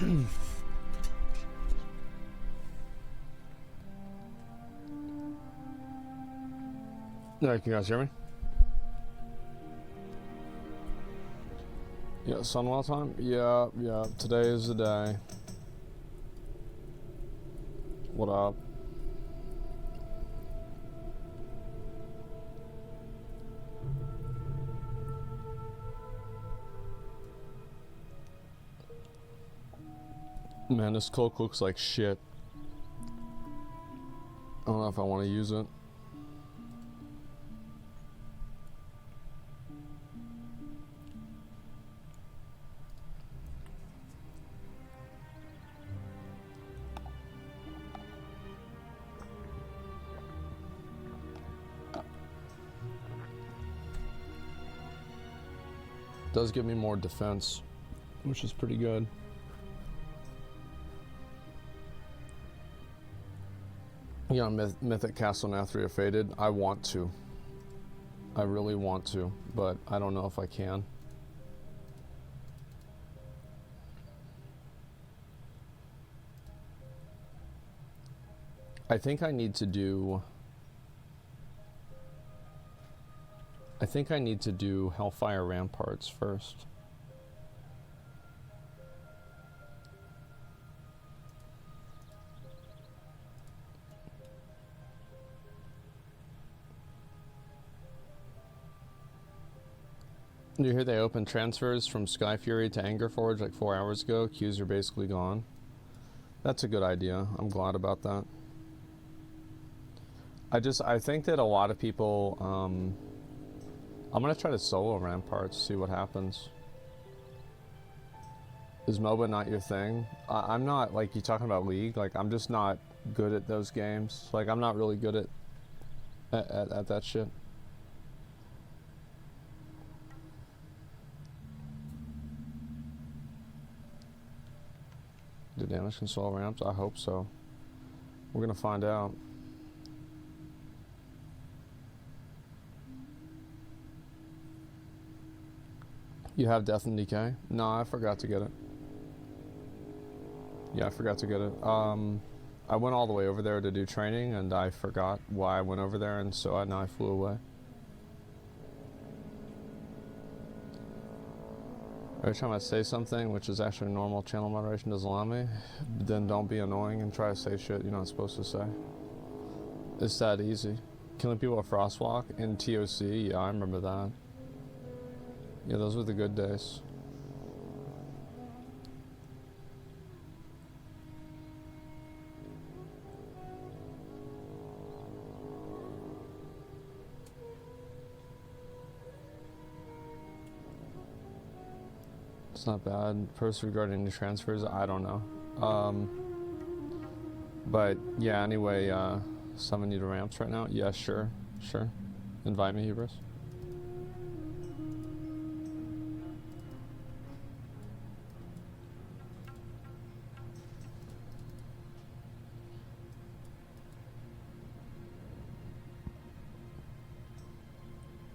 Alright, can you guys hear me? Yeah, Sunwell time? Yeah, today is the day. What up? Man, this cloak looks like shit. I don't know if I want to use it. Does give me more defense, which is pretty good. Yeah, Mythic Castle Nathria Faded. I want to. I really want to, but I don't know if I can. I think I need to do Hellfire Ramparts first. You hear they opened transfers from Sky Fury to Angerforge like 4 hours ago. Queues are basically gone. That's a good idea. I'm glad about that. I think that a lot of people, I'm gonna try to solo Ramparts, see what happens. Is MOBA not your thing? I'm not, like, you talking about League, like, I'm just not good at those games. Like, I'm not really good at that shit. Do damage can solo ramps? I hope so. We're gonna find out. You have Death and Decay? No, I forgot to get it. Yeah, I forgot to get it. I went all the way over there to do training, and I forgot why I went over there, and so now I flew away. Every time I say something, which is actually normal, channel moderation doesn't allow me, then don't be annoying and try to say shit you're not supposed to say. It's that easy. Killing people with Frostwalk in TOC, yeah, I remember that. Yeah, those were the good days. It's not bad. First, regarding the transfers, I don't know. But yeah, anyway, summon you to ramps right now? Yeah, sure. Invite me, Hubris.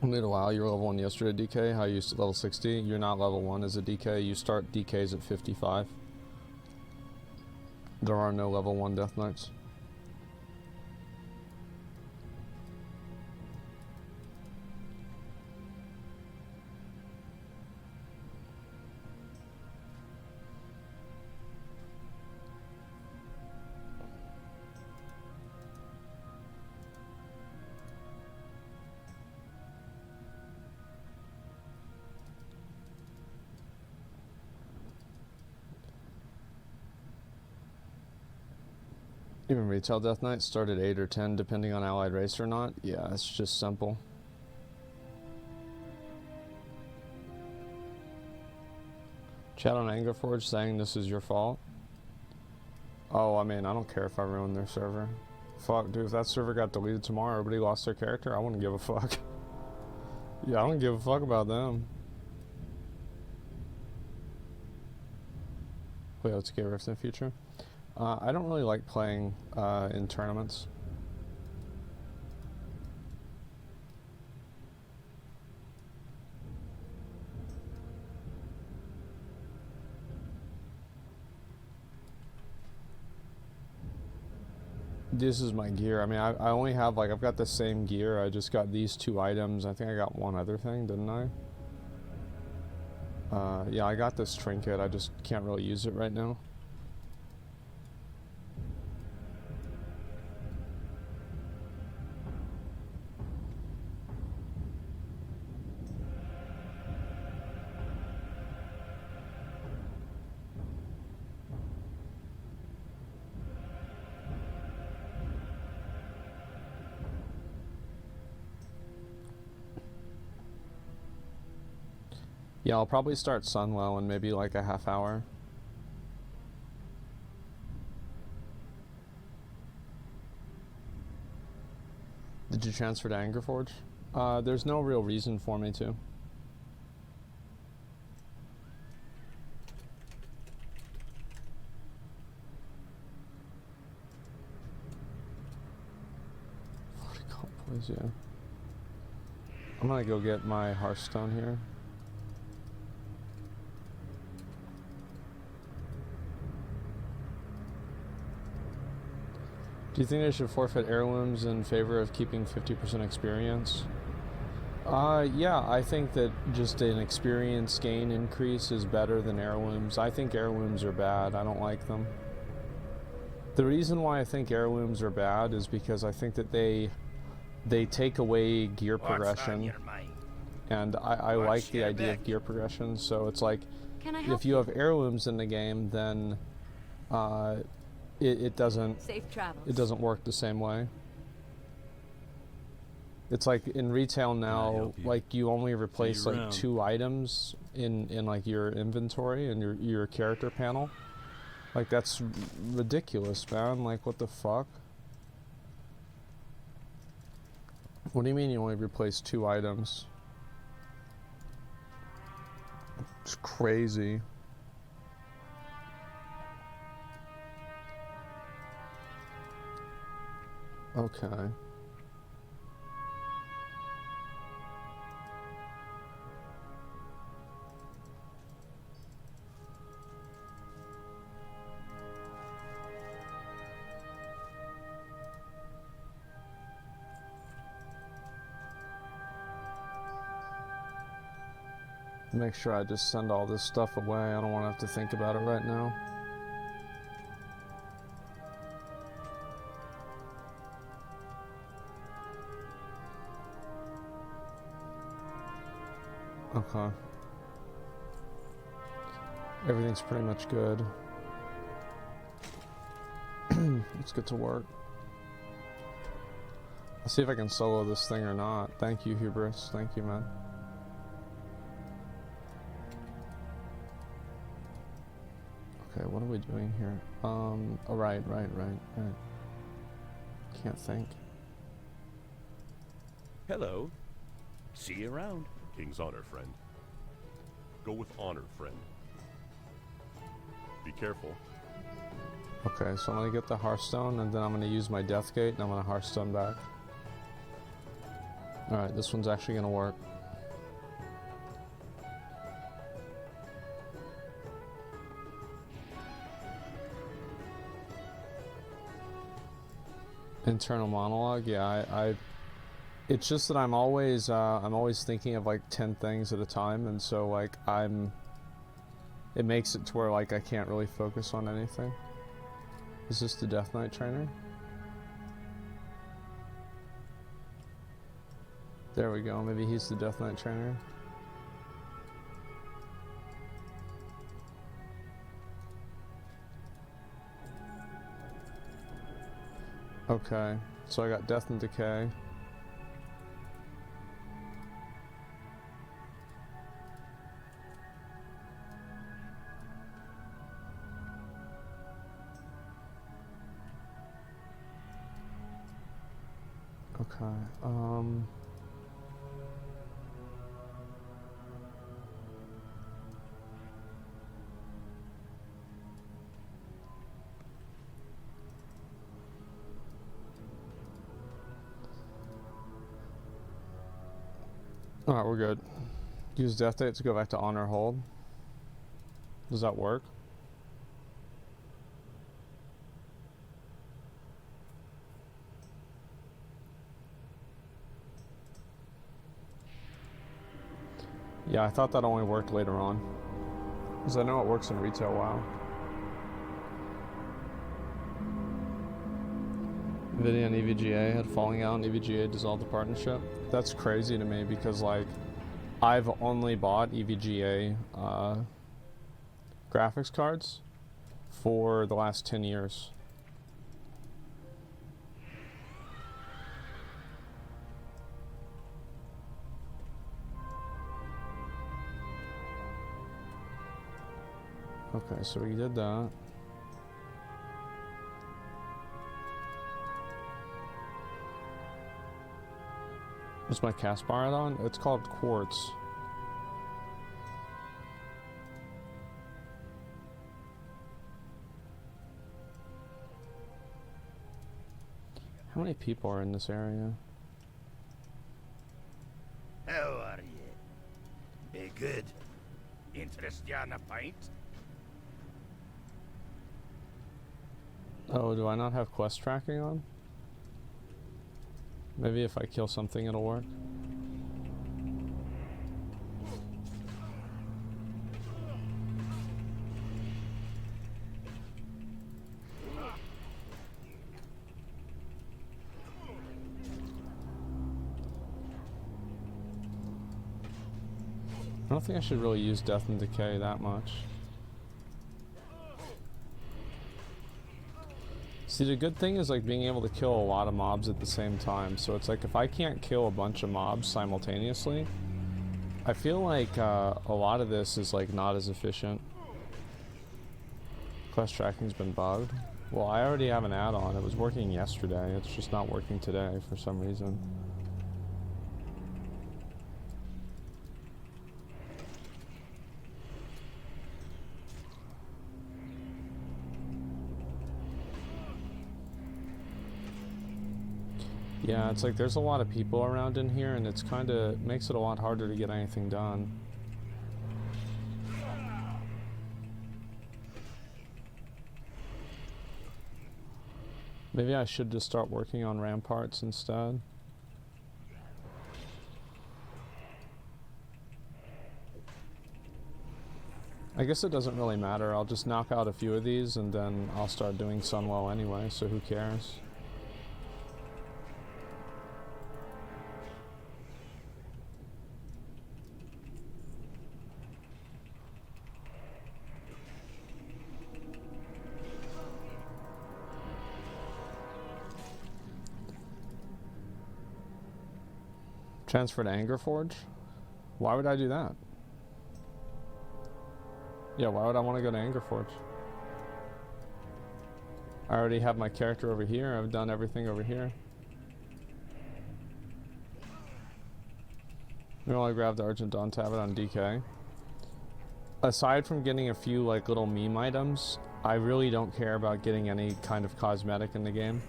Wait a while, you were level 1 yesterday, DK. How you used to level 60? You're not level 1 as a DK. You start DKs at 55. There are no level 1 Death Knights. Even retail Death Knights start at 8 or 10 depending on allied race or not. Yeah, it's just simple. Chat on Angerforge saying this is your fault. Oh, I mean, I don't care if I ruin their server. Fuck, dude, if that server got deleted tomorrow, everybody lost their character, I wouldn't give a fuck. Yeah, I don't give a fuck about them. Wait, let's get Rift in the future. I don't really like playing in tournaments. This is my gear. I mean, I only have, like, I've got the same gear. I just got these 2 items. I think I got one other thing, didn't I? Yeah, I got this trinket. I just can't really use it right now. Yeah, I'll probably start Sunwell in maybe like a half hour. Did you transfer to Angerforge? There's no real reason for me to. Yeah. I'm gonna go get my Hearthstone here. Do you think I should forfeit heirlooms in favor of keeping 50% experience? Yeah, I think that just an experience gain increase is better than heirlooms. I think heirlooms are bad. I don't like them. The reason why I think heirlooms are bad is because I think that they take away gear progression. And I like the idea of gear progression, so it's like if you have heirlooms in the game, then it doesn't work the same way. It's like in retail now, like you only replace like 2 items in like your inventory and your character panel. Like that's ridiculous, man. Like what the fuck? What do you mean you only replace 2 items? It's crazy. Okay. Make sure I just send all this stuff away. I don't want to have to think about it right now. Okay. Everything's pretty much good. Let's get to work. I'll see if I can solo this thing or not. Thank you, Hubris. Thank you, man. Okay, what are we doing here? Oh, right. Can't think. Hello. See you around. King's honor, friend. Go with honor, friend. Be careful. Okay, so I'm gonna get the Hearthstone, and then I'm gonna use my Death Gate, and I'm gonna Hearthstone back. Alright, this one's actually gonna work. Internal monologue, yeah, it's just that I'm always thinking of like 10 things at a time, and so like it makes it to where like I can't really focus on anything. Is this the Death Knight trainer? There we go, maybe he's the Death Knight trainer. Okay, so I got Death and Decay. Okay, alright, we're good. Use Death Date to go back to Honor Hold. Does that work? Yeah, I thought that only worked later on. Because I know it works in retail WoW. Nvidia and EVGA had falling out and EVGA dissolved the partnership. That's crazy to me because, like, I've only bought EVGA graphics cards for the last 10 years. Okay, so we did that. What's my cast bar add-on? It's called Quartz. How many people are in this area? How are you? Be good. Interest you in a pint? Oh, do I not have quest tracking on? Maybe if I kill something it'll work. I don't think I should really use Death and Decay that much. See, the good thing is like being able to kill a lot of mobs at the same time. So it's like if I can't kill a bunch of mobs simultaneously, I feel like a lot of this is like not as efficient. Quest tracking's been bugged. Well, I already have an add-on. It was working yesterday. It's just not working today for some reason. Yeah, it's like there's a lot of people around in here and it's kind of makes it a lot harder to get anything done. Maybe I should just start working on ramparts instead. I guess it doesn't really matter. I'll just knock out a few of these and then I'll start doing Sunwell anyway, so who cares? Transfer to Angerforge? Why would I do that? Yeah, why would I want to go to Angerforge? I already have my character over here. I've done everything over here. We only grab the Argent Dawn tablet on DK. Aside from getting a few like little meme items, I really don't care about getting any kind of cosmetic in the game.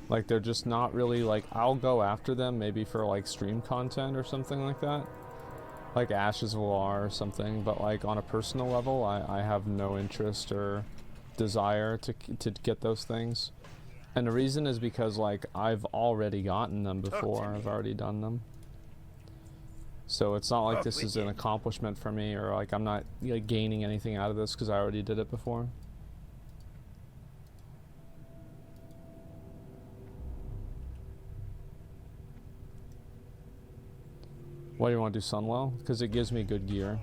Like, they're just not really, like, I'll go after them maybe for, like, stream content or something like that. Like Ashes of War or something, but, like, on a personal level, I have no interest or desire to get those things. And the reason is because, like, I've already gotten them before. I've already done them. So it's not like this is an accomplishment for me or, like, I'm not, like, gaining anything out of this because I already did it before. Why do you want to do Sunwell? Because it gives me good gear.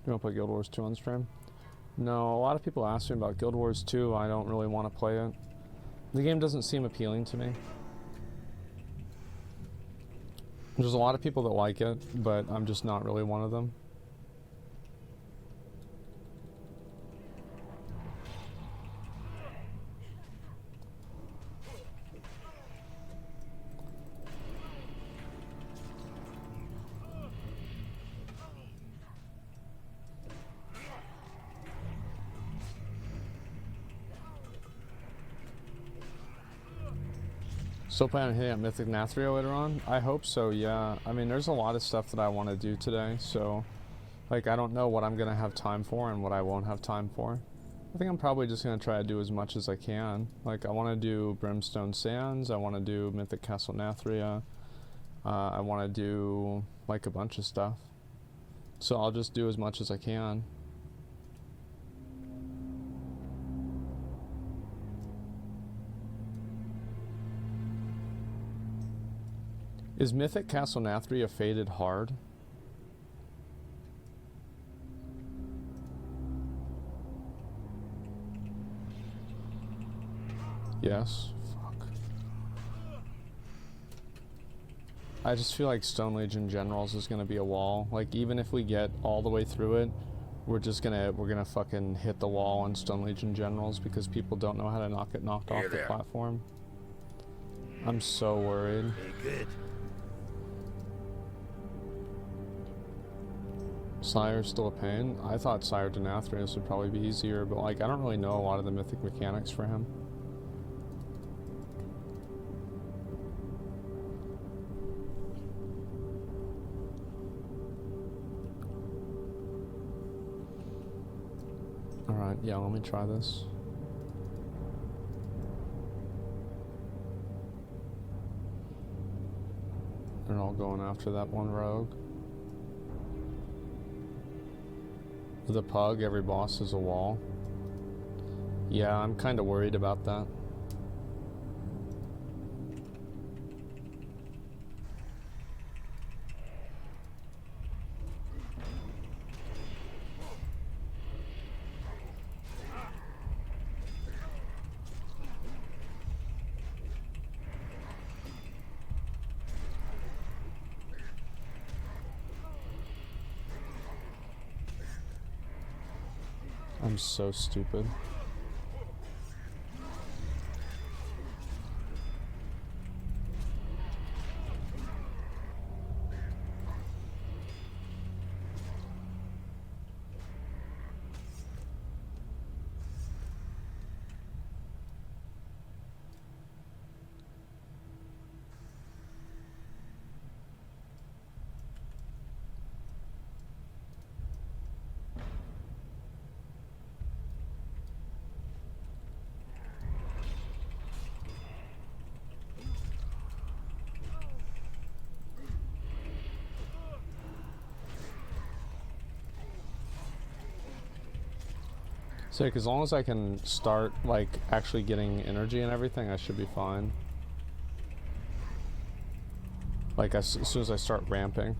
You want to play Guild Wars 2 on stream? No, a lot of people ask me about Guild Wars 2. I don't really want to play it. The game doesn't seem appealing to me. There's a lot of people that like it, but I'm just not really one of them. Still planning on hitting up Mythic Nathria later on? I hope so, yeah. I mean, there's a lot of stuff that I want to do today, so Like, I don't know what I'm gonna have time for and what I won't have time for. I think I'm probably just gonna try to do as much as I can. Like, I want to do Brimstone Sands, I want to do Mythic Castle Nathria, I want to do, like, a bunch of stuff. So I'll just do as much as I can. Is Mythic Castle Nathria faded hard? Yes. Fuck. I just feel like Stone Legion Generals is gonna be a wall. Like, even if we get all the way through it, we're gonna fucking hit the wall on Stone Legion Generals because people don't know how to not get knocked off the platform. I'm so worried. Good. Sire's still a pain. I thought Sire to Nathrius would probably be easier, but like, I don't really know a lot of the mythic mechanics for him. Alright, yeah, let me try this. They're all going after that one rogue. The pug, every boss is a wall. Yeah, I'm kind of worried about that. I'm so stupid. So, like, as long as I can start, like, actually getting energy and everything, I should be fine. Like, as soon as I start ramping.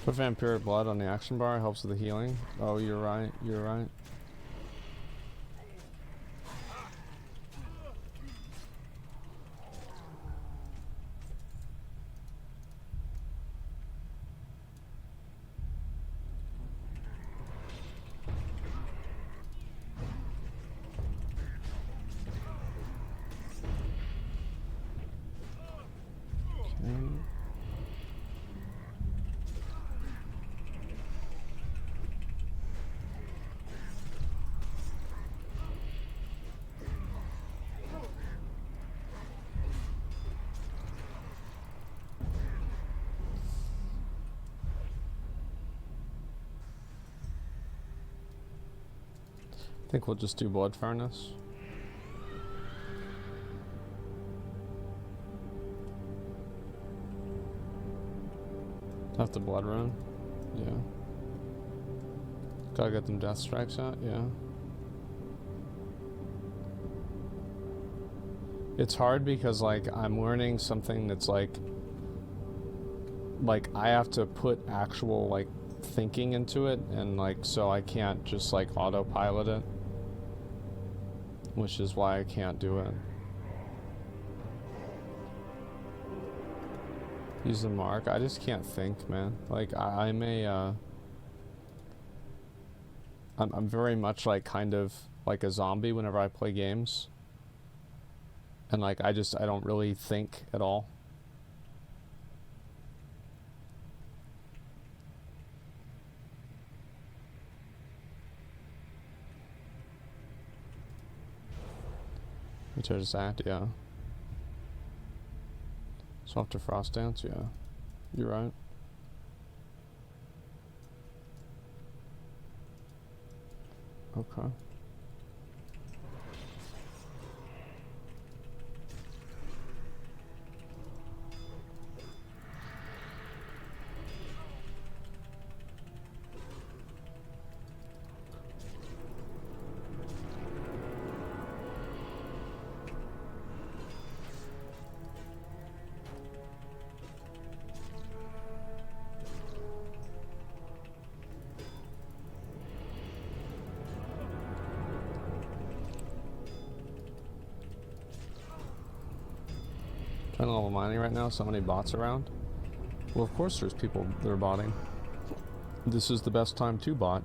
Put vampiric blood on the action bar, helps with the healing. Oh, you're right, you're right. I think we'll just do Blood Furnace. Have the Blood Rune? Yeah. Gotta get them Death Strikes out? Yeah. It's hard because, like, I'm learning something that's like I have to put actual, like, thinking into it, and, like, so I can't just, like, autopilot it. Which is why I can't do it. Use the mark. I just can't think, man. Like, I'm very much like kind of like a zombie whenever I play games. And like, I don't really think at all. Return to Zack, yeah. Softer Frost Dance, yeah. You're right. Okay. Trying to level mining right now, so many bots around. Well, of course there's people that are botting. This is the best time to bot.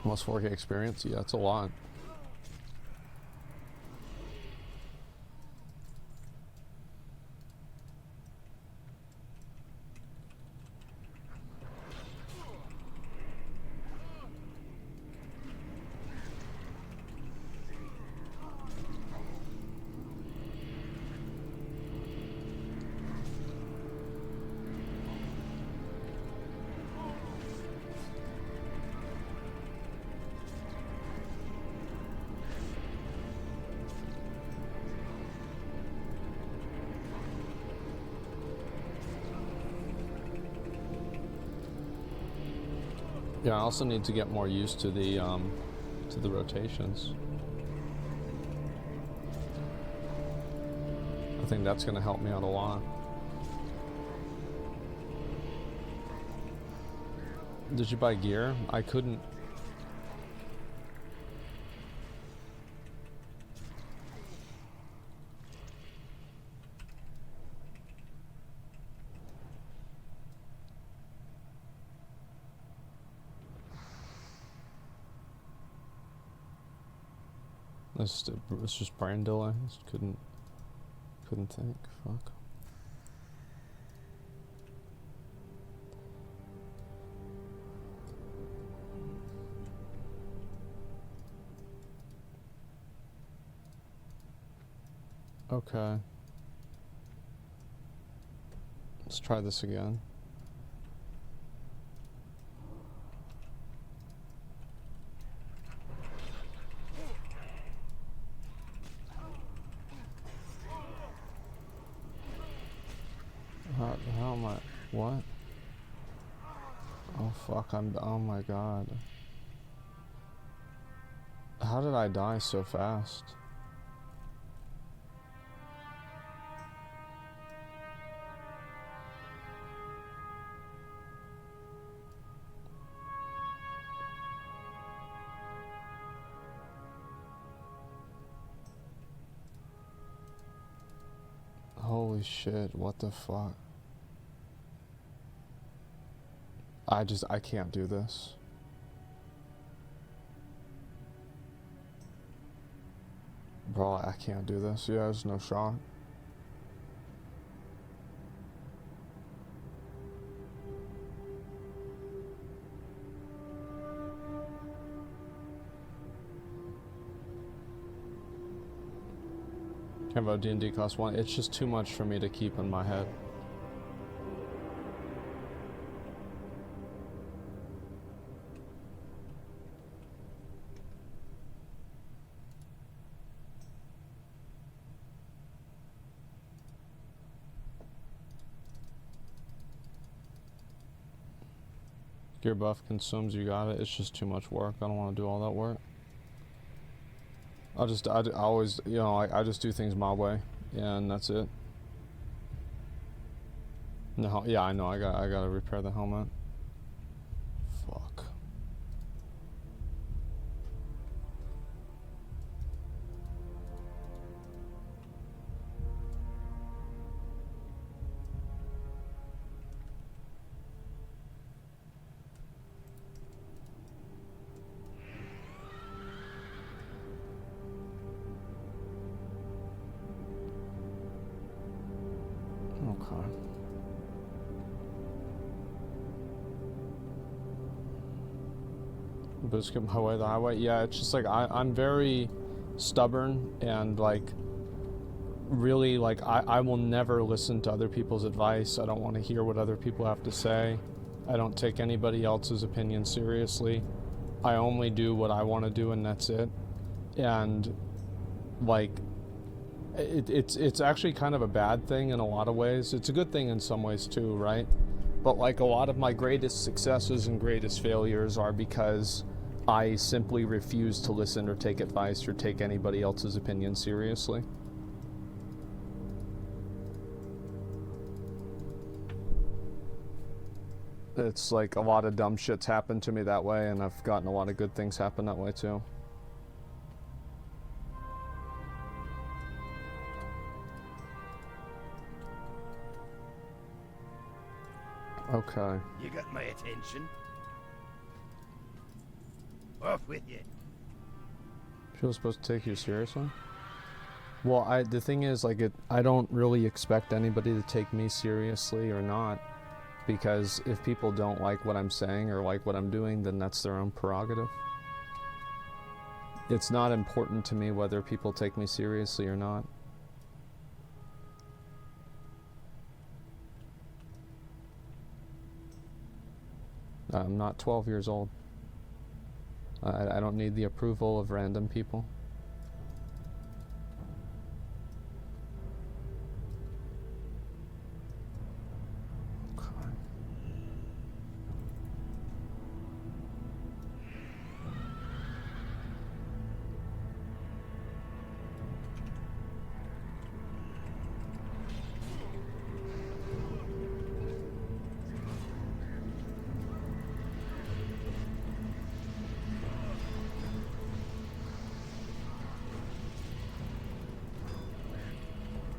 Almost 4K experience? Yeah, that's a lot. Yeah, I also need to get more used to the rotations. I think that's going to help me out a lot. Did you buy gear? I couldn't. It's just brain delay. Just couldn't think. Fuck. Okay. Let's try this again. How am I? What? Oh fuck, oh my god. How did I die so fast? Holy shit, what the fuck? I can't do this. Bro, I can't do this. Yeah, there's no shot. Care about D&D cost 1. It's just too much for me to keep in my head. Gear buff consumes, you got it. It's just too much work. I don't want to do all that work. I always, you know, I just do things my way, and that's it. No, yeah, I know. I gotta repair the helmet. Fuck. Okay. Just get my way the highway. Yeah, it's just like I'm very stubborn and like really like I will never listen to other people's advice. I don't want to hear what other people have to say. I don't take anybody else's opinion seriously. I only do what I want to do and that's it. And like it's actually kind of a bad thing in a lot of ways. It's a good thing in some ways too, right? But like a lot of my greatest successes and greatest failures are because I simply refuse to listen or take advice or take anybody else's opinion seriously. It's like a lot of dumb shit's happened to me that way, and I've gotten a lot of good things happen that way too. Okay. You got my attention. Off with you. People supposed to take you seriously? Well, the thing is, like, I don't really expect anybody to take me seriously or not, because if people don't like what I'm saying or like what I'm doing, then that's their own prerogative. It's not important to me whether people take me seriously or not. I'm not 12 years old. I don't need the approval of random people.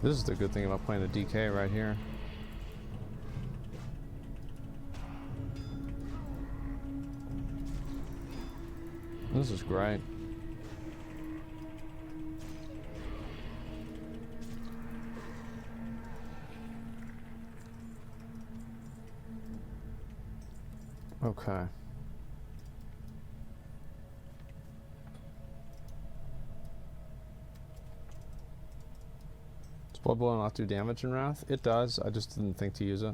This is the good thing about playing a DK right here. This is great. Okay. Blood Blow not do damage in Wrath? It does, I just didn't think to use it.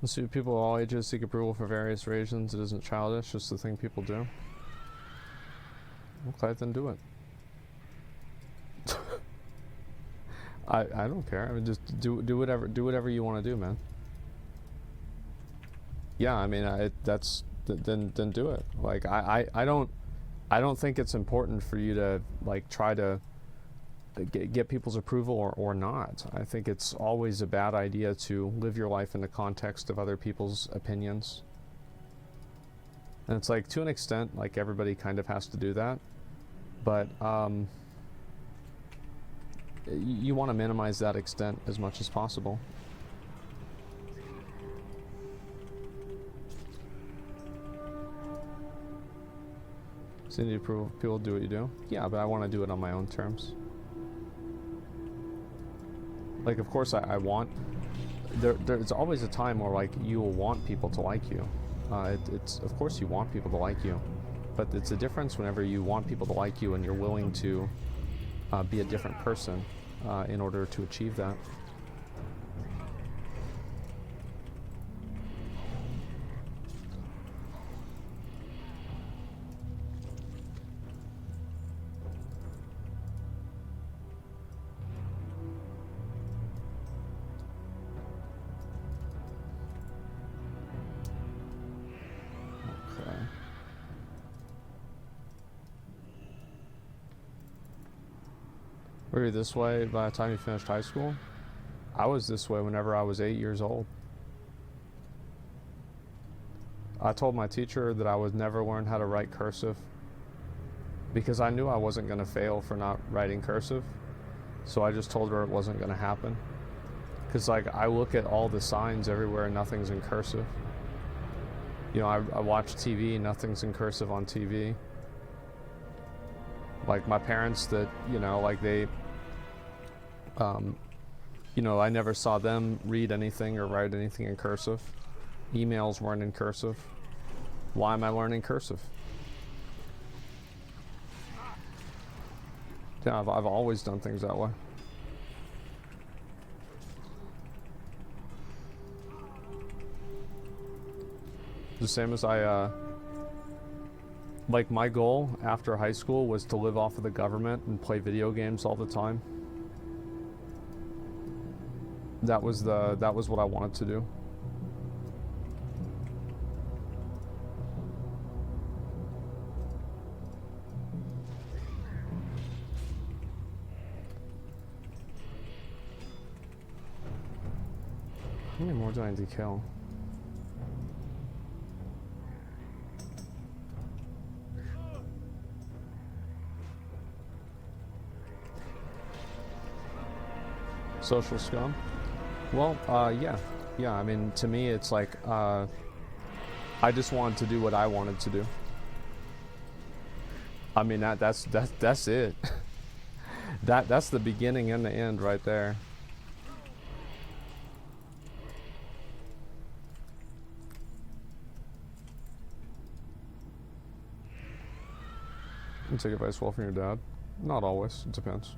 Let's see, people of all ages seek approval for various reasons. It isn't childish, just the thing people do. Okay, then do it. I don't care. I mean, just do whatever you want to do, man. Yeah, I mean, then do it. Like I don't think it's important for you to like try to get people's approval or not. I think it's always a bad idea to live your life in the context of other people's opinions. And it's like, to an extent, like everybody kind of has to do that. But you want to minimize that extent as much as possible. So you need approval of people to do what you do? Yeah, but I want to do it on my own terms. Like, of course I want... There's always a time where, like, you will want people to like you. It's of course you want people to like you. But it's a difference whenever you want people to like you and you're willing to be a different person in order to achieve that. Were you this way by the time you finished high school? I was this way whenever I was 8 years old. I told my teacher that I would never learn how to write cursive because I knew I wasn't going to fail for not writing cursive. So I just told her it wasn't going to happen. Because like I look at all the signs everywhere and nothing's in cursive. You know, I watch TV, nothing's in cursive on TV. Like my parents that, you know, like they, you know, I never saw them read anything or write anything in cursive. Emails weren't in cursive. Why am I learning cursive? Yeah, I've always done things that way. The same as like my goal after high school was to live off of the government and play video games all the time. That was what I wanted to do. How many more do I need to kill? Social scum? Well, yeah. I mean, to me, it's like I just wanted to do what I wanted to do. I mean, that's it. That's the beginning and the end right there. You take advice well from your dad? Not always. It depends.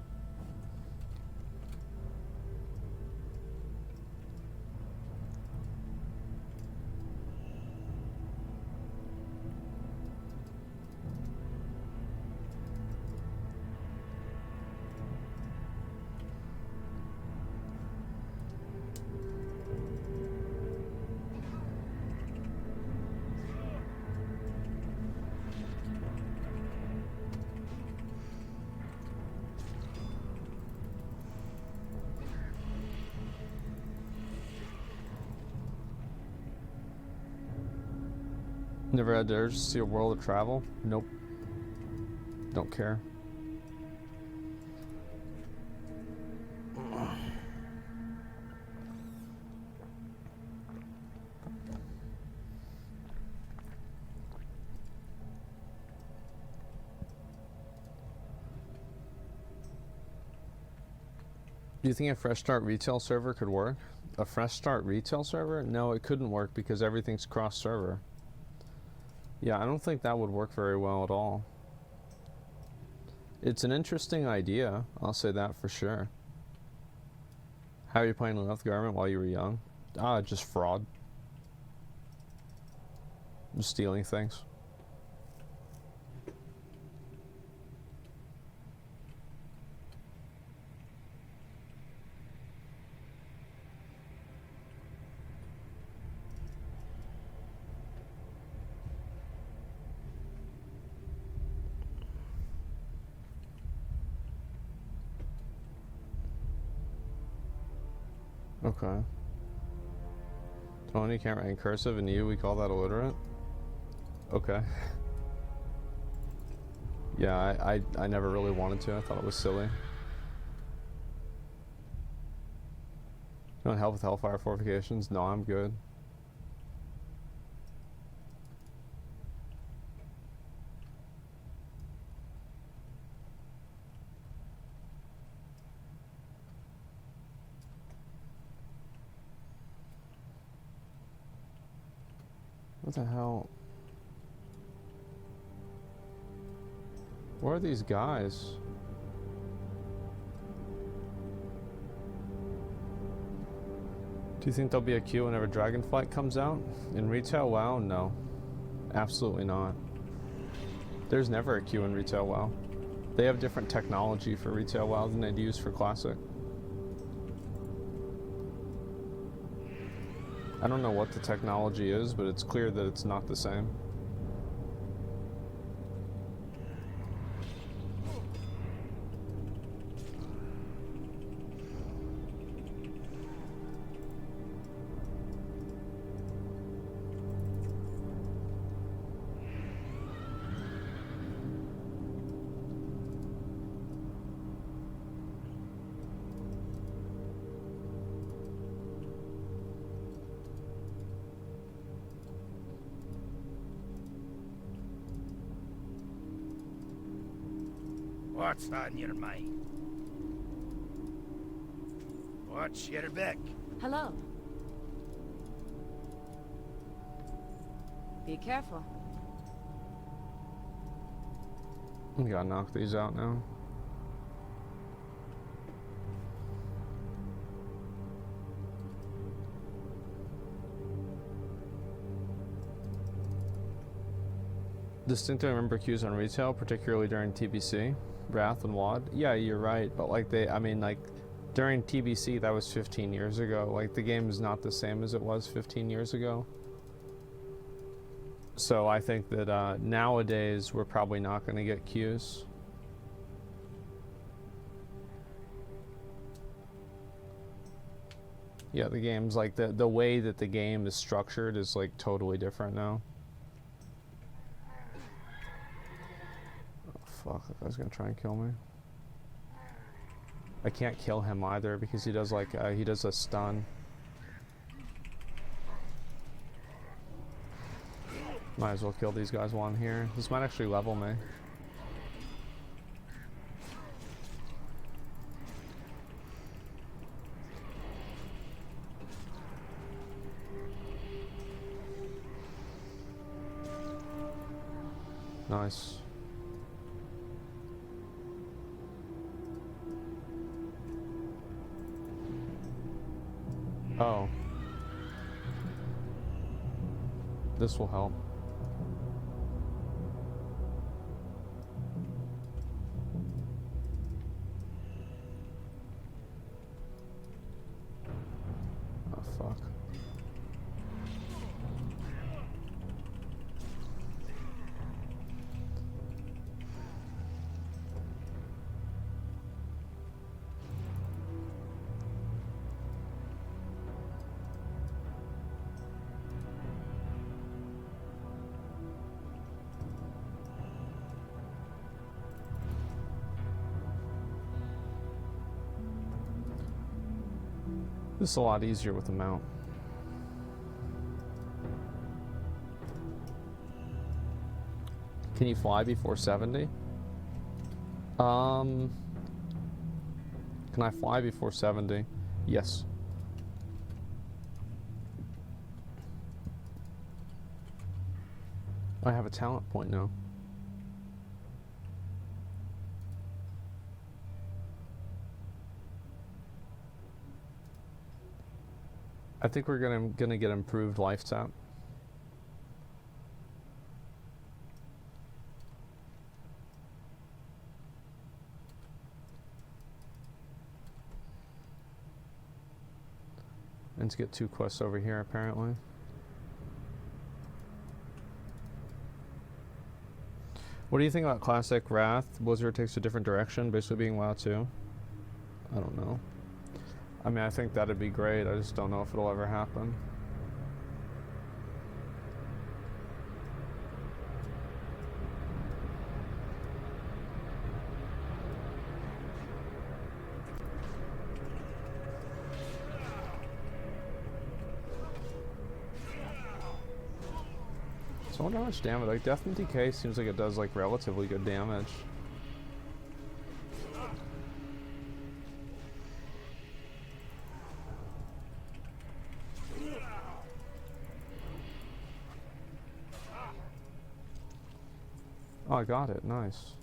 Never had the urge to see a world of travel? Nope. Don't care. Do you think a fresh start retail server could work? A fresh start retail server? No, it couldn't work because everything's cross server. Yeah, I don't think that would work very well at all. It's an interesting idea, I'll say that for sure. How are you planning to left the government while you were young? Just fraud. Just stealing things. Okay. Tony can't write in cursive, and you, we call that illiterate? Okay. Yeah, I never really wanted to. I thought it was silly. You want help with Hellfire fortifications? No, I'm good. What the hell? Where are these guys? Do you think there'll be a queue whenever Dragonflight comes out? In retail WoW? No. Absolutely not. There's never a queue in retail WoW. They have different technology for retail WoW than they'd use for Classic. I don't know what the technology is, but it's clear that it's not the same. What's on your mind? What's your back? Hello. Be careful. We gotta knock these out now. Distinctly remember queues on retail, particularly during TBC, Wrath and WAD. Yeah, you're right, but like I mean like during TBC that was 15 years ago. Like the game is not the same as it was 15 years ago. So I think that nowadays we're probably not going to get queues. Yeah, the game's like the way that the game is structured is like totally different now. Fuck, that guy's gonna try and kill me. I can't kill him either because he does like, he does a stun. Might as well kill these guys while I'm here. This might actually level me. Nice. Oh. This will help. Oh, fuck. This is a lot easier with the mount. Can you fly before 70? Can I fly before 70? Yes. I have a talent point now. I think we're gonna get improved life tap. And to get 2 quests over here apparently. What do you think about classic Wrath? Blizzard takes a different direction, basically being WoW 2. I don't know. I mean, I think that'd be great. I just don't know if it'll ever happen. So I wonder how much damage. Like, Death and Decay seems like it does like relatively good damage. Oh, I got it. Nice.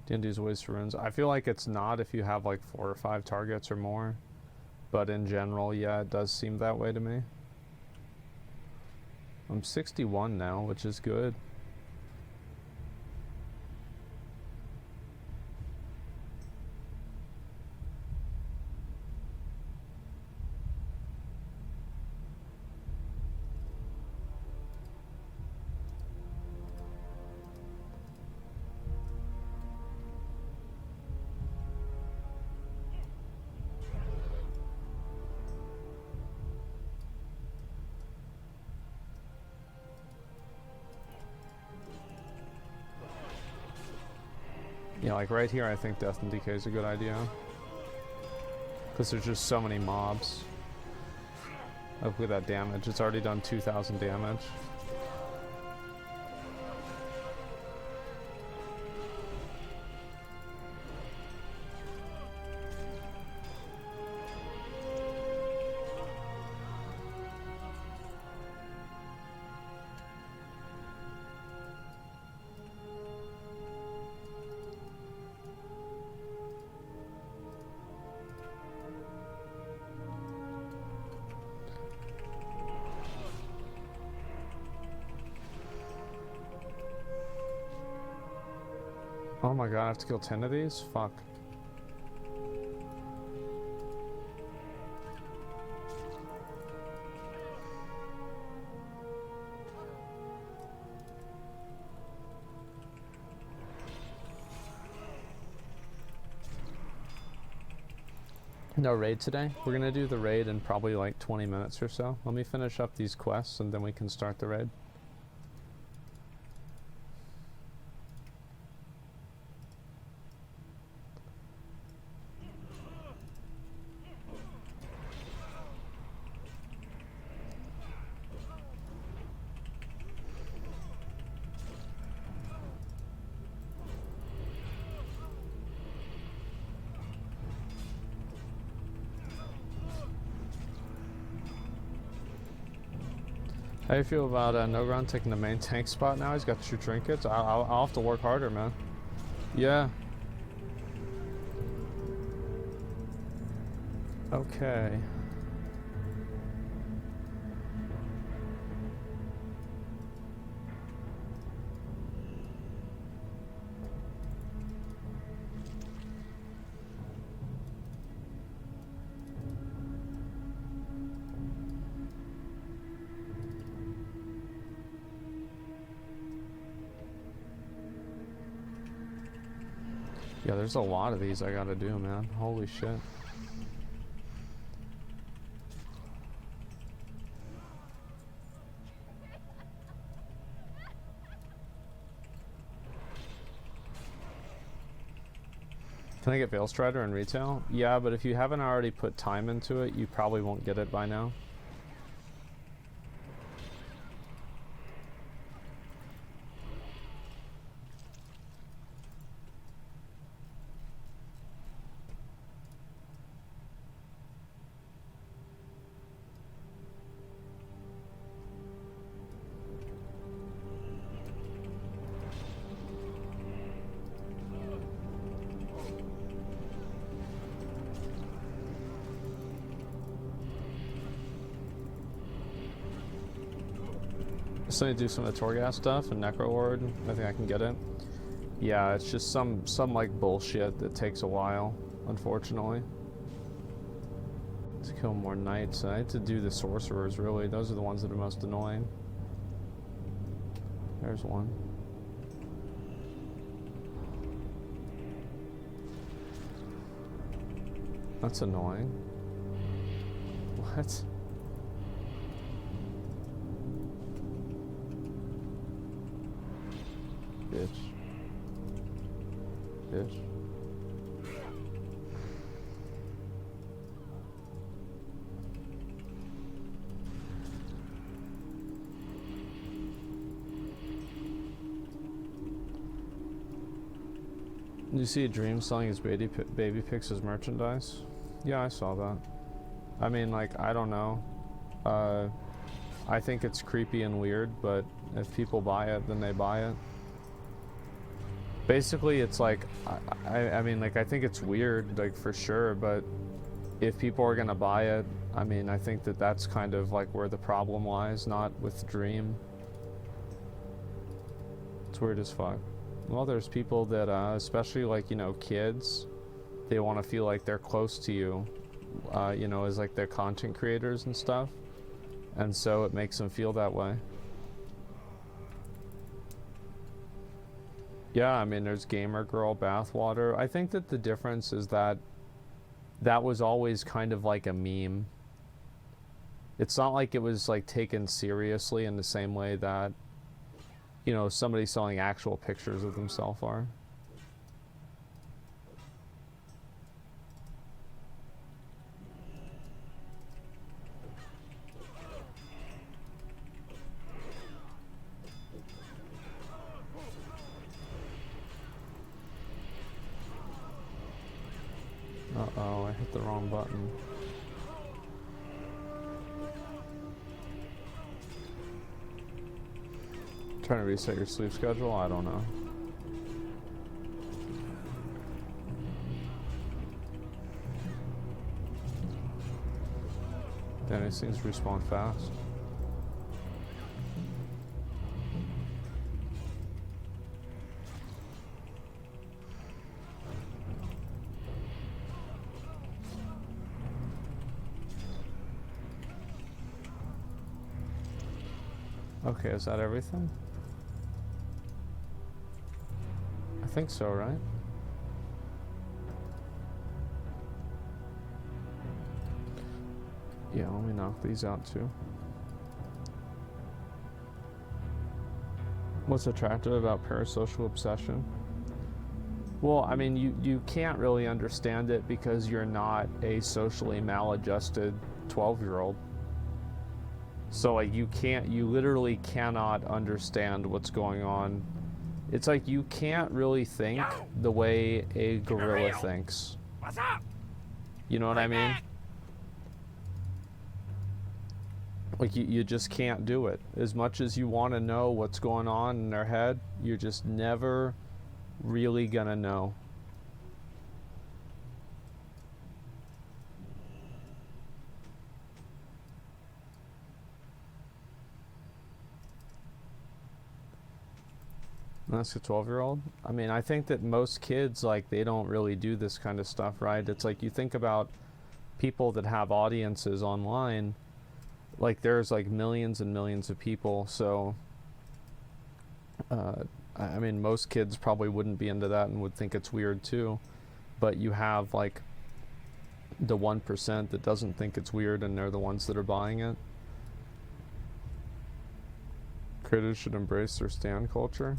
D&D's ways for runes. I feel like it's not if you have like 4 or 5 targets or more. But in general, yeah, it does seem that way to me. I'm 61 now, which is good. Yeah, like right here, I think Death and Decay is a good idea. Because there's just so many mobs. Oh, look at that damage. It's already done 2,000 damage. Oh my god, I have to kill 10 of these? Fuck. No raid today? We're gonna do the raid in probably like 20 minutes or so. Let me finish up these quests and then we can start the raid. How do you feel about Nogron taking the main tank spot now? He's got 2 trinkets. I'll have to work harder, man. Yeah. Okay. Yeah, there's a lot of these I gotta do, man. Holy shit. Can I get Veil Strider in retail? Yeah, but if you haven't already put time into it, you probably won't get it by now. So I do some of the Torghast stuff and Necroward. I think I can get it. Yeah, it's just some like bullshit that takes a while, unfortunately. To kill more knights. I had to do the sorcerers, really. Those are the ones that are most annoying. There's one. That's annoying. What? Bitch. Bitch. Did you see a Dream selling his baby pics as merchandise? Yeah, I saw that. I mean, like, I don't know. I think it's creepy and weird, but if people buy it, then they buy it. Basically, it's like, I mean, like, I think it's weird, like, for sure, but if people are gonna buy it, I mean, I think that that's kind of, like, where the problem lies, not with Dream. It's weird as fuck. Well, there's people that, especially, like, you know, kids, they want to feel like they're close to you, you know, as, like, they're content creators and stuff, and so it makes them feel that way. Yeah, I mean, there's Gamer Girl Bathwater. I think that the difference is that that was always kind of like a meme. It's not like it was like taken seriously in the same way that, you know, somebody selling actual pictures of themselves are. hit the wrong button. Trying to reset your sleep schedule? I don't know. Damn, these things respawn fast. Okay, is that everything? I think so, right? Yeah, let me knock these out too. What's attractive about parasocial obsession? Well, I mean, you can't really understand it because you're not a socially maladjusted 12-year-old. So like you literally cannot understand what's going on. It's like you can't really think the way a gorilla thinks. What's up? You know what I mean? Like you just can't do it. As much as you want to know what's going on in their head, you're just never really gonna know. That's a 12-year-old? I mean, I think that most kids, like, they don't really do this kind of stuff, right? It's like you think about people that have audiences online, like there's like millions and millions of people, so I mean, most kids probably wouldn't be into that and would think it's weird too, but you have like the 1% that doesn't think it's weird, and they're the ones that are buying it. Creators should embrace their stan culture.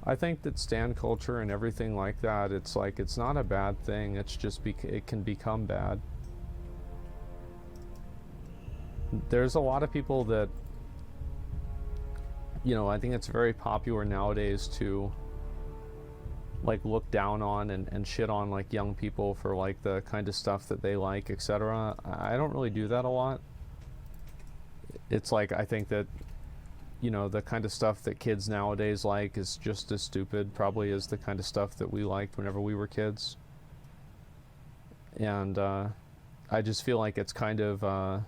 I think that stan culture and everything like that, it's like, it's not a bad thing, it's just it can become bad. There's a lot of people that, you know, I think it's very popular nowadays to like look down on and shit on like young people for like the kind of stuff that they like, etc. I don't really do that a lot. It's like, I think that, you know, the kind of stuff that kids nowadays like is just as stupid probably as the kind of stuff that we liked whenever we were kids. And I just feel like it's kind of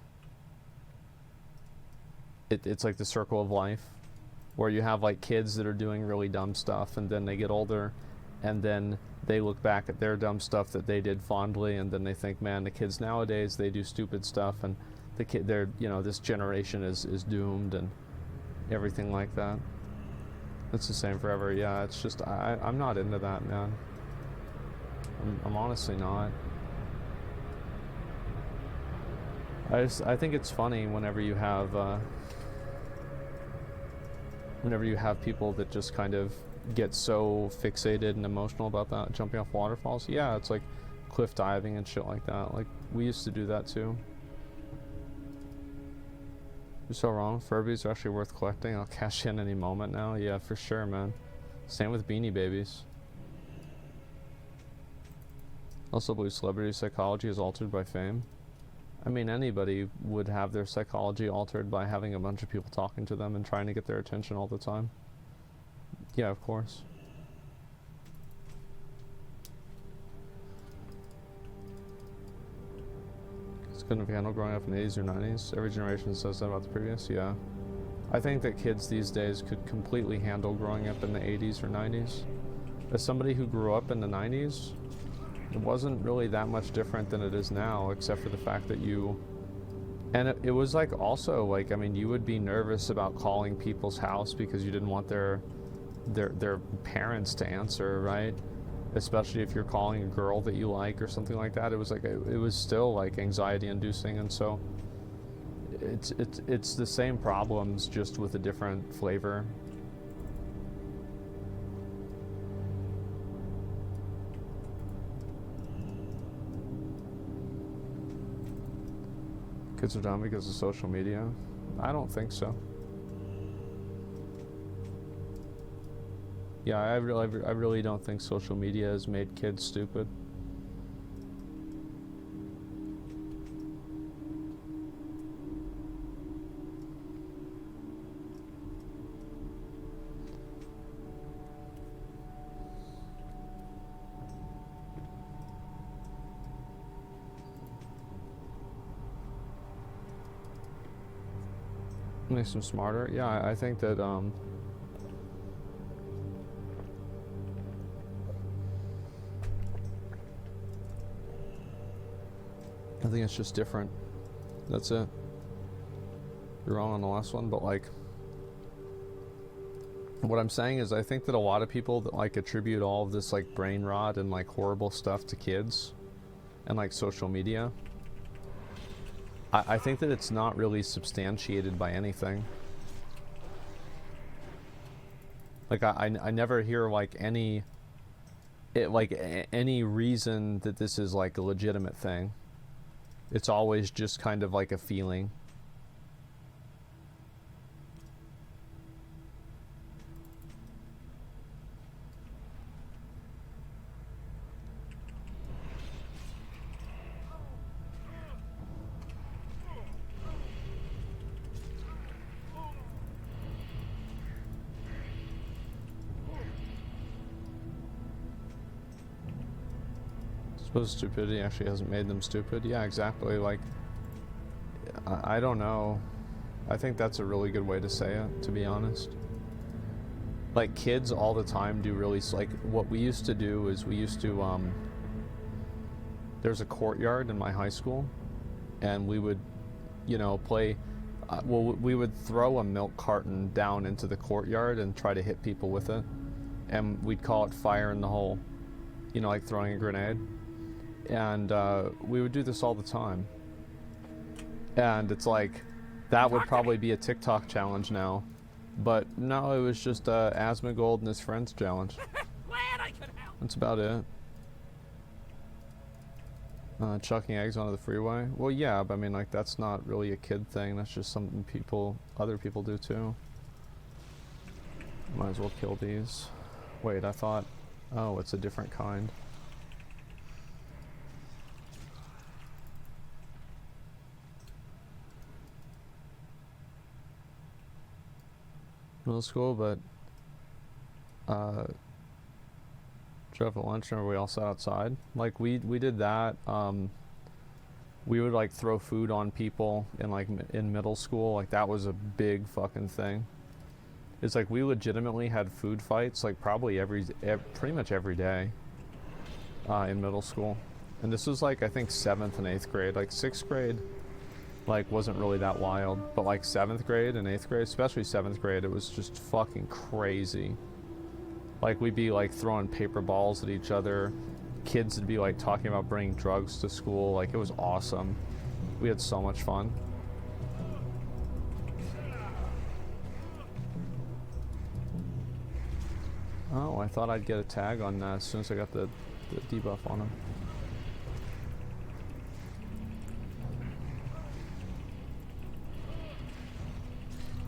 it's like the circle of life, where you have like kids that are doing really dumb stuff, and then they get older, and then they look back at their dumb stuff that they did fondly, and then they think, man, the kids nowadays, they do stupid stuff, and they're, you know, this generation is doomed, and everything like that. It's the same forever. Yeah, it's just I'm not into that, man. I'm honestly not. I think it's funny whenever you have people that just kind of get so fixated and emotional about that, jumping off waterfalls. Yeah, it's like cliff diving and shit like that. Like, we used to do that too. You're so wrong. Furbies are actually worth collecting. I'll cash in any moment now. Yeah, for sure, man. Same with Beanie Babies. Also believe celebrity psychology is altered by fame. I mean, anybody would have their psychology altered by having a bunch of people talking to them and trying to get their attention all the time. Yeah, of course. It's couldn't have handled growing up in the 80s or 90s. Every generation says that about the previous. Yeah. I think that kids these days could completely handle growing up in the 80s or 90s. As somebody who grew up in the 90s, it wasn't really that much different than it is now, except for the fact that it was like also like, I mean, you would be nervous about calling people's house because you didn't want their parents to answer, right? Especially if you're calling a girl that you like or something like that. It was like, it was still like anxiety inducing, and so it's the same problems, just with a different flavor. Kids are dumb because of social media? I don't think so. Yeah, I really don't think social media has made kids stupid. Makes them smarter. Yeah, I think that I think it's just different. That's it. You're wrong on the last one, but like, what I'm saying is I think that a lot of people that like attribute all of this like brain rot and like horrible stuff to kids and like social media, I think that it's not really substantiated by anything. Like I never hear like any reason that this is like a legitimate thing. It's always just kind of like a feeling. Suppose stupidity actually hasn't made them stupid. Yeah, exactly. Like, I don't know. I think that's a really good way to say it, to be honest. Like, kids all the time do really, like, what we used to do is we used to, there's a courtyard in my high school, and we would, you know, play, well, we would throw a milk carton down into the courtyard and try to hit people with it, and we'd call it fire in the hole, you know, like throwing a grenade. And we would do this all the time. And it's like, that would probably be a TikTok challenge now. But no, it was just Asmongold and his friends challenge. Glad I could help. That's about it. Chucking eggs onto the freeway. Well, yeah, but I mean, like, that's not really a kid thing. That's just something other people do too. Might as well kill these. Wait, I thought, oh, it's a different kind. Middle school, but drove at lunch and we all sat outside. Like we did that. We would like throw food on people in middle school. Like that was a big fucking thing. It's like we legitimately had food fights like probably pretty much every day in middle school. And this was like I think 7th and 8th grade. Like 6th grade like wasn't really that wild, but like 7th grade and 8th grade, especially 7th grade, it was just fucking crazy. Like we'd be like throwing paper balls at each other. Kids would be like talking about bringing drugs to school. Like it was awesome. We had so much fun. Oh, I thought I'd get a tag on that as soon as I got the debuff on him.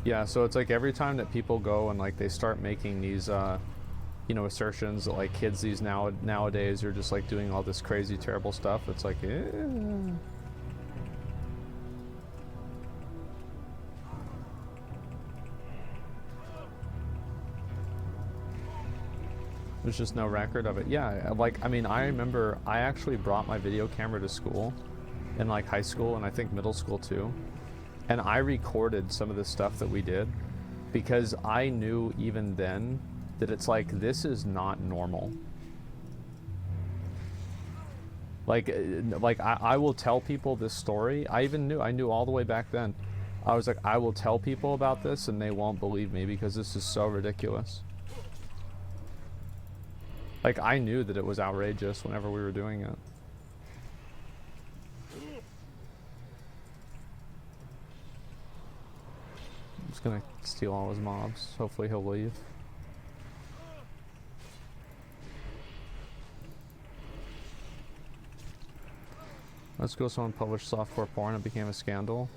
Yeah, so it's like every time that people go and like they start making these, you know, assertions that like kids these nowadays are just like doing all this crazy, terrible stuff. It's like, there's just no record of it. Yeah, like, I mean, I remember I actually brought my video camera to school in like high school and I think middle school too. And I recorded some of the stuff that we did because I knew even then that it's like, this is not normal. Like I will tell people this story. I knew all the way back then. I was like, I will tell people about this and they won't believe me because this is so ridiculous. Like I knew that it was outrageous whenever we were doing it. Just gonna steal all his mobs. Hopefully he'll leave. Let's go. Someone published softcore porn. It became a scandal.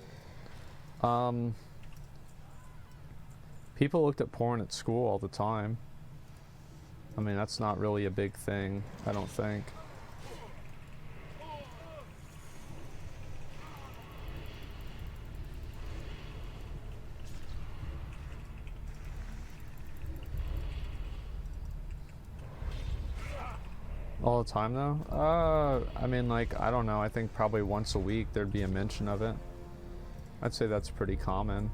People looked at porn at school all the time. I mean, that's not really a big thing, I don't think. All the time though? I mean, like, I don't know. I think probably once a week there'd be a mention of it. I'd say that's pretty common.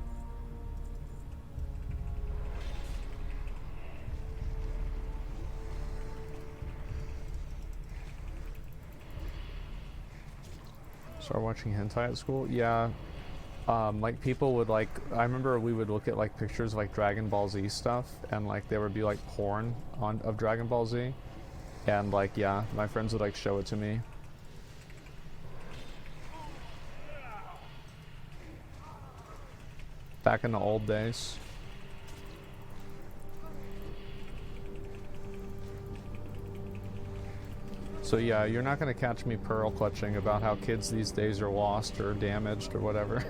Start watching hentai at school? Yeah. Like people would like, I remember we would look at like pictures of like Dragon Ball Z stuff, and like there would be like porn of Dragon Ball Z, and like yeah, my friends would like show it to me. Back in the old days. So yeah, you're not gonna catch me pearl clutching about how kids these days are lost or damaged or whatever.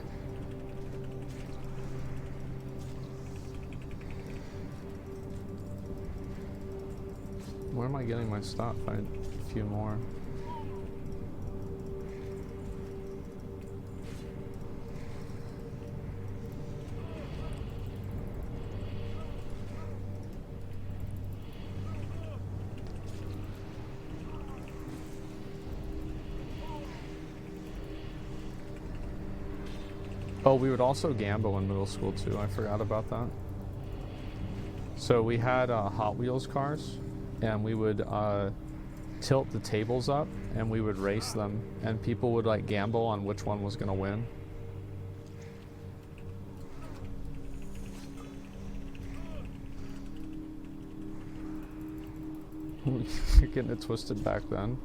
Where am I getting my stuff? I need a few more. Oh, we would also gamble in middle school too. I forgot about that. So we had Hot Wheels cars, and we would tilt the tables up, and we would race them, and people would like gamble on which one was gonna win. You're getting it twisted back then.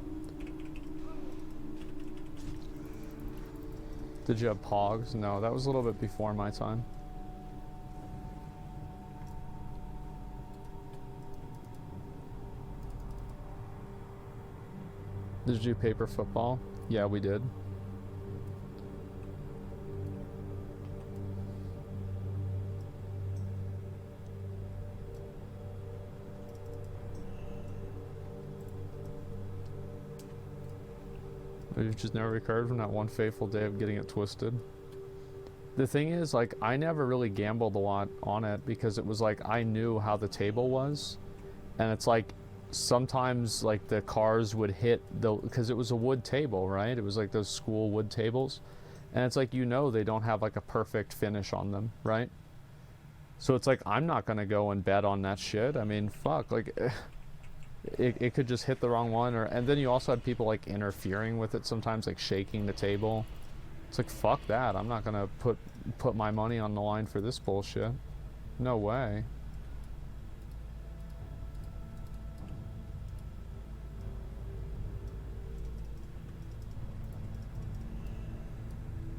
Did you have Pogs? No, that was a little bit before my time. Did you do paper football? Yeah, we did. You've just never recovered from that one fateful day of getting it twisted. The thing is, like, I never really gambled a lot on it because it was like I knew how the table was, and it's like sometimes like the cars would hit the, because it was a wood table, right? It was like those school wood tables, and it's like, you know, they don't have like a perfect finish on them, right? So it's like I'm not gonna go and bet on that shit. I mean, fuck, like. It could just hit the wrong one, or and then you also had people like interfering with it sometimes, like shaking the table. It's like, fuck that, I'm not gonna put my money on the line for this bullshit. No way.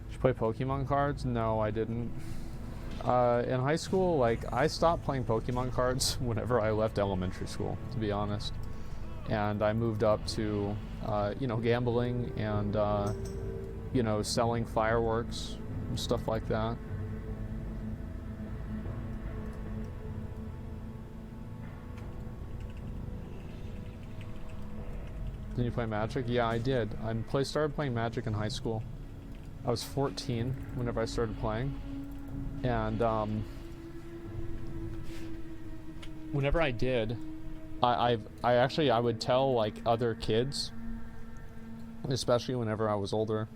Did you play Pokemon cards? No, I didn't. In high school, like, I stopped playing Pokemon cards whenever I left elementary school, to be honest. And I moved up to, you know, gambling and, you know, selling fireworks and stuff like that. Did you play Magic? Yeah, I did. I started playing Magic in high school. I was 14 whenever I started playing. And whenever I did, I would tell like other kids, especially whenever I was older,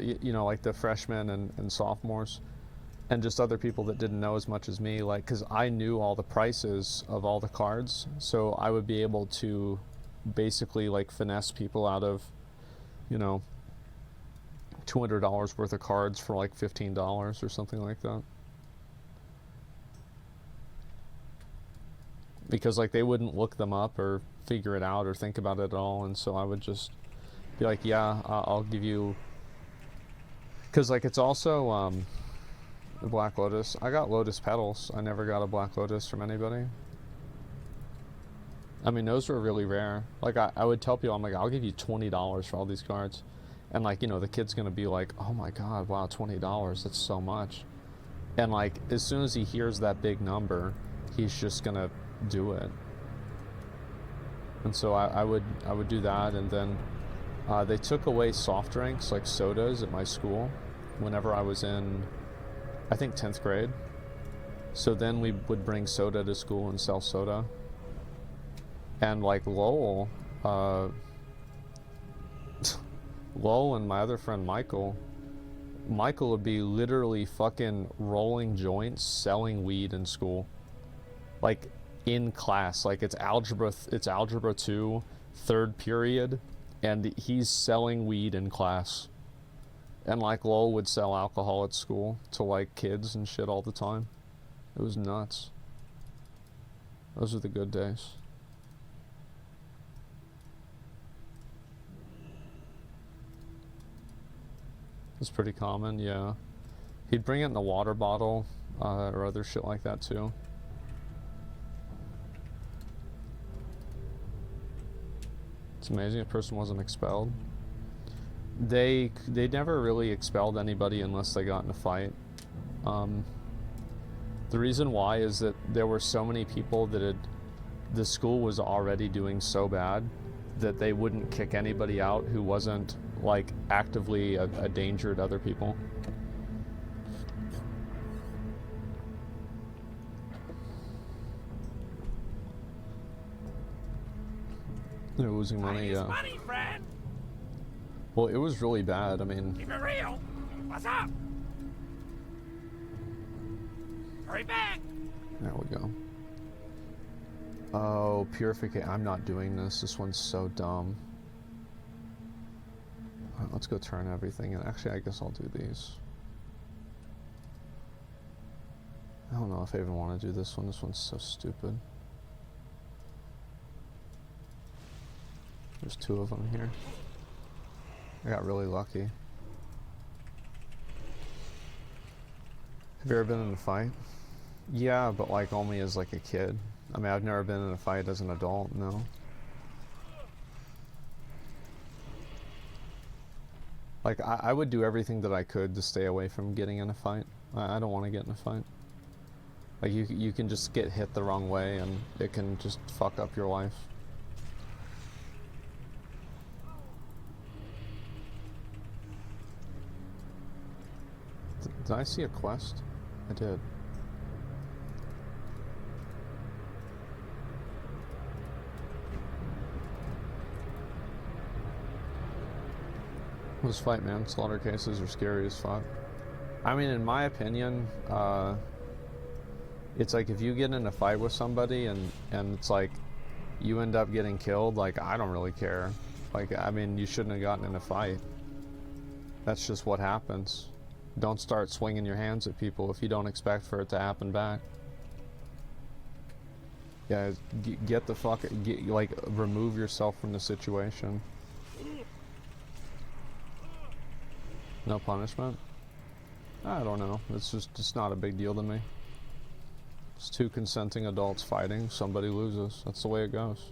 you know, like the freshmen and sophomores, and just other people that didn't know as much as me, like, because I knew all the prices of all the cards, so I would be able to basically like finesse people out of, you know, $200 worth of cards for like $15 or something like that. Because like they wouldn't look them up or figure it out or think about it at all, and so I would just be like, yeah, I'll give you, because like it's also a Black Lotus. I got Lotus Petals. I never got a Black Lotus from anybody. I mean, those were really rare. Like I would tell people, I'm like, I'll give you $20 for all these cards. And like, you know, the kid's gonna be like, oh my god, wow, $20, that's so much. And like, as soon as he hears that big number, he's just gonna do it. And so I would do that. And then they took away soft drinks, like sodas, at my school whenever I was in, I think, 10th grade. So then we would bring soda to school and sell soda. And like Lowell and my other friend Michael would be literally fucking rolling joints, selling weed in school, like in class. Like it's algebra 2, third period, and he's selling weed in class. And like Lowell would sell alcohol at school to like kids and shit all the time. It was nuts. Those are the good days. It's pretty common, yeah. He'd bring it in a water bottle or other shit like that too. It's amazing a person wasn't expelled. They never really expelled anybody unless they got in a fight. The reason why is that there were so many people that the school was already doing so bad that they wouldn't kick anybody out who wasn't like actively a danger to other people. They're losing money, yeah. Money, friend. Well, it was really bad. I mean, Keep it real. What's up? Hurry back. there we go. Oh, purification. I'm not doing this. This one's so dumb. Alright, let's go turn everything. And actually, I guess I'll do these. I don't know if I even want to do this one. This one's so stupid. There's 2 of them here. I got really lucky. Have you ever been in a fight? Yeah, but like only as like a kid. I mean, I've never been in a fight as an adult, no. Like, I would do everything that I could to stay away from getting in a fight. I don't want to get in a fight. Like, you can just get hit the wrong way and it can just fuck up your life. Did I see a quest? I did. Those fight manslaughter cases are scary as fuck. I mean, in my opinion, it's like if you get in a fight with somebody and it's like you end up getting killed, like I don't really care. Like, I mean, you shouldn't have gotten in a fight. That's just what happens. Don't start swinging your hands at people if you don't expect for it to happen back. Yeah, get the fuck, like, remove yourself from the situation. No punishment? I don't know. It's not a big deal to me. It's 2 consenting adults fighting. Somebody loses. That's the way it goes.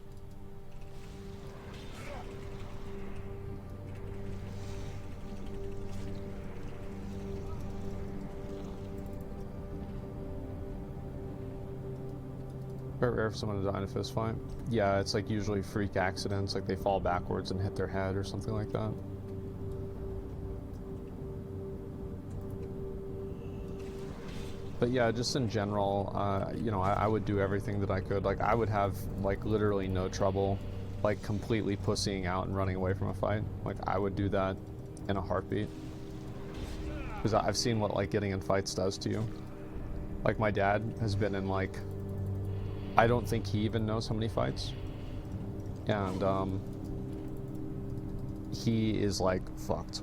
Very rare for someone to die in a fist fight. Yeah, it's like usually freak accidents, like they fall backwards and hit their head or something like that. But yeah, just in general, you know, I would do everything that I could. Like, I would have, like, literally no trouble, like, completely pussying out and running away from a fight. Like, I would do that in a heartbeat. Because I've seen what, like, getting in fights does to you. Like, my dad has been in, like, I don't think he even knows how many fights. And, he is, like, fucked.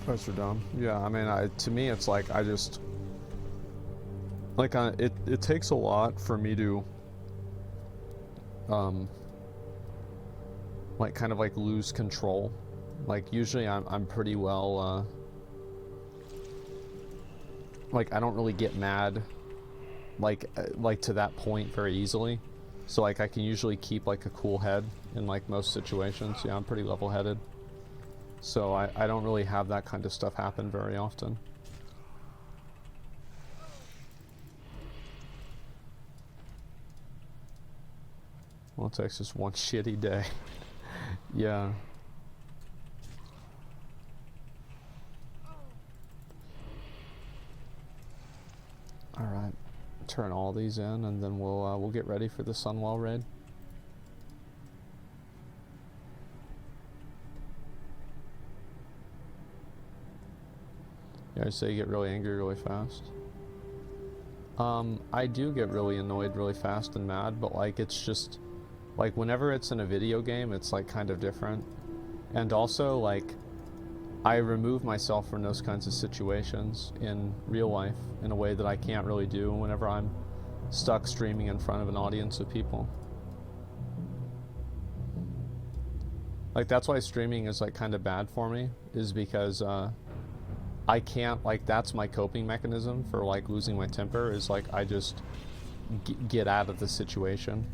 Fights are dumb. Yeah, I mean, to me, it's like, I just... Like, it takes a lot for me to... like, kind of, like, lose control. Like, usually I'm pretty well, like, I don't really get mad, like to that point very easily. So, like, I can usually keep, like, a cool head in, like, most situations. Yeah, I'm pretty level-headed. So I don't really have that kind of stuff happen very often. Well, it takes just one shitty day. Yeah. turn all these in, and then we'll get ready for the Sunwell raid. Yeah, I say you get really angry really fast. I do get really annoyed really fast and mad, but like it's just like whenever it's in a video game, it's like kind of different. And also like I remove myself from those kinds of situations in real life in a way that I can't really do whenever I'm stuck streaming in front of an audience of people. Like that's why streaming is like kind of bad for me, is because I can't, like, that's my coping mechanism for like losing my temper, is like I just get out of the situation.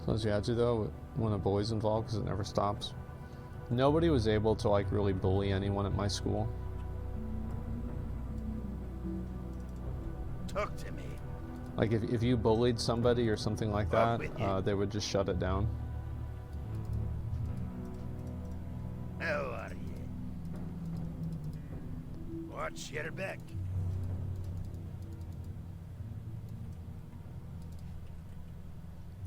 As you had to though, when a bully's involved, because it never stops. Nobody was able to like really bully anyone at my school. Talk to me. Like if you bullied somebody or something like that, they would just shut it down. How are you? Watch your back.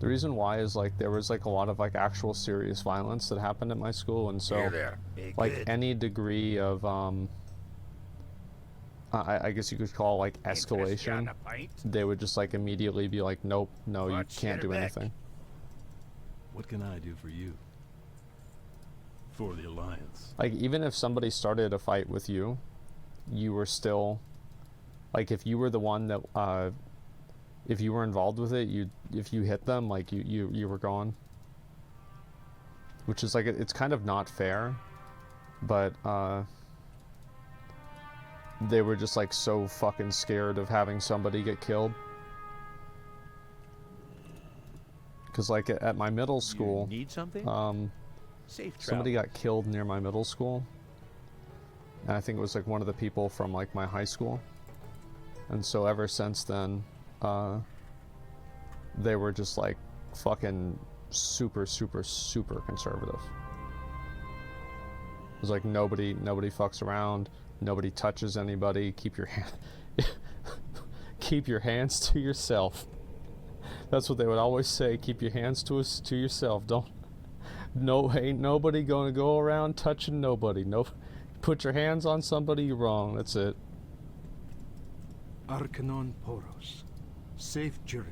The reason why is like there was like a lot of like actual serious violence that happened at my school, and so Here there. Be like good. any degree of I guess you could call like escalation, Interest you on a pint? they would just like immediately be like, nope, no, you Watch can't your do back. anything. What can I do for you? For the Alliance. Like even if somebody started a fight with you, you were still like, if you were the one that if you were involved with it, if you hit them, like you were gone. Which is like, it's kind of not fair, but they were just like so fucking scared of having somebody get killed. Because like at my middle school, You need something? Safe somebody travel. got killed near my middle school, and I think it was like one of the people from like my high school. And so ever since then, they were just like fucking super conservative. It was like nobody fucks around, nobody touches anybody. Keep your hands to yourself. That's what they would always say. Keep your hands to yourself. Ain't nobody gonna go around touching nobody. No, put your hands on somebody, you're wrong. That's it. Arcanon Poros. Safe journey.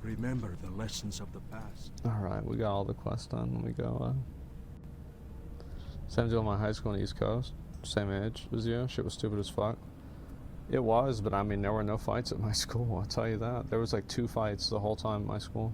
Remember the lessons of the past. Alright, we got all the quests done. Let me go. Same deal in my high school on the East Coast. Same age as you. Shit was stupid as fuck. It was, but I mean, there were no fights at my school, I'll tell you that. There was like 2 fights the whole time at my school.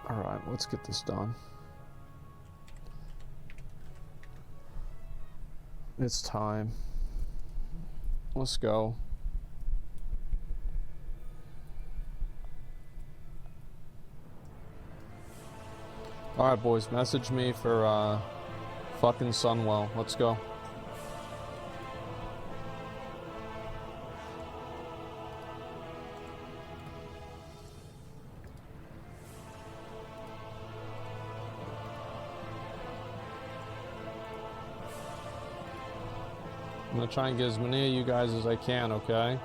Alright, let's get this done. It's time. Let's go. Alright boys, message me for fucking Sunwell. Let's go. I'm gonna try and get as many of you guys as I can, okay?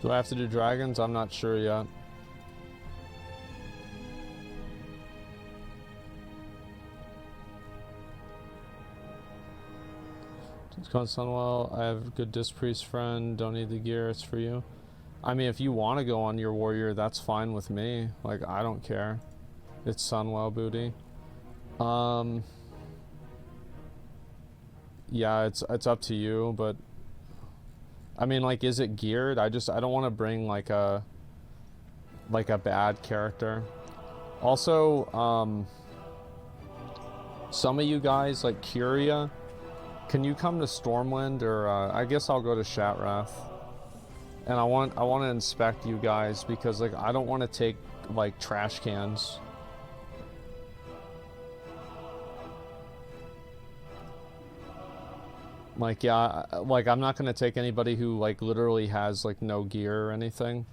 Do I have to do dragons? I'm not sure yet. Sunwell, I have a good disc priest friend. Don't need the gear, it's for you. I mean, if you want to go on your warrior, that's fine with me. Like, I don't care. It's Sunwell booty. Yeah, it's up to you, but I mean, like, is it geared? I don't want to bring like a bad character. Also, some of you guys, like Curia, can you come to Stormwind, or I guess I'll go to Shatrath. And I want to inspect you guys, because like I don't want to take like trash cans. Like, yeah, like I'm not gonna take anybody who like literally has like no gear or anything.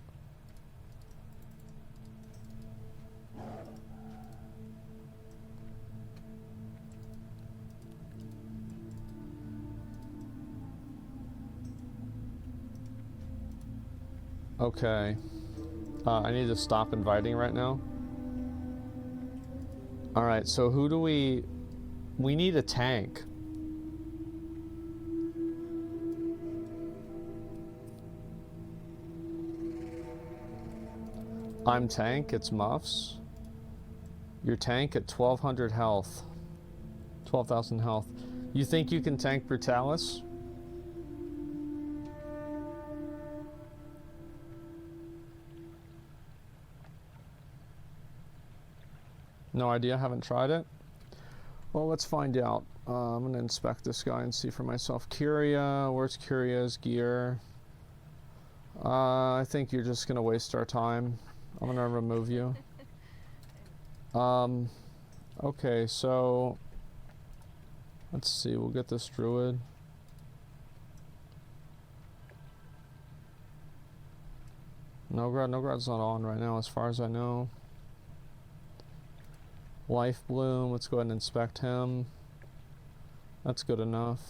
Okay. I need to stop inviting right now. Alright, so who do we need a tank. I'm tank, it's Muffs. You're tank at 1200 health. 12,000 health. You think you can tank Brutalis? No idea, haven't tried it. Well, let's find out. I'm gonna inspect this guy and see for myself. Curia, where's Curia's gear? I think you're just gonna waste our time. I'm gonna remove you. Okay, so let's see, we'll get this druid. Nograd's not on right now as far as I know. Life Bloom, let's go ahead and inspect him. That's good enough.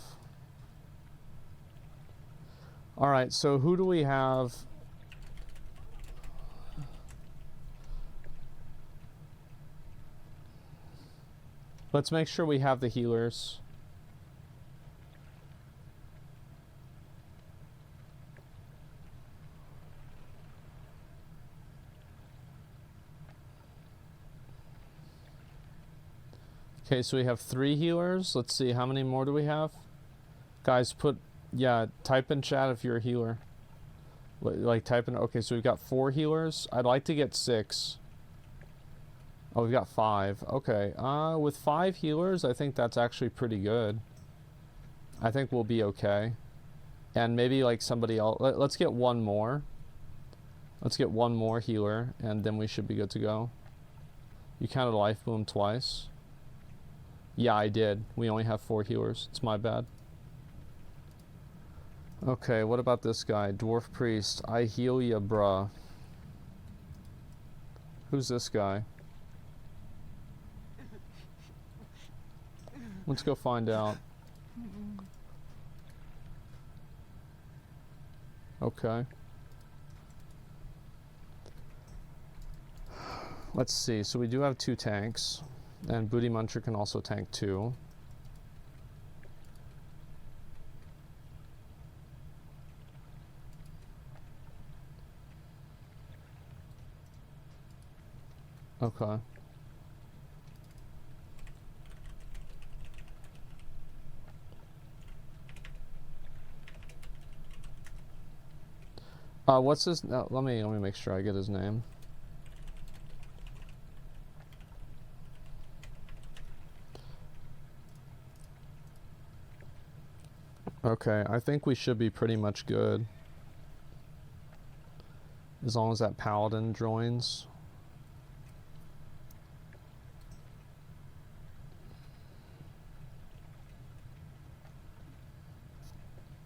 Alright, so who do we have? Let's make sure we have the healers. Okay, so we have 3 healers. Let's see, how many more do we have? Guys, type in chat if you're a healer. Like, type in, okay, so we've got 4 healers. I'd like to get 6. Oh, we've got 5. Okay, with 5 healers, I think that's actually pretty good. I think we'll be okay. And maybe, like, somebody else. Let's get 1 more. Let's get 1 more healer, and then we should be good to go. You counted Life Bloom twice. Yeah, I did. We only have 4 healers. It's my bad. Okay, what about this guy? Dwarf Priest. I heal ya, bruh. Who's this guy? Let's go find out. Okay. Let's see. So we do have 2 tanks. And Booty Muncher can also tank 2. Okay. What's his? No, let me make sure I get his name. Okay, I think we should be pretty much good. As long as that paladin joins.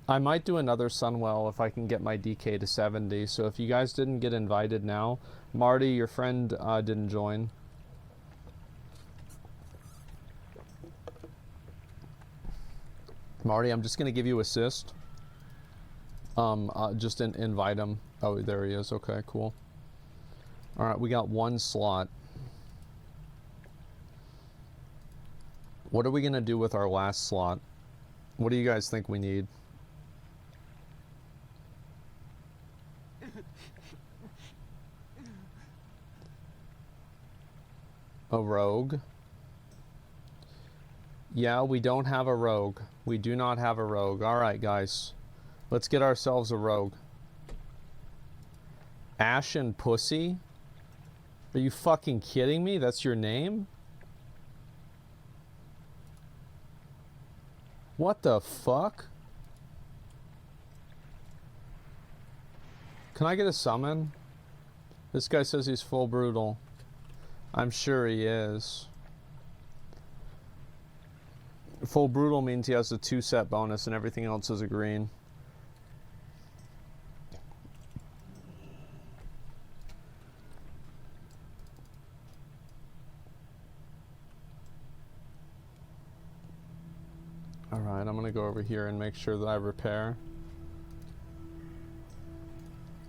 I might do another Sunwell if I can get my DK to 70. So if you guys didn't get invited now, Marty, your friend didn't join. Marty, I'm just going to give you assist. Just invite him. Oh, there he is. Okay, cool. All right, we got 1 slot. What are we going to do with our last slot? What do you guys think we need? A rogue. Yeah, we don't have a rogue. We do not have a rogue. Alright, guys. Let's get ourselves a rogue. Ashen Pussy? Are you fucking kidding me? That's your name? What the fuck? Can I get a summon? This guy says he's full brutal. I'm sure he is. Full brutal means he has a 2-set bonus and everything else is a green. Alright, I'm gonna go over here and make sure that I repair.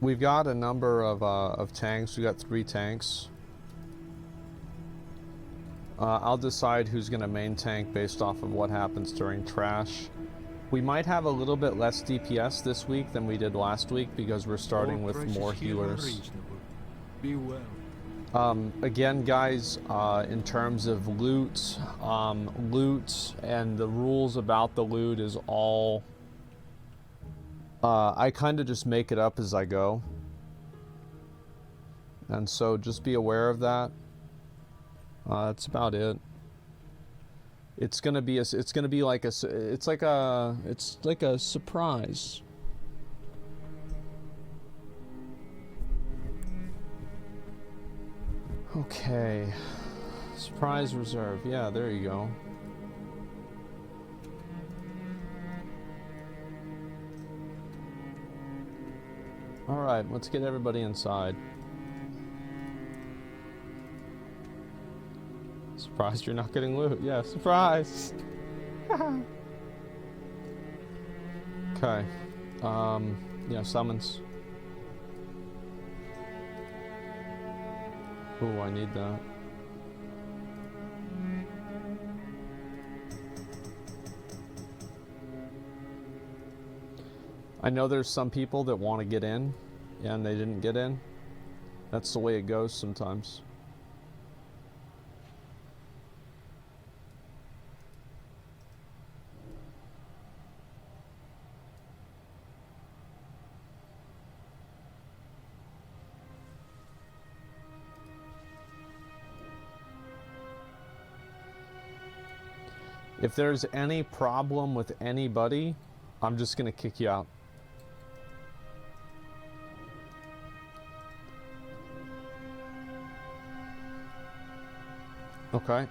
We've got a number of tanks. We've got 3 tanks. I'll decide who's gonna main tank based off of what happens during trash. We might have a little bit less DPS this week than we did last week because we're starting with more healers. Be well. Again, guys, in terms of loot, loot and the rules about the loot is all... I kind of just make it up as I go. And so just be aware of that. That's about it. It's gonna be like a surprise. Okay. Surprise reserve. Yeah, there you go. Alright, let's get everybody inside. Surprised you're not getting loot. Yeah, surprise! Okay. Yeah, summons. Ooh, I need that. I know there's some people that want to get in, and they didn't get in. That's the way it goes sometimes. If there's any problem with anybody, I'm just gonna kick you out. Okay.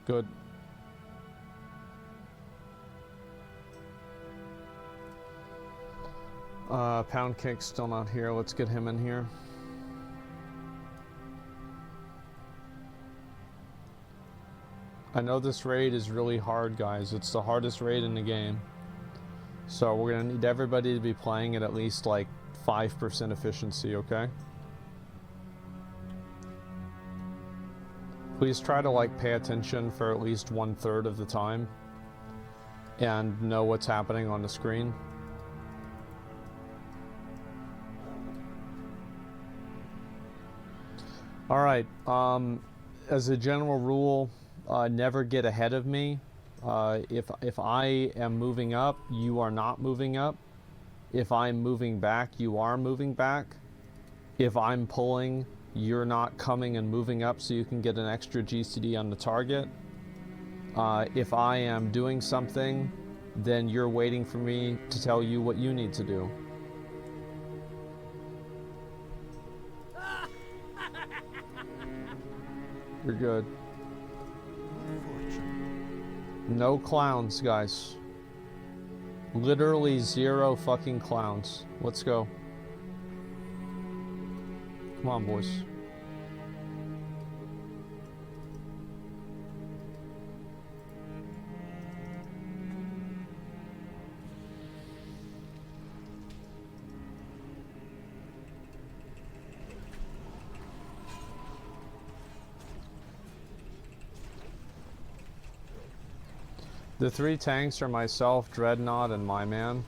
Good. Pound Cake's still not here. Let's get him in here. I know this raid is really hard, guys. It's the hardest raid in the game. So we're gonna need everybody to be playing at least like 5% efficiency, okay? Please try to like pay attention for at least 1/3 of the time and know what's happening on the screen. All right, as a general rule, never get ahead of me. If I am moving up, you are not moving up. If I'm moving back, you are moving back. If I'm pulling, you're not coming and moving up so you can get an extra GCD on the target. If I am doing something, then you're waiting for me to tell you what you need to do. You're good. No clowns, guys. Literally 0 fucking clowns. Let's go. Come on, boys. The 3 tanks are myself, Dreadnought, and my man.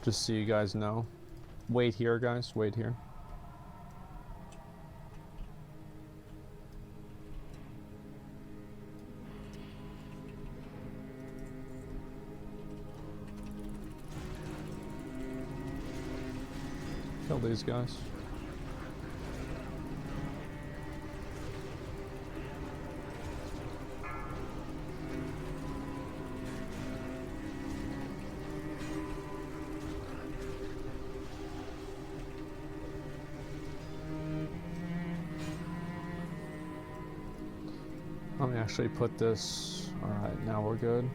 Just so you guys know. Wait here, guys. Wait here. Kill these guys. Let me actually put this. Alright, now we're good.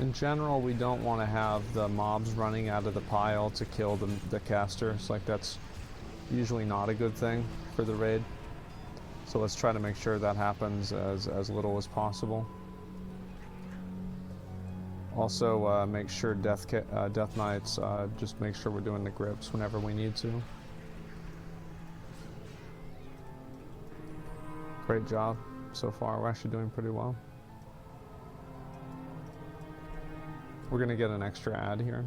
In general, we don't want to have the mobs running out of the pile to kill the casters. Like, that's usually not a good thing for the raid. So let's try to make sure that happens as little as possible. Also, make sure Death Knights, just make sure we're doing the grips whenever we need to. Great job so far. We're actually doing pretty well. We're gonna get an extra ad here.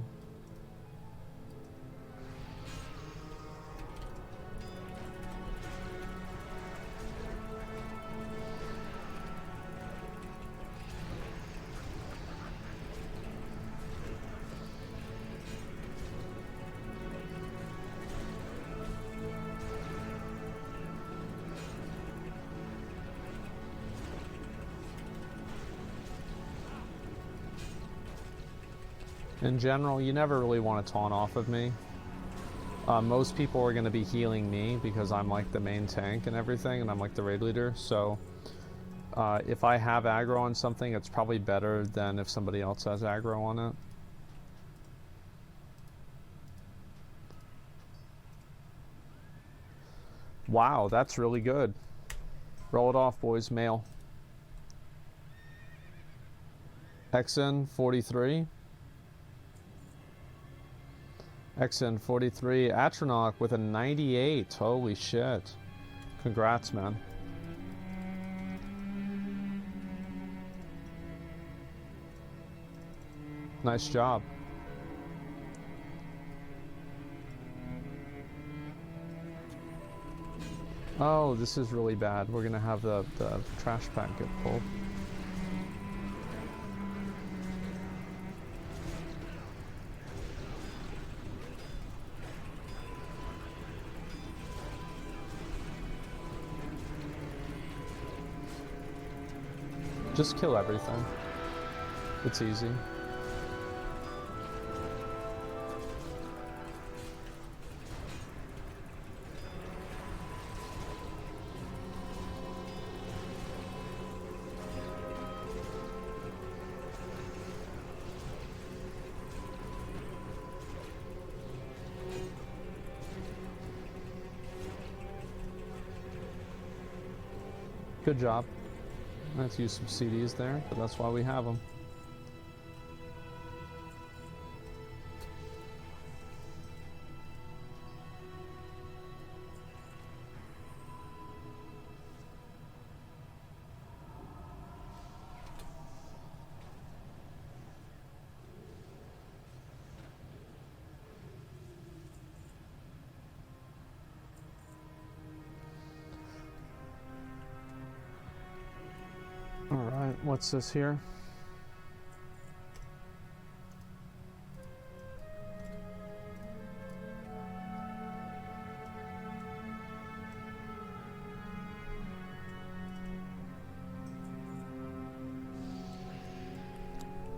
In general, you never really want to taunt off of me. Most people are going to be healing me because I'm like the main tank and everything, and I'm like the raid leader. So if I have aggro on something, it's probably better than if somebody else has aggro on it. Wow, that's really good. Roll it off, boys. Mail. XN 43. XN43, Atronach with a 98. Holy shit. Congrats, man. Nice job. Oh, this is really bad. We're gonna have the trash pack get pulled. Just kill everything. It's easy. Good job. Let's use some CDs there, but that's why we have them. Alright, what's this here?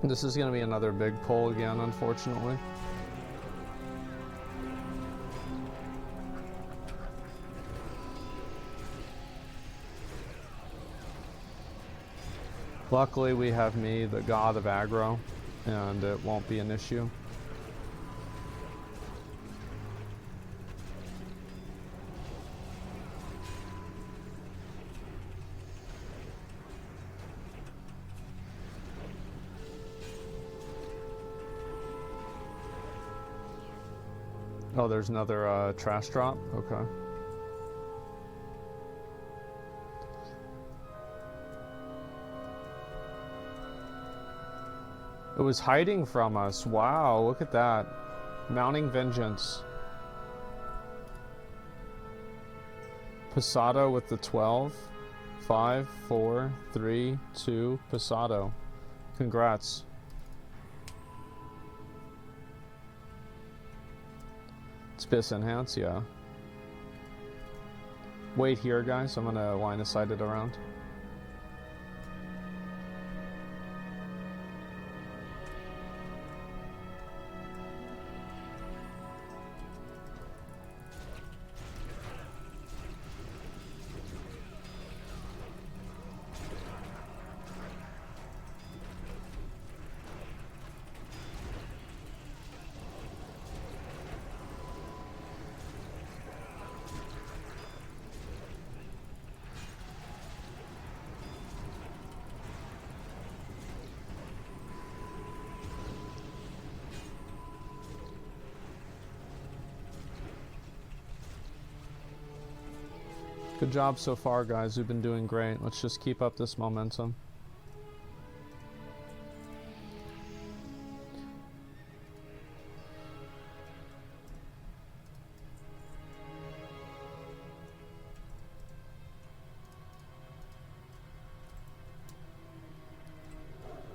This is going to be another big pull again, unfortunately. Luckily, we have me, the god of aggro, and it won't be an issue. Oh, there's another trash drop? Okay. It was hiding from us. Wow, look at that. Mounting vengeance. Pasado with the 12. 5, 4, 3, 2, Pasado. Congrats. It's Bis Enhance, yeah. Wait here, guys. I'm gonna line of sight it around. Good job so far, guys. We've been doing great. Let's just keep up this momentum.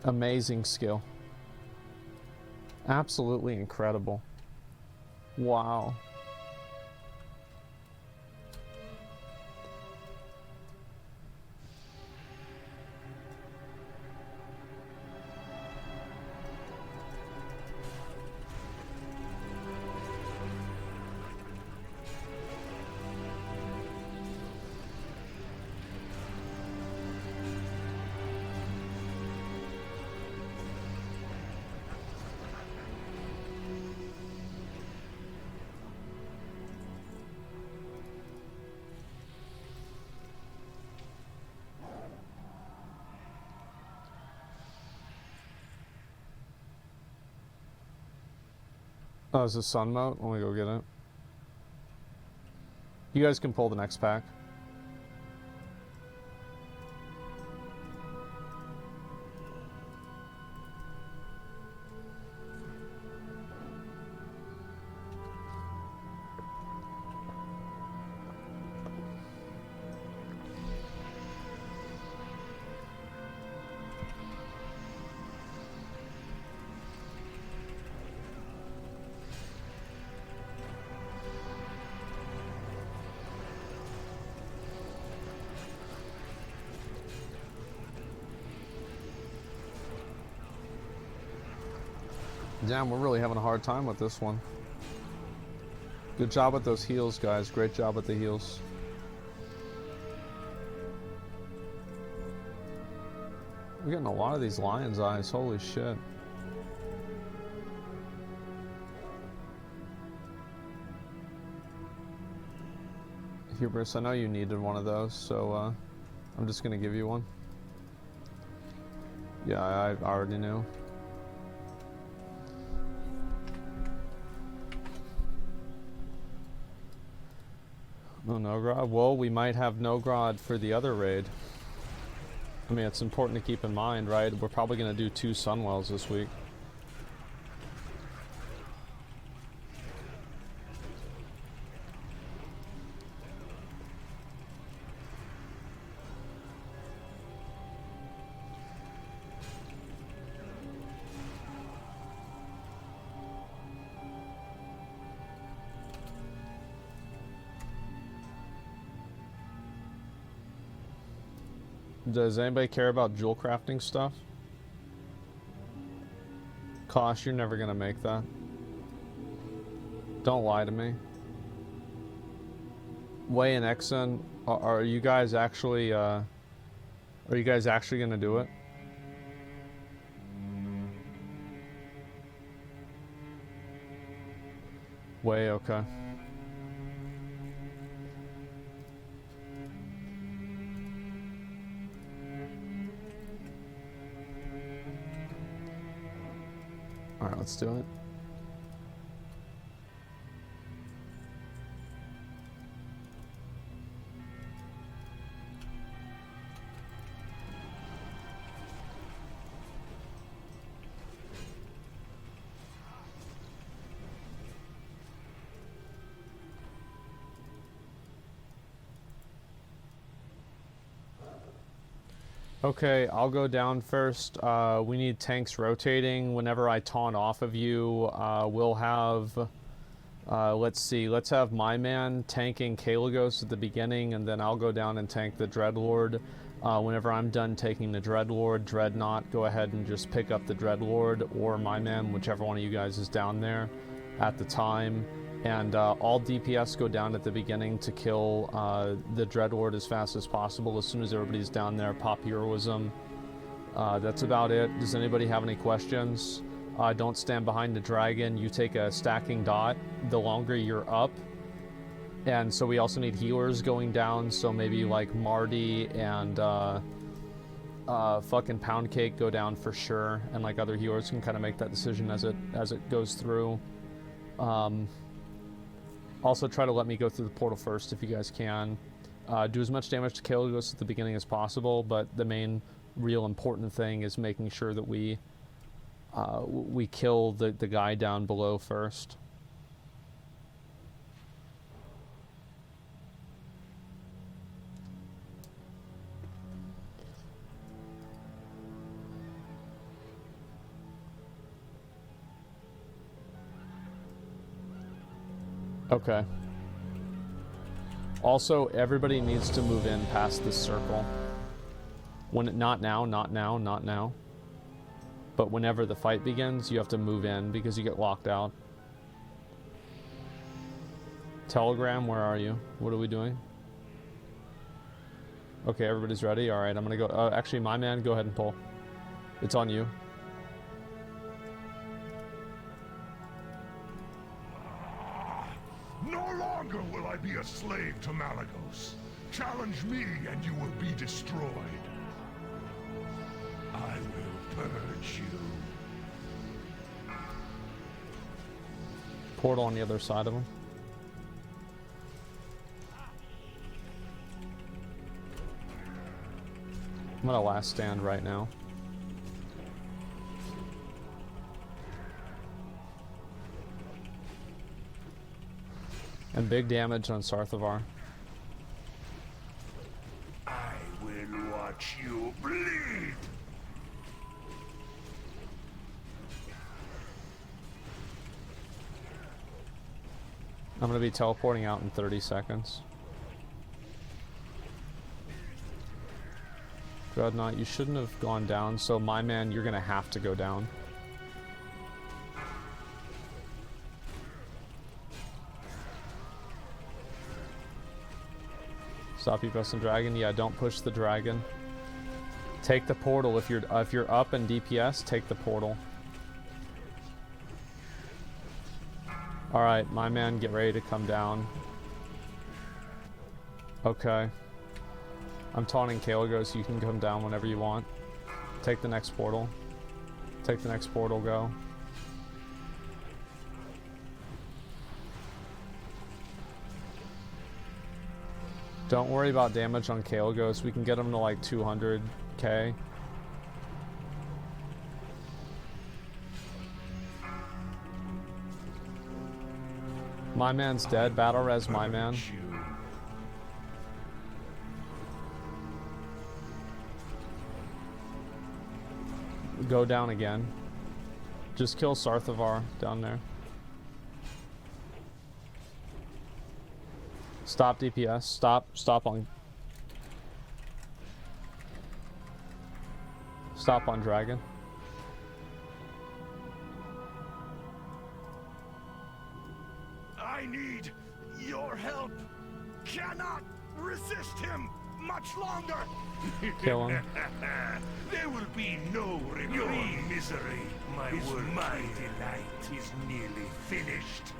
Amazing skill. Absolutely incredible. Wow. Oh, is this sun mode? Let me go get it. You guys can pull the next pack. Damn, we're really having a hard time with this one. Good job with those heals, guys. Great job with the heals. We're getting a lot of these lion's eyes. Holy shit. Hubris, I know you needed one of those, so I'm just gonna give you one. Yeah, I already knew. Oh, Nogrod? Well, we might have Nogrod for the other raid. I mean, it's important to keep in mind, right? We're probably going to do 2 Sunwells this week. Does anybody care about jewel crafting stuff? Kosh, you're never gonna make that. Don't lie to me. Wei and Exxon, are you guys actually gonna do it? Wei, okay. Alright, let's do it. Okay, I'll go down first. We need tanks rotating. Whenever I taunt off of you, we'll have... let's see, let's have my man tanking Kalagos at the beginning, and then I'll go down and tank the Dreadlord. Whenever I'm done taking the Dreadlord, Dreadnought, go ahead and just pick up the Dreadlord, or my man, whichever one of you guys is down there at the time. And all DPS go down at the beginning to kill the Dreadlord as fast as possible. As soon as everybody's down there, pop Heroism. That's about it. Does anybody have any questions? Don't stand behind the dragon. You take a stacking dot the longer you're up. And so we also need healers going down, so maybe like Marty and fucking Pound Cake go down for sure, and like other healers can kind of make that decision as it goes through. Also try to let me go through the portal first if you guys can. Do as much damage to Kalagos at the beginning as possible, but the main real important thing is making sure that we kill the guy down below first. Okay. Also, everybody needs to move in past this circle. Not now. But whenever the fight begins, you have to move in because you get locked out. Telegram, where are you? What are we doing? Okay, everybody's ready. All right, I'm gonna go. Actually, my man, go ahead and pull. It's on you. No longer will I be a slave to Malagos. Challenge me and you will be destroyed. I will purge you. Portal on the other side of him. I'm gonna last stand right now. And big damage on Sarthavar. I will watch you bleed. I'm gonna be teleporting out in 30 seconds. Dreadnought, you shouldn't have gone down, so my man, you're gonna have to go down. Stop you pressing dragon. Yeah, don't push the dragon. Take the portal. If you're up in DPS, take the portal. Alright, my man, get ready to come down. Okay. I'm taunting Kalagos, so you can come down whenever you want. Take the next portal. Take the next portal, go. Don't worry about damage on Kalagos. We can get him to like 200k. My man's dead. Battle res my man. Go down again. Just kill Sarthavar down there. Stop DPS. Stop on dragon. I need your help. Cannot resist him much longer. Kill him. There will be no your misery. My delight is nearly finished.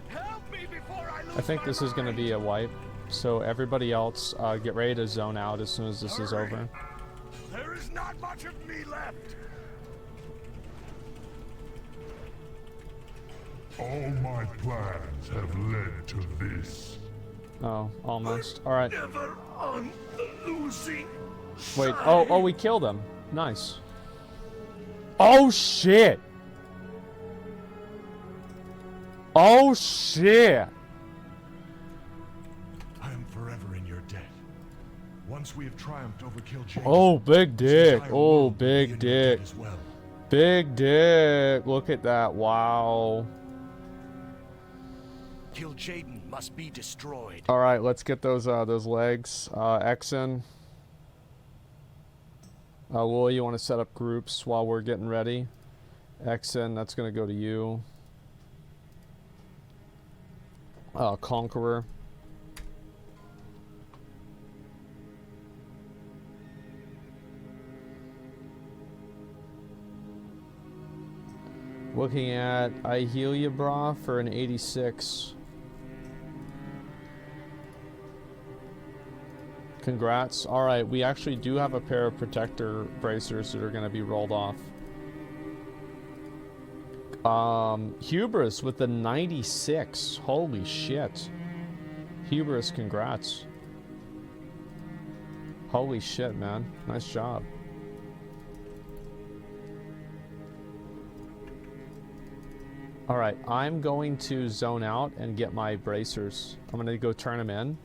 Help me before I lose I think this is going to be a wipe. So everybody else, get ready to zone out as soon as this is over. There is not much of me left. All my plans have led to this. Oh, almost. All right. Never on the losing Wait. side. Oh, we killed him. Nice. Oh shit. Oh shit. I am forever in your debt. Once we have triumphed over Kil'jaeden, Oh, big this dick. entire Oh, world will be big in your dick. debt as well. Big dick. Look at that. Wow. Kil'jaeden must be destroyed. All right, let's get those legs. Exon. Lily, you want to set up groups while we're getting ready? Exon, that's going to go to you. Conqueror. Looking at I heal you, brah, for an 86. Congrats. Alright, we actually do have a pair of protector bracers that are going to be rolled off. Hubris with the 96. Holy shit. Hubris, congrats. Holy shit, man. Nice job. Alright, I'm going to zone out and get my bracers. I'm going to go turn them in.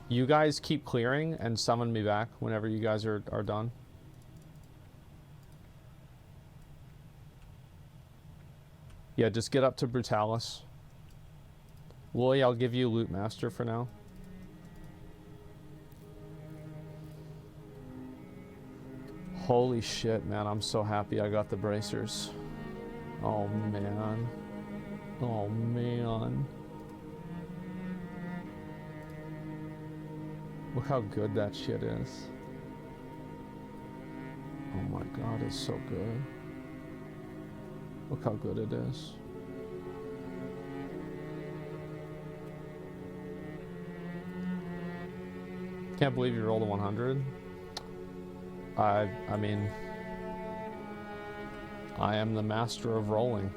You guys keep clearing and summon me back whenever you guys are done. Yeah, just get up to Brutalis. Lily, I'll give you Loot Master for now. Holy shit, man. I'm so happy I got the bracers. Oh, man. Oh, man. Look how good that shit is. Oh my god, it's so good. Look how good it is. Can't believe you rolled a 100. I mean, I am the master of rolling.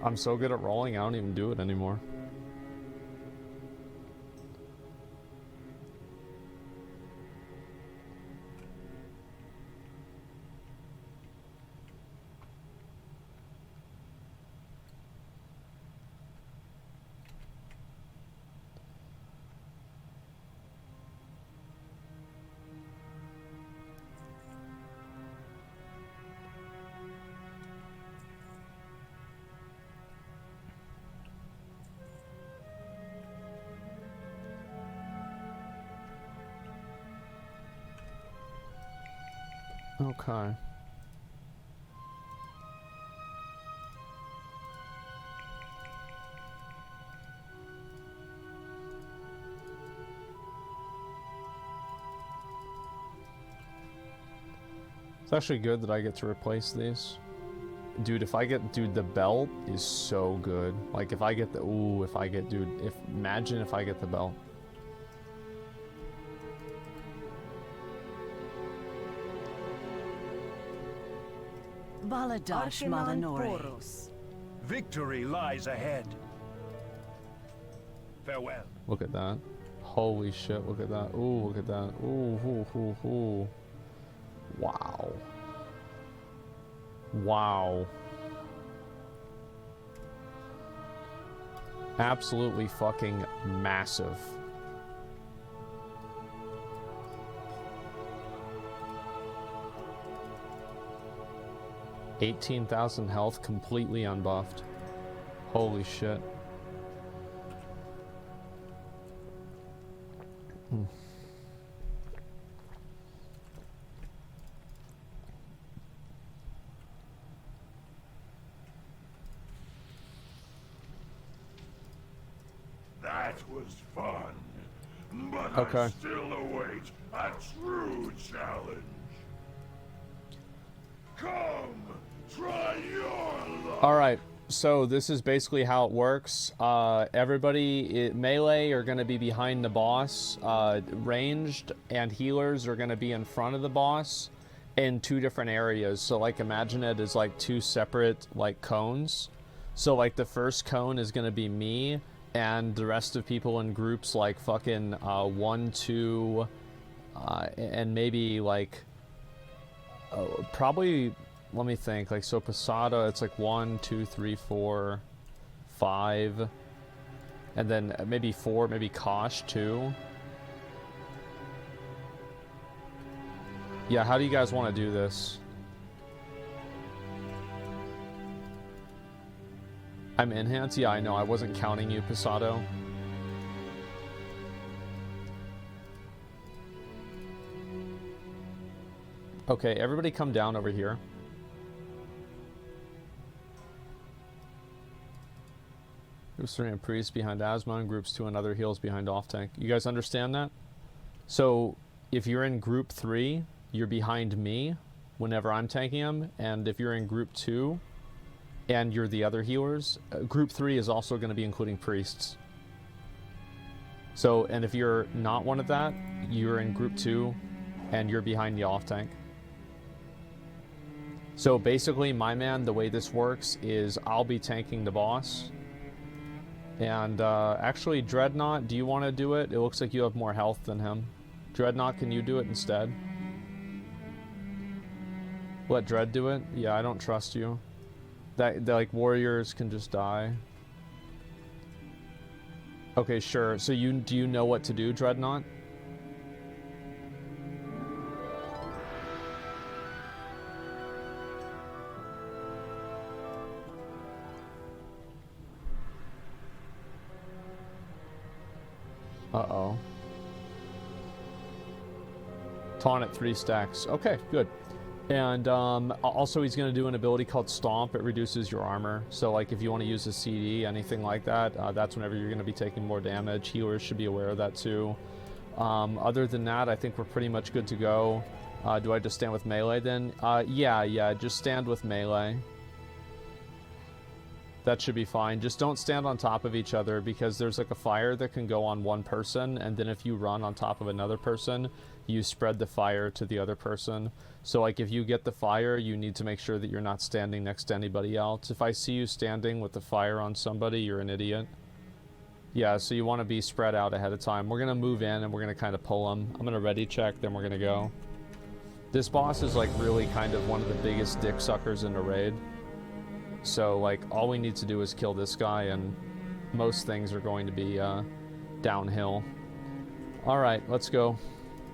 I'm so good at rolling, I don't even do it anymore. Okay. It's actually good that I get to replace these. Dude, if I get, dude, the belt is so good. Like, if I get the, ooh, if I get, dude, imagine if I get the belt. Baladash Malanori. Victory lies ahead. Farewell. Look at that. Holy shit, look at that. Ooh, look at that. Ooh, ooh, ooh, ooh. Wow. Wow. Absolutely fucking massive. $18,000 health, completely unbuffed. Holy shit. That was fun, but Okay. I still await a true challenge. Come, try your luck. Alright, so this is basically how it works. Everybody, melee are going to be behind the boss. Ranged and healers are going to be in front of the boss in two different areas. So, like, imagine it as, like, two separate, like, cones. So, like, the first cone is going to be me, and the rest of people in groups, like, fucking 1, 2, and maybe, like... probably, let me think, like, so Posada, it's like 1, 2, 3, 4, 5, and then maybe 4, maybe Kosh 2, Yeah, how do you guys want to do this? I'm enhanced? Yeah, I know. I wasn't counting you, Pasado. Okay, everybody come down over here. Groups 3 and Priest behind Asma, and Groups 2 and other heals behind Off-Tank. You guys understand that? So, if you're in Group 3, you're behind me whenever I'm tanking him, and if you're in Group 2, and you're the other healers, Group 3 is also going to be including Priests. So, and if you're not one of that, you're in Group 2, and you're behind the Off-Tank. So basically, my man, the way this works is I'll be tanking the boss. And actually, Dreadnought, do you want to do it? It looks like you have more health than him. Dreadnought, can you do it instead? Let Dread do it? Yeah, I don't trust you. That like, warriors can just die. Okay, sure. So do you know what to do, Dreadnought? Uh-oh. Taunt at 3 stacks. Okay, good. And also he's going to do an ability called Stomp. It reduces your armor. So like if you want to use a CD, anything like that, that's whenever you're going to be taking more damage. Healers should be aware of that too. Other than that, I think we're pretty much good to go. Do I just stand with melee then? Yeah, just stand with melee. That should be fine. Just don't stand on top of each other because there's like a fire that can go on one person, and then if you run on top of another person, you spread the fire to the other person. So like if you get the fire, you need to make sure that you're not standing next to anybody else. If I see you standing with the fire on somebody, you're an idiot. Yeah, so you want to be spread out ahead of time. We're going to move in and we're going to kind of pull them. I'm going to ready check, then we're going to go. This boss is like really kind of one of the biggest dick suckers in the raid. So like all we need to do is kill this guy and most things are going to be downhill. Alright, let's go.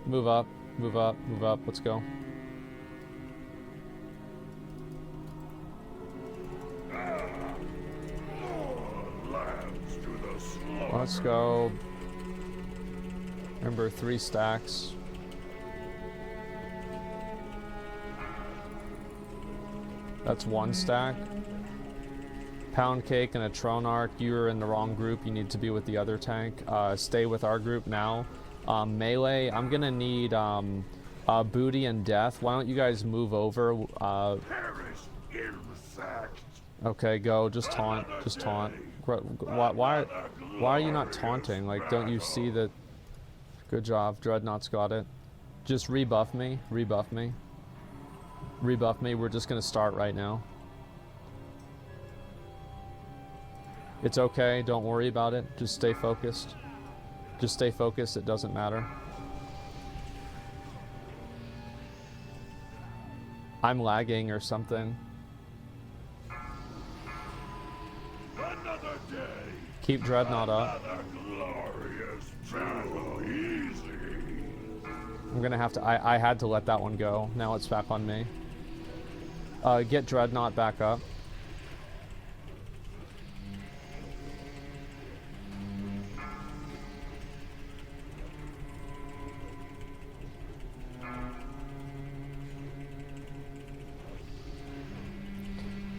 Move up, move up, move up, let's go. Let's go. Remember, 3 stacks. That's 1 stack. Pound Cake and a Tronarch, you're in the wrong group. You need to be with the other tank. Stay with our group now. Melee, I'm gonna need Booty and Death. Why don't you guys move over? Okay, go. Just taunt. Just taunt. Why are you not taunting? Like, don't you see that? Good job. Dreadnought's got it. Just rebuff me. Rebuff me. Rebuff me. We're just gonna start right now. It's okay. Don't worry about it. Just stay focused. Just stay focused. It doesn't matter. I'm lagging or something. Keep Dreadnought up. I'm gonna have to. I had to let that one go. Now it's back on me. Get Dreadnought back up.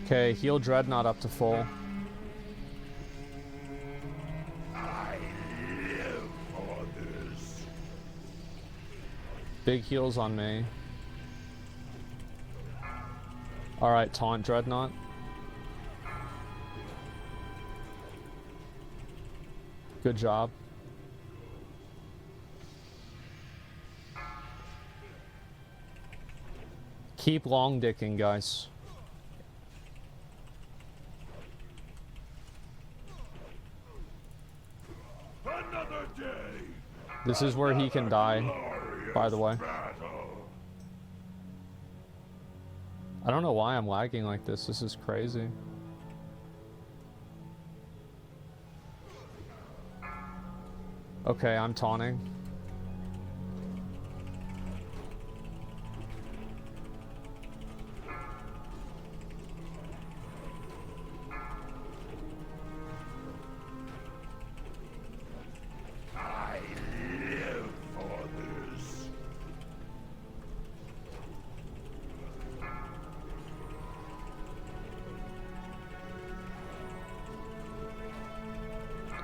Okay, heal Dreadnought up to full. I live for this. Big heals on me. Alright, taunt Dreadnought. Good job. Keep long dicking, guys. This is where he can die, by the way. I don't know why I'm lagging like this. This is crazy. Okay, I'm taunting.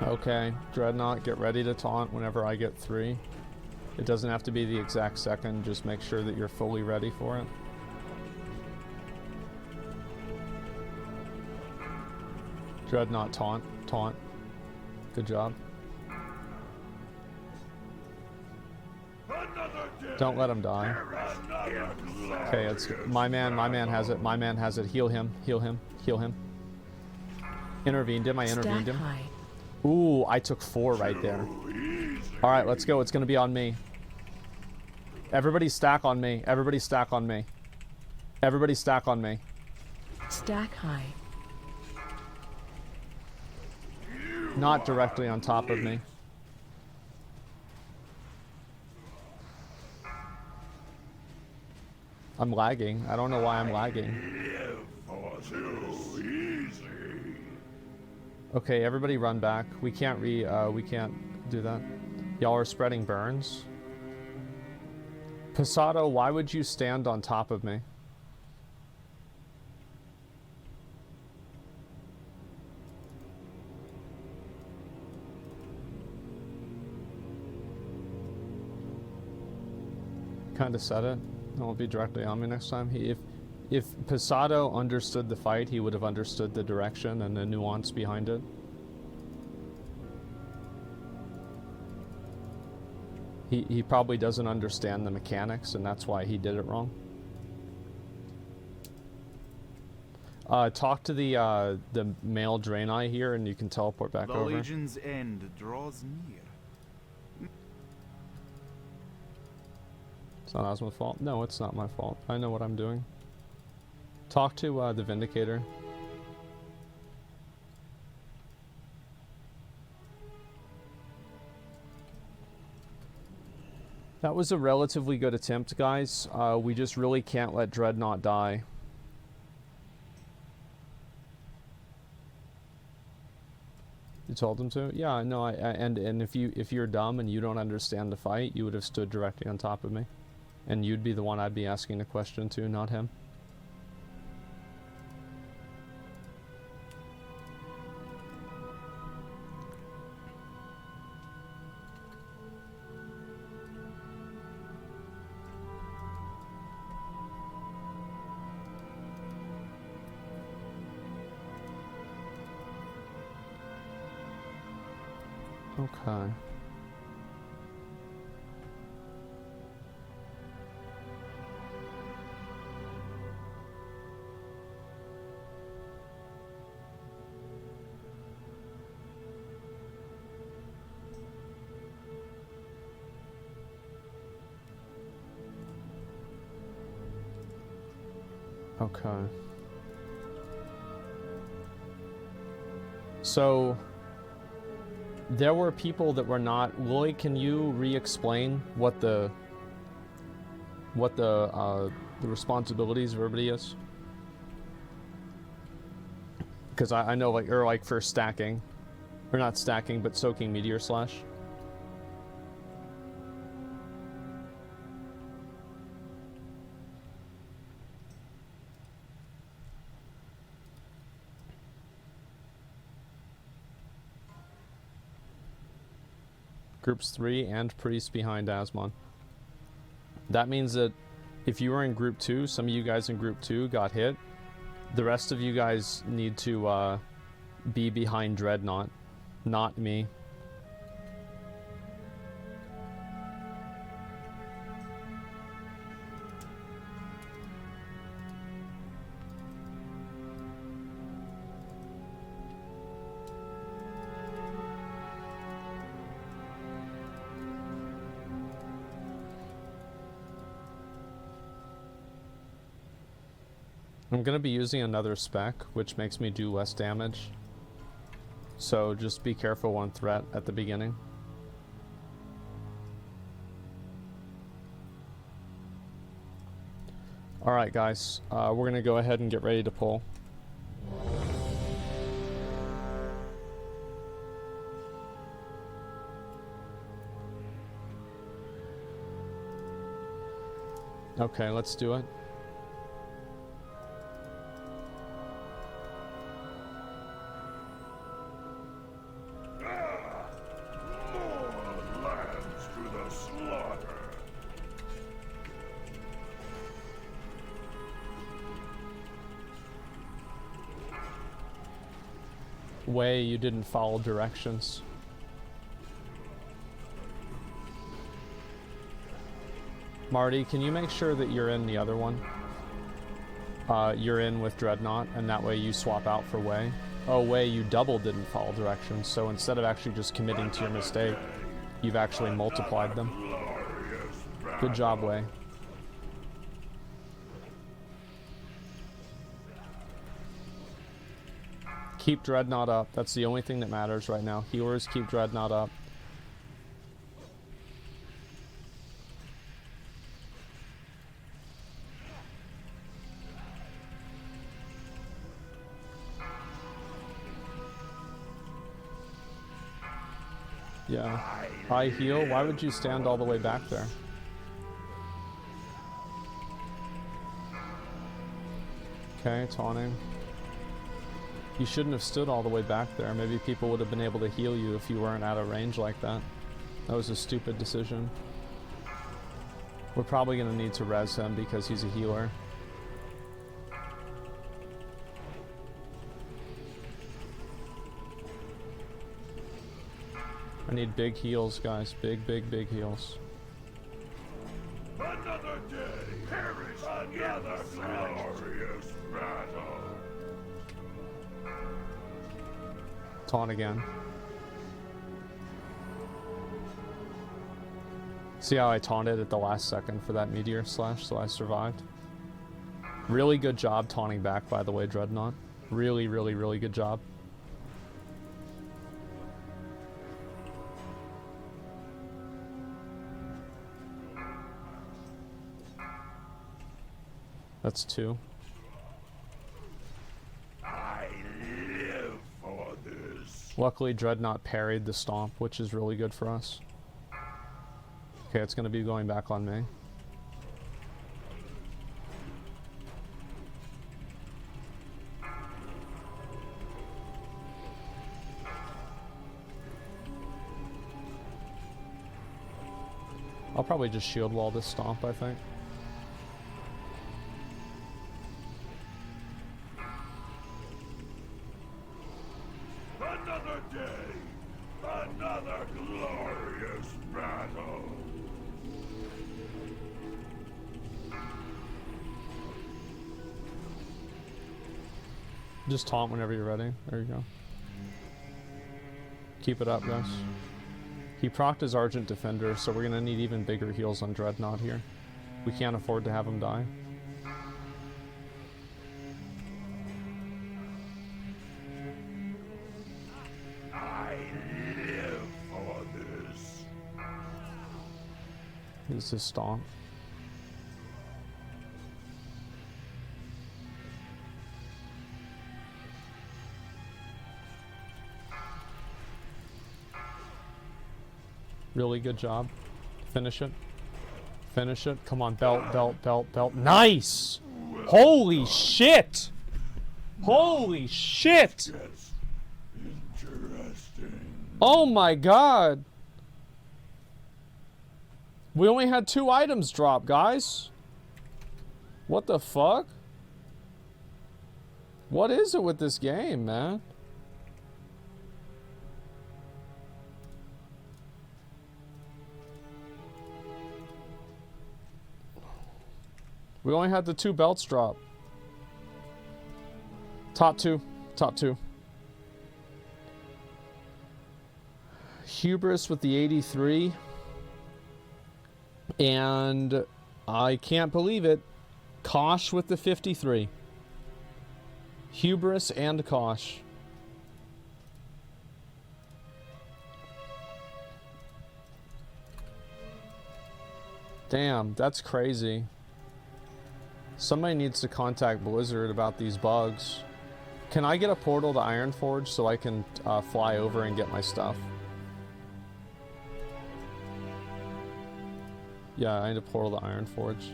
Okay, Dreadnought, get ready to taunt whenever I get 3. It doesn't have to be the exact second, just make sure that you're fully ready for it. Dreadnought, taunt, taunt. Good job. Don't let him die. Okay, it's my man has it, my man has it. Heal him, heal him, heal him. Intervened him, I intervened him. Ooh, I took 4 right there. Alright, let's go, it's gonna be on me. Everybody stack on me, everybody stack on me. Everybody stack on me. Stack high. Not directly on top of me. I'm lagging. I don't know why I'm lagging. Okay, everybody run back. We can't do that. Y'all are spreading burns. Pasado, why would you stand on top of me? Kind of said it. It won't be directly on me next time. If Pasado understood the fight, he would have understood the direction and the nuance behind it. He probably doesn't understand the mechanics, and that's why he did it wrong. Talk to the male Draenei here, and you can teleport back over. The legion's end draws near. It's not Ozma's fault. No, it's not my fault. I know what I'm doing. Talk to the Vindicator. That was a relatively good attempt, guys. We just really can't let Dreadnought die. You told him to? Yeah, no. And if you're dumb and you don't understand the fight, you would have stood directly on top of me, and you'd be the one I'd be asking the question to, not him. Okay. Okay. So there were people that were not. Lloyd, can you re-explain what the responsibilities of everybody is? Because I know, like, or like for stacking, or not stacking, but soaking Meteor Slash. Groups 3 and Priest behind Asmon. That means that if you were in Group 2, some of you guys in Group 2 got hit. The rest of you guys need to be behind Dreadnought, not me. I'm going to be using another spec, which makes me do less damage. So just be careful on threat at the beginning. Alright guys, we're going to go ahead and get ready to pull. Okay, let's do it. way you didn't follow directions. Marty, can you make sure that you're in the other one? You're in with Dreadnought, and that way you swap out for Way. Oh, Way, you double didn't follow directions, so instead of actually just committing to your mistake, you've actually multiplied them. Good job, Way. Keep Dreadnought up. That's the only thing that matters right now. Healers, keep Dreadnought up. Yeah. I heal? Why would you stand all the way back there? Okay, taunting. You shouldn't have stood all the way back there. Maybe people would have been able to heal you if you weren't out of range like that. That was a stupid decision. We're probably going to need to res him because he's a healer. I need big heals, guys. Big, big, big heals. Another day, perish another glorious battle. Taunt again. See how I taunted at the last second for that meteor slash, so I survived? Really good job taunting back, by the way, Dreadnought. Really, really, really good job. That's 2. I live for this. Luckily, Dreadnought parried the stomp, which is really good for us. Okay, it's going to be going back on me. I'll probably just shield wall this stomp, I think. Another day, another glorious battle. Just taunt whenever you're ready. There you go. Keep it up, guys. He procced his Argent Defender, so we're gonna need even bigger heals on Dreadnought here. We can't afford to have him die. I live for this. He's his stomp. Really good job. Finish it. Finish it. Come on, belt, belt, belt, belt. Nice! Holy shit! Holy shit! Interesting. Oh my god! We only had 2 items drop, guys. What the fuck? What is it with this game, man? We only had the 2 belts drop. Top 2. Top 2. Hubris with the 83. And I can't believe it. Kosh with the 53. Hubris and Kosh. Damn, that's crazy. Somebody needs to contact Blizzard about these bugs. Can I get a portal to Ironforge so I can fly over and get my stuff? Yeah, I need a portal to Ironforge.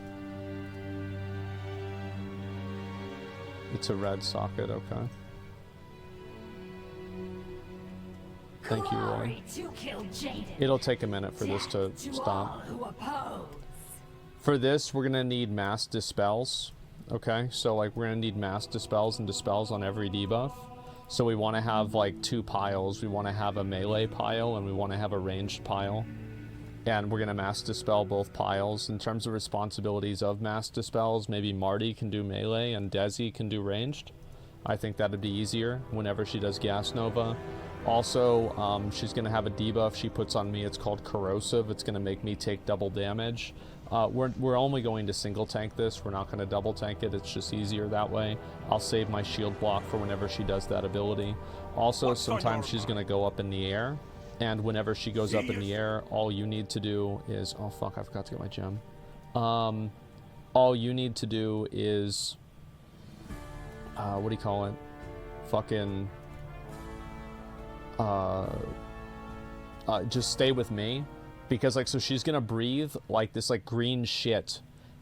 It's a red socket, okay. Thank you, Roy. It'll take a minute for this to stop. For this, we're gonna need mass dispels. Okay, so like we're gonna need mass dispels and dispels on every debuff. So we want to have like 2 piles. We want to have a melee pile and we want to have a ranged pile. And we're going to mass dispel both piles. In terms of responsibilities of mass dispels, maybe Marty can do melee and Desi can do ranged. I think that'd be easier whenever she does Gas Nova. Also, she's going to have a debuff she puts on me. It's called Corrosive. It's going to make me take double damage. We're only going to single tank this. We're not going to double tank it. It's just easier that way. I'll save my shield block for whenever she does that ability. Also, sometimes she's going to go up in the air. And whenever she goes up in the air, all you need to do is... Oh, fuck, I forgot to get my gem. All you need to do is... what do you call it? Fucking... just stay with me. Because, like, so she's gonna breathe, like, this, like, green shit.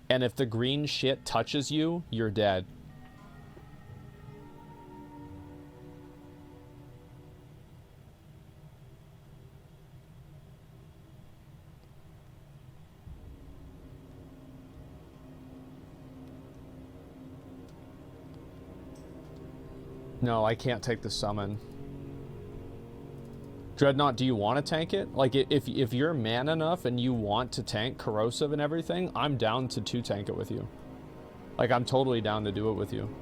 And if the green shit touches you, you're dead. No, I can't take the summon. Dreadnought, do you want to tank it? Like, if you're man enough and you want to tank Corrosive and everything, I'm down to 2-tank it with you. Like, I'm totally down to do it with you.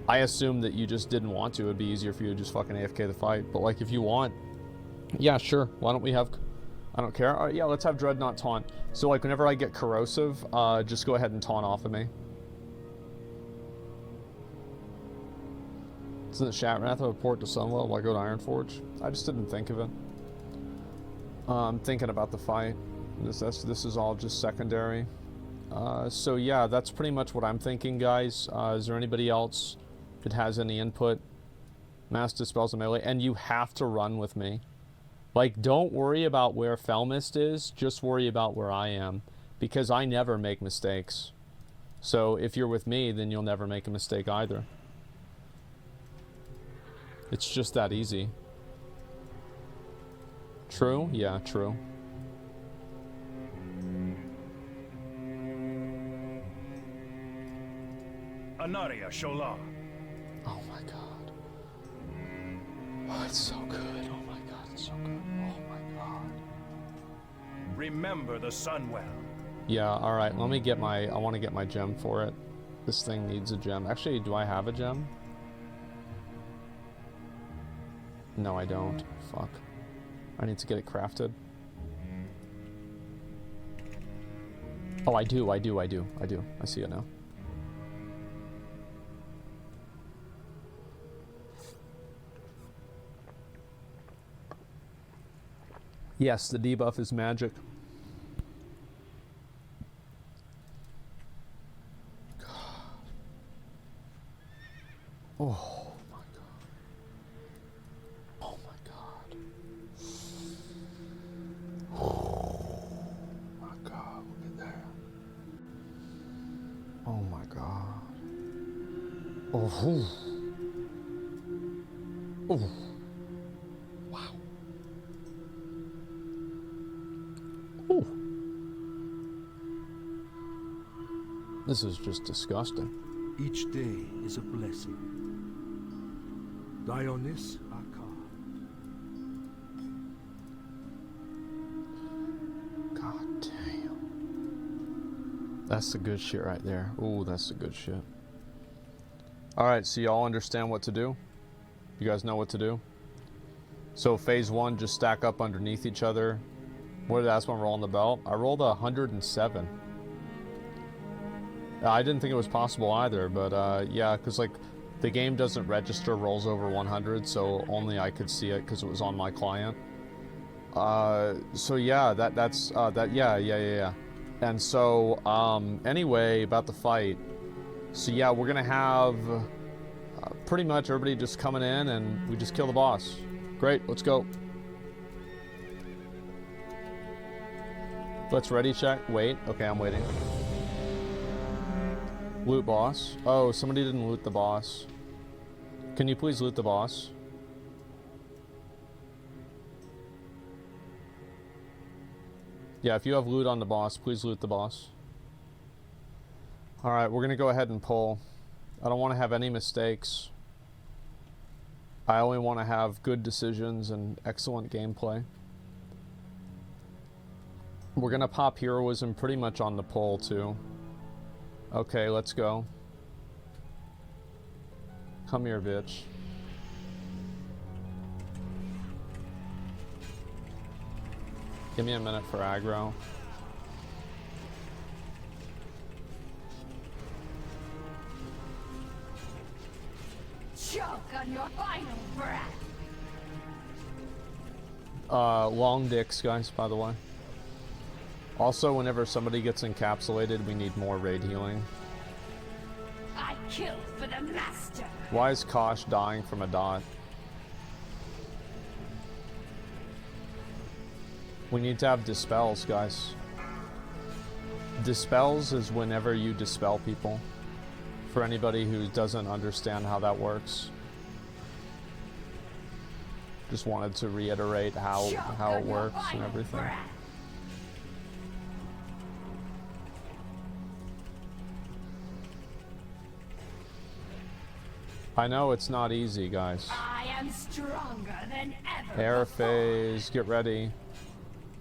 I assume that you just didn't want to. It'd be easier for you to just fucking AFK the fight. But, like, if you want... Yeah, sure. Why don't we have... I don't care. All right, yeah, let's have Dreadnought taunt. So, like, whenever I get Corrosive, just go ahead and taunt off of me. It's in the chat. Wrath of a port to Sunwell while I go to Ironforge. I just didn't think of it. I'm thinking about the fight. This is all just secondary. So yeah, that's pretty much what I'm thinking, guys. Is there anybody else that has any input? Mass dispels and melee, and you have to run with me. Like, don't worry about where Felmist is. Just worry about where I am, because I never make mistakes. So if you're with me, then you'll never make a mistake either. It's just that easy. True? Yeah, true. Anaria Shola. Oh my god. Oh, it's so good. Oh my god, it's so good. Oh my god. Remember the Sunwell. Yeah, alright, let me get my... I want to get my gem for it. This thing needs a gem. Actually, do I have a gem? No, I don't. Fuck. I need to get it crafted. Oh, I do. I see it now. Yes, the debuff is magic. God. Oh. Oh, oh, wow. Oh, this is just disgusting. Each day is a blessing. Dionys Akar. God damn. That's the good shit right there. Ooh, that's the good shit. Alright, so y'all understand what to do? You guys know what to do? So phase 1, just stack up underneath each other. What did I ask when rolling the belt? I rolled 107. I didn't think it was possible either, but yeah, because like the game doesn't register rolls over 100, so only I could see it because it was on my client. So yeah, yeah. And so anyway, about the fight. So yeah, we're gonna have pretty much everybody just coming in and we just kill the boss. Great, let's go. Let's ready check. Wait, okay, I'm waiting. Loot boss. Oh, somebody didn't loot the boss. Can you please loot the boss? Yeah, if you have loot on the boss, please loot the boss. Alright, we're gonna go ahead and pull. I don't want to have any mistakes. I only want to have good decisions and excellent gameplay. We're gonna pop heroism pretty much on the pull too. Okay, let's go. Come here, bitch. Give me a minute for aggro. Choke on your final breath. Long dicks, guys, by the way. Also, whenever somebody gets encapsulated, we need more raid healing. I kill for the master. Why is Kosh dying from a dot? We need to have dispels, guys. Dispels is whenever you dispel people. For anybody who doesn't understand how that works. Just wanted to reiterate how it works and everything. I know it's not easy, guys. I am stronger than ever. Air phase, get ready.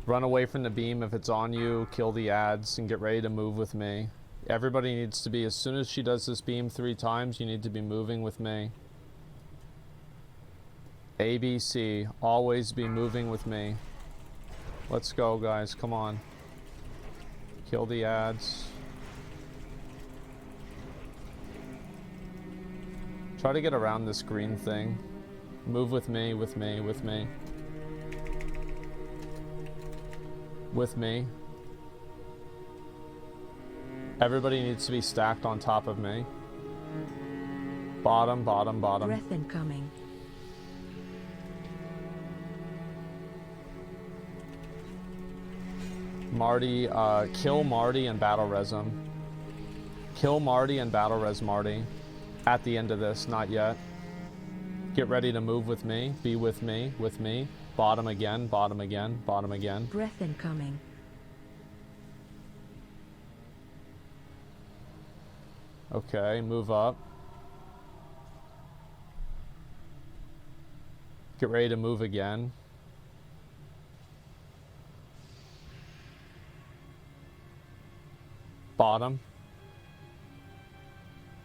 Run away from the beam if it's on you, kill the ads, and get ready to move with me. Everybody needs to be, as soon as she does this beam 3 times, you need to be moving with me. ABC, always be moving with me. Let's go, guys, come on. Kill the ads. Try to get around this green thing. Move with me, with me, with me. With me. Everybody needs to be stacked on top of me. Bottom, bottom, bottom. Breath incoming. Marty, kill Marty and battle res him. Kill Marty and battle res Marty. At the end of this, not yet. Get ready to move with me. Be with me, with me. Bottom again, bottom again, bottom again. Breath incoming. Okay, move up. Get ready to move again. Bottom.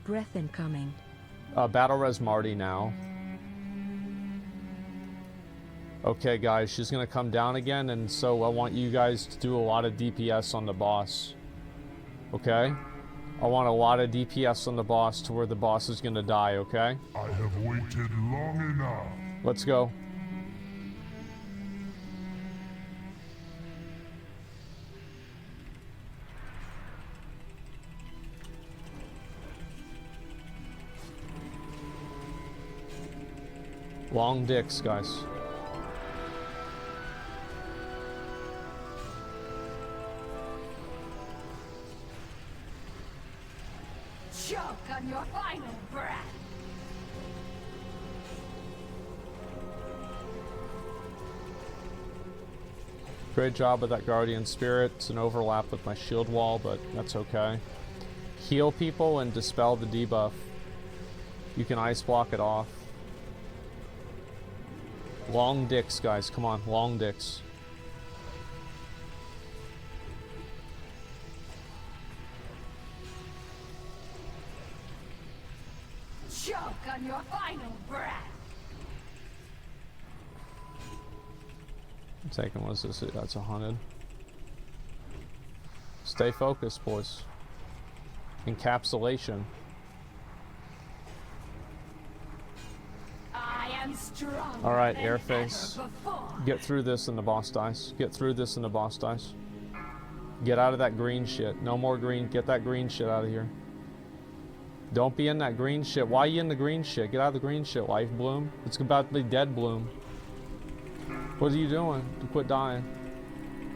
Breath incoming. Battle res Marty now. Okay, guys, she's gonna come down again, and so I want you guys to do a lot of DPS on the boss. Okay? I want a lot of DPS on the boss to where the boss is gonna die, okay? I have waited long enough. Let's go. Long dicks, guys. Choke on your final breath. Great job with that Guardian Spirit. It's an overlap with my shield wall, but that's okay. Heal people and dispel the debuff. You can ice block it off. Long dicks, guys. Come on, long dicks. Choke on your final breath. I'm taking, what's this? That's 100. Stay focused, boys. Encapsulation. Strong. Alright, airface. Get through this and the boss dies. Get through this and the boss dies. Get out of that green shit. No more green. Get that green shit out of here. Don't be in that green shit. Why are you in the green shit? Get out of the green shit, Life Bloom. It's about to be dead Bloom. What are you doing? Quit dying.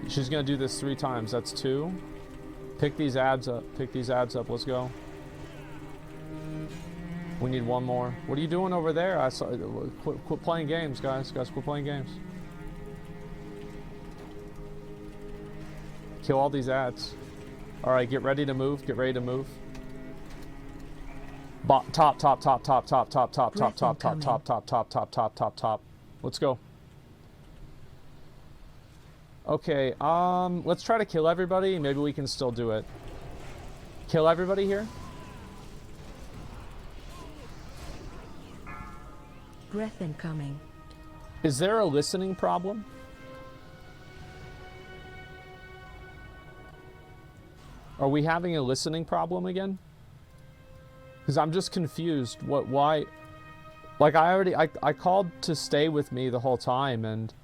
She's gonna do this 3 times. That's 2. Pick these ads up. Pick these ads up. Let's go. We need 1 more. What are you doing over there? I saw. Quit playing games, guys. Guys, quit playing games. Kill all these ads. All right, get ready to move. Get ready to move. Top. Let's go. Okay, let's try to kill everybody. Maybe we can still do it. Kill everybody here. Breath incoming. Is there a listening problem? Are we having a listening problem again? Because I'm just confused. Why? Like, I called to stay with me the whole time, and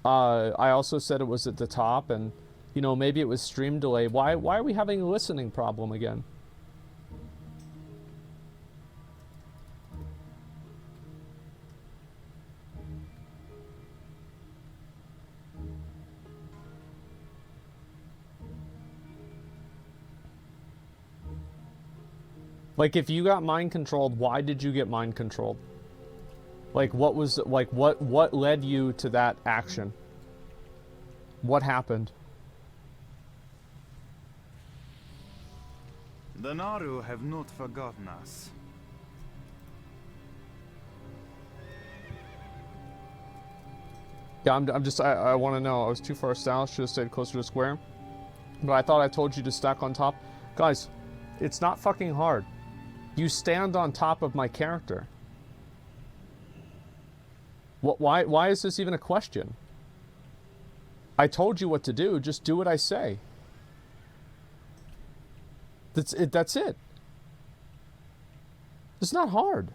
I also said it was at the top, and, you know, maybe it was stream delay. Why are we having a listening problem again? Like, if you got mind controlled, why did you get mind controlled? Like, what was, like, what led you to that action? What happened? The Naru have not forgotten us. Yeah, I want to know. I was too far south, should have stayed closer to the square. But I thought I told you to stack on top. Guys, it's not fucking hard. You stand on top of my character. Why is this even a question? I told you what to do. Just do what I say. That's it. It's not hard.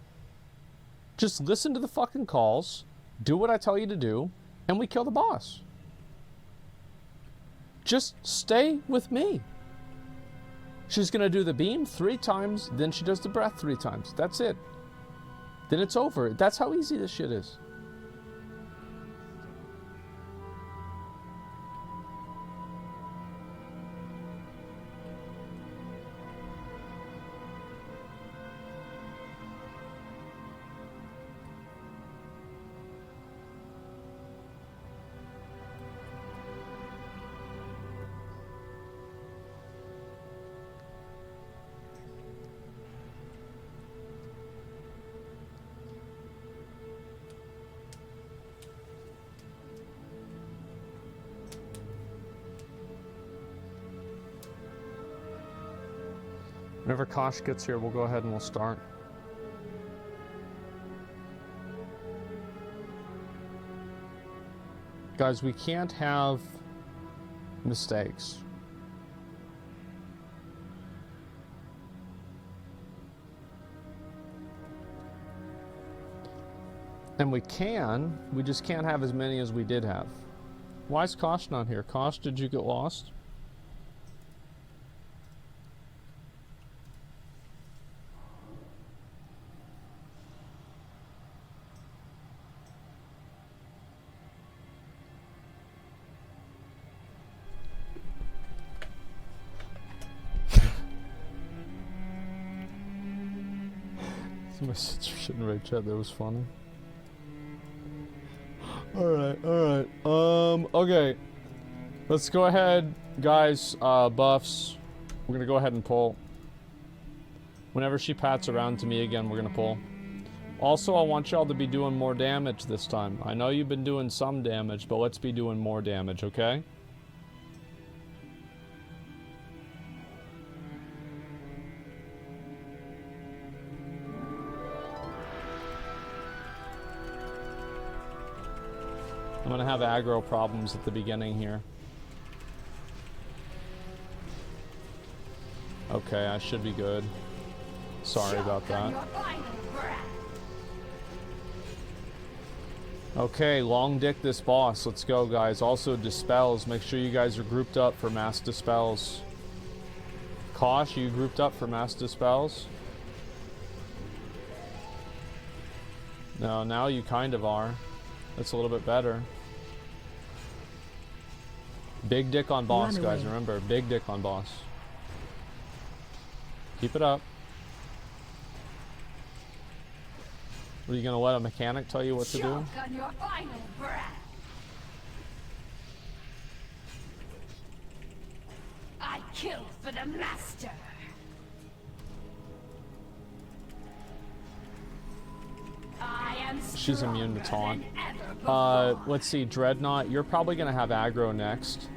Just listen to the fucking calls, do what I tell you to do, and we kill the boss. Just stay with me. She's gonna do the beam 3 times, then she does the breath 3 times. That's it. Then it's over. That's how easy this shit is. Whenever Kosh gets here, we'll go ahead and we'll start. Guys, we can't have mistakes. And we just can't have as many as we did have. Why is Kosh not here? Kosh, did you get lost? My sister shouldn't write chat, that was funny. Alright. Okay. Let's go ahead, guys, buffs. We're gonna go ahead and pull. Whenever she pats around to me again, we're gonna pull. Also, I want y'all to be doing more damage this time. I know you've been doing some damage, but let's be doing more damage, okay? I'm gonna have aggro problems at the beginning here. Okay, I should be good. Sorry about that. Okay, long dick this boss. Let's go, guys. Also, dispels. Make sure you guys are grouped up for mass dispels. Kosh, you grouped up for mass dispels? No, now you kind of are. That's a little bit better. Big dick on boss, guys. Remember, big dick on boss. Keep it up. What, are you gonna let a mechanic tell you what to do? On your final breath. I kill for the master. I am She's immune to taunt. than ever before. Let's see, Dreadnought, you're probably gonna have aggro next.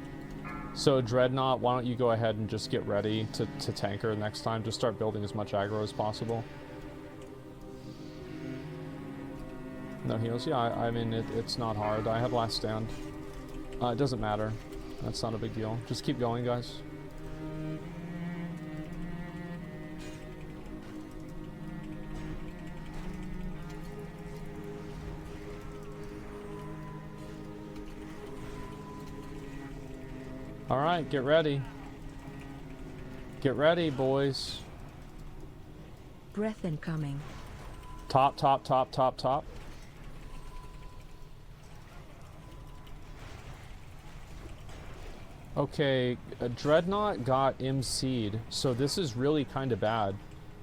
So Dreadnought, why don't you go ahead and just get ready to tank her next time. Just start building as much aggro as possible. No heals? Yeah, I mean, it's not hard. I have last stand. It doesn't matter. That's not a big deal. Just keep going, guys. Alright, get ready. Get ready, boys. Breath incoming. Top, top, top, top, top. Okay, Dreadnought got MC'd, so this is really kind of bad.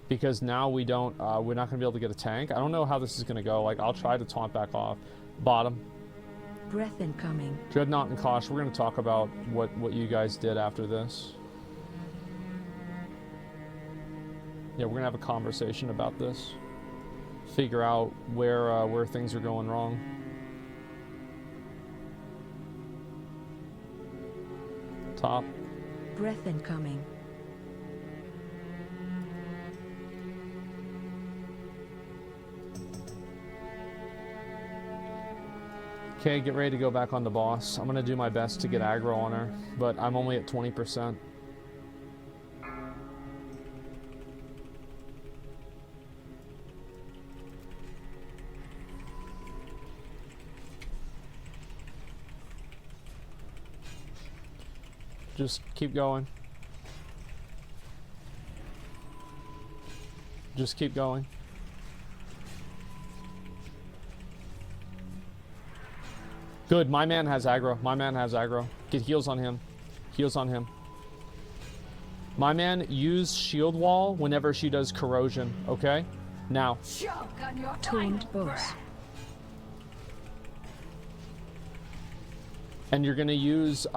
Because now we don't, we're not going to be able to get a tank. I don't know how this is going to go. Like, I'll try to taunt back off. Bottom. Breath incoming. Dreadnought and Kosh, we're going to talk about what you guys did after this. Yeah, we're going to have a conversation about this. Figure out where things are going wrong. Top. Breath incoming. Okay, get ready to go back on the boss. I'm gonna do my best to get aggro on her, but I'm only at 20%. Just keep going. Just keep going. Good, my man has aggro. My man has aggro. Get heals on him. Heals on him. My man, use shield wall whenever she does corrosion, okay? Now. Choke on your Tuned final boss. breath. And you're gonna use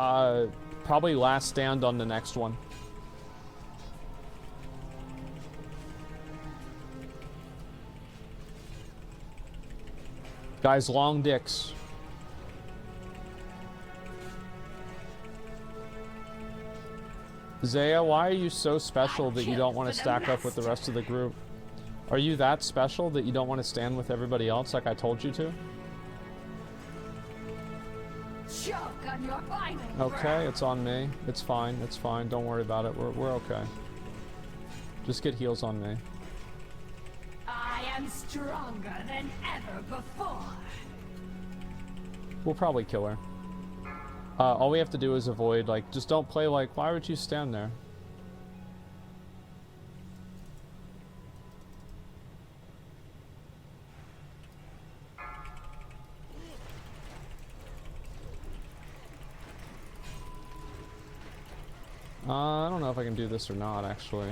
probably last stand on the next one. Guys, long dicks. Zaya, why are you so special that you don't want to stack up with the rest of the group? Are you that special that you don't want to stand with everybody else like I told you to? Choke on your final Okay, breath. it's on me. It's fine. It's fine. Don't worry about it. We're okay. Just get heals on me. I am stronger than ever before. We'll probably kill her. All we have to do is avoid, like, just don't play like, why would you stand there? I don't know if I can do this or not, actually.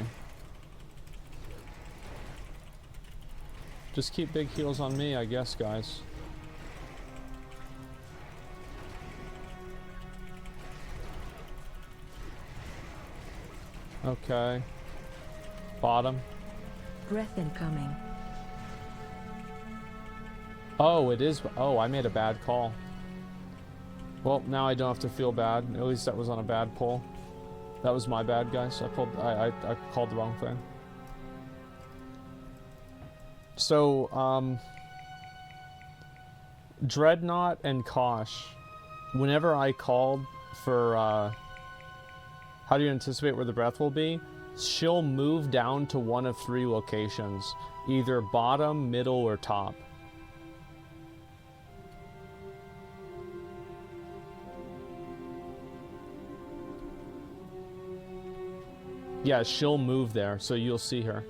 Just keep big heals on me, I guess, guys. Okay. Bottom. Breath incoming. Oh, it is. Oh, I made a bad call. Well, now I don't have to feel bad. At least that was on a bad pull. That was my bad, guys. I called the wrong thing. So, Dreadnought and Kosh, whenever I called for, how do you anticipate where the breath will be? She'll move down to one of 3 locations, either bottom, middle, or top. Yeah, she'll move there, so you'll see her.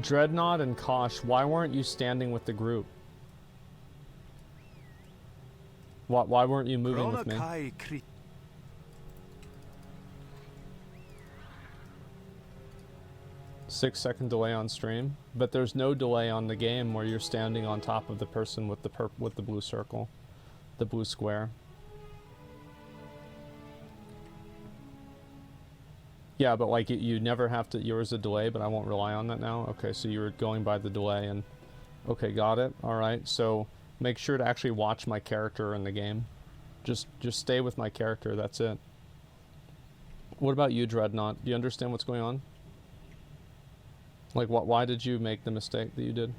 Dreadnought and Kosh, why weren't you standing with the group? Why weren't you moving with me? 6-second delay on stream, but there's no delay on the game where you're standing on top of the person with the blue circle, the blue square. Yeah, but like you never have to. Yours a delay, but I won't rely on that now. Okay, so you were going by the delay, and Okay, got it. All right, so make sure to actually watch my character in the game. Just stay with my character, that's it. What about you, Dreadnought? Do you understand what's going on? Like, why did you make the mistake that you did?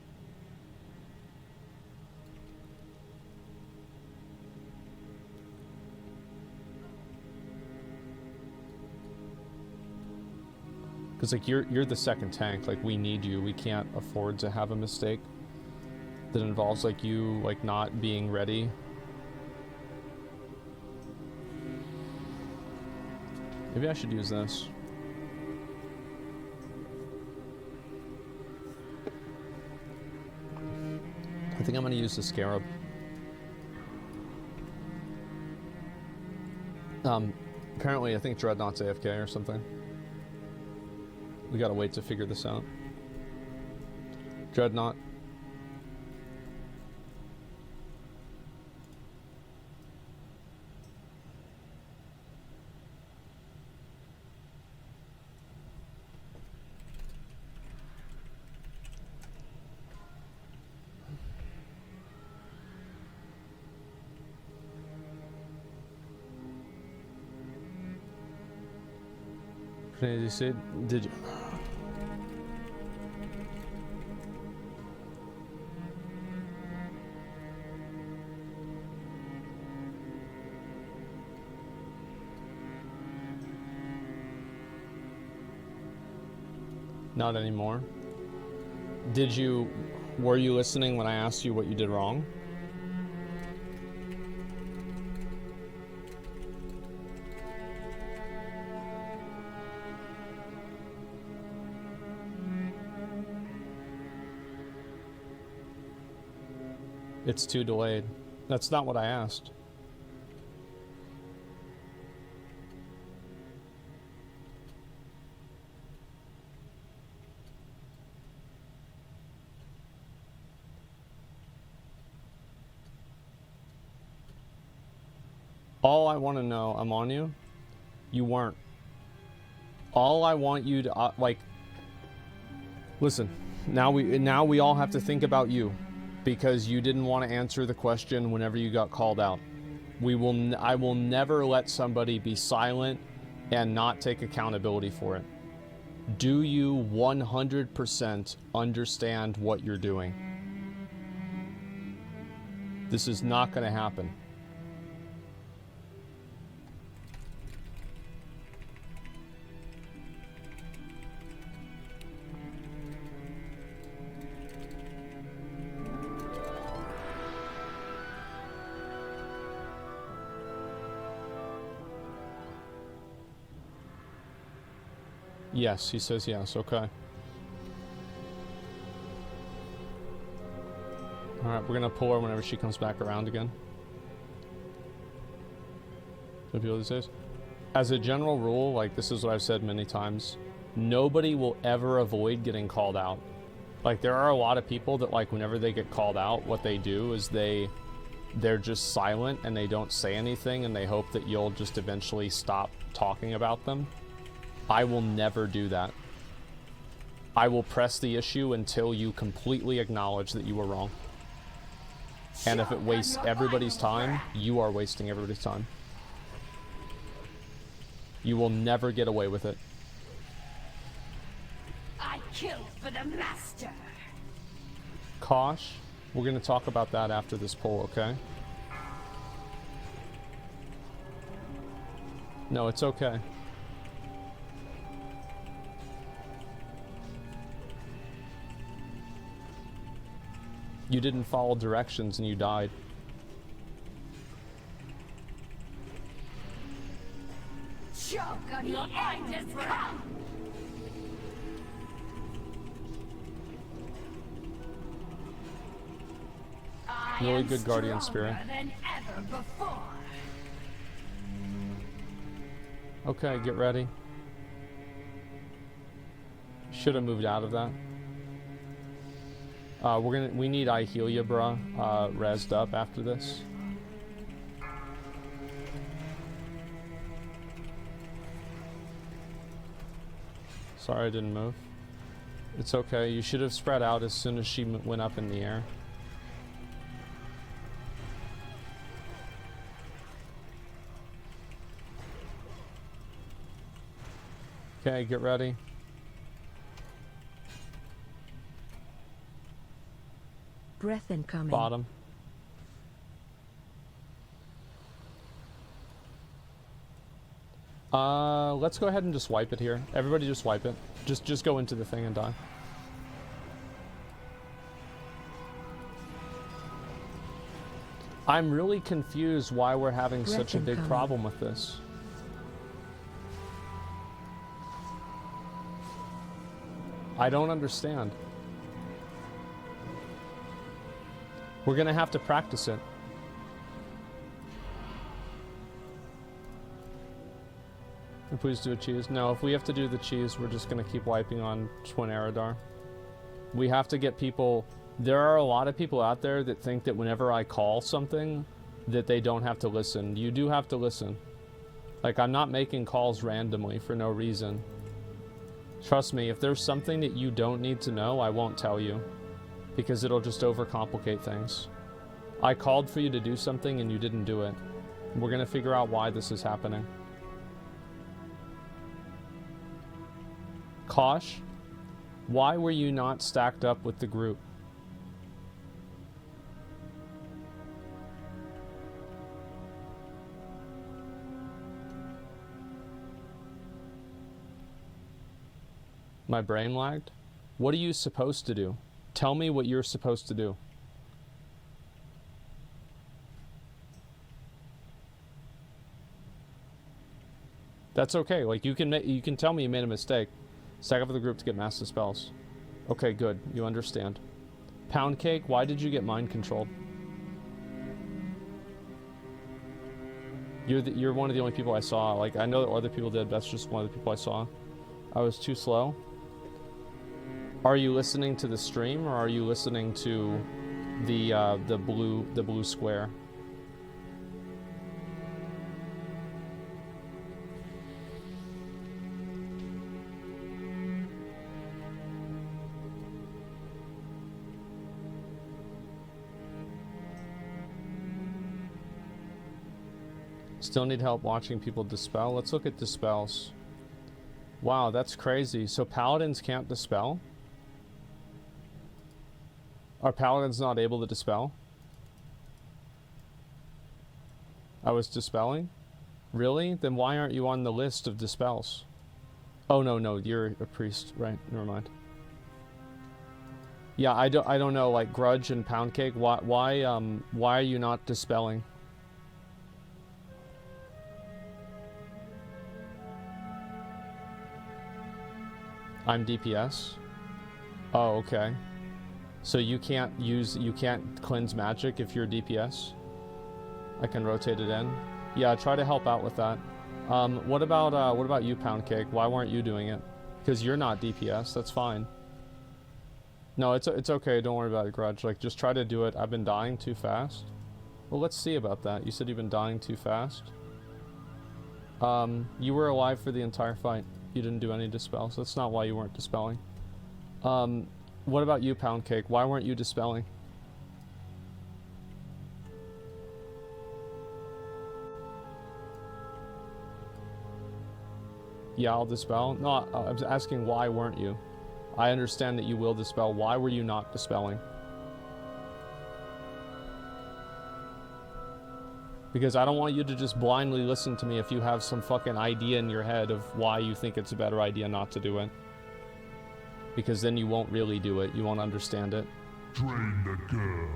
Because, like, you're the second tank. Like, we need you. We can't afford to have a mistake that involves, like, you, like, not being ready. Maybe I should use this. I think I'm going to use the Scarab. Apparently, I think Dreadnought's AFK or something. We gotta wait to figure this out. Dreadnought. Did you? Not anymore. Did you? Were you listening when I asked you what you did wrong? It's too delayed. That's not what I asked. All I want to know, I'm on you. You weren't. All I want you to like. Listen, now we all have to think about you. Because you didn't want to answer the question whenever you got called out. I will never let somebody be silent and not take accountability for it. Do you 100% understand what you're doing? This is not going to happen. Yes, he says yes, okay. Alright, we're gonna pull her whenever she comes back around again. So people these days. As a general rule, like this is what I've said many times, nobody will ever avoid getting called out. Like there are a lot of people that like whenever they get called out, what they do is they're just silent and they don't say anything and they hope that you'll just eventually stop talking about them. I will never do that. I will press the issue until you completely acknowledge that you were wrong. And if it wastes everybody's time, you are wasting everybody's time. You will never get away with it. I kill for the master. Kosh, we're going to talk about that after this poll, okay? No, it's okay. You didn't follow directions and you died. Choke on your end has come. Really good guardian spirit. Than ever before. Okay, get ready. Should have moved out of that. We need I heal ya, bruh, rezzed up after this. Sorry I didn't move. It's okay. You should have spread out as soon as she went up in the air. Okay, get ready. Breath incoming. Bottom. Let's go ahead and just wipe it here. Everybody just wipe it. Just go into the thing and die. I'm really confused why we're having such a big problem with this. I don't understand. We're gonna have to practice it. And please do a cheese. No, if we have to do the cheese, we're just gonna keep wiping on Twin Eridar. We have to get people... There are a lot of people out there that think that whenever I call something, that they don't have to listen. You do have to listen. Like, I'm not making calls randomly for no reason. Trust me, if there's something that you don't need to know, I won't tell you. Because it'll just overcomplicate things. I called for you to do something and you didn't do it. We're gonna figure out why this is happening. Kosh, why were you not stacked up with the group? My brain lagged? What are you supposed to do? Tell me what you're supposed to do. That's okay. Like, you can tell me you made a mistake. Stack up with the group to get master spells. Okay, good. You understand. Pound Cake, why did you get mind controlled? You're one of the only people I saw. Like, I know that other people did, but that's just one of the people I saw. I was too slow. Are you listening to the stream, or are you listening to the blue square? Still need help watching people dispel? Let's look at dispels. Wow, that's crazy. So paladins can't dispel? Are paladins not able to dispel? I was dispelling? Really? Then why aren't you on the list of dispels? Oh, no, you're a priest. Right, never mind. Yeah, I don't know, like Grudge and Pound Cake, why are you not dispelling? I'm DPS? Oh, okay. So you can't cleanse magic if you're DPS? I can rotate it in. Yeah, try to help out with that. What about you, Pound Cake? Why weren't you doing it? Because you're not DPS, that's fine. No, it's okay, don't worry about it, Grudge. Like, just try to do it. I've been dying too fast. Well, let's see about that. You said you've been dying too fast? You were alive for the entire fight. You didn't do any dispels. That's not why you weren't dispelling. What about you, Pound Cake? Why weren't you dispelling? Yeah, I'll dispel. No, I was asking why weren't you? I understand that you will dispel. Why were you not dispelling? Because I don't want you to just blindly listen to me if you have some fucking idea in your head of why you think it's a better idea not to do it. Because then you won't really do it. You won't understand it. Drain the girl.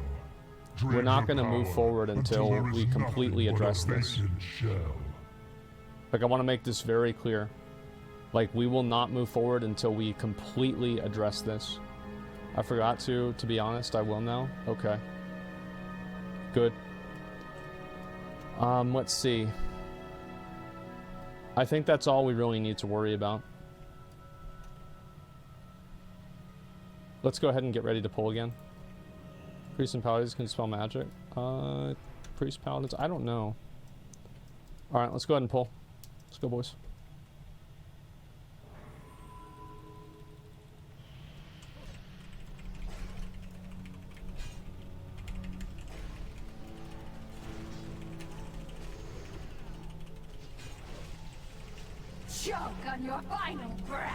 Drain We're not her going to move power forward until there is we completely nothing but a address this. vacant shell. Like, I want to make this very clear. Like, we will not move forward until we completely address this. I forgot to be honest. I will now. Okay. Good. Let's see. I think that's all we really need to worry about. Let's go ahead and get ready to pull again. Priests and paladins can spell magic. Priests, paladins, I don't know. Alright, let's go ahead and pull. Let's go, boys. Choke on your final breath.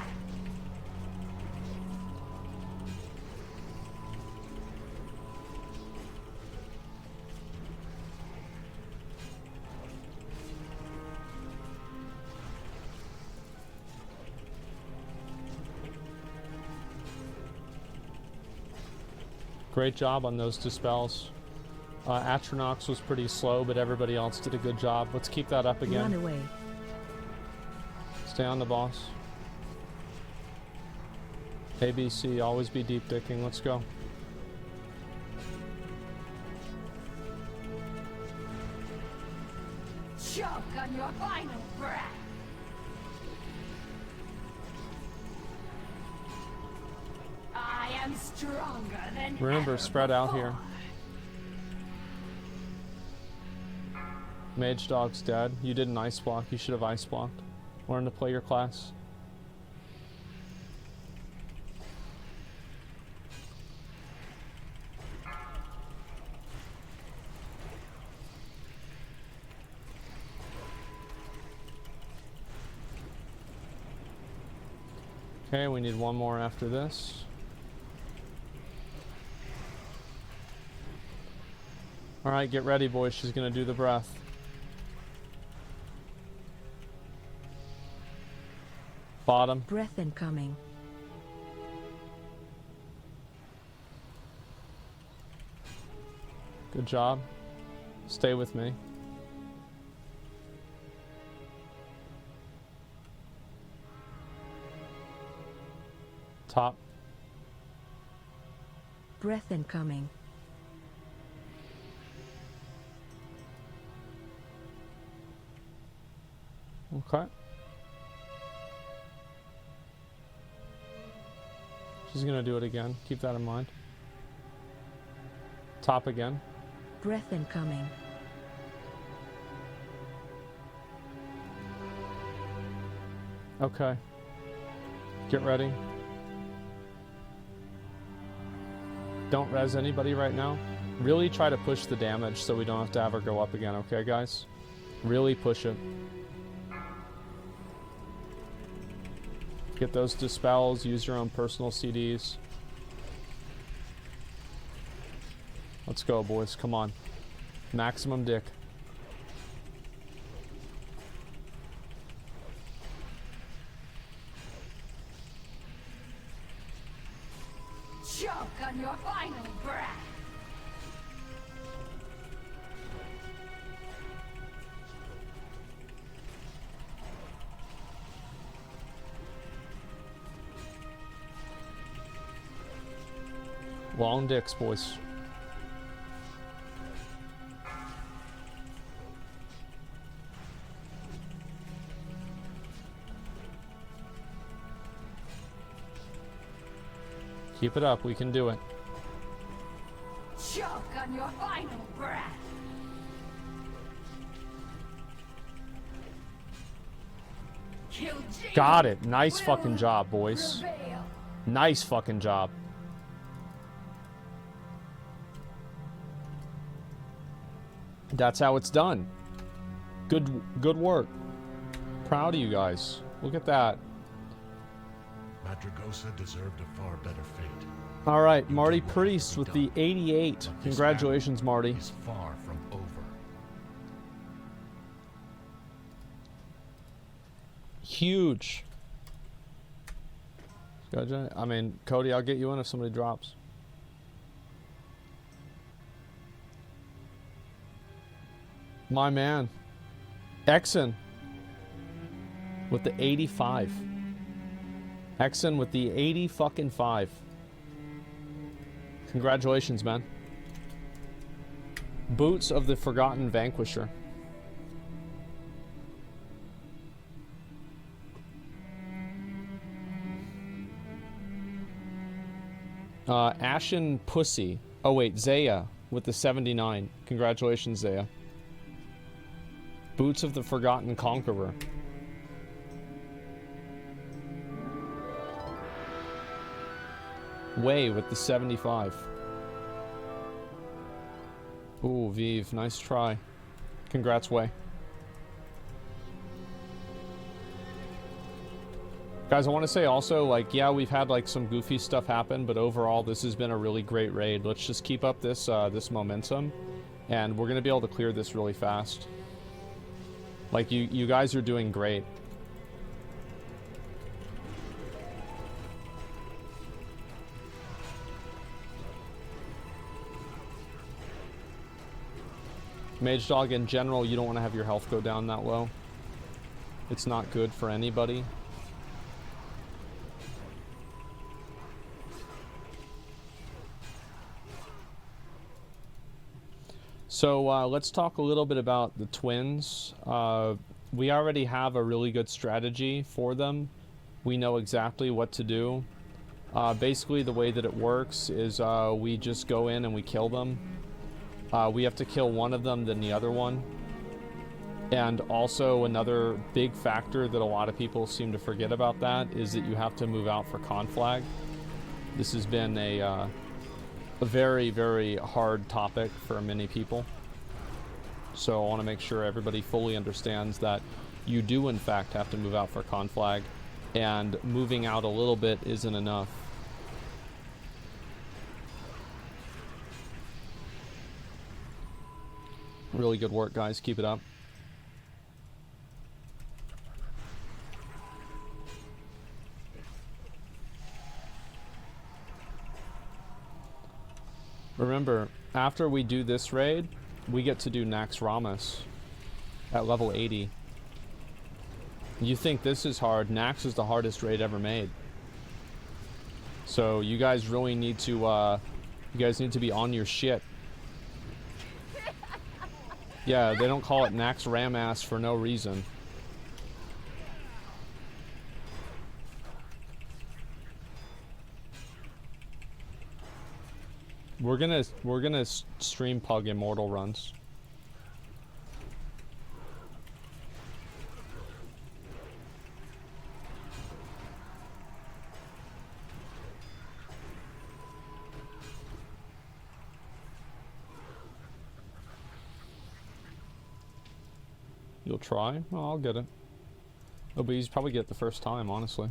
Great job on those dispels. Atronox was pretty slow, but everybody else did a good job. Let's keep that up again. Run away. Stay on the boss. ABC, always be deep dicking. Let's go. Choke on your final breath. I am stronger than Remember, ever spread out before. here. Mage Dog's dead. You didn't ice block. You should have ice blocked. Learn to play your class. Okay, we need one more after this. Alright, get ready, boys. She's gonna do the breath. Bottom. Breath incoming. Good job. Stay with me. Top. Breath incoming. Okay. She's gonna do it again. Keep that in mind. Top again. Breath incoming. Okay. Get ready. Don't res anybody right now. Really try to push the damage so we don't have to have her go up again, okay, guys? Really push it. Get those dispels, use your own personal CDs. Let's go, boys. Come on. Maximum dick. Choke on your final breath. Long dicks, boys. Keep it up, we can do it. Choke on your final breath. Kill Jade Got it. Nice will fucking job, boys. prevail. Nice fucking job. That's how it's done. Good work. Proud of you guys. Look at that. Madragosa deserved a far better fate. All right, Marty Priest with the 88. But this Congratulations, Marty. battle is far from over. Huge. I mean, Cody, I'll get you in if somebody drops. My man. Exon with the 85. Exon with the 80 fucking 5. Congratulations, man. Boots of the Forgotten Vanquisher. Ashen Pussy. Oh wait, Zaya with the 79. Congratulations, Zaya. Boots of the Forgotten Conqueror. Way with the 75. Ooh, Vive, nice try. Congrats, Way. Guys, I want to say also, like, yeah, we've had like some goofy stuff happen, but overall this has been a really great raid. Let's just keep up this this momentum, and we're gonna be able to clear this really fast. Like, you guys are doing great. Mage Dog, in general, you don't want to have your health go down that low. It's not good for anybody. So let's talk a little bit about the twins. We already have a really good strategy for them. We know exactly what to do. Basically, the way that it works is we just go in and we kill them. We have to kill one of them, then the other one. And also another big factor that a lot of people seem to forget about that is that you have to move out for conflag. This has been a very, very hard topic for many people. So I want to make sure everybody fully understands that you do in fact have to move out for conflag, and moving out a little bit isn't enough. Really good work, guys. Keep it up. Remember, after we do this raid, we get to do Nax at level 80. You think this is hard? Nax is the hardest raid ever made. So you guys really need to, you guys need to be on your shit. Yeah, they don't call it Nax Ramass for no reason. We're gonna stream Pug Immortal runs. You'll try? Oh, I'll get it. Oh, but he's probably get it the first time, honestly.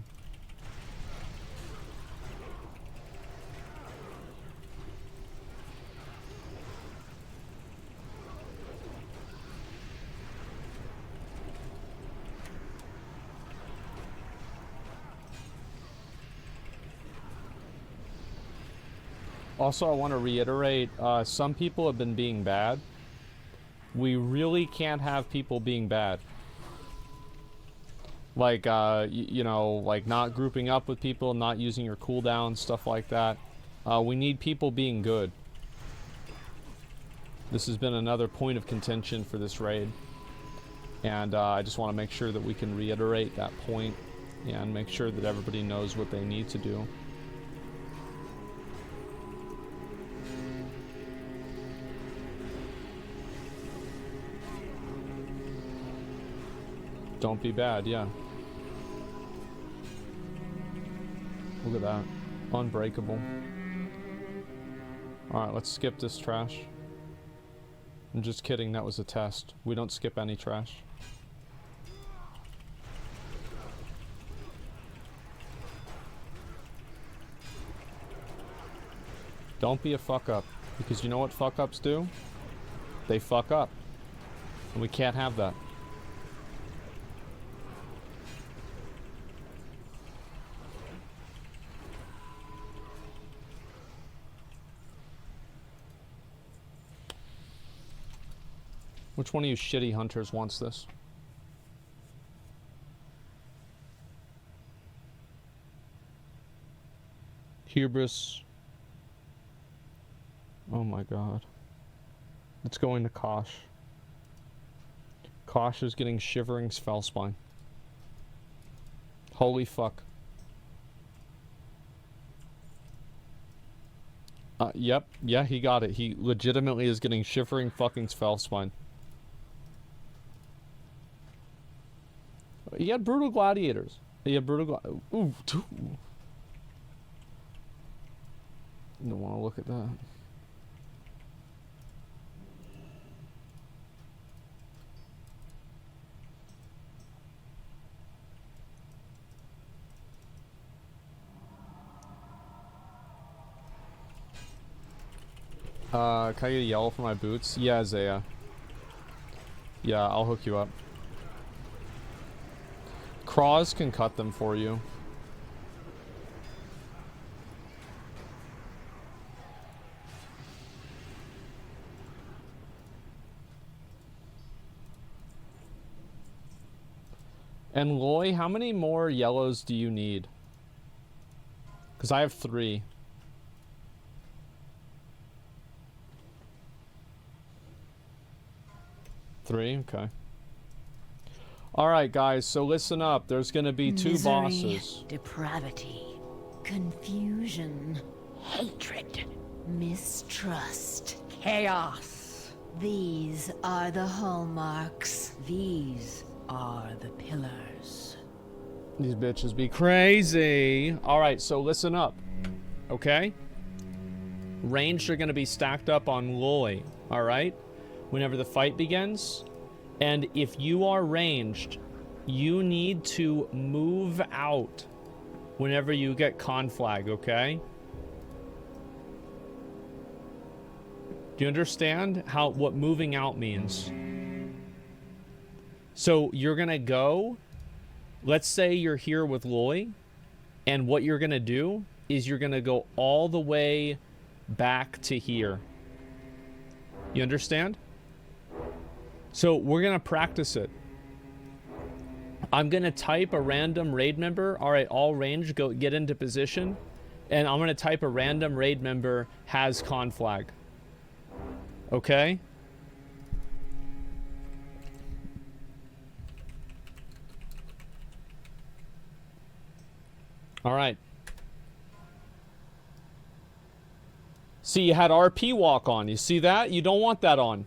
Also, I want to reiterate, some people have been being bad. We really can't have people being bad. Like, you know, like not grouping up with people, not using your cooldowns, stuff like that. We need people being good. This has been another point of contention for this raid. And I just want to make sure that we can reiterate that point and make sure that everybody knows what they need to do. Don't be bad, yeah. Look at that. Unbreakable. Alright, let's skip this trash. I'm just kidding, that was a test. We don't skip any trash. Don't be a fuck up. Because you know what fuck ups do? They fuck up. And we can't have that. Which one of you shitty hunters wants this? Hubris. Oh my god. It's going to Kosh. Kosh is getting Shivering Spellspine. Holy fuck. Yep. Yeah, he got it. He legitimately is getting Shivering fucking Spellspine. He had Brutal Gladiators. He had Brutal Ooh, two. Don't want to look at that. Can I get a yellow for my boots? Yeah, Zaya. Yeah, I'll hook you up. Craws can cut them for you. And Loy, how many more yellows do you need? Because I have 3. Three? Okay. Alright, guys, so listen up. There's gonna be 2 bosses. Depravity, confusion, hatred, mistrust, chaos. These are the hallmarks. These are the pillars. These bitches be crazy. Alright, so listen up. Okay? Ranged are gonna be stacked up on Loy. Alright? Whenever the fight begins. And if you are ranged, you need to move out whenever you get conflag, okay? Do you understand what moving out means? So you're gonna go, let's say you're here with Loy, and what you're gonna do is you're gonna go all the way back to here. You understand? So we're gonna practice it. I'm gonna type a random raid member. All right, all range, go get into position. And I'm gonna type a random raid member has conflag. Okay? All right. See, you had RP walk on. You see that? You don't want that on.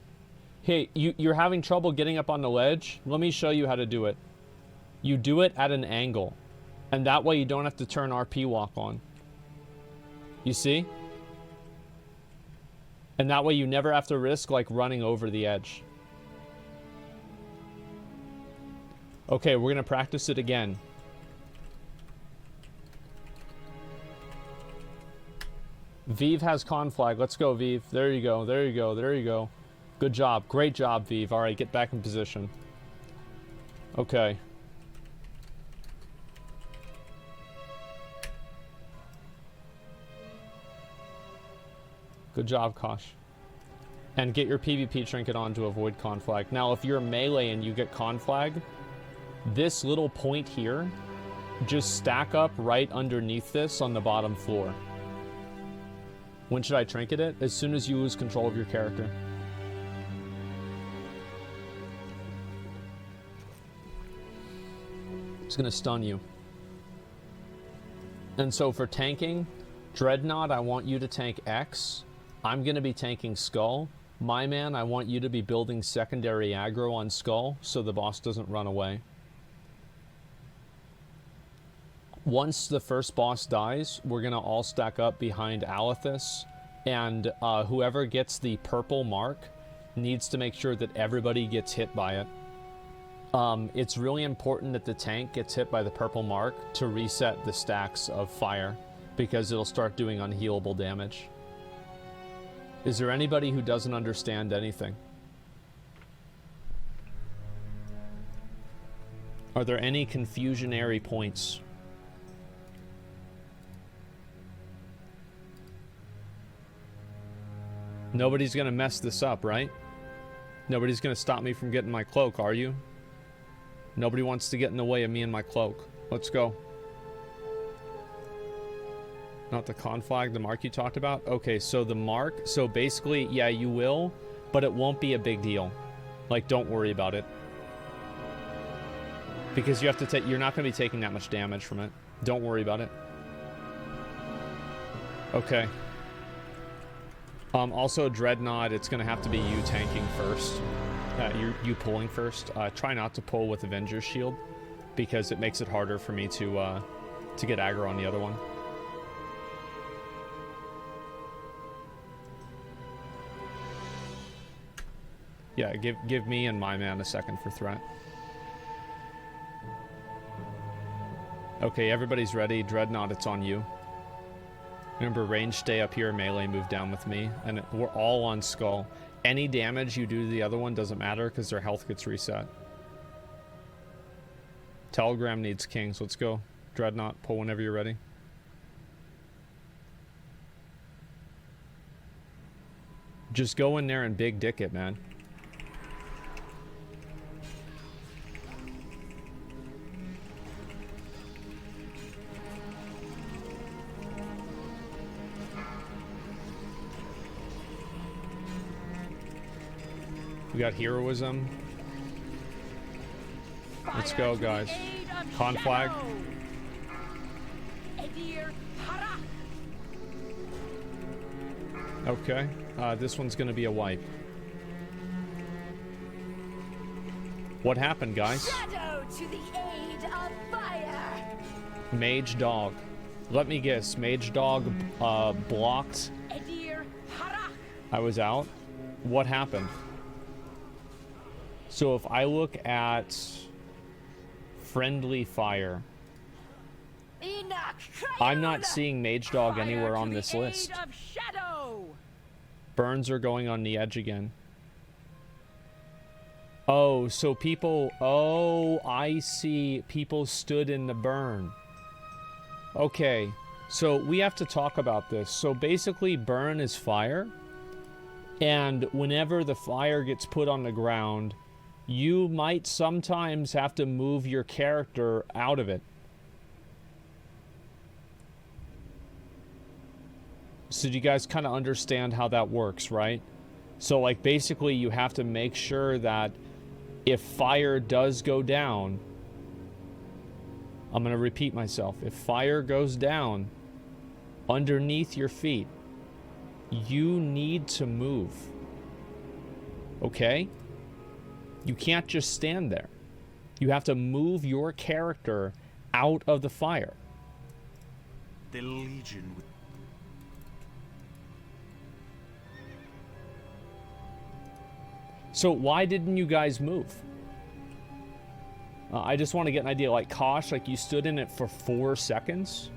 Hey, you're having trouble getting up on the ledge? Let me show you how to do it. You do it at an angle. And that way you don't have to turn RP walk on. You see? And that way you never have to risk, like, running over the edge. Okay, we're going to practice it again. Vive has conflag. Let's go, Vive. There you go. There you go. There you go. Good job. Great job, Vive. All right, get back in position. Okay. Good job, Kosh. And get your PvP trinket on to avoid conflag. Now, if you're melee and you get conflag, this little point here, just stack up right underneath this on the bottom floor. When should I trinket it? As soon as you lose control of your character. It's gonna stun you. And so for tanking, Dreadnought, I want you to tank X. I'm gonna be tanking Skull. My man, I want you to be building secondary aggro on Skull so the boss doesn't run away. Once the first boss dies, we're gonna all stack up behind Alethis, and whoever gets the purple mark needs to make sure that everybody gets hit by it. It's really important that the tank gets hit by the purple mark to reset the stacks of fire, because it'll start doing unhealable damage. Is there anybody who doesn't understand anything? Are there any confusionary points? Nobody's gonna mess this up, right? Nobody's gonna stop me from getting my cloak, are you? Nobody wants to get in the way of me and my cloak. Let's go. Not the conflag, the mark you talked about? Okay, so the mark, so basically, yeah, you will, but it won't be a big deal. Like, don't worry about it. Because you have to take, you're not gonna be taking that much damage from it. Don't worry about it. Okay. Also, Dreadnought, it's gonna have to be you tanking first. You pulling first. Try not to pull with Avenger's Shield, because it makes it harder for me to get aggro on the other one. Yeah, give me and my man a second for threat. Okay, everybody's ready. Dreadnought, it's on you. Remember, range stay up here, melee move down with me, and we're all on skull. Any damage you do to the other one doesn't matter because their health gets reset. Telegram needs kings. Let's go. Dreadnought, pull whenever you're ready. Just go in there and big dick it, man. We got heroism. Let's go, guys. Conflag. Okay. This one's gonna be a wipe. What happened, guys? Shadow to the aid of fire. Mage dog. Let me guess. Mage dog blocked. I was out. What happened? So if I look at friendly fire, I'm not seeing Mage Dog anywhere on this list. Burns are going on the edge again. Oh, so people... Oh, I see. People stood in the burn. Okay, so we have to talk about this. So basically, burn is fire. And whenever the fire gets put on the ground, you might sometimes have to move your character out of it. So do you guys kind of understand how that works, right? So like basically you have to make sure that if fire does go down, I'm going to repeat myself. If fire goes down underneath your feet, you need to move. Okay? You can't just stand there. You have to move your character out of the fire. The Legion. So why didn't you guys move? I just want to get an idea. Like Kosh, like you stood in it for 4 seconds?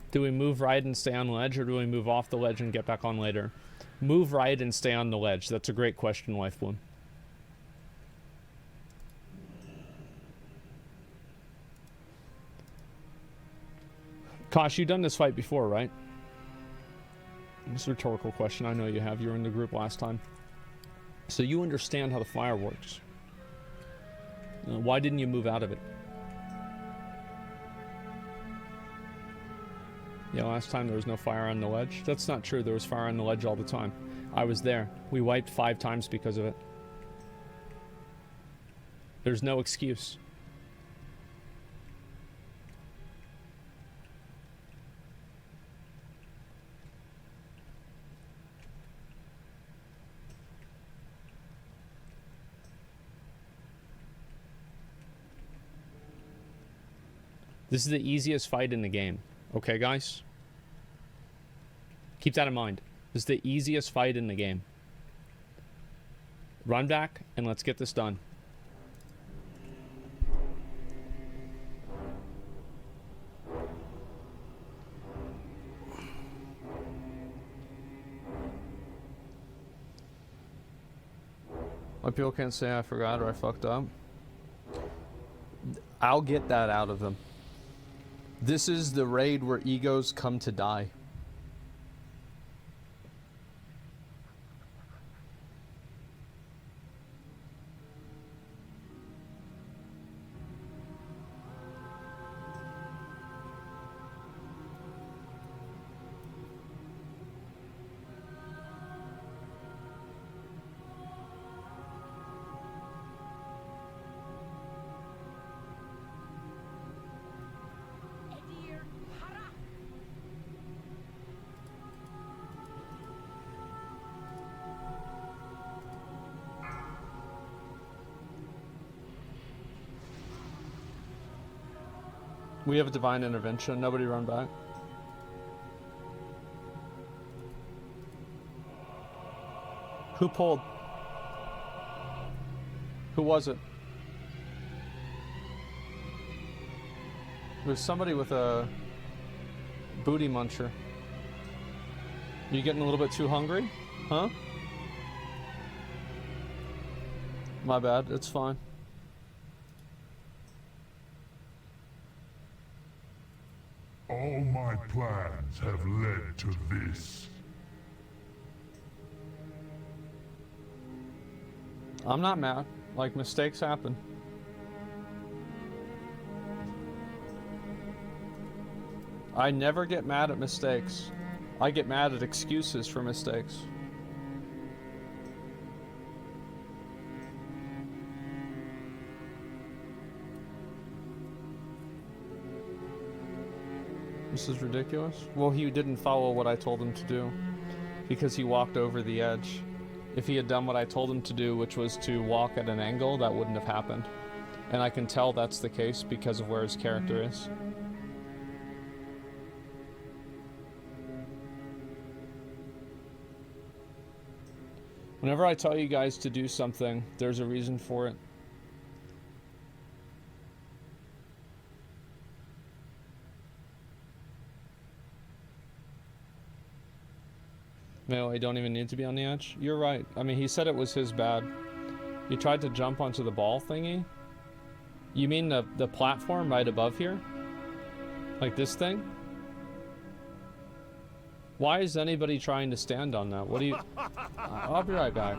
Do we move right and stay on the ledge, or do we move off the ledge and get back on later? Move right and stay on the ledge. That's a great question, Lifebloom. Kosh, you've done this fight before, right? It's a rhetorical question. I know you have. You were in the group last time. So you understand how the fire works. Why didn't you move out of it? Yeah, last time there was no fire on the ledge. That's not true. There was fire on the ledge all the time. I was there. We wiped 5 times because of it. There's no excuse. This is the easiest fight in the game. Okay, guys? Keep that in mind. This is the easiest fight in the game. Run back, and let's get this done. Why people can't say I forgot or I fucked up? I'll get that out of them. This is the raid where egos come to die. We have a divine intervention. Nobody run back. Who pulled? Who was it? It was somebody with a booty muncher. You getting a little bit too hungry? Huh? My bad, it's fine. All my plans have led to this. I'm not mad. Like, mistakes happen. I never get mad at mistakes. I get mad at excuses for mistakes. This is ridiculous. Well, he didn't follow what I told him to do because he walked over the edge. If he had done what I told him to do, which was to walk at an angle, that wouldn't have happened. And I can tell that's the case because of where his character is. Whenever I tell you guys to do something, there's a reason for it. No, I don't even need to be on the edge. You're right. I mean, he said it was his bad. He tried to jump onto the ball thingy. You mean the platform right above here? Like this thing? Why is anybody trying to stand on that? What do you... I'll be right back.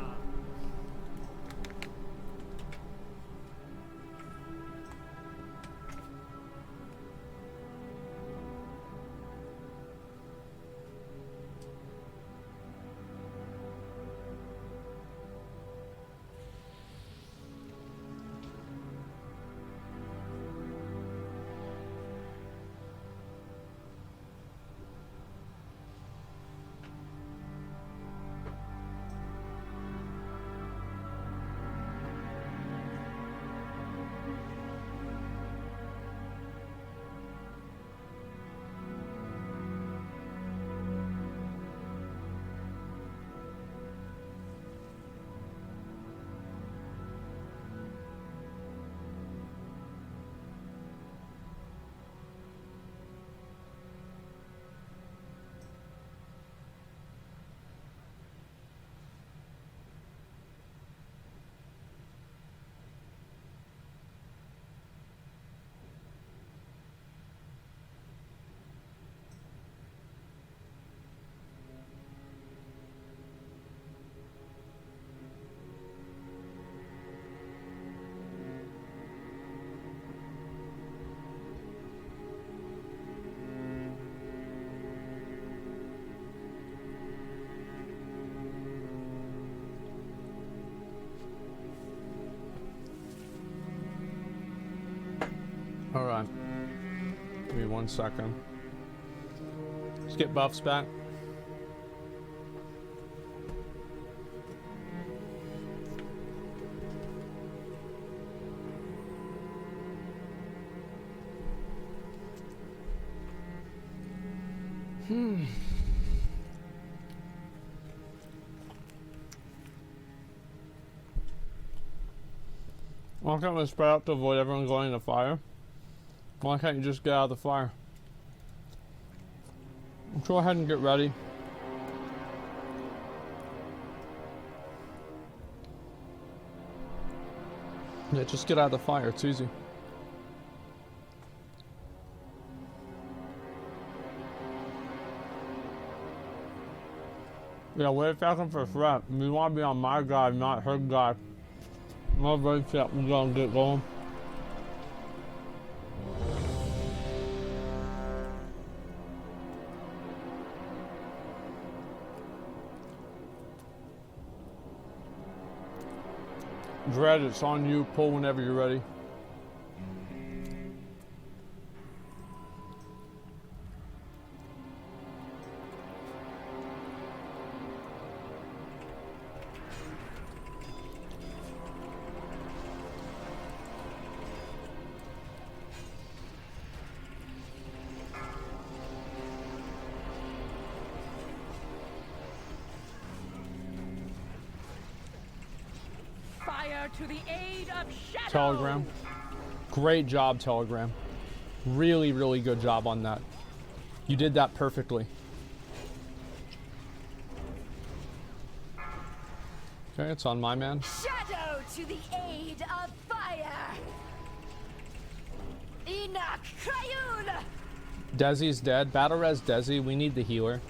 Alright. Give me 1 second. Let's get buffs back. Why can't we spread out to avoid everyone going in the fire? Why can't you just get out of the fire? Go ahead and get ready. Yeah, just get out of the fire. It's easy. Yeah, we're attacking for threat. We want to be on my guy, not her guy. My very set. We're gonna get going. Dread, it's on you. Pull whenever you're ready. fire to the aid of shadow. Telegram. Great job, Telegram. Really, really good job on that. You did that perfectly. Okay, it's on my man. Shadow to the aid of fire. Enoch Crayul. Desi's dead. Battle res Desi. We need the healer.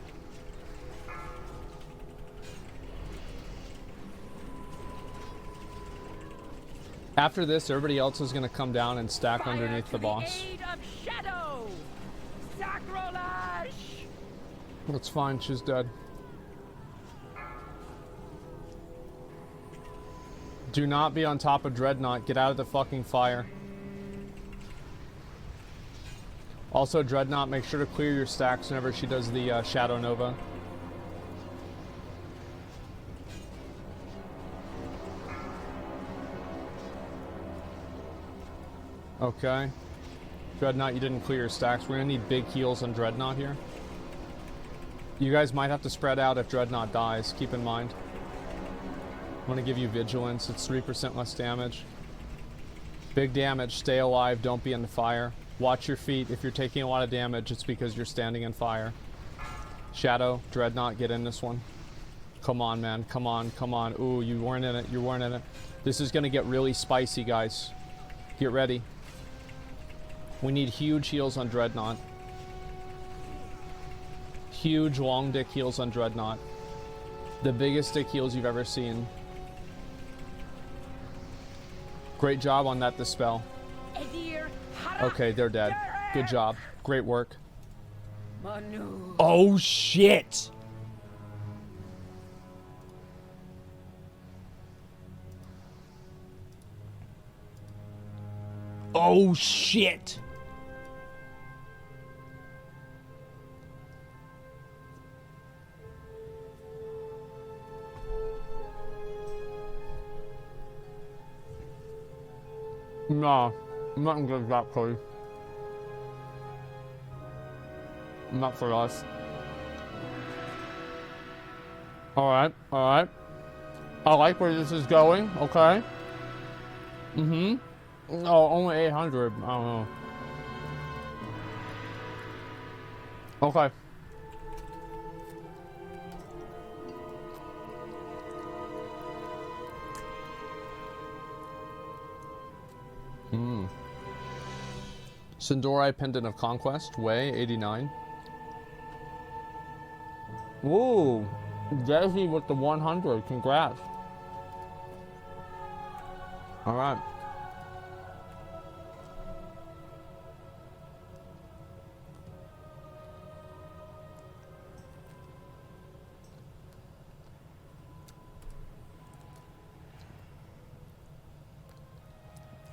After this, everybody else is going to come down and stack Fire underneath the boss. aid of shadow. Sacrilege. That's fine. She's dead. Do not be on top of Dreadnought. Get out of the fucking fire. Also, Dreadnought, make sure to clear your stacks whenever she does the Shadow Nova. Okay. Dreadnought, you didn't clear your stacks. We're gonna need big heals on Dreadnought here. You guys might have to spread out if Dreadnought dies. Keep in mind. I'm gonna give you Vigilance. It's 3% less damage. Big damage. Stay alive. Don't be in the fire. Watch your feet. If you're taking a lot of damage, it's because you're standing in fire. Shadow, Dreadnought, get in this one. Come on, man. Come on, come on. Ooh, you weren't in it. You weren't in it. This is gonna get really spicy, guys. Get ready. We need huge heals on Dreadnought. Huge long dick heals on Dreadnought. The biggest dick heals you've ever seen. Great job on that dispel. Okay, they're dead. Good job. Great work. Oh shit! Oh shit! No, I'm not gonna give that for you. Not for us. Alright, alright. I like where this is going, okay. Mm-hmm. Oh, only 800. I don't know. Okay. Sindori Pendant of Conquest, Way, 89. Ooh, Desi with the 100. Congrats. All right.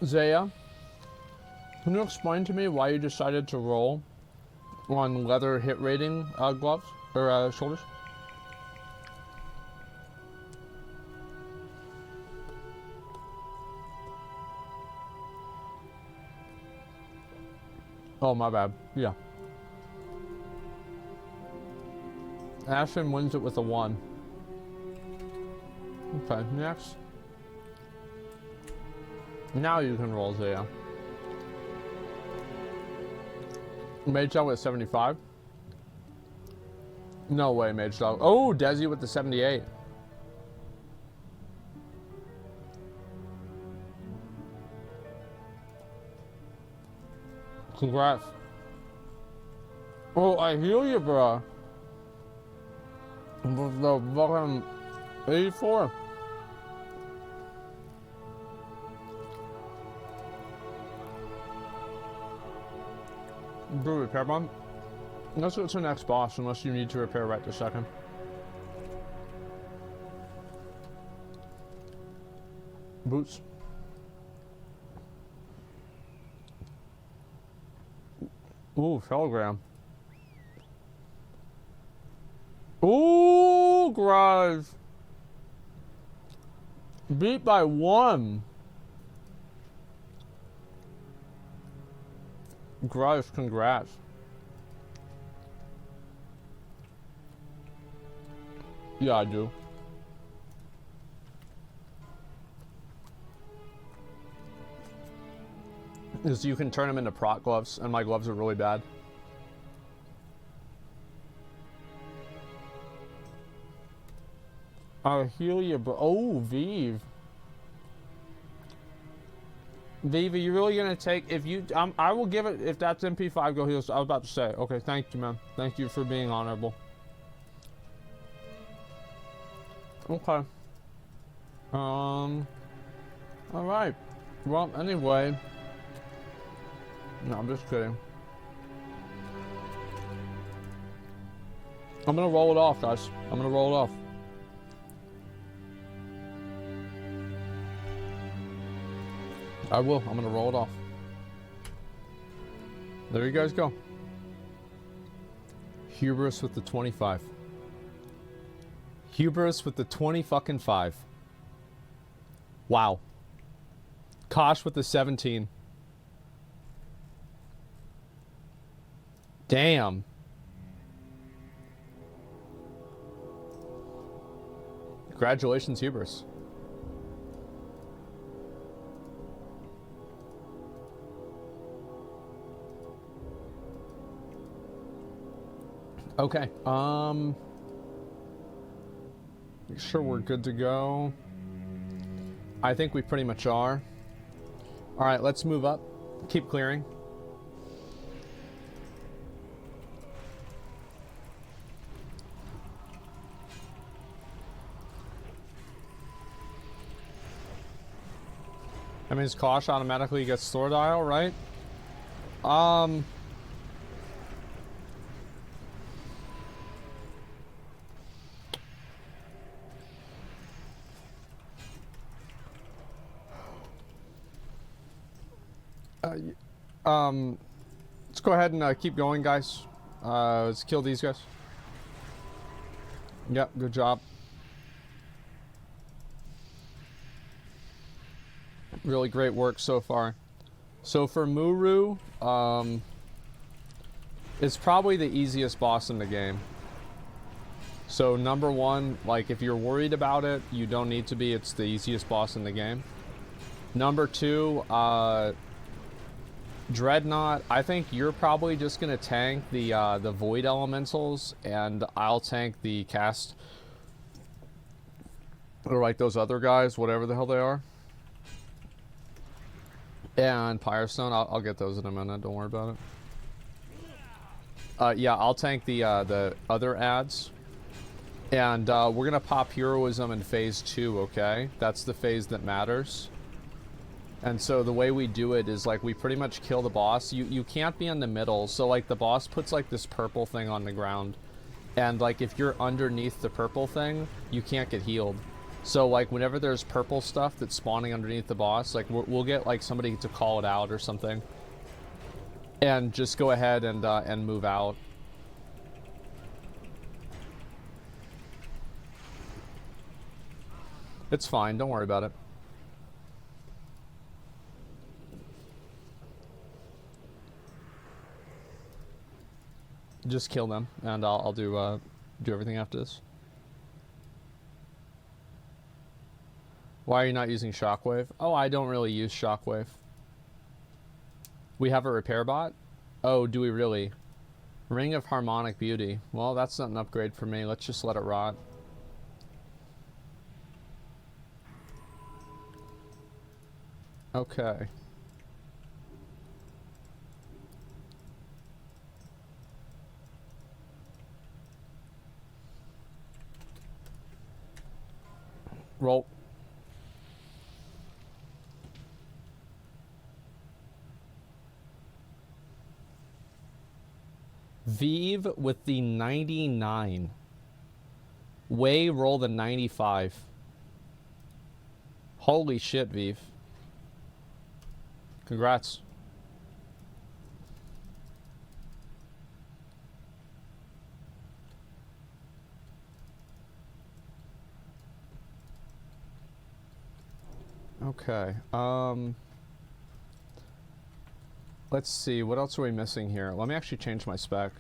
Zaya, can you explain to me why you decided to roll on leather hit rating gloves or shoulders? Oh, my bad. Yeah. Ashton wins it with a 1. Okay, next. Now you can roll, Zaya. Mage Dog with 75. No way, Mage Dog. Oh, Desi with the 78. Congrats. Oh, I heal you, bro. With the fucking 84. Do repair bomb. Let's go to the next boss unless you need to repair right this second. Boots. Ooh, Telegram. Ooh, Garage. Beat by 1. Gross, congrats. Yeah, I do. is you can turn them into proc gloves, and my gloves are really bad. I'll heal you, bro. Oh, Vive. Vive, are you really gonna take, if you, I will give it, if that's MP5, go heal. I was about to say, okay, thank you, man. Thank you for being honorable. Okay. Alright. Well, anyway. No, I'm just kidding. I'm gonna roll it off, guys. I'm gonna roll it off. I will. I'm gonna roll it off. There you guys go. Hubris with the 25. Hubris with the 20-fucking-5. Wow. Kosh with the 17. Damn. Congratulations, Hubris. Okay, make sure we're good to go. I think we pretty much are. All right, let's move up. Keep clearing. That means Kosh automatically gets store dial, right? Let's go ahead and keep going, guys. Let's kill these guys. Yep, good job. Really great work so far. So for Muru, it's probably the easiest boss in the game. So number one, like if you're worried about it, you don't need to be. It's the easiest boss in the game. Number two, Dreadnought, I think you're probably just gonna tank the Void Elementals, and I'll tank the cast, or like those other guys, whatever the hell they are. And Pyrostone, I'll get those in a minute. Don't worry about it. Yeah, I'll tank the other ads, and we're gonna pop Heroism in phase 2. Okay, that's the phase that matters. And so the way we do it is like we pretty much kill the boss. You can't be in the middle. So like the boss puts like this purple thing on the ground. And like if you're underneath the purple thing, you can't get healed. So like whenever there's purple stuff that's spawning underneath the boss, like we'll get like somebody to call it out or something. And just go ahead and move out. It's fine, don't worry about it. Just kill them, and I'll do everything after this. Why are you not using Shockwave? Oh, I don't really use Shockwave. We have a repair bot? Oh, do we really? Ring of Harmonic Beauty. Well, that's not an upgrade for me. Let's just let it rot. Okay. Roll. Vive with the 99. Way roll the 95. Holy shit, Vive. Congrats. Okay, let's see, what else are we missing here? Let me actually change my spec.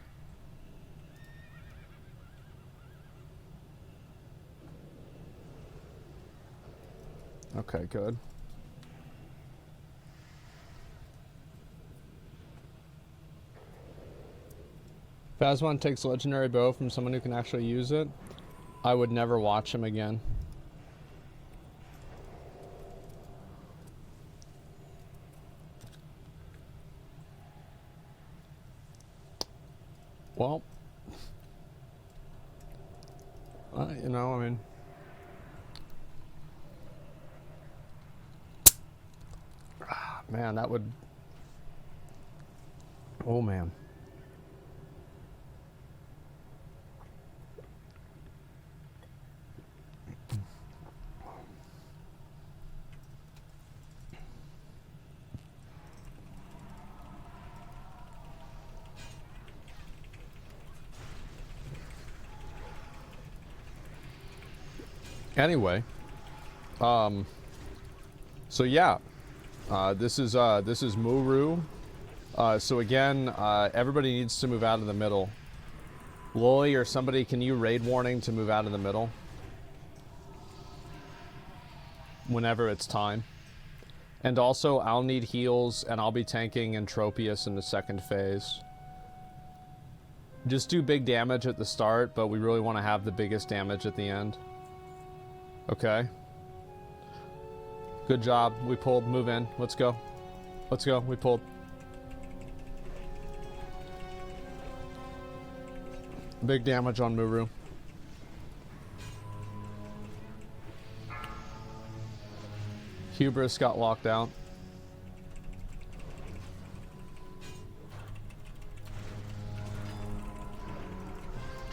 Okay, good. Phasmon takes legendary bow from someone who can actually use it. I would never watch him again. Well, you know, I mean, man, that would, oh man. Anyway, so yeah, this is Muru. So again, everybody needs to move out of the middle. Loli or somebody, can you raid warning to move out of the middle? Whenever it's time. And also, I'll need heals, and I'll be tanking Entropius in the second phase. Just do big damage at the start, but we really want to have the biggest damage at the end. Okay. Good job. We pulled. Move in. Let's go. Let's go. We pulled. Big damage on Muru. Hubris got locked out.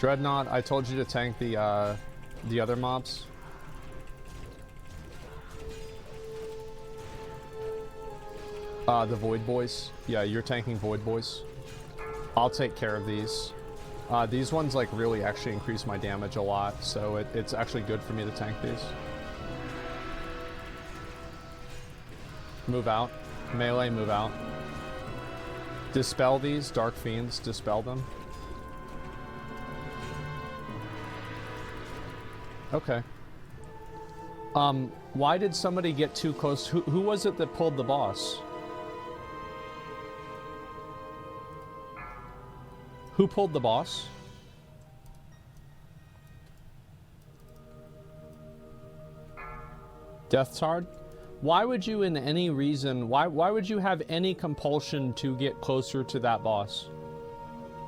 Dreadnought, I told you to tank the other mobs. The Void Boys. Yeah, you're tanking Void Boys. I'll take care of these. These ones like really actually increase my damage a lot, so it's actually good for me to tank these. Move out. Melee, move out. Dispel these, Dark Fiends, dispel them. Okay. Why did somebody get too close? Who was it that pulled the boss? Who pulled the boss? Deathshard? Why would you in any reason, why would you have any compulsion to get closer to that boss?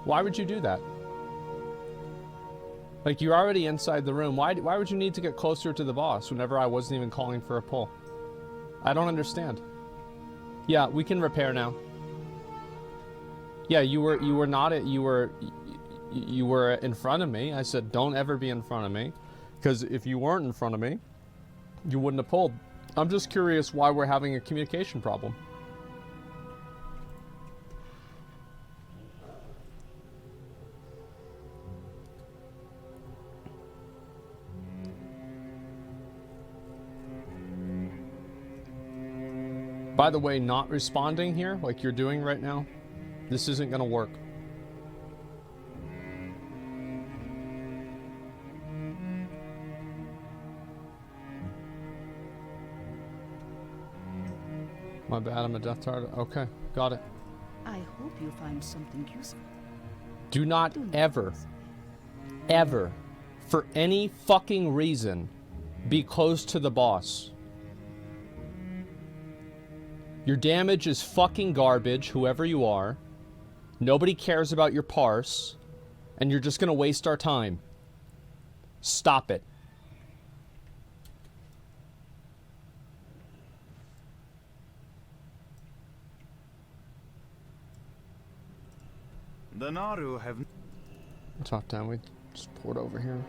Why would you do that? Like, you're already inside the room. Why would you need to get closer to the boss whenever I wasn't even calling for a pull? I don't understand. Yeah, we can repair now. Yeah, you were in front of me. I said, don't ever be in front of me. Because if you weren't in front of me, you wouldn't have pulled. I'm just curious why we're having a communication problem. By the way, not responding here, like you're doing right now, this isn't gonna work. My bad, I'm a Death Tard. Okay, got it. I hope you find something useful. Do not ever, ever, for any fucking reason, be close to the boss. Your damage is fucking garbage, whoever you are. Nobody cares about your parse, and you're just gonna waste our time. Stop it. The Naru have... Top down, we just poured over here.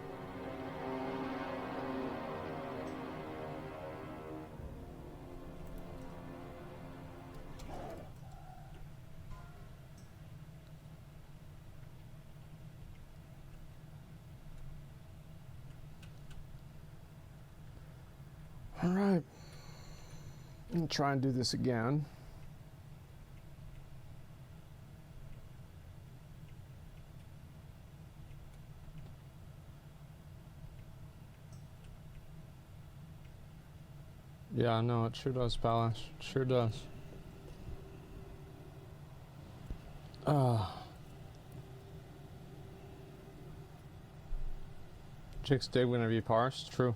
All right. I'm gonna try and do this again. Yeah, no, it sure does, Palace. It sure does. Chicks dig whenever you parse. True.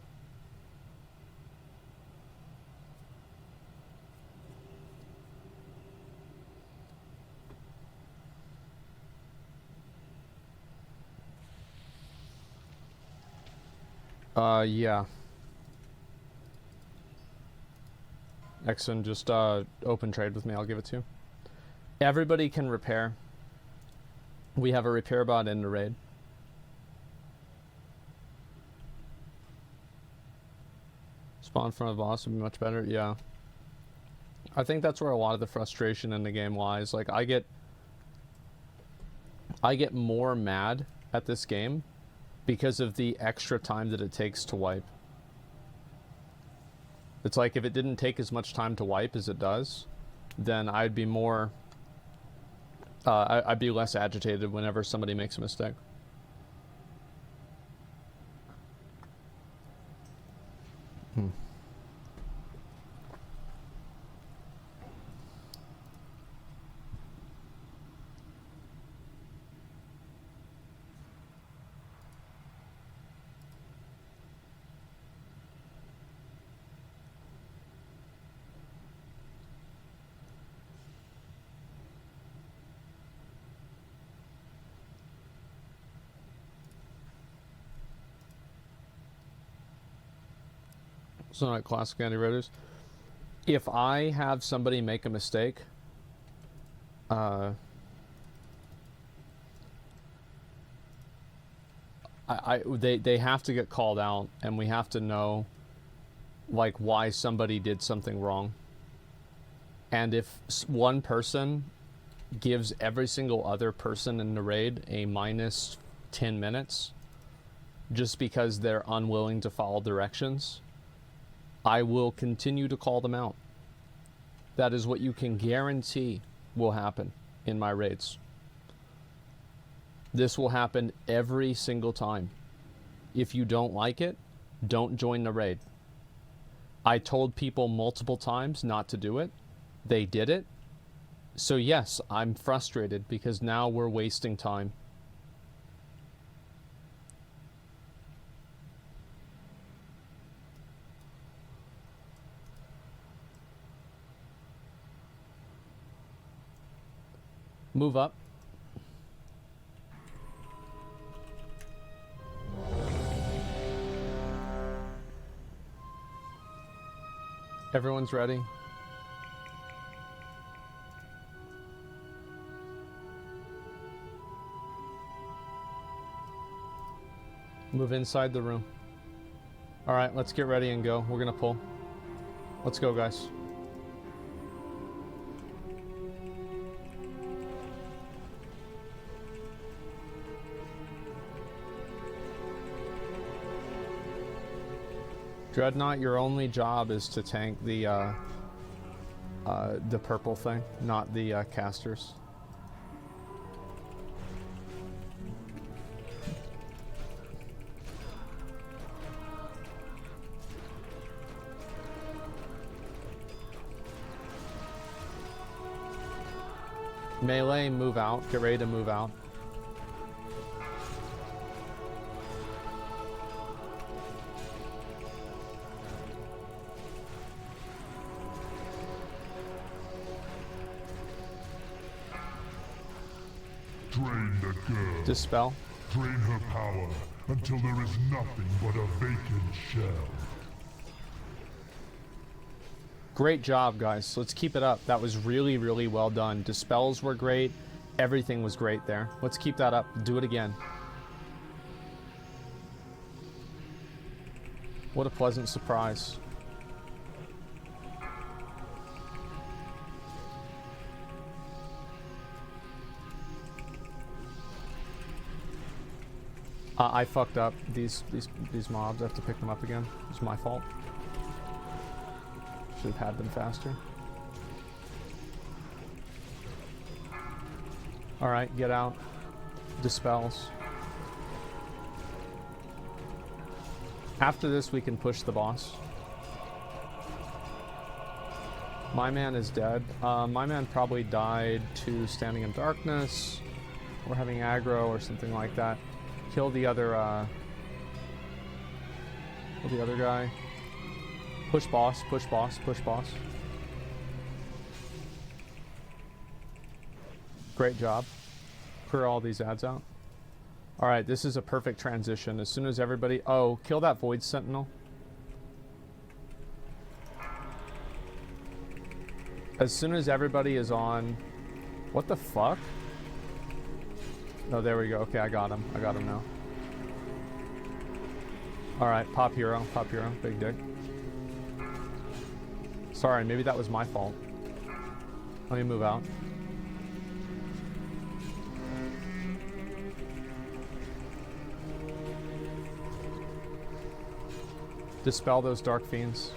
Yeah. Exon, just open trade with me, I'll give it to you. Everybody can repair. We have a repair bot in the raid. Spawn in front of the boss would be much better, yeah. I think that's where a lot of the frustration in the game lies. Like, I get more mad at this game because of the extra time that it takes to wipe. It's like if it didn't take as much time to wipe as it does, then I'd be more... I'd be less agitated whenever somebody makes a mistake. So not classic anti-raiders. If I have somebody make a mistake, they have to get called out, and we have to know like why somebody did something wrong. And if one person gives every single other person in the raid a minus 10 minutes just because they're unwilling to follow directions, I will continue to call them out. That is what you can guarantee will happen in my raids. This will happen every single time. If you don't like it, don't join the raid. I told people multiple times not to do it. They did it. So yes, I'm frustrated because now we're wasting time. Move up. Everyone's ready. Move inside the room. All right, let's get ready and go. We're gonna pull. Let's go, guys. Dreadnought, your only job is to tank the purple thing, not the casters. Melee, move out. Get ready to move out. Drain the girl. Dispel. Drain her power until there is nothing but a vacant shell. Great job, guys. Let's keep it up. That was really, really well done. Dispels were great. Everything was great there. Let's keep that up. Do it again. What a pleasant surprise. I fucked up these mobs. I have to pick them up again. It's my fault. Should have had them faster. Alright, get out. Dispels. After this, we can push the boss. My man is dead. My man probably died to Standing in Darkness, or having aggro, or something like that. Kill the other Kill the other guy. Push boss, push boss, push boss. Great job. Clear all these ads out. Alright, this is a perfect transition. As soon as everybody... Oh, kill that Void Sentinel. As soon as everybody is on... What the fuck? Oh, there we go. Okay, I got him. I got him now. Alright, pop hero. Pop hero. Big dick. Sorry, maybe that was my fault. Let me move out. Dispel those dark fiends.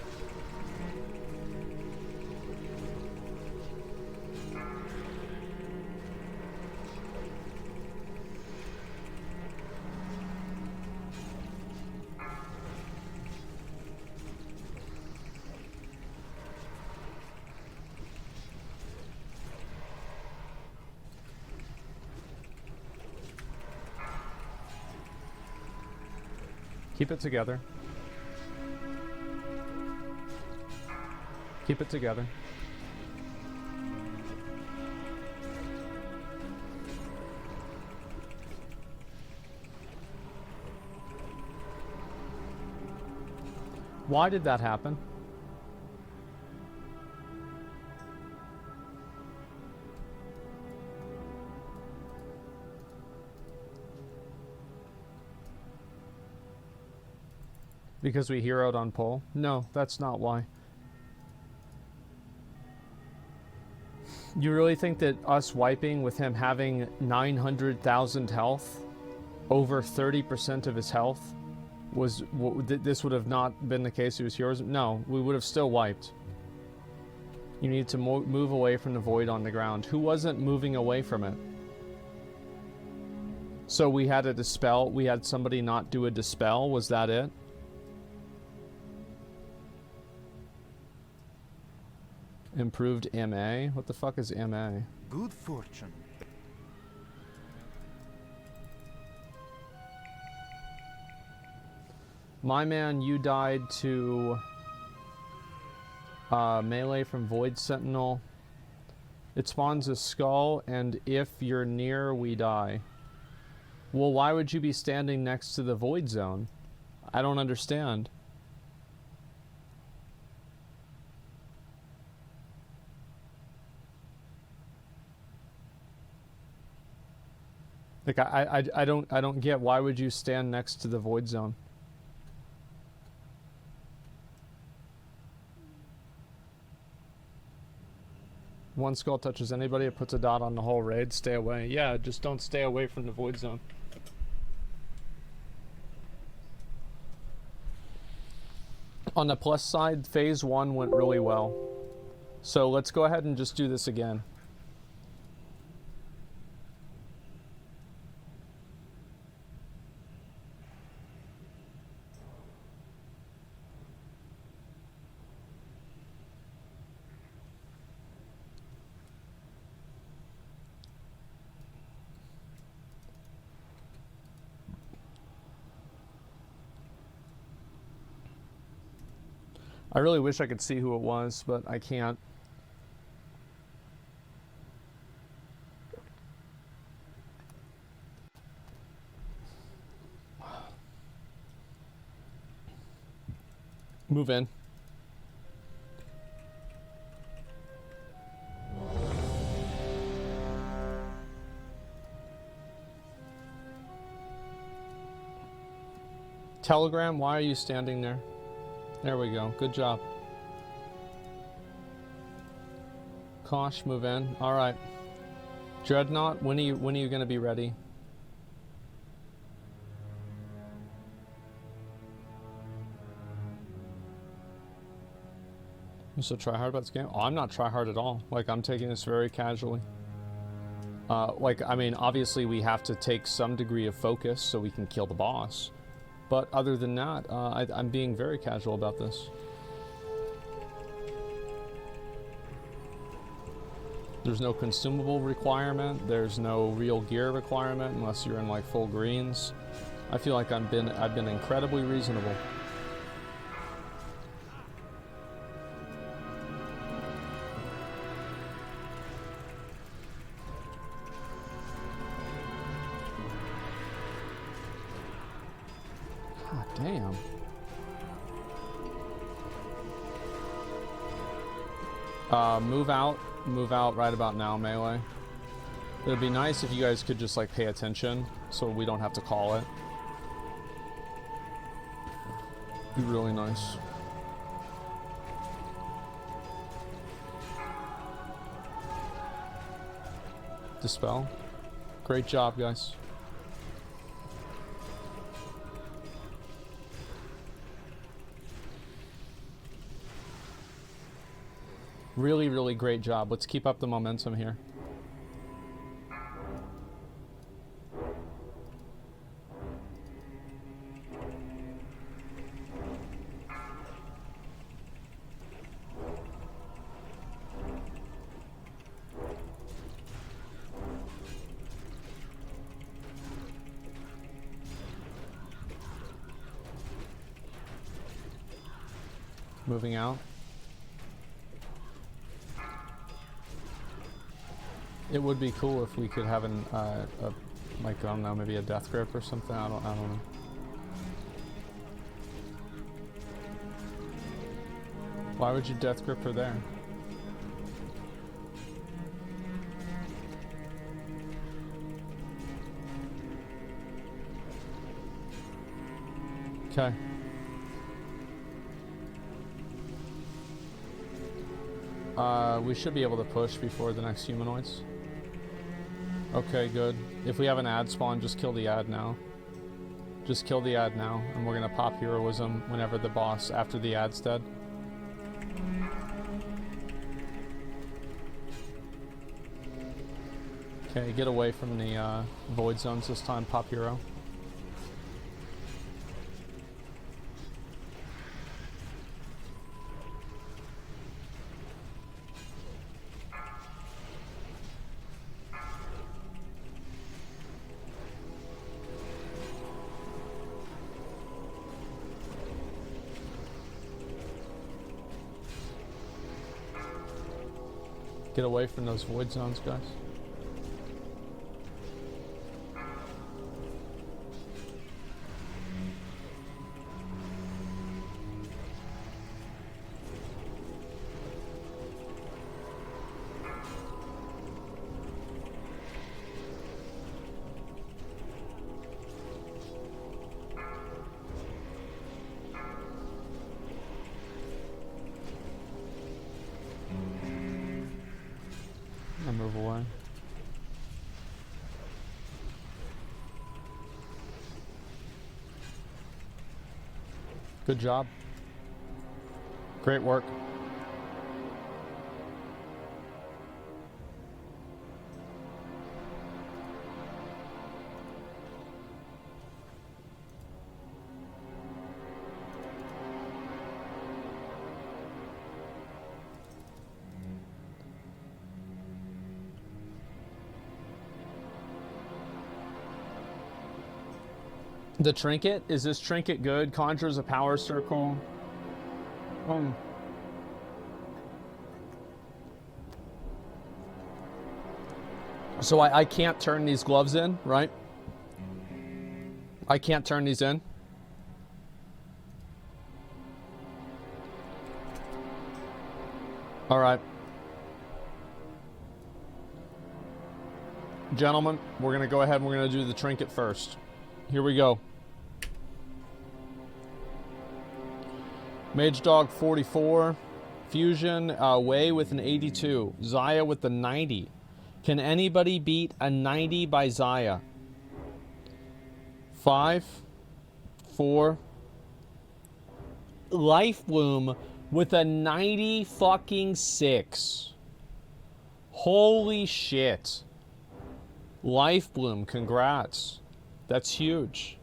Keep it together. Keep it together. Why did that happen? Because we heroed on pull? No, that's not why. You really think that us wiping with him having 900,000 health, over 30% of his health, was this would have not been the case if he was heroes? No, we would have still wiped. You need to move away from the void on the ground. Who wasn't moving away from it? So we had a dispel, we had somebody not do a dispel, was that it? Improved MA? What the fuck is MA? Good fortune. My man, you died to melee from Void Sentinel. It spawns a skull, and if you're near, we die. Well, why would you be standing next to the Void Zone? I don't understand. Like I don't get, why would you stand next to the Void Zone? One skull touches anybody, it puts a dot on the whole raid. Stay away. Yeah, just don't stay away from the Void Zone. On the plus side, phase 1 went really well. So let's go ahead and just do this again. I really wish I could see who it was, but I can't. Move in. Telegram, why are you standing there? There we go. Good job. Kosh, move in. All right. Dreadnought, when are you going to be ready? You still try hard about this game? Oh, I'm not try hard at all. Like, I'm taking this very casually. Like, I mean, obviously we have to take some degree of focus so we can kill the boss. But other than that, I'm being very casual about this. There's no consumable requirement. There's no real gear requirement unless you're in like full greens. I feel like I've been incredibly reasonable. God damn. Move out right about now, melee. It'd be nice if you guys could just like pay attention so we don't have to call it. Be really nice. Dispel. Great job, guys. Really, really great job. Let's keep up the momentum here. Moving out. It would be cool if we could have an like, I don't know, maybe a death grip or something. I don't know. Why would you death grip her there? Okay. We should be able to push before the next humanoids. Okay, good. If we have an ad spawn, just kill the ad now. Just kill the ad now, and we're gonna pop heroism whenever the boss, after the ad's dead. Okay, get away from the void zones this time, pop hero. Get away from those void zones, guys. Move away. Good job. Great work. The trinket? Is this trinket good? Conjures a power circle. So I can't turn these gloves in, right? I can't turn these in. All right. Gentlemen, we're going to go ahead and we're going to do the trinket first. Here we go. Mage Dog 44, Fusion, Way with an 82, Zaya with the 90. Can anybody beat a 90 by Zaya? 5, 4. Life Bloom with a 90 fucking 6. Holy shit. Life Bloom, congrats. That's huge.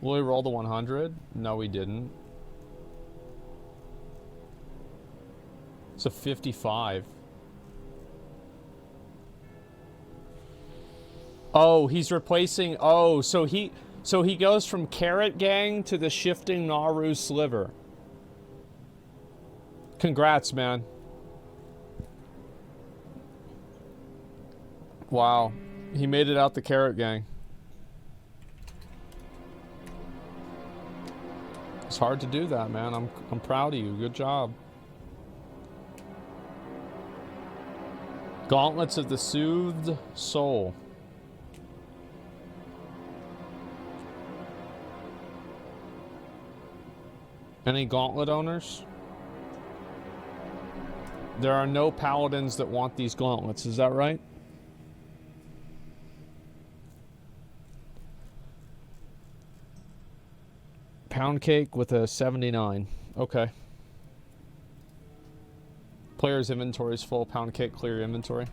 Will we roll the 100? No, we didn't. It's a 55. Oh, he's replacing... Oh, so he goes from Carrot Gang to the Shifting Naru Sliver. Congrats, man. Wow. He made it out the Carrot Gang. It's hard to do that, man. I'm proud of you. Good job. Gauntlets of the Soothed Soul. Any gauntlet owners? There are no paladins that want these gauntlets, is that right? Pound cake with a 79. Okay. Player's inventory is full. Pound cake, clear your inventory.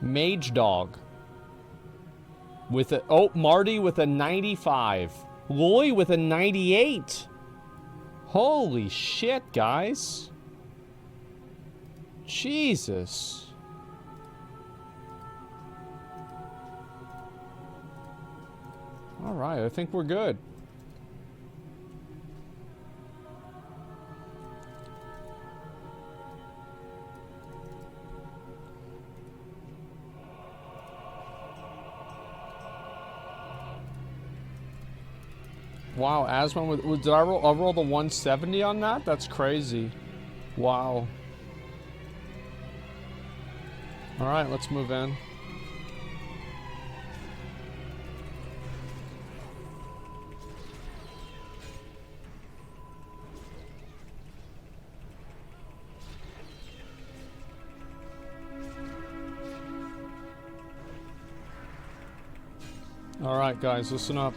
Mage Dog. With a... Oh, Marty with a 95. Loy with a 98. Holy shit, guys. Jesus. All right, I think we're good. Wow, Asmon, did I roll the 170 on that? That's crazy. Wow. All right, let's move in. All right, guys, listen up.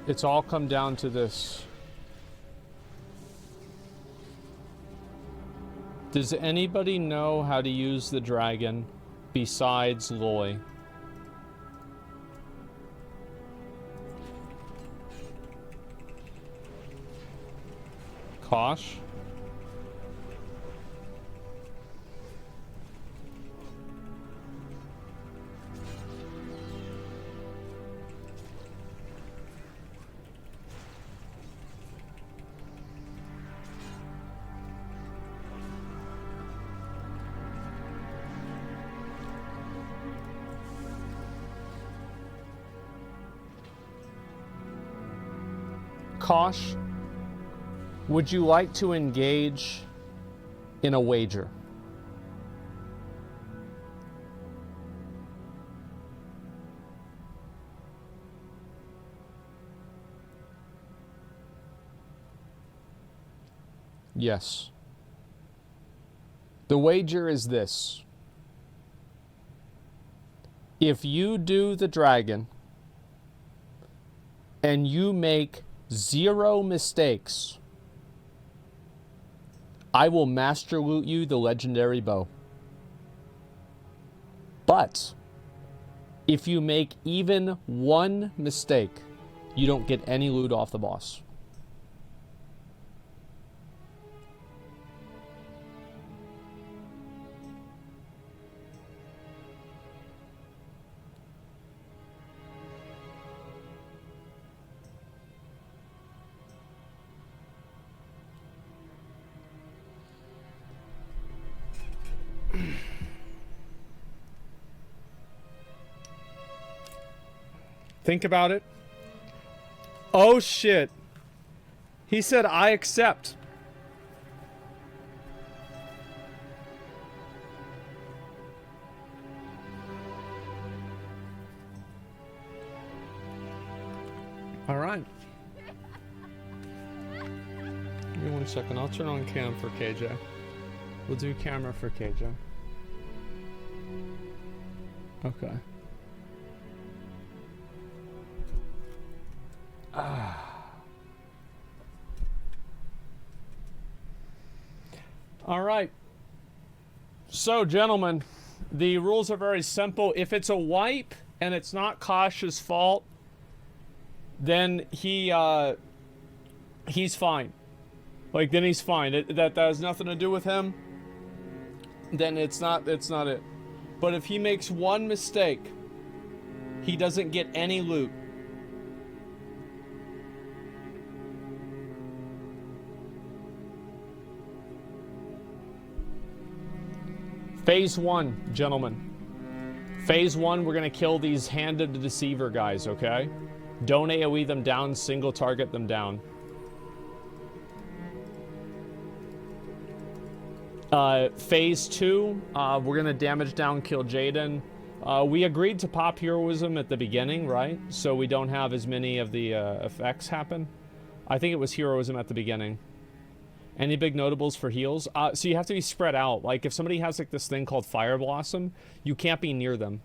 It's all come down to this. Does anybody know how to use the dragon besides Loy? Kosh? Kosh, would you like to engage in a wager? Yes. The wager is this. If you do the dragon and you make 0 mistakes, I will master loot you the legendary bow. But if you make even 1 mistake, you don't get any loot off the boss. Think about it. Oh shit. He said, I accept. All right. Give me 1 second. I'll turn on cam for KJ. We'll do camera for KJ. Okay. All right. So, gentlemen, the rules are very simple. If it's a wipe and it's not Kosh's fault, then he's fine. Like, then he's fine. That has nothing to do with him. Then it's not it. But if he makes 1 mistake, he doesn't get any loot. Phase 1, gentlemen. Phase 1, we're going to kill these Hand of the Deceiver guys, okay? Don't AoE them down, single target them down. Phase 2, we're going to damage down, kill Jaden. We agreed to pop heroism at the beginning, right? So we don't have as many of the effects happen. I think it was heroism at the beginning. Any big notables for heals? So you have to be spread out. Like, if somebody has, like, this thing called Fire Blossom, you can't be near them.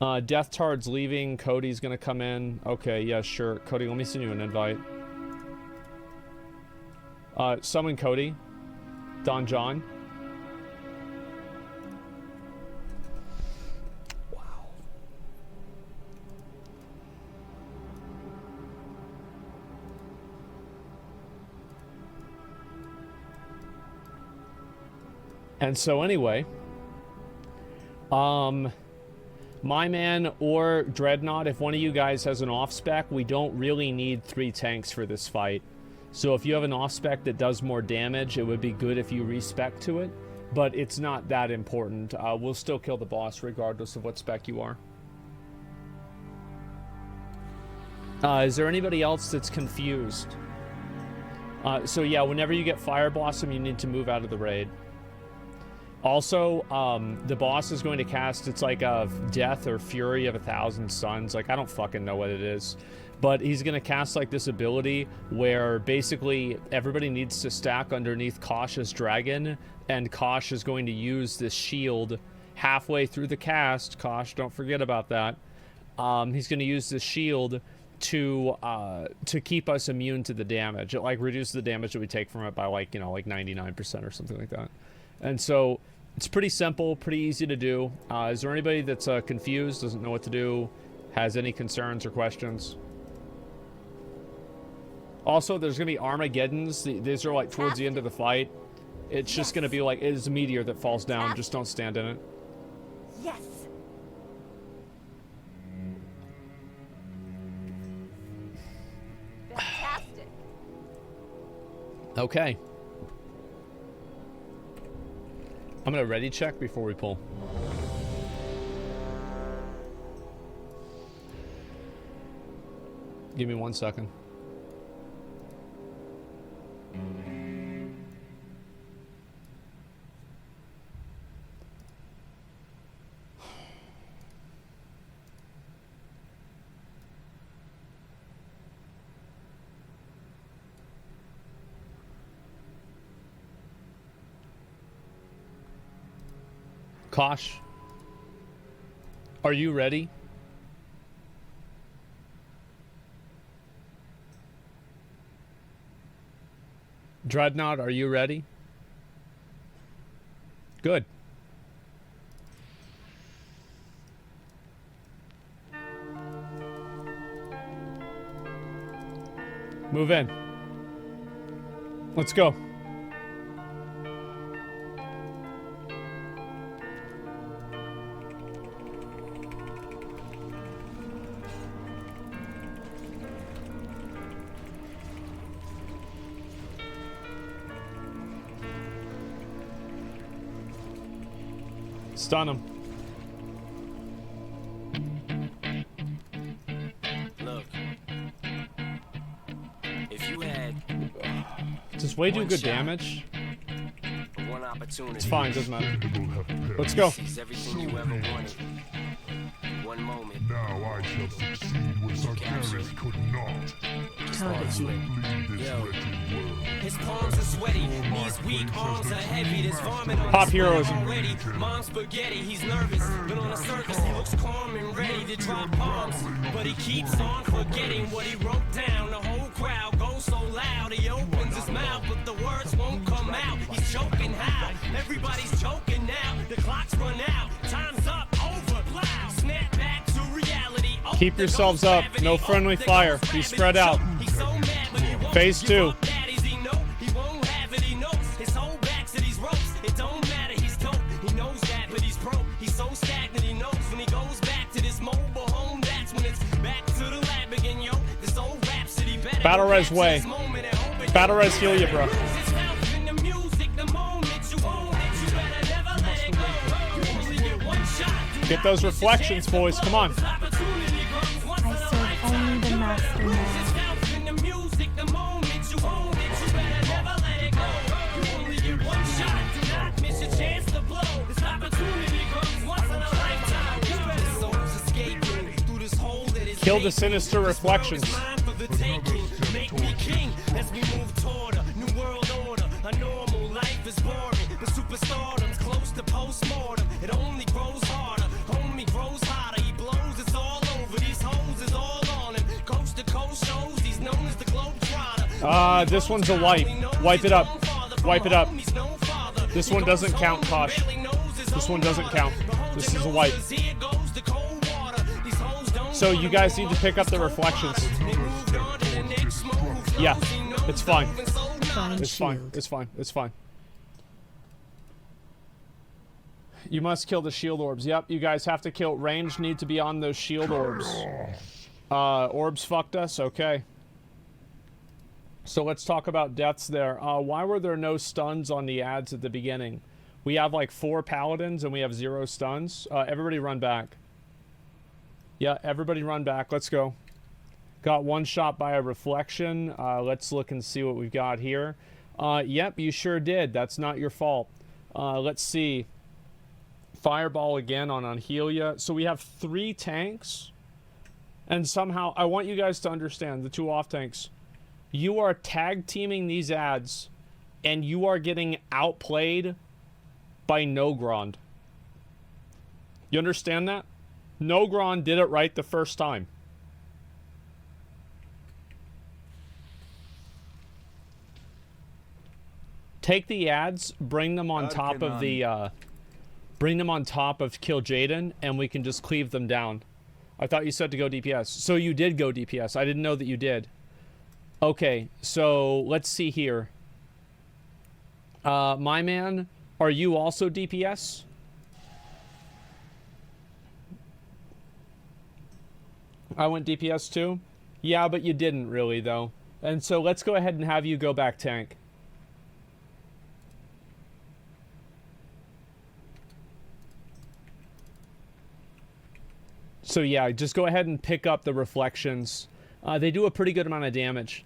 Death Tard's leaving. Cody's gonna come in. Okay, yeah, sure. Cody, let me send you an invite. Summon Cody. Don John. Wow. And so anyway, my man or Dreadnought, if one of you guys has an off-spec, we don't really need 3 tanks for this fight. So if you have an off-spec that does more damage, it would be good if you respec to it. But it's not that important. We'll still kill the boss regardless of what spec you are. Is there anybody else that's confused? So yeah, whenever you get Fire Blossom, you need to move out of the raid. Also, the boss is going to cast, it's like a Death or Fury of 1,000 Suns. Like, I don't fucking know what it is. But he's going to cast, like, this ability where basically everybody needs to stack underneath Kosh's dragon, and Kosh is going to use this shield halfway through the cast. Kosh, don't forget about that. He's going to use this shield to keep us immune to the damage. It, like, reduces the damage that we take from it by, like, you know, like 99% or something like that. And so it's pretty simple, pretty easy to do. Is there anybody that's confused, doesn't know what to do, has any concerns or questions? Also, there's going to be Armageddons. These are like towards the end of the fight. It's just going to be like, it is a meteor that falls down. Just don't stand in it. Yes. Fantastic. Okay. I'm going to ready check before we pull. Give me 1 second. Kosh, are you ready? Dreadnought, are you ready? Good. Move in. Let's go. Stun him. Look, if you had does Wade do good damage? It's fine, doesn't matter. Let's go. Everything you ever wanted. One moment. Now I shall succeed where Sargeras could not. Target you. Yo. His palms are sweaty, knees weak, arms are heavy. This varmint on Pop his heroes. already. Mom's spaghetti, he's nervous, but on the surface he looks calm and ready to drop bombs. But he keeps on forgetting what he wrote down. The whole crowd goes so loud, he opens his mouth, but the words won't come out. He's choking how? Everybody's choking now. The clock's run out. Time's up. Over. Loud. Snap back to reality. Keep yourselves up. No friendly fire. Be spread out. Phase 2. Battle res way. Battle res heal you, bro. One shot. Get those reflections, boys. Come on. I serve only the master now. Kill the sinister reflections. Make me king as we move toward a new world order. A normal life is boring, but superstardom's close to postmortem. It only grows harder, homie grows hotter. He blows, it's all over. These hoes is all on him. Coast to coast shows, he's known as the Globetrotter. This one's a wipe. Wipe it up. Wipe it up. This one doesn't count, Tosh. This one doesn't count. This is a wipe. So you guys need to pick up the reflections. Yeah, it's fine. It's fine. It's fine. It's fine. You must kill the shield orbs. Yep, you guys have to kill. Range need to be on those shield orbs. Orbs fucked us. Okay. So let's talk about deaths there. Why were there no stuns on the ads at the beginning? We have like 4 paladins and we have 0 stuns. Everybody run back. Yeah, everybody run back. Let's go. Got one shot by a reflection. Let's look and see what we've got here. Yep, you sure did. That's not your fault. Let's see. Fireball again on Anhelia. So we have 3 tanks. And somehow, I want you guys to understand, the 2 off tanks. You are tag teaming these ads, and you are getting outplayed by Nogrond. You understand that? Nogrond did it right the first time. Take the ads, bring them on top of the, bring them on top of Kill Jaden, and we can just cleave them down. I thought you said to go DPS. So you did go DPS. I didn't know that you did. Okay, so let's see here. My man, are you also DPS? I went DPS too? Yeah, but you didn't really, though. And so let's go ahead and have you go back tank. So yeah, just go ahead and pick up the reflections. They do a pretty good amount of damage.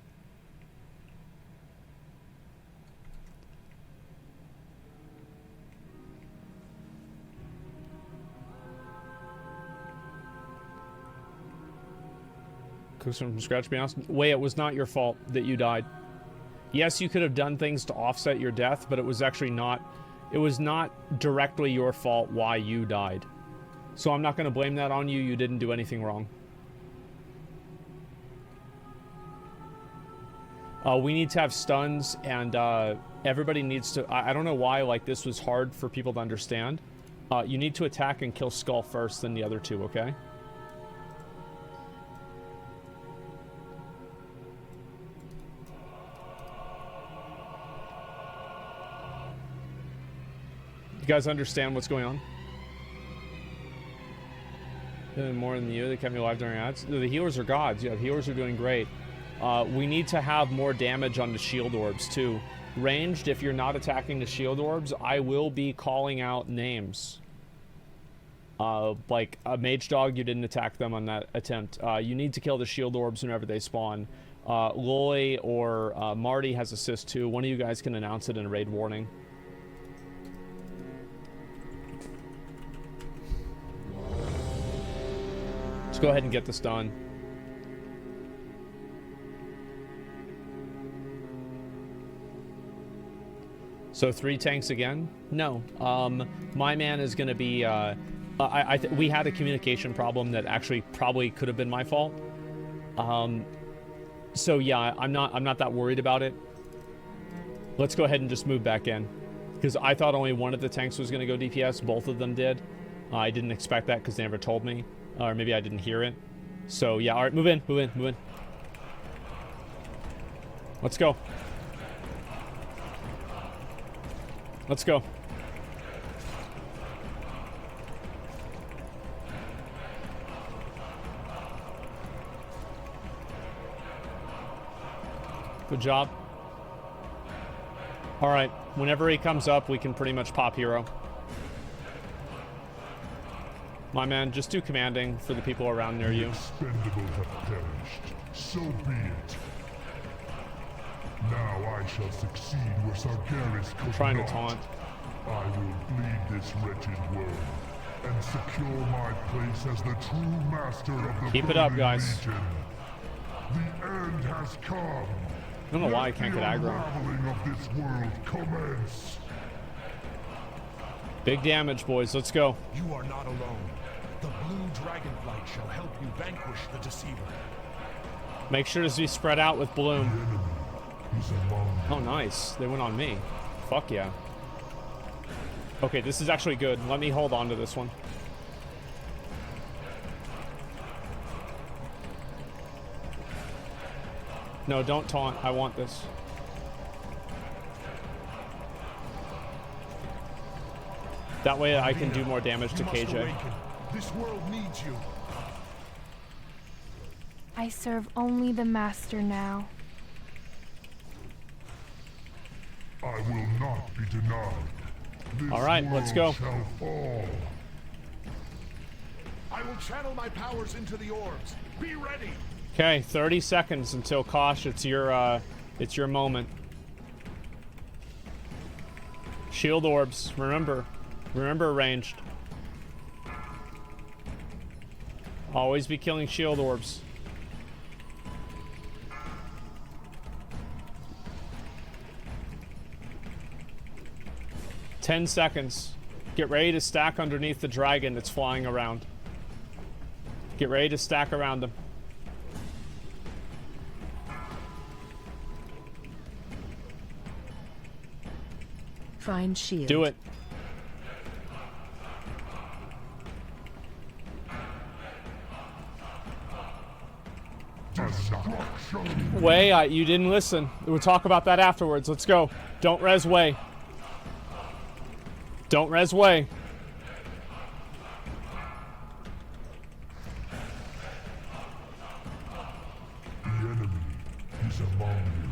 Cooks from scratch, to be honest. Wait, it was not your fault that you died. Yes, you could have done things to offset your death, but it was actually not... It was not directly your fault why you died. So I'm not going to blame that on you. You didn't do anything wrong. We need to have stuns, and everybody needs to... I don't know why like this was hard for people to understand. You need to attack and kill Skull first, then the other 2, okay? You guys understand what's going on? More than you, they kept me alive during ads. The healers are gods. Yeah, the healers are doing great. We need to have more damage on the shield orbs too. Ranged, if you're not attacking the shield orbs, I will be calling out names. Like a mage dog, you didn't attack them on that attempt. You need to kill the shield orbs whenever they spawn. Loy or Marty has assist too. One of you guys can announce it in a raid warning. Let's go ahead and get this done. So 3 tanks again? No. My man is going to be... we had a communication problem that actually probably could have been my fault. So yeah, I'm not that worried about it. Let's go ahead and just move back in. Because I thought only one of the tanks was going to go DPS. Both of them did. I didn't expect that because they never told me. Or maybe I didn't hear it. So yeah, alright, move in, move in, move in. Let's go. Let's go. Good job. Alright, whenever he comes up, we can pretty much pop hero. My man, just do commanding for the people around near you. The expendable have perished. So be it. Now I shall succeed where Sargeras could I'm trying to not. taunt. I will bleed this wretched world and secure my place as the true master of the Keep it up, Burning guys. Legion. The end has come. I don't know why I can't get aggro. The unraveling of this world commence. Big damage, boys. Let's go. You are not alone. The blue dragonflight shall help you vanquish the deceiver. Make sure to be spread out with Bloom. He's among Oh, nice. They went on me. Fuck yeah. Okay, this is actually good. Let me hold on to this one. No, don't taunt. I want this. That way I can do more damage to KJ. This world needs you. I serve only the Master now. I will not be denied. This All right, let's go. world shall fall. I will channel my powers into the orbs. Be ready. Okay, 30 seconds until Kosh. It's your moment. Shield orbs. Remember ranged. Always be killing shield orbs. Ten seconds. Get ready to stack underneath the dragon that's flying around. Get ready to stack around him. Find shield. Do it. Way, you didn't listen. We'll talk about that afterwards. Let's go. Don't res Way. Don't res Way. The enemy is among you.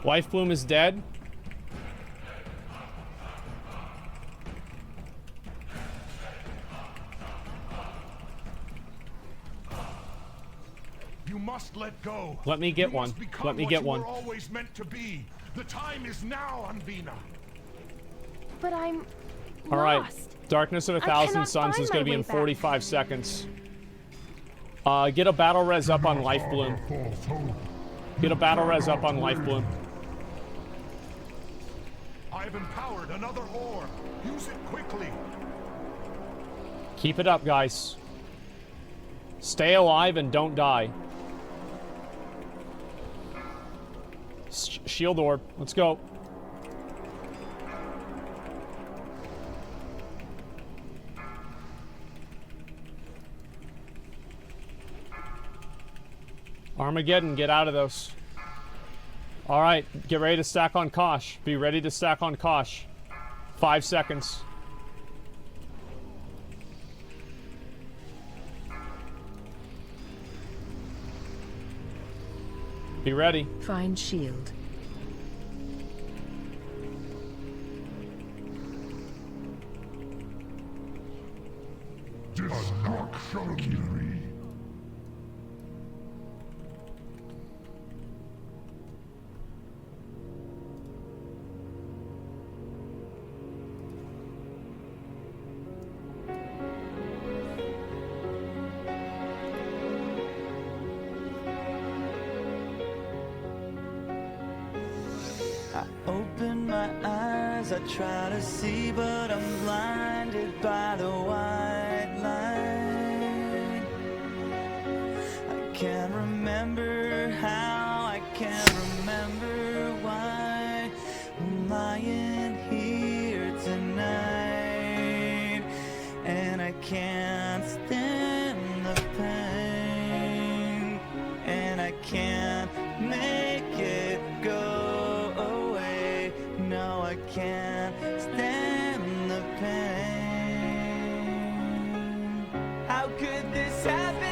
Life Bloom is dead. You must let go. Let me get You one. must become Let me what get you one. were always meant to be. The time is now, Anvina. But I'm All right. lost. Darkness of a I Thousand cannot Suns find is going to my be in way back. 45 seconds. Get a battle res up on Life Bloom. False hope. Get a battle res up on Life Bloom. I have empowered another orb. Use it quickly. Keep it up, guys. Stay alive and don't die. Shield orb. Let's go. Armageddon, get out of those. Alright, get ready to stack on Kosh. Be ready to stack on Kosh. 5 seconds. Be ready. Find shield. Destruction. Open my eyes, I try to see, but I'm blinded by the white light. I can't remember how, I can't remember why I'm lying here tonight, and I can't stand the pain, and I can't make it go. No, I can't stand the pain. How could this happen?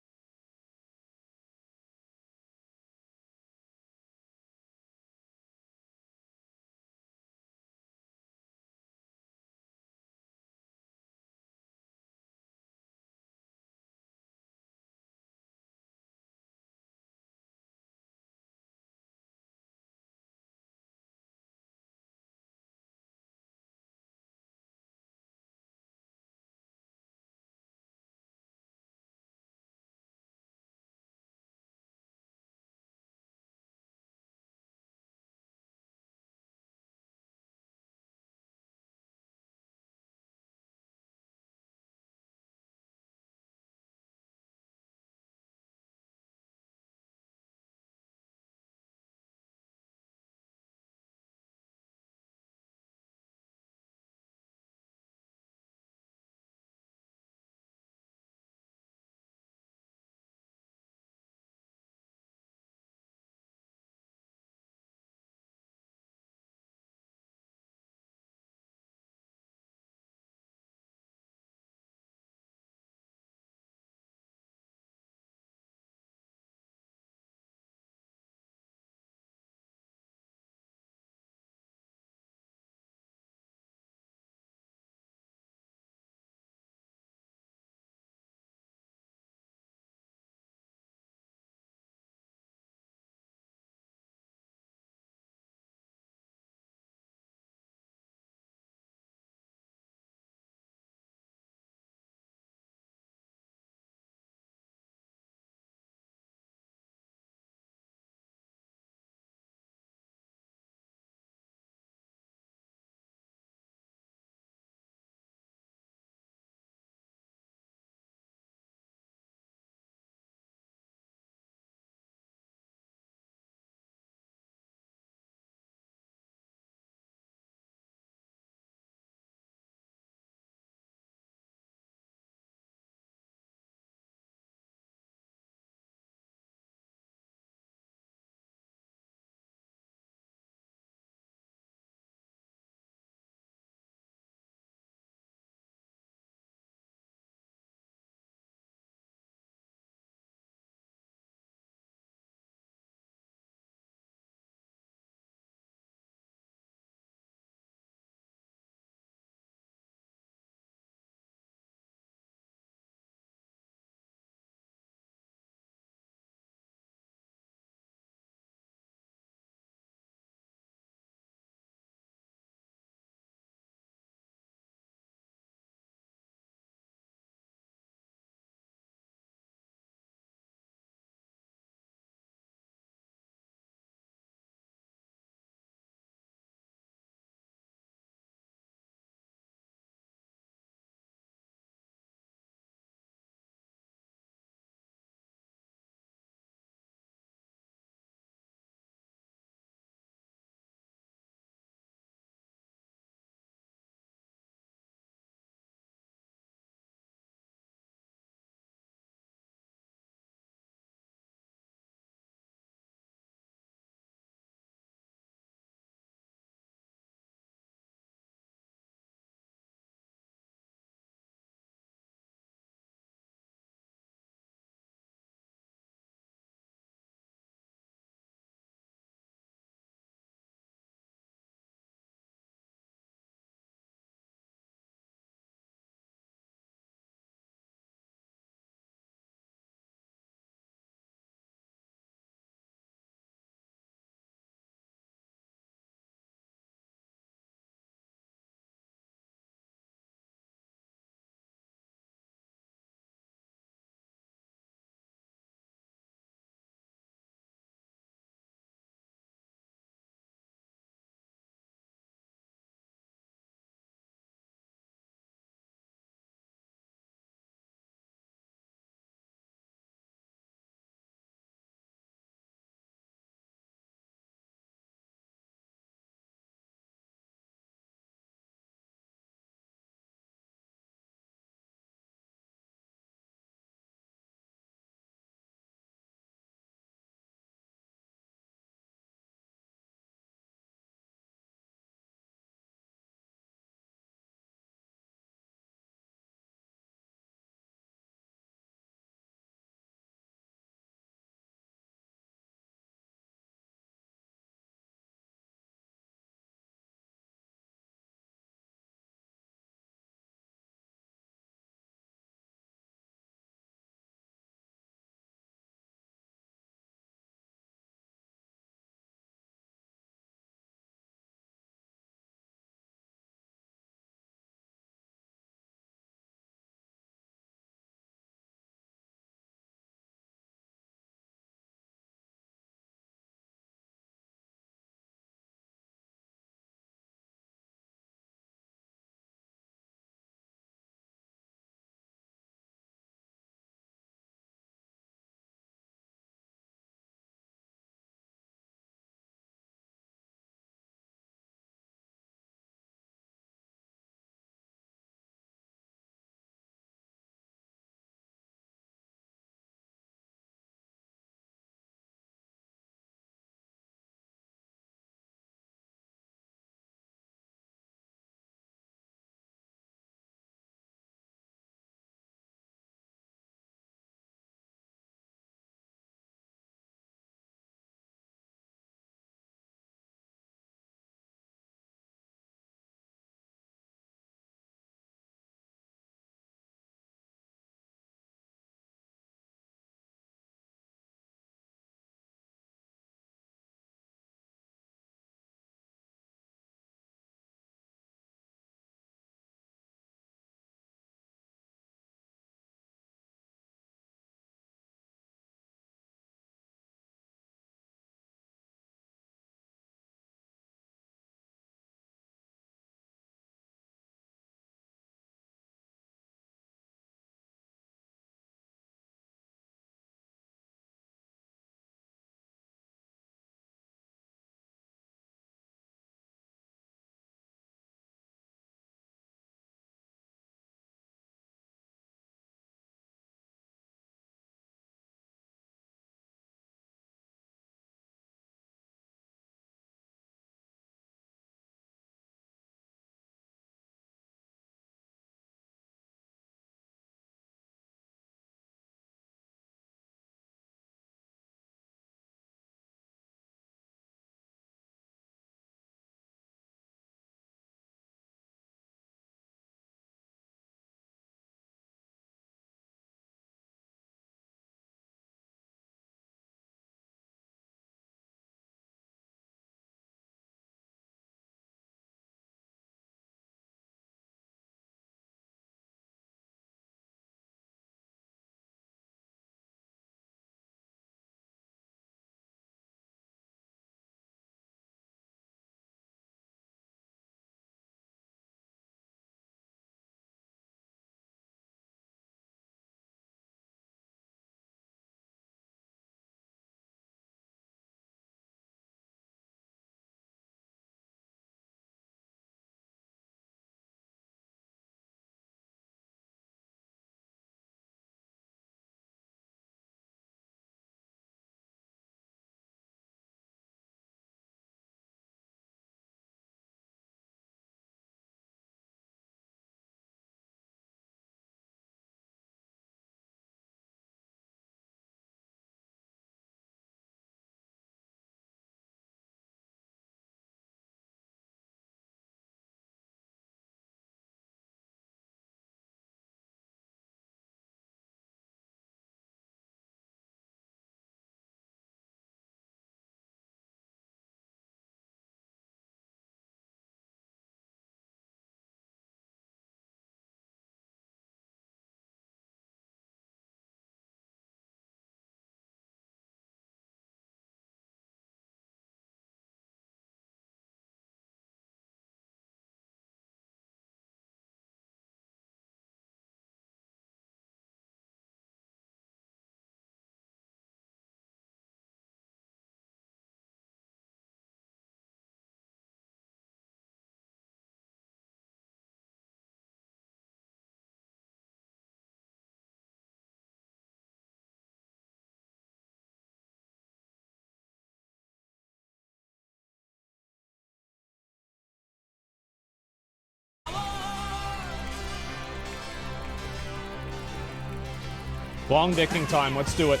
Long dicking time. Let's do it.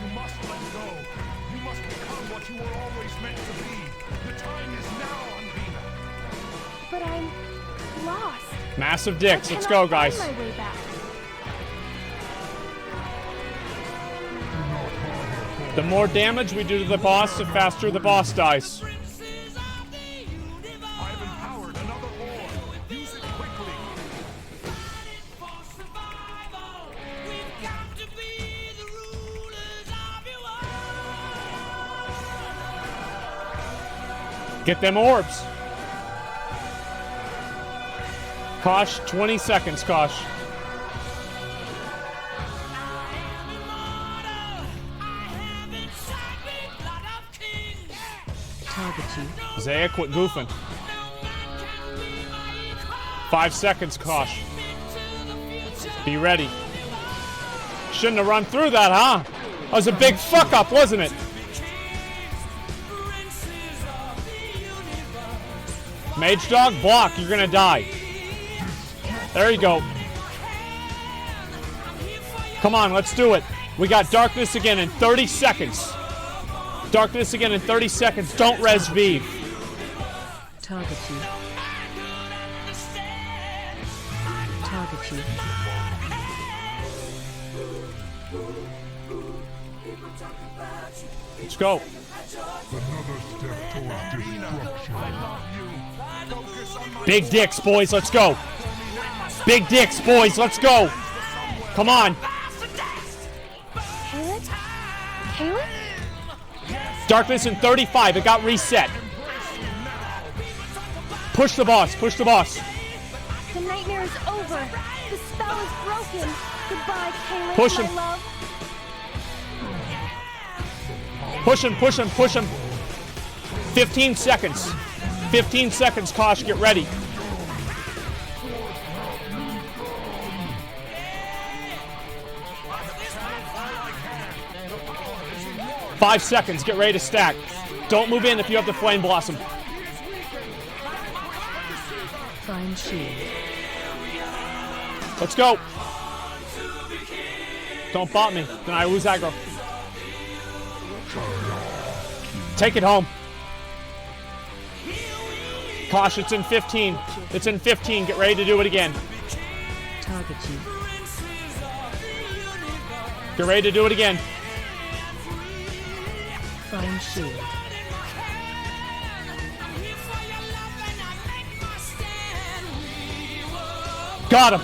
You must let go. You must become what you were always meant to be. The time is now, Anvina. But I'm lost. Massive dicks. I Let's go, cannot guys. find my way back. The more damage we do to the boss, the faster the boss dies. I've empowered another orb. Use it quickly. Get them orbs. Kosh, 20 seconds, Kosh. Target you. Zaya, quit goofing. 5 seconds, Kosh. Be ready. Shouldn't have run through that, huh? That was a big fuck up, wasn't it? Mage Dog, block. You're gonna die. There you go. Come on, let's do it. We got Darkness again in 30 seconds. Darkness again in 30 seconds. Don't res V. Target you. Target you. Let's go. Another step towards destruction. Big dicks, boys. Let's go. Big dicks, boys. Let's go. Come on. Caleb? Caleb? Darkness in 35. It got reset. Push the boss. Push the boss. The nightmare is over. The spell is broken. Goodbye, Caleb, Push my him. love. Push him. Push him. Push him. 15 seconds. 15 seconds, Kosh. Get ready. Five seconds. Get ready to stack. Don't move in if you have the Flame Blossom. Find shield. Let's go. Don't bot me. Then I lose aggro. Take it home. Kosh, it's in 15. It's in 15. Get ready to do it again. Target you. Get ready to do it again. Find shield. Got him.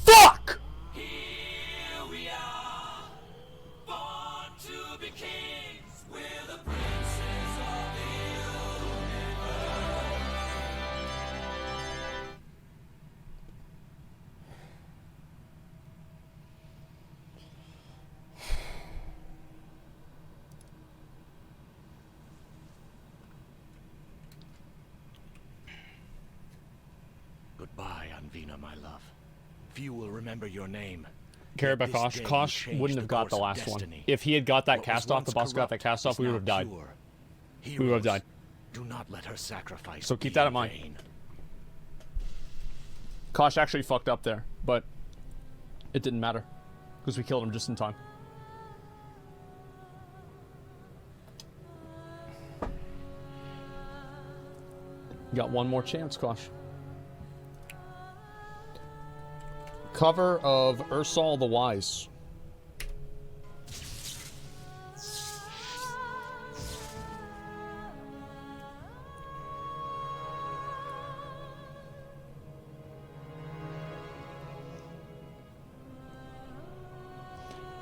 Fuck! Goodbye, Anvina, my love. Few will remember your name. Carry Kosh. Kosh wouldn't have got the last one. If he had got that cast off, the boss got that cast off, we would have died. We would have died. Do not let her sacrifice. So keep that in mind. Kosh actually fucked up there, but it didn't matter because we killed him just in time. You got one more chance, Kosh. Cover of Ursal the Wise.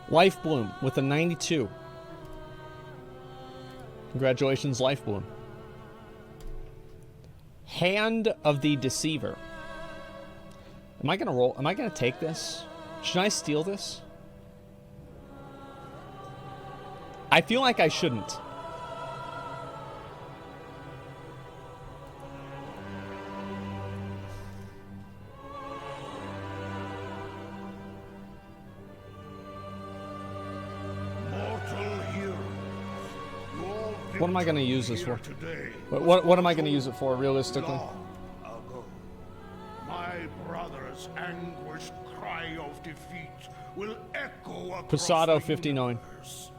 Life Bloom with a 92. Congratulations, Life Bloom. Hand of the Deceiver. Am I gonna roll? Am I gonna take this? Should I steal this? I feel like I shouldn't. Mortal heroes, you all What am I going to use this for? What am I going to use it for, realistically? Long ago, my brother's anguished cry of defeat will echo across Pasado the 59. universe,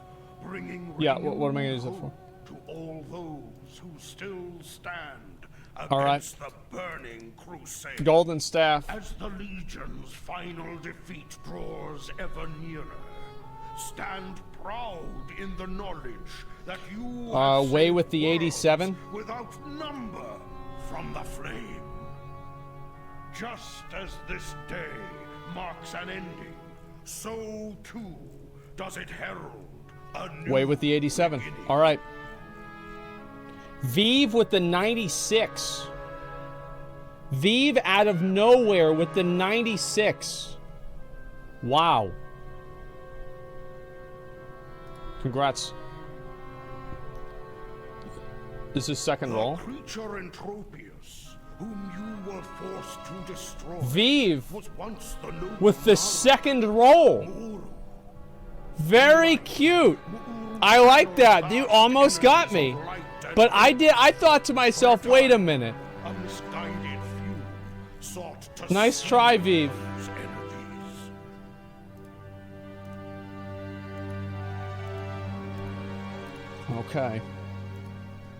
bringing Yeah, what am I going to use it for? to all those who still stand All right. against the burning crusade. Golden staff. As the Legion's final defeat draws ever nearer, stand proud in the knowledge that you have Way saved with the 87. worlds without number from the flame. Just as this day marks an ending, so too does it herald a new Way with the 87. beginning. All right. Vive with the 96. Vive out of nowhere with the 96. Wow. Congrats. This is second roll. Creature Entropius, whom you were forced to destroy, Vive was once the noble with the second roll. Very cute. I like that. You almost got me. But I thought to myself, wait a minute. A misguided few sought to Nice try, Vive. those energies. Okay.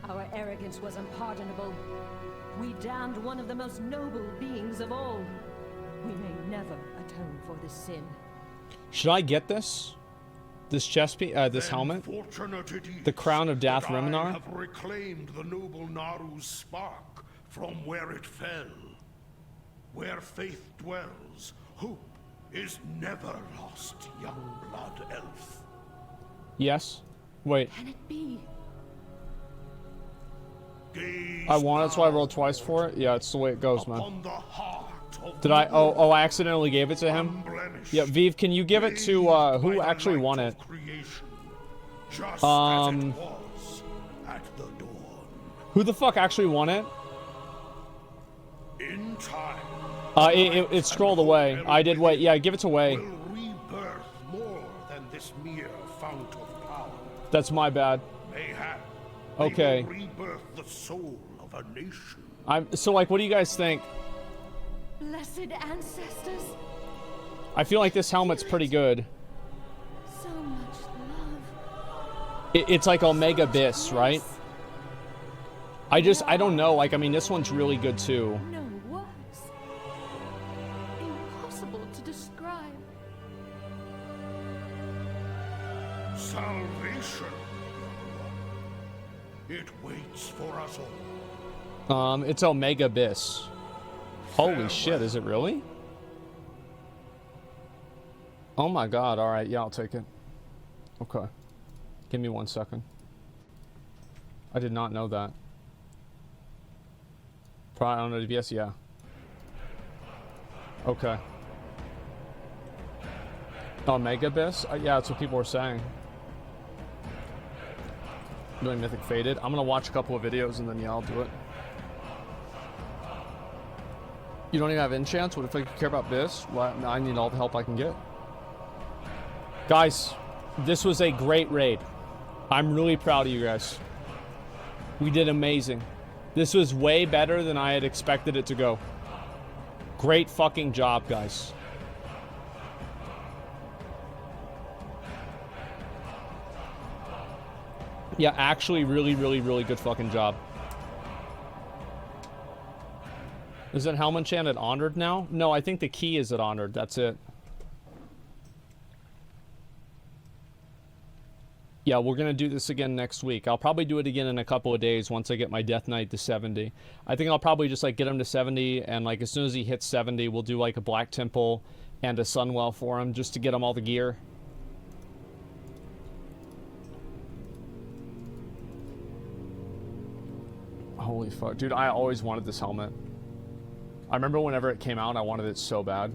Our arrogance was unpardonable. We damned one of the most noble beings of all. We may never atone for this sin. Should I get this? This chest piece, this helmet? Fortunate it is The crown of Dath that I Riminar? have reclaimed the noble Naru's spark from where it fell. Where faith dwells, hope is never lost, young blood elf. Yes. Wait. Can it be? Gaze I want it, so I rolled twice for it? Yeah, it's the way it goes, man. Did I? Oh, I accidentally gave it to him? Yeah, Vive, can you give it to, who actually won it? Who the fuck actually won it? In time, it scrolled away. I did wait. Yeah, give it to Wei. rebirth more than this mere fount of power. That's my bad. Mayhap Okay. they will rebirth the soul of a nation. So, like, what do you guys think? Blessed ancestors, I feel like this helmet's pretty good. so much love. It's like Omega Bis, right? I don't know. Like, I mean, this one's really good, too. No words. Impossible to describe. Salvation, it waits for us all. It's Omega Bis. Holy shit, is it really? Oh my god, alright, yeah, I'll take it. Okay. Give me 1 second. I did not know that. Probably on the DBS, yeah. Okay. Omega Bis? Yeah, that's what people were saying. Doing Mythic Faded. I'm gonna watch a couple of videos and then yeah, I'll do it. You don't even have enchants? What if I care about Bis? Well, I need all the help I can get. Guys, this was a great raid. I'm really proud of you guys. We did amazing. This was way better than I had expected it to go. Great fucking job, guys. Yeah, actually, really, really, really good fucking job. Is that Helm enchant at Honored now? No, I think the key is at Honored. That's it. Yeah, we're going to do this again next week. I'll probably do it again in a couple of days once I get my Death Knight to 70. I think I'll probably just, like, get him to 70, and, like, as soon as he hits 70, we'll do, like, a Black Temple and a Sunwell for him just to get him all the gear. Holy fuck. Dude, I always wanted this helmet. I remember whenever it came out, I wanted it so bad.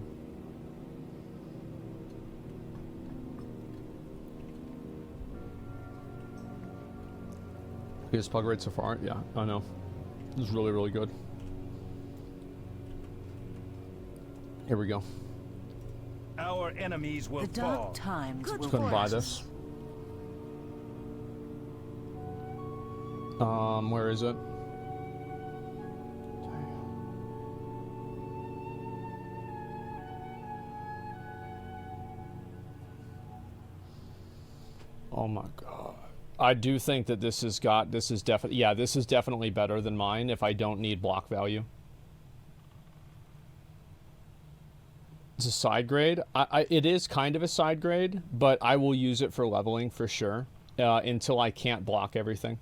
Biggest plug rate so far? Yeah, I know. This is really, really good. Here we go. Our enemies will The dark times will Couldn't buy pass. this. Where is it? Oh my god. I do think that this is definitely, yeah, this is definitely better than mine if I don't need block value. It's a side grade. It is kind of a side grade, but I will use it for leveling for sure until I can't block everything.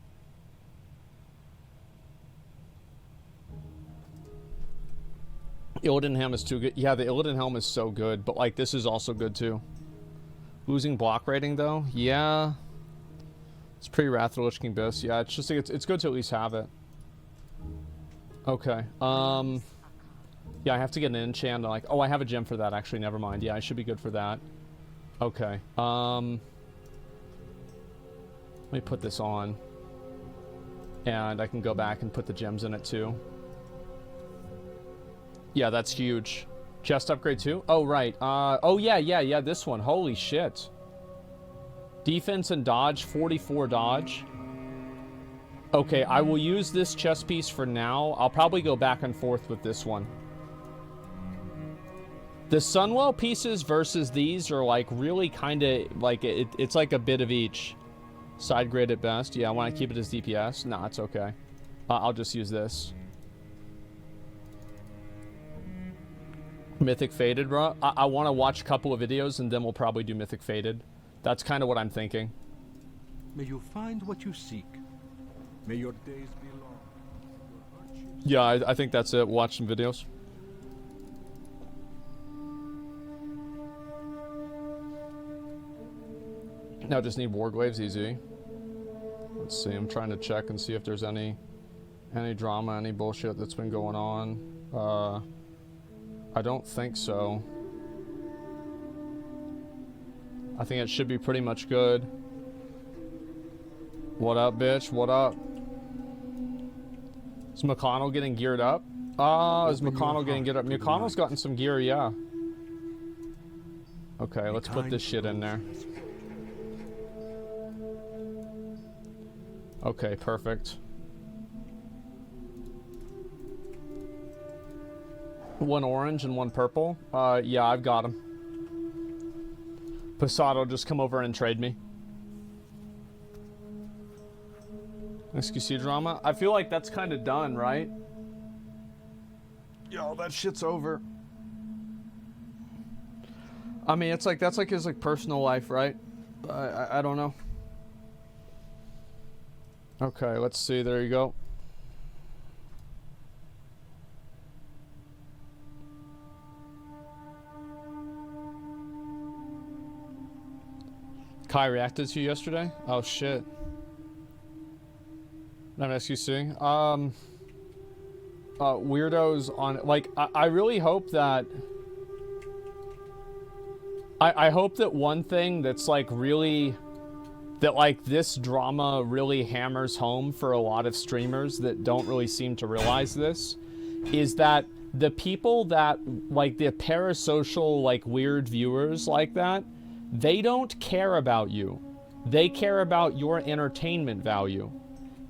Illidan Helm is too good. Yeah, the Illidan Helm is so good, but like this is also good too. Losing block rating though, yeah. It's pretty Wrath of the Lich King Biss. Yeah, it's just it's good to at least have it. Okay. Yeah, I have to get an enchant. Like, oh, I have a gem for that. Actually, never mind. Yeah, I should be good for that. Okay. Let me put this on, and I can go back and put the gems in it too. Yeah, that's huge. Chest upgrade too? Oh, right. Oh, yeah, this one. Holy shit. Defense and dodge, 44 dodge. Okay, I will use this chest piece for now. I'll probably go back and forth with this one. The Sunwell pieces versus these are like really kind of like, it's like a bit of each. Side grade at best. Yeah, I want to keep it as DPS. Nah, it's okay. I'll just use this. Mythic Faded, bro. I want to watch a couple of videos and then we'll probably do Mythic Faded. That's kind of what I'm thinking. May you find what you seek. May your days be long. Yeah, I think that's it. Watch some videos. Now just need Warglaves, easy. Let's see, I'm trying to check and see if there's any drama, any bullshit that's been going on. I don't think so. I think it should be pretty much good. What up, bitch? What up? Is McConnell getting geared up? Is McConnell getting geared up? McConnell's gotten some gear, yeah. Okay, let's put this shit in there. Okay, perfect. One orange and one purple. Yeah, I've got them. Posado, just come over and trade me. XQC drama. I feel like that's kind of done, right? Yo, that shit's over. I mean, it's like, that's like his like personal life, right? I don't know. Okay, let's see. There you go. Kai reacted to you yesterday? Oh shit. Not SQC. Weirdos on, like, I really hope that I hope that one thing that's like really, that like this drama really hammers home for a lot of streamers that don't really seem to realize this, is that the people that, like the parasocial, like weird viewers like that, they don't care about you. They care about your entertainment value.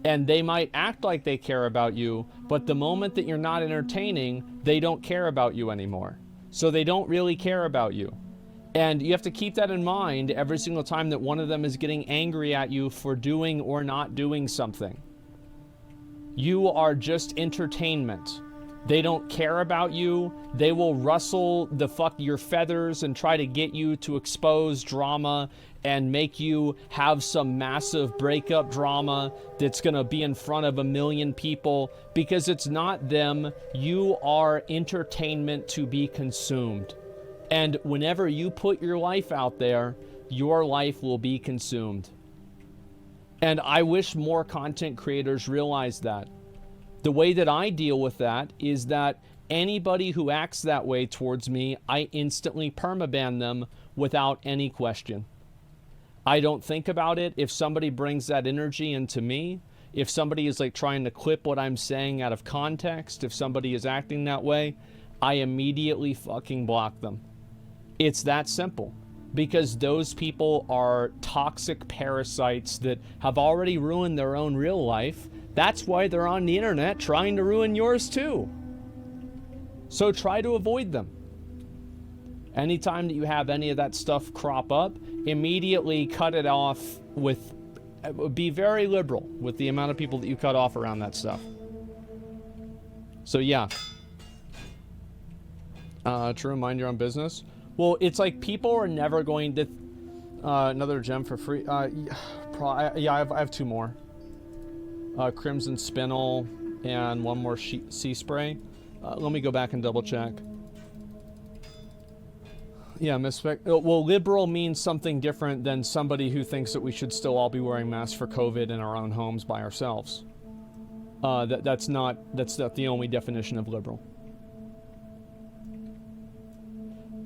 And they might act like they care about you, but the moment that you're not entertaining, they don't care about you anymore. So they don't really care about you. And you have to keep that in mind every single time that one of them is getting angry at you for doing or not doing something. You are just entertainment. They don't care about you. They will rustle your feathers and try to get you to expose drama and make you have some massive breakup drama that's gonna be in front of 1 million people, because it's not them. You are entertainment to be consumed. And whenever you put your life out there, your life will be consumed. And I wish more content creators realize that. The way that I deal with that is that anybody who acts that way towards me, I instantly permaban them without any question. I don't think about it. If somebody brings that energy into me, if somebody is like trying to clip what I'm saying out of context, if somebody is acting that way, I immediately fucking block them. It's that simple. Because those people are toxic parasites that have already ruined their own real life. That's why they're on the internet trying to ruin yours too. So try to avoid them. Anytime that you have any of that stuff crop up, immediately cut it off with... Be very liberal with the amount of people that you cut off around that stuff. So yeah. True, mind your own business. Well, it's like people are never going to... another gem for free. Yeah, I have 2 more. Crimson Spinel and 1 more sea spray. Let me go back and double check. Yeah, well, liberal means something different than somebody who thinks that we should still all be wearing masks for COVID in our own homes by ourselves. That's not the only definition of liberal.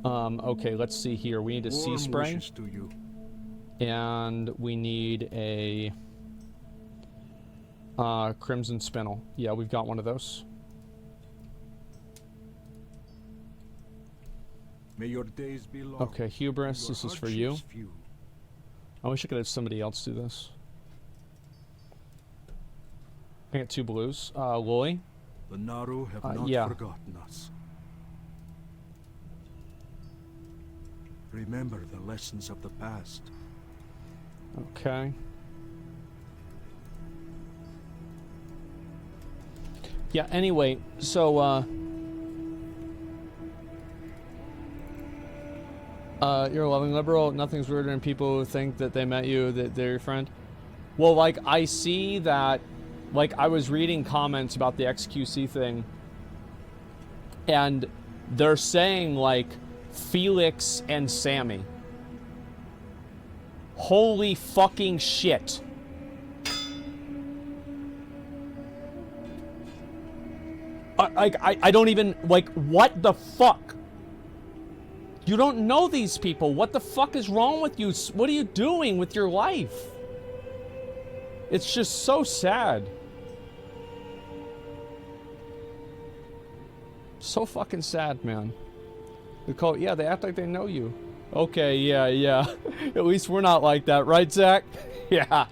Okay, let's see here. We need a sea spray. And we need a Crimson Spinel. Yeah, we've got one of those. May your days be long. Okay, Hubris, this is for you. I wish I could have somebody else do this. I got 2 blues. Lily? The Naru have not forgotten us. Remember the lessons of the past. Okay. Yeah, anyway, so, you're a loving liberal. Nothing's weirder than people who think that they met you, that they're your friend. Well, like, I see that, like, I was reading comments about the XQC thing, and they're saying, like, Felix and Sammy. Holy fucking shit. I don't even, like, what the fuck? You don't know these people. What the fuck is wrong with you? What are you doing with your life? It's just so sad. So fucking sad, man. They call it, yeah, they act like they know you. Okay, yeah. At least we're not like that, right, Zach? Yeah.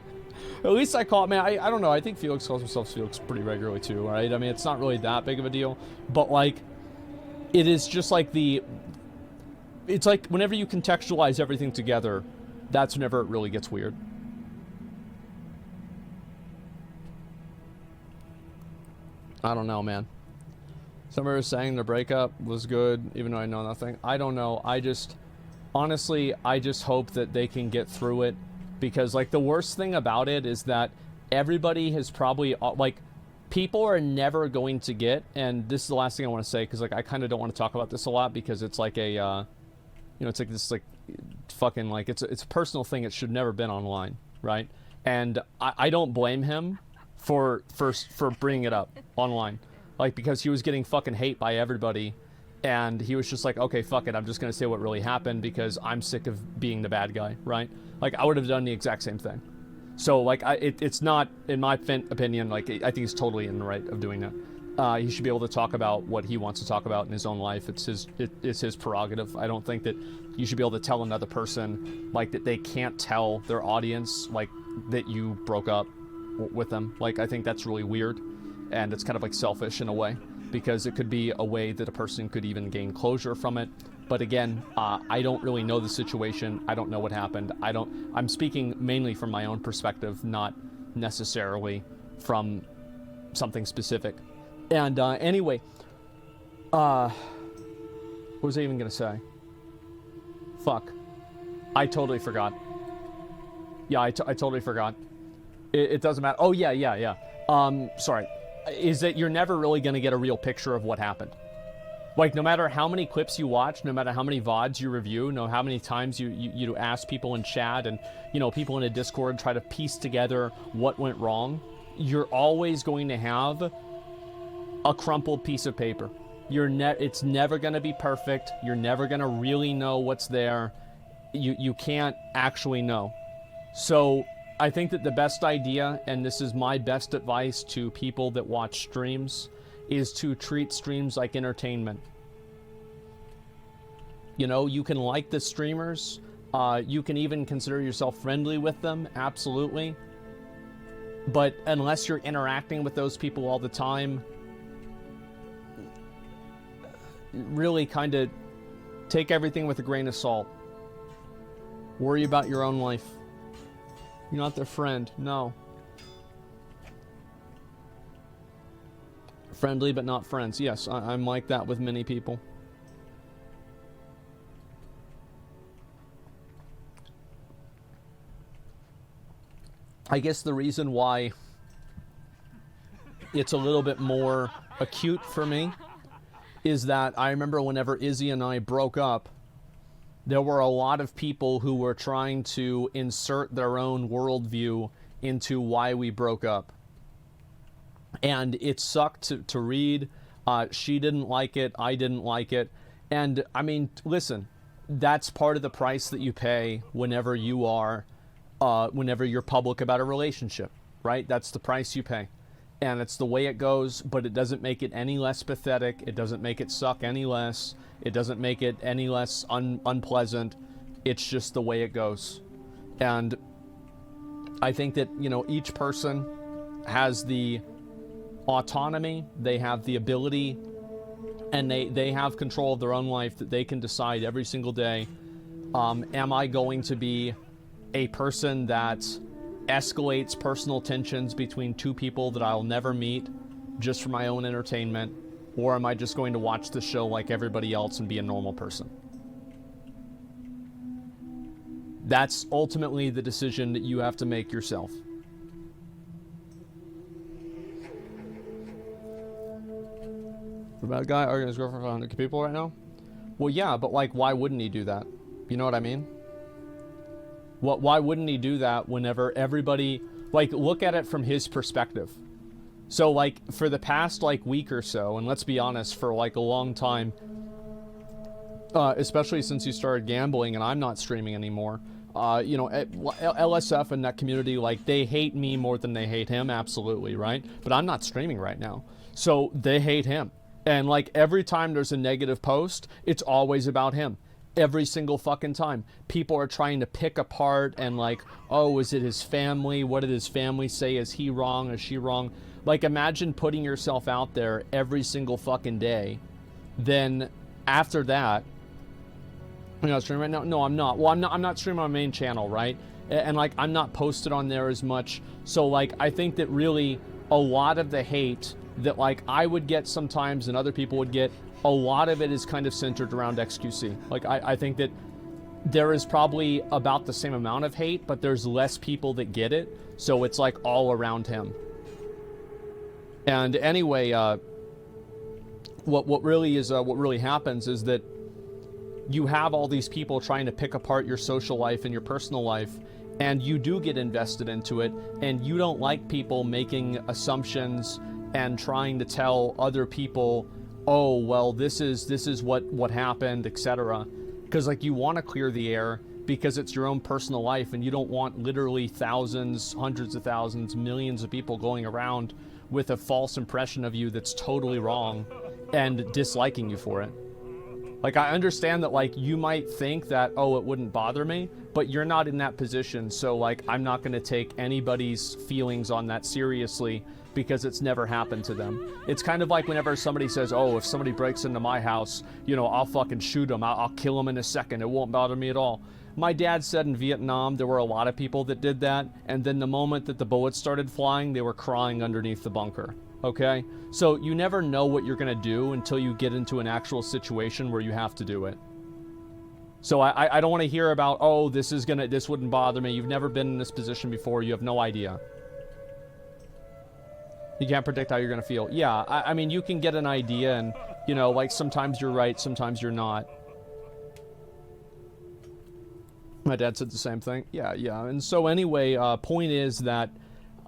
At least I call it, man, I don't know. I think Felix calls himself Felix pretty regularly too, right? I mean, it's not really that big of a deal. But, like, it is just like it's like whenever you contextualize everything together, that's whenever it really gets weird. I don't know, man. Somebody was saying the breakup was good, even though I know nothing. I don't know. Honestly, I just hope that they can get through it. Because, like, the worst thing about it is that everybody has probably, like, people are never going to get, and this is the last thing I want to say, because, like, I kind of don't want to talk about this a lot, because it's like a, you know, it's like this, like, fucking, like, it's a personal thing. It should never been online, right? And I don't blame him for bringing it up online. Like, because he was getting fucking hate by everybody, and he was just like, okay, fuck it, I'm just gonna say what really happened because I'm sick of being the bad guy, right? Like, I would have done the exact same thing. So, like, it's not, in my opinion, like, I think he's totally in the right of doing that. He should be able to talk about what he wants to talk about in his own life. It's his prerogative. I don't think that you should be able to tell another person, like, that they can't tell their audience, like, that you broke up with them. Like, I think that's really weird, and it's kind of, like, selfish in a way, because it could be a way that a person could even gain closure from it. But again, I don't really know the situation. I don't know what happened. I'm speaking mainly from my own perspective, not necessarily from something specific. And anyway, what was I even gonna say? Fuck. I totally forgot. Yeah, I totally forgot. It doesn't matter. Oh, yeah. Sorry. Is that you're never really gonna get a real picture of what happened. Like, no matter how many clips you watch, no matter how many VODs you review, no how many times you ask people in chat and, you know, people in a Discord try to piece together what went wrong, you're always going to have a crumpled piece of paper. It's never going to be perfect. You're never going to really know what's there. You can't actually know. So I think that the best idea, and this is my best advice to people that watch streams, is to treat streams like entertainment. You know, you can like the streamers. You can even consider yourself friendly with them, absolutely. But unless you're interacting with those people all the time, really kind of take everything with a grain of salt. Worry about your own life. You're not their friend, no. Friendly but not friends. Yes, I'm like that with many people. I guess the reason why it's a little bit more acute for me is that I remember whenever Izzy and I broke up, there were a lot of people who were trying to insert their own worldview into why we broke up. And it sucked to read. She didn't like it. I didn't like it. And, I mean, listen, that's part of the price that you pay whenever you are, whenever you're public about a relationship, right? That's the price you pay. And it's the way it goes, but it doesn't make it any less pathetic. It doesn't make it suck any less. It doesn't make it any less unpleasant. It's just the way it goes. And I think that, you know, each person has the autonomy, they have the ability, and they have control of their own life, that they can decide every single day, am I going to be a person that escalates personal tensions between two people that I'll never meet just for my own entertainment, or am I just going to watch the show like everybody else and be a normal person? That's ultimately the decision that you have to make yourself. About a guy arguing his girlfriend for 100 people right now? Well, yeah, but like, why wouldn't he do that? You know what I mean? Why wouldn't he do that whenever everybody, like, look at it from his perspective. So, like, for the past, like, week or so, and let's be honest, for, like, a long time, especially since you started gambling and I'm not streaming anymore, you know, LSF and that community, like, they hate me more than they hate him, absolutely, right? But I'm not streaming right now, so they hate him. And, like, every time there's a negative post, it's always about him. Every single fucking time. People are trying to pick apart and like, oh, is it his family? What did his family say? Is he wrong? Is she wrong? Like, imagine putting yourself out there every single fucking day. Then after that, you know, streaming right now? No, I'm not. Well, I'm not streaming on my main channel, right? And like, I'm not posted on there as much. So like, I think that really a lot of the hate that like I would get sometimes and other people would get, a lot of it is kind of centered around XQC. Like, I think that there is probably about the same amount of hate, but there's less people that get it. So it's like all around him. And anyway, what really happens is that you have all these people trying to pick apart your social life and your personal life, and you do get invested into it, and you don't like people making assumptions and trying to tell other people, oh, well, this is what happened, etc. Because like, you want to clear the air because it's your own personal life, and you don't want literally thousands, hundreds of thousands, millions of people going around with a false impression of you that's totally wrong and disliking you for it. Like, I understand that like you might think that, oh, it wouldn't bother me, but you're not in that position, so like, I'm not going to take anybody's feelings on that seriously, because it's never happened to them. It's kind of like whenever somebody says, oh, if somebody breaks into my house, you know, I'll fucking shoot them. I'll kill them in a second. It won't bother me at all. My dad said in Vietnam, there were a lot of people that did that. And then the moment that the bullets started flying, they were crying underneath the bunker. Okay? So you never know what you're going to do until you get into an actual situation where you have to do it. So I don't want to hear about, oh, this wouldn't bother me. You've never been in this position before. You have no idea. You can't predict how you're going to feel. Yeah, I mean, you can get an idea, and, you know, like, sometimes you're right, sometimes you're not. My dad said the same thing. Yeah. And so anyway, point is that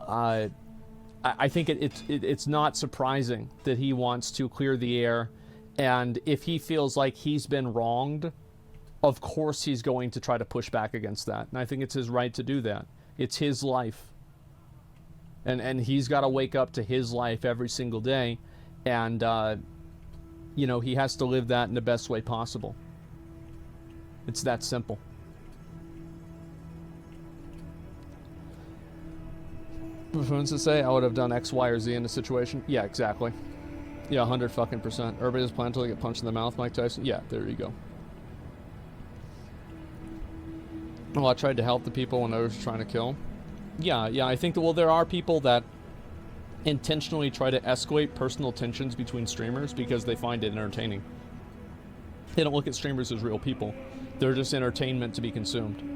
I think it's not surprising that he wants to clear the air, and if he feels like he's been wronged, of course he's going to try to push back against that. And I think it's his right to do that. It's his life. And he's got to wake up to his life every single day, and you know, he has to live that in the best way possible. It's that simple. Buffoons to say, I would have done X, Y, or Z in the situation. Yeah, exactly. Yeah, 100%. Everybody just planned to get punched in the mouth, Mike Tyson. Yeah, there you go. Well, I tried to help the people when others were trying to kill. Yeah, I think that, well, there are people that intentionally try to escalate personal tensions between streamers because they find it entertaining. They don't look at streamers as real people. They're just entertainment to be consumed.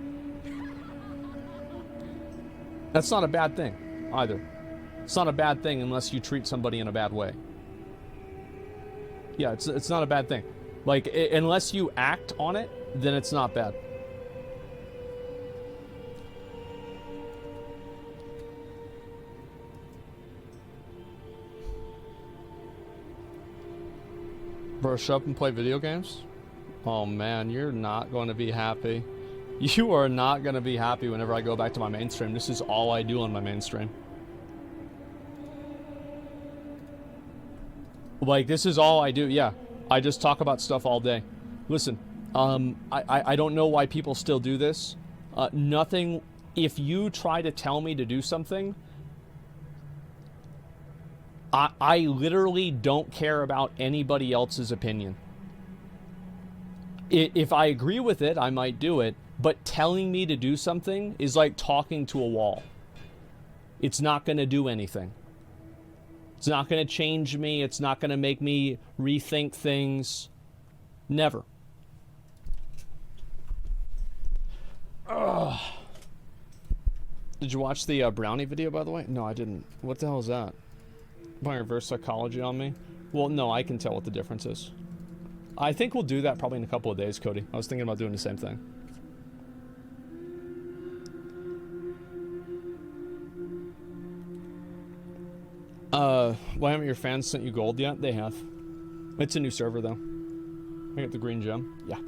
That's not a bad thing, either. It's not a bad thing unless you treat somebody in a bad way. Yeah, it's not a bad thing. Like, unless you act on it, then it's not bad. Brush up and play video games? Oh man, you're not going to be happy. You are not going to be happy whenever I go back to my mainstream. This is all I do on my mainstream. Like, this is all I do, yeah. I just talk about stuff all day. Listen, I don't know why people still do this. Nothing, if you try to tell me to do something, I literally don't care about anybody else's opinion. If I agree with it, I might do it, but telling me to do something is like talking to a wall. It's not going to do anything. It's not going to change me. It's not going to make me rethink things. Never. Ugh. Did you watch the brownie video, by the way? No, I didn't. What the hell is that? By reverse psychology on me? Well, no, I can tell what the difference is. I think we'll do that probably in a couple of days, Cody. I was thinking about doing the same thing. Why haven't your fans sent you gold yet? They have. It's a new server, though. I got the green gem. Yeah.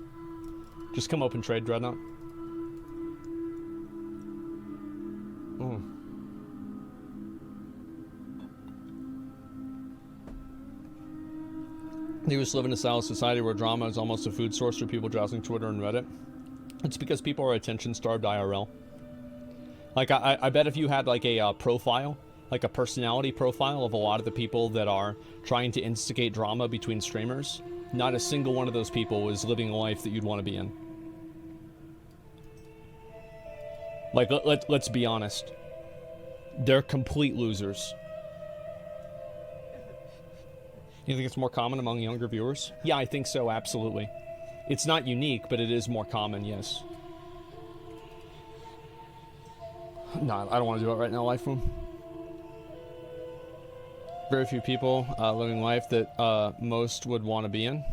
Just come open trade, Dreadnought. Oh. You just live in a style of society where drama is almost a food source for people browsing Twitter and Reddit. It's because people are attention-starved IRL. Like, I bet if you had, like, a profile, like a personality profile of a lot of the people that are trying to instigate drama between streamers, not a single one of those people is living a life that you'd want to be in. Like, let's be honest. They're complete losers. You think it's more common among younger viewers? Yeah, I think so, absolutely. It's not unique, but it is more common, yes. No, I don't want to do it right now, Liferoom. Very few people living life that most would want to be in.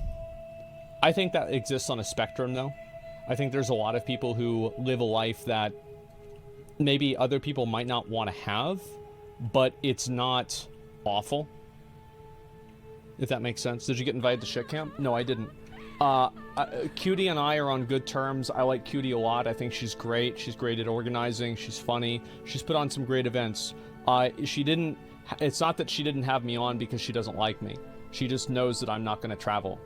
I think that exists on a spectrum, though. I think there's a lot of people who live a life that maybe other people might not want to have, but it's not awful. If that makes sense. Did you get invited to shit camp? No, I didn't. Cutie and I are on good terms. I like Cutie a lot. I think she's great. She's great at organizing. She's funny. She's put on some great events. It's not that she didn't have me on because she doesn't like me. She just knows that I'm not going to travel.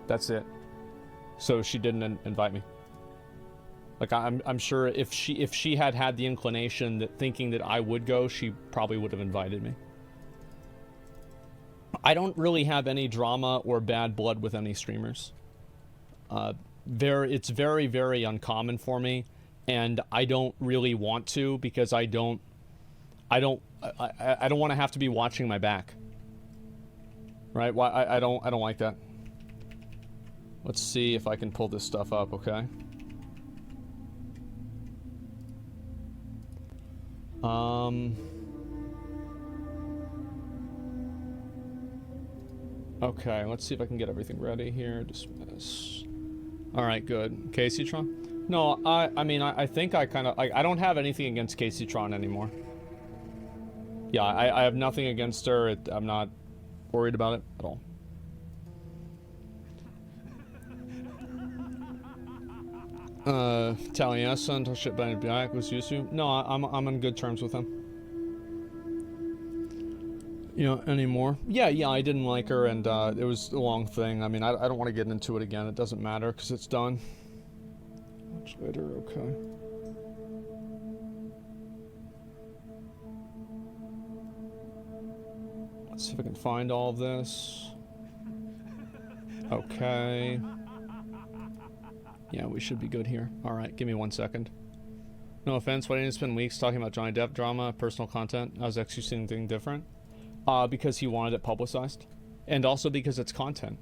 That's it. So she didn't invite me. Like, I'm sure if she had the inclination that thinking that I would go, she probably would have invited me. I don't really have any drama or bad blood with any streamers. It's very, very uncommon for me, and I don't really want to because I don't want to have to be watching my back. Right? Why I don't like that. Let's see if I can pull this stuff up, okay? Okay, let's see if I can get everything ready here. Dismiss. Alright, good. Caseytron? No, I mean, I think I kind of... I don't have anything against Caseytron anymore. Yeah, I have nothing against her. I'm not worried about it at all. Taliesin, until shit by back was Yusu. No, I'm on good terms with him. You know, anymore. Yeah, I didn't like her, and it was a long thing. I mean, I don't want to get into it again. It doesn't matter, because it's done. Much later, okay. Let's see if I can find all of this. Okay. Yeah, we should be good here. Alright, give me 1 second. No offense, but I didn't spend weeks talking about Johnny Depp drama, personal content. I was actually seeing something different. Because he wanted it publicized. And also because it's content.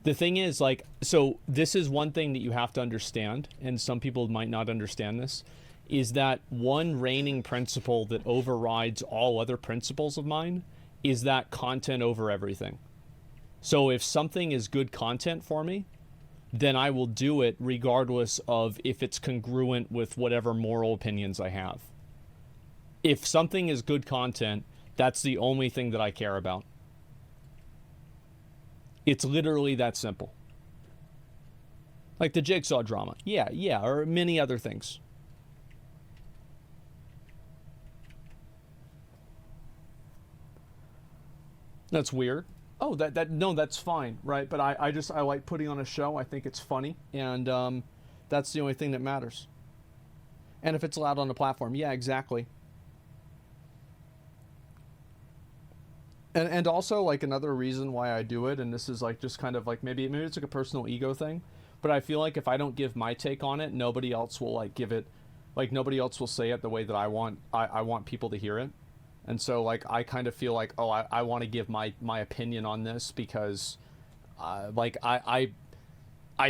The thing is, like, so this is one thing that you have to understand, and some people might not understand this, is that one reigning principle that overrides all other principles of mine is that content over everything. So if something is good content for me, then I will do it regardless of if it's congruent with whatever moral opinions I have. If something is good content, that's the only thing that I care about. It's literally that simple. Like the Jigsaw drama. Yeah, or many other things. That's weird. Oh, no, that's fine, right? But I like putting on a show. I think it's funny, and that's the only thing that matters. And if it's allowed on the platform, yeah, exactly. And also, like, another reason why I do it, and this is like just kind of like maybe it's like a personal ego thing, but I feel like if I don't give my take on it, nobody else will like give it, like nobody else will say it the way that I want people to hear it. And so, like, I kind of feel like, oh, I want to give my opinion on this because, like, I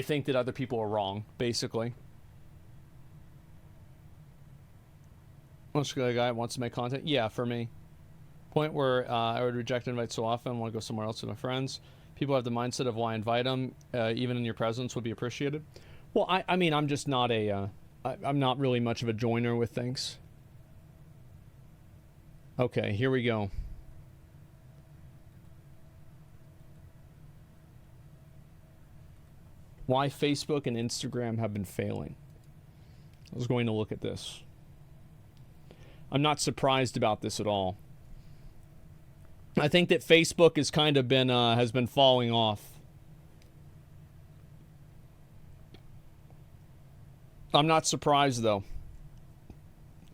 think that other people are wrong, basically. Most guy wants to make content? Yeah, for me. Point where I would reject invites so often, want to go somewhere else with my friends. People have the mindset of why invite them, even in your presence would be appreciated. Well, I mean, I'm just not I'm not really much of a joiner with things. Okay, here we go. Why Facebook and Instagram have been failing. I was going to look at this. I'm not surprised about this at all. I think that Facebook has kind of been has been falling off. I'm not surprised though.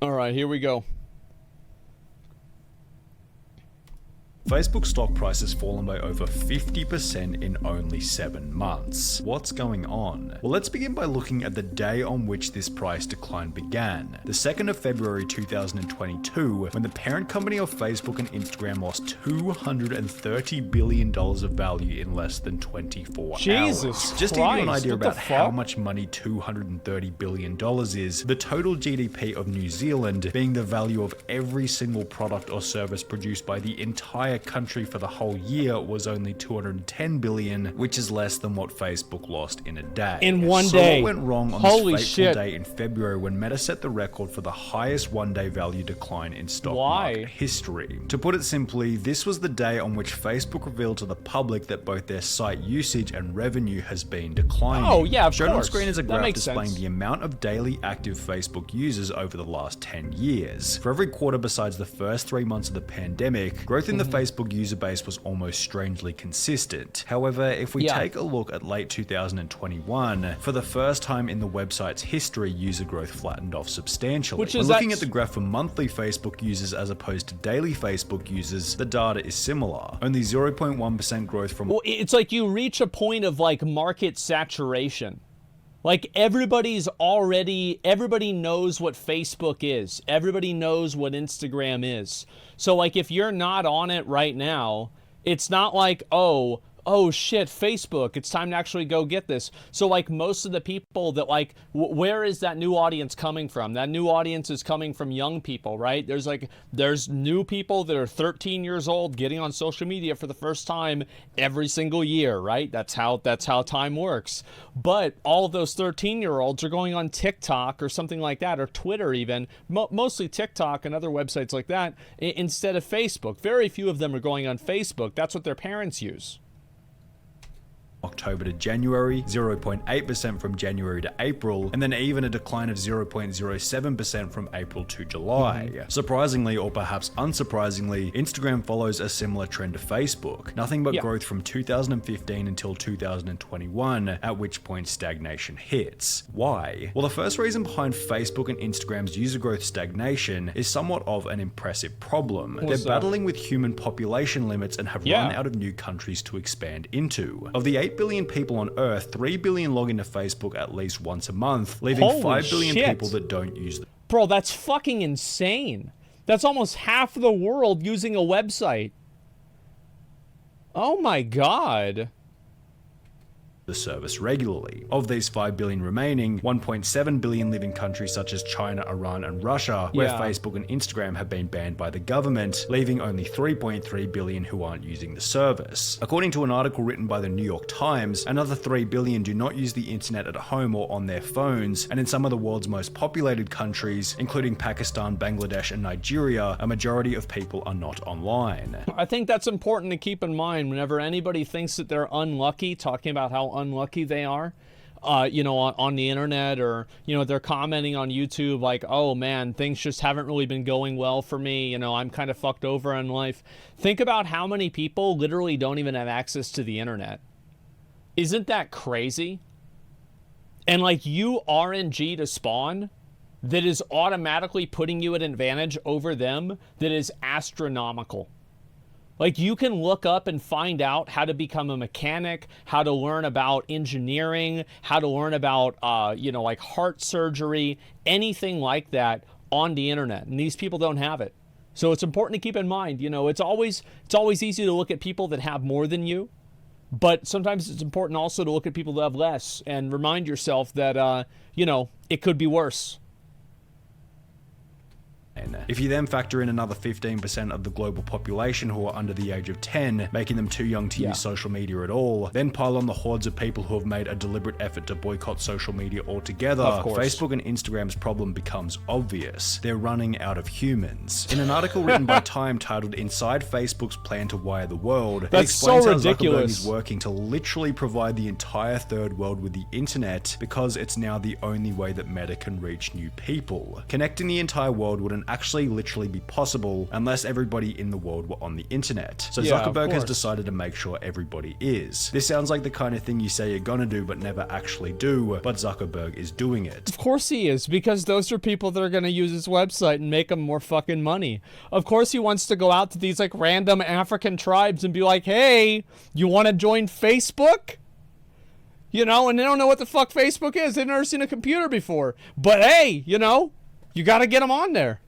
All right, here we go. Facebook stock price has fallen by over 50% in only 7 months. What's going on? Well, let's begin by looking at the day on which this price decline began. The 2nd of February 2022, when the parent company of Facebook and Instagram lost $230 billion of value in less than 24 Jesus hours. Just to give you an idea about how much money $230 billion is, the total GDP of New Zealand, being the value of every single product or service produced by the entire country for the whole year, was only 210 billion, which is less than what Facebook lost in a day. In one day. What went wrong on this fateful day in February when Meta set the record for the highest one-day value decline in stock market history? To put it simply, this was the day on which Facebook revealed to the public that both their site usage and revenue has been declining. Oh yeah, of Shown course. on screen is a graph displaying sense. the amount of daily active Facebook users over the last 10 years. For every quarter besides the first 3 months of the pandemic, growth in the Facebook user base was almost strangely consistent. However, if we take a look at late 2021, for the first time in the website's history, user growth flattened off substantially. Which When is looking at the graph for monthly Facebook users as opposed to daily Facebook users, the data is similar. Only 0.1% growth from... Well, it's like you reach a point of like market saturation. Like everybody knows what Facebook is. Everybody knows what Instagram is. So like if you're not on it right now, it's not like, oh shit, Facebook, it's time to actually go get this. So like most of the people that like, where is that new audience coming from? That new audience is coming from young people, right? There's new people that are 13 years old getting on social media for the first time every single year, right? That's how time works. But all of those 13-year-olds are going on TikTok or something like that, or Twitter even, mostly TikTok and other websites like that, instead of Facebook. Very few of them are going on Facebook. That's what their parents use. October to January, 0.8% from January to April, and then even a decline of 0.07% from April to July. Surprisingly, or perhaps unsurprisingly, Instagram follows a similar trend to Facebook. Nothing but growth from 2015 until 2021, at which point stagnation hits. Why? Well, the first reason behind Facebook and Instagram's user growth stagnation is somewhat of an impressive problem. They're battling with human population limits and have run out of new countries to expand into. Of the 8 billion people on Earth, 3 billion log into Facebook at least once a month, leaving 5 billion people that don't use them. Bro, that's fucking insane. That's almost half the world using a website. Oh my god. The service regularly. Of these 5 billion remaining, 1.7 billion live in countries such as China, Iran, and Russia, where Facebook and Instagram have been banned by the government, leaving only 3.3 billion who aren't using the service. According to an article written by the New York Times, another 3 billion do not use the internet at home or on their phones, and in some of the world's most populated countries, including Pakistan, Bangladesh, and Nigeria, a majority of people are not online. I think that's important to keep in mind whenever anybody thinks that they're unlucky, talking about how unlucky they are, you know, on the internet, or, you know, they're commenting on YouTube like, oh man, things just haven't really been going well for me, you know, I'm kind of fucked over in life. Think about how many people literally don't even have access to the internet. Isn't that crazy? And like, you RNG to spawn that is automatically putting you at an advantage over them that is astronomical. Like, you can look up and find out how to become a mechanic, how to learn about engineering, how to learn about, you know, like heart surgery, anything like that on the internet. And these people don't have it. So it's important to keep in mind, you know, it's always easy to look at people that have more than you. But sometimes it's important also to look at people that have less and remind yourself that, you know, it could be worse. If you then factor in another 15% of the global population who are under the age of 10, making them too young to use social media at all, then pile on the hordes of people who have made a deliberate effort to boycott social media altogether, Facebook and Instagram's problem becomes obvious. They're running out of humans. In an article written by Time titled Inside Facebook's Plan to Wire the World, it explains how Zuckerberg is working to literally provide the entire third world with the internet because it's now the only way that Meta can reach new people. Connecting the entire world wouldn't actually literally be possible unless everybody in the world were on the internet. So Zuckerberg has decided to make sure everybody is. This sounds like the kind of thing you say you're gonna do but never actually do, but Zuckerberg is doing it. Of course he is, because those are people that are gonna use his website and make him more fucking money. Of course he wants to go out to these like random African tribes and be like, hey, you wanna join Facebook? You know, and they don't know what the fuck Facebook is. They've never seen a computer before. But hey, you know, you gotta get them on there.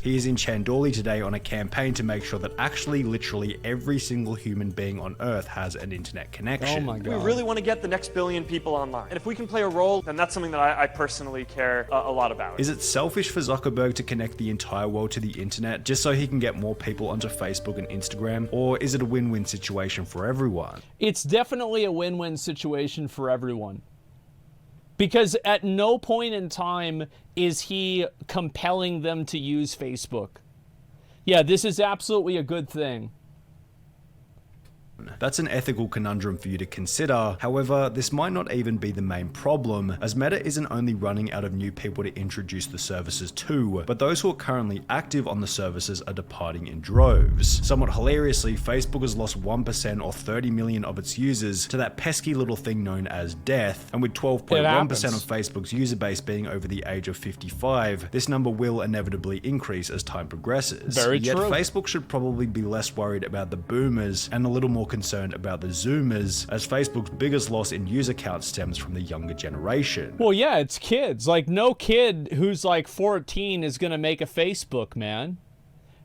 He is in Chandoli today on a campaign to make sure that actually literally every single human being on Earth has an internet connection. Oh my God. We really want to get the next billion people online. And if we can play a role, then that's something that I personally care a lot about. Is it selfish for Zuckerberg to connect the entire world to the internet just so he can get more people onto Facebook and Instagram? Or is it a win-win situation for everyone? It's definitely a win-win situation for everyone. Because at no point in time is he compelling them to use Facebook. Yeah, this is absolutely a good thing. That's an ethical conundrum for you to consider. However, this might not even be the main problem, as Meta isn't only running out of new people to introduce the services to, but those who are currently active on the services are departing in droves. Somewhat hilariously, Facebook has lost 1% or 30 million of its users to that pesky little thing known as death, and with 12.1% of Facebook's user base being over the age of 55, this number will inevitably increase as time progresses. Yet Facebook should probably be less worried about the boomers and a little more concerned about the Zoomers, as Facebook's biggest loss in user count stems from the younger generation. Well, yeah, it's kids. Like, no kid who's like 14 is gonna make a Facebook, man.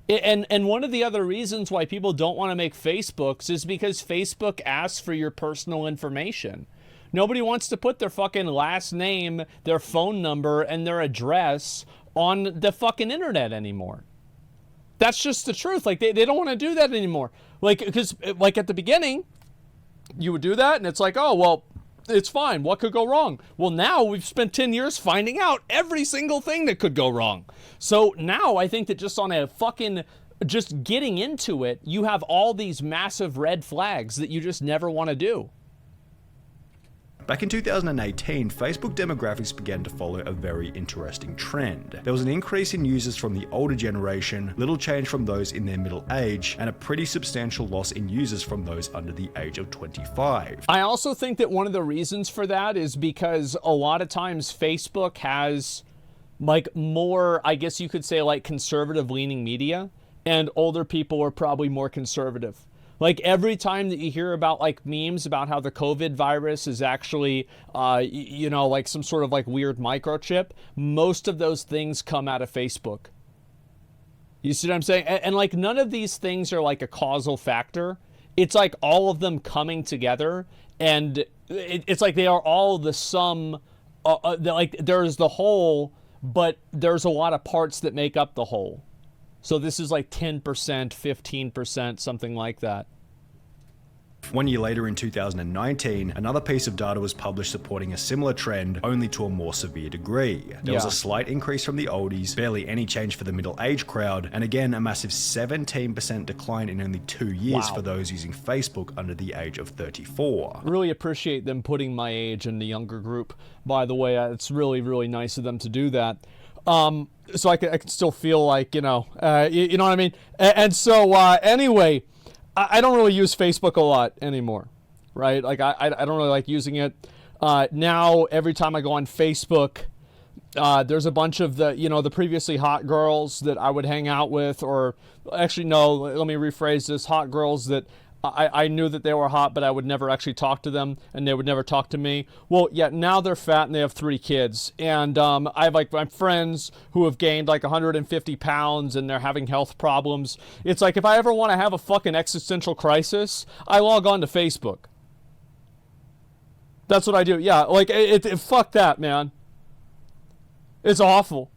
And one of the other reasons why people don't want to make Facebooks is because Facebook asks for your personal information. Nobody wants to put their fucking last name, their phone number, and their address on the fucking internet anymore. That's just the truth. Like, they don't want to do that anymore. Like, because, like, at the beginning, you would do that, and it's like, oh, well, it's fine. What could go wrong? Well, now we've spent 10 years finding out every single thing that could go wrong. So now I think that just on a fucking, just getting into it, you have all these massive red flags that you just never want to do. Back in 2018, Facebook demographics began to follow a very interesting trend. There was an increase in users from the older generation, little change from those in their middle age, and a pretty substantial loss in users from those under the age of 25. I also think that one of the reasons for that is because a lot of times Facebook has like more, I guess you could say, like conservative leaning media, and older people are probably more conservative. Like every time that you hear about like memes about how the COVID virus is actually, you know, like some sort of like weird microchip, most of those things come out of Facebook. You see what I'm saying? And like none of these things are like a causal factor. It's like all of them coming together, and it's like they are all the sum. Like there's the whole, but there's a lot of parts that make up the whole. So this is like 10%, 15%, something like that. 1 year later in 2019, another piece of data was published supporting a similar trend, only to a more severe degree. There was a slight increase from the oldies, barely any change for the middle-aged crowd, and again a massive 17% decline in only 2 years for those using Facebook under the age of 34. Really appreciate them putting my age in the younger group. By the way, it's really, really nice of them to do that. So I can still feel like, you know what I mean? And so, anyway, I don't really use Facebook a lot anymore, right? Like, I don't really like using it. Now, every time I go on Facebook, there's a bunch of the previously hot girls that I would hang out with, or actually, no, let me rephrase this, hot girls that I knew that they were hot, but I would never actually talk to them, and they would never talk to me. Well, yeah, now they're fat and they have 3 kids. And I have like my friends who have gained like 150 pounds and they're having health problems. It's like if I ever want to have a fucking existential crisis, I log on to Facebook. That's what I do. Yeah, like fuck that, man. It's awful.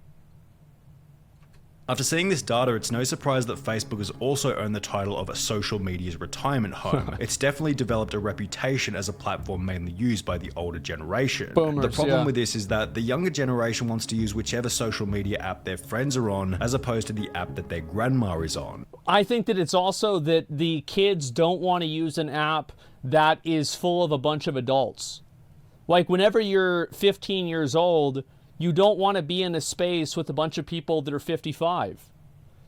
After seeing this data, it's no surprise that Facebook has also earned the title of a social media's retirement home. It's definitely developed a reputation as a platform mainly used by the older generation. Boomers, the problem with this is that the younger generation wants to use whichever social media app their friends are on, as opposed to the app that their grandma is on. I think that it's also that the kids don't want to use an app that is full of a bunch of adults. Like whenever you're 15 years old, you don't want to be in a space with a bunch of people that are 55.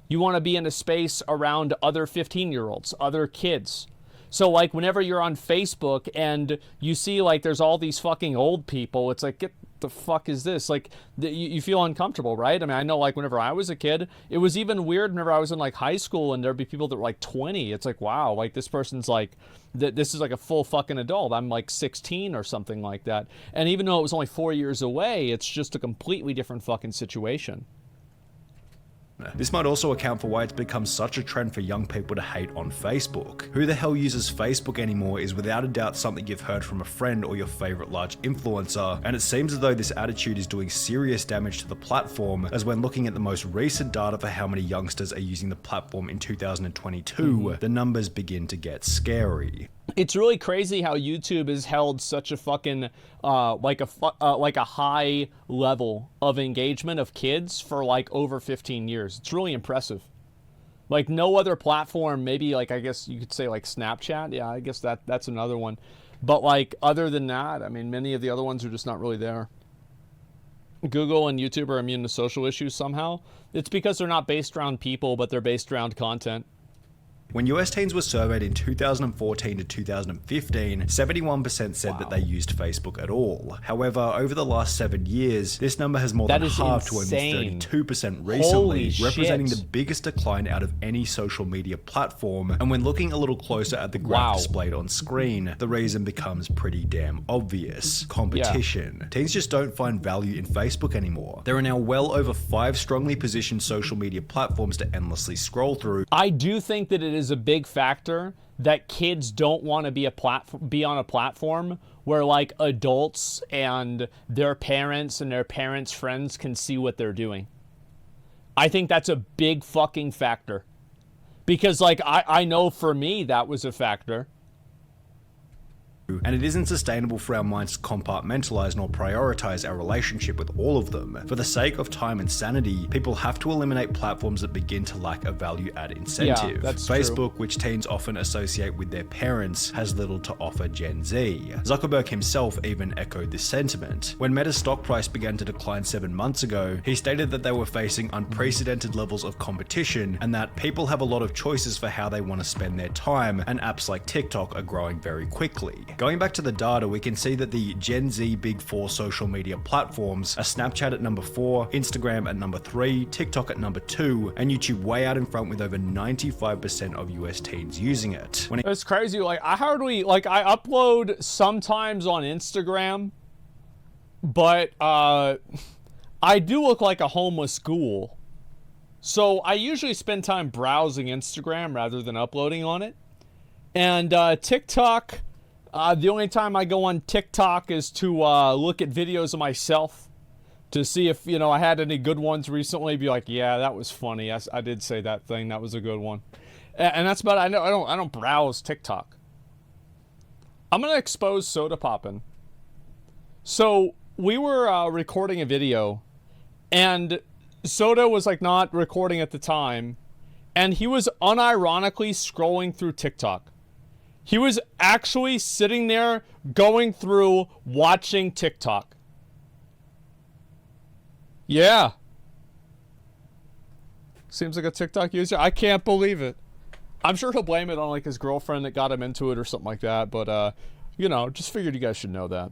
You want to be in a space around other 15-year-olds, other kids. So like whenever you're on Facebook and you see like there's all these fucking old people, it's like, get the fuck is this? Like you feel uncomfortable, right? I mean, I know like whenever I was a kid, it was even weird whenever I was in like high school and there'd be people that were like 20. It's like, wow, like this person's like, this is like a full fucking adult. I'm like 16 or something like that. And even though it was only 4 years away, it's just a completely different fucking situation. This might also account for why it's become such a trend for young people to hate on Facebook. Who the hell uses Facebook anymore is without a doubt something you've heard from a friend or your favorite large influencer, and it seems as though this attitude is doing serious damage to the platform, as when looking at the most recent data for how many youngsters are using the platform in 2022, the numbers begin to get scary. It's really crazy how YouTube has held such a fucking like a high level of engagement of kids for like over 15 years. It's really impressive. Like no other platform, maybe like I guess you could say like Snapchat. Yeah, I guess that's another one. But like other than that, I mean, many of the other ones are just not really there. Google and YouTube are immune to social issues somehow. It's because they're not based around people, but they're based around content. When US teens were surveyed in 2014 to 2015, 71% said that they used Facebook at all. However, over the last 7 years, this number has more than halved to only 32% recently, representing the biggest decline out of any social media platform. And when looking a little closer at the graph displayed on screen, the reason becomes pretty damn obvious. Competition. Teens just don't find value in Facebook anymore. There are now well over 5 strongly positioned social media platforms to endlessly scroll through. I do think that it is a big factor that kids don't want to be on a platform where like adults and their parents and their parents' friends can see what they're doing. I think that's a big fucking factor. Because like I know for me that was a factor. and it isn't sustainable for our minds to compartmentalize nor prioritize our relationship with all of them. For the sake of time and sanity, people have to eliminate platforms that begin to lack a value-add incentive. Yeah, that's Facebook, true. which teens often associate with their parents, has little to offer Gen Z. Zuckerberg himself even echoed this sentiment. When Meta's stock price began to decline 7 months ago, he stated that they were facing unprecedented levels of competition and that people have a lot of choices for how they want to spend their time, and apps like TikTok are growing very quickly. Going back to the data, we can see that the Gen Z big four social media platforms are Snapchat at number 4, Instagram at number 3, TikTok at number 2, and YouTube way out in front with over 95% of US teens using it. It's crazy. Like, I upload sometimes on Instagram, but I do look like a homeless ghoul. So I usually spend time browsing Instagram rather than uploading on it. And TikTok, the only time I go on TikTok is to look at videos of myself to see if, you know, I had any good ones recently. Be like, yeah, that was funny. I did say that thing. That was a good one. And that's about it. I don't browse TikTok. I'm gonna expose Soda Poppin'. So we were recording a video, and Soda was like not recording at the time, and he was unironically scrolling through TikTok. He was actually sitting there going through watching TikTok. Yeah. Seems like a TikTok user. I can't believe it. I'm sure he'll blame it on like his girlfriend that got him into it or something like that, but you know, just figured you guys should know that.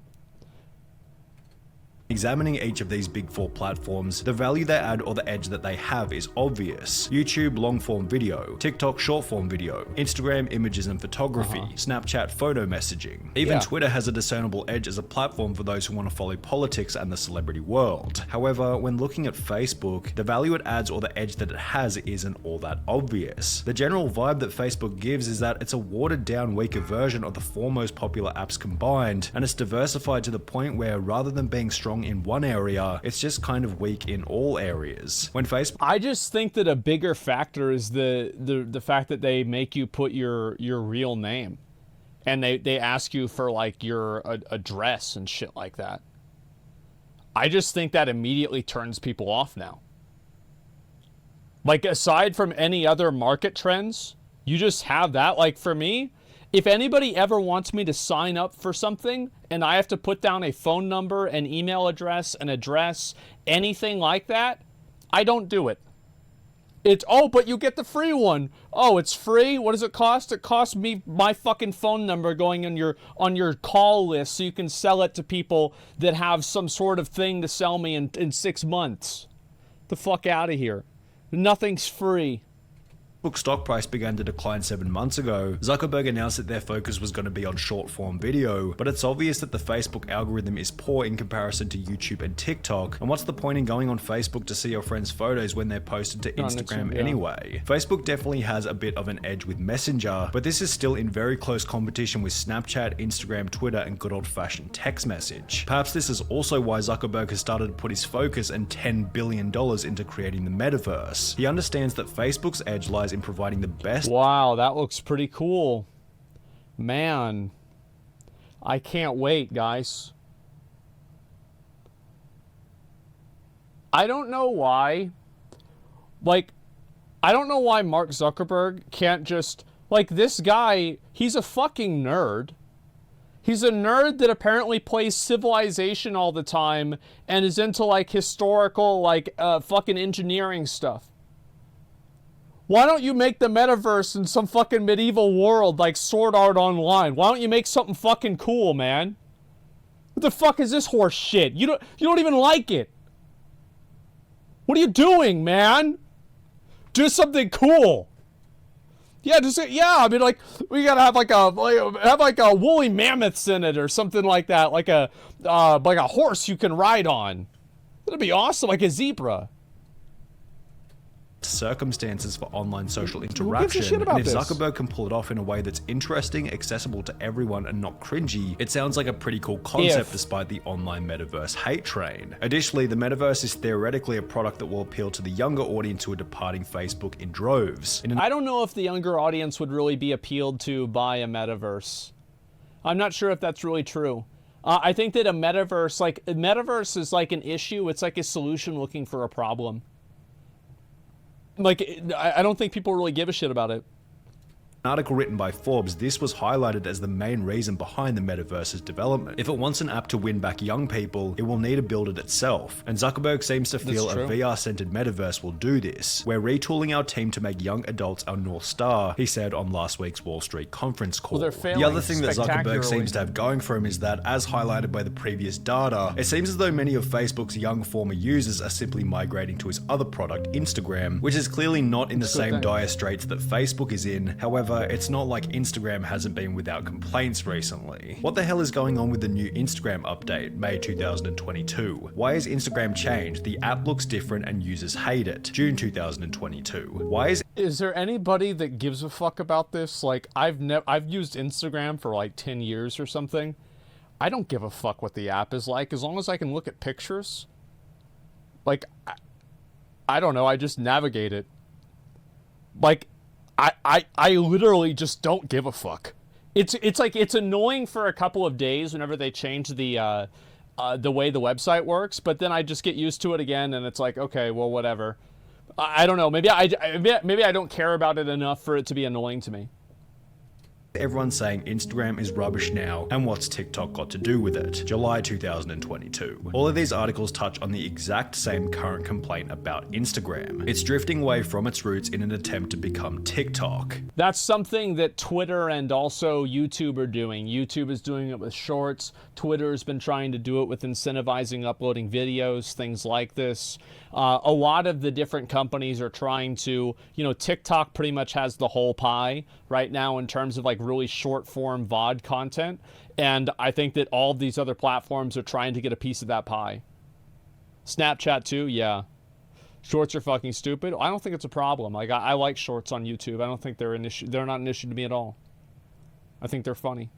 Examining each of these big four platforms, the value they add or the edge that they have is obvious. YouTube long-form video, TikTok short-form video, Instagram images and photography, Snapchat photo messaging. Even Twitter has a discernible edge as a platform for those who want to follow politics and the celebrity world. However, when looking at Facebook, the value it adds or the edge that it has isn't all that obvious. The general vibe that Facebook gives is that it's a watered-down, weaker version of the four most popular apps combined, and it's diversified to the point where rather than being strong in one area, it's just kind of weak in all areas. When Facebook, I just think that a bigger factor is the fact that they make you put your real name, and they ask you for like your address and shit like that. I just think that immediately turns people off now. Like, aside from any other market trends, you just have that. Like, for me, if anybody ever wants me to sign up for something and I have to put down a phone number, an email address, an address, anything like that, I don't do it. It's, oh, but you get the free one. Oh, it's free? What does it cost? It costs me my fucking phone number going on your call list so you can sell it to people that have some sort of thing to sell me in 6 months. The fuck out of here. Nothing's free. Facebook stock price began to decline 7 months ago, Zuckerberg announced that their focus was going to be on short-form video, but it's obvious that the Facebook algorithm is poor in comparison to YouTube and TikTok, and what's the point in going on Facebook to see your friends' photos when they're posted to Instagram anyway? Facebook definitely has a bit of an edge with Messenger, but this is still in very close competition with Snapchat, Instagram, Twitter, and good old-fashioned text message. Perhaps this is also why Zuckerberg has started to put his focus and $10 billion into creating the metaverse. He understands that Facebook's edge lies in providing the best. Wow, that looks pretty cool. Man, I can't wait, guys. I don't know why. Like, I don't know why Mark Zuckerberg can't just, like, this guy, he's a fucking nerd. He's a nerd that apparently plays Civilization all the time and is into, like, historical, like, fucking engineering stuff. Why don't you make the metaverse in some fucking medieval world like Sword Art Online? Why don't you make something fucking cool, man? What the fuck is this horse shit? You don't even like it. What are you doing, man? Do something cool. Yeah, I mean, like, we gotta have like a woolly mammoths in it or something like that, like a horse you can ride on. That'd be awesome, like a zebra. Circumstances for online social interaction, and if Zuckerberg can pull it off in a way that's interesting, accessible to everyone, and not cringy, it sounds like a pretty cool concept despite the online metaverse hate train. Additionally, the metaverse is theoretically a product that will appeal to the younger audience who are departing Facebook in droves. I don't know if the younger audience would really be appealed to by a metaverse. I'm not sure if that's really true. I think that a metaverse is like an issue. It's like a solution looking for a problem. Like, I don't think people really give a shit about it. An article written by Forbes, this was highlighted as the main reason behind the metaverse's development. If it wants an app to win back young people, it will need to build it itself. And Zuckerberg seems to feel a VR-centered metaverse will do this. We're retooling our team to make young adults our North Star, he said on last week's Wall Street conference call. Well, the other thing that Zuckerberg seems to have going for him is that, as highlighted by the previous data, it seems as though many of Facebook's young former users are simply migrating to his other product, Instagram, which is clearly not in the same dire straits that Facebook is in. However, it's not like Instagram hasn't been without complaints recently. What the hell is going on with the new Instagram update, May 2022? Why has Instagram changed? The app looks different and users hate it. June 2022. Why is there anybody that gives a fuck about this? Like, I've used Instagram for like 10 years or something. I don't give a fuck what the app is like as long as I can look at pictures. Like, I don't know, I just navigate it. Like, I literally just don't give a fuck. It's like, it's annoying for a couple of days whenever they change the way the website works, but then I just get used to it again, and it's like, okay, well, whatever. I don't know. Maybe I don't care about it enough for it to be annoying to me. Everyone's saying Instagram is rubbish now, and what's TikTok got to do with it? July 2022. All of these articles touch on the exact same current complaint about Instagram. It's drifting away from its roots in an attempt to become TikTok. That's something that Twitter and also YouTube are doing. YouTube is doing it with Shorts. Twitter has been trying to do it with incentivizing uploading videos, things like this. A lot of the different companies are trying to, TikTok pretty much has the whole pie right now in terms of like really short form VOD content. And I think that all of these other platforms are trying to get a piece of that pie. Snapchat too, yeah. Shorts are fucking stupid. I don't think it's a problem. Like, I like Shorts on YouTube. I don't think they're an issue. They're not an issue to me at all. I think they're funny.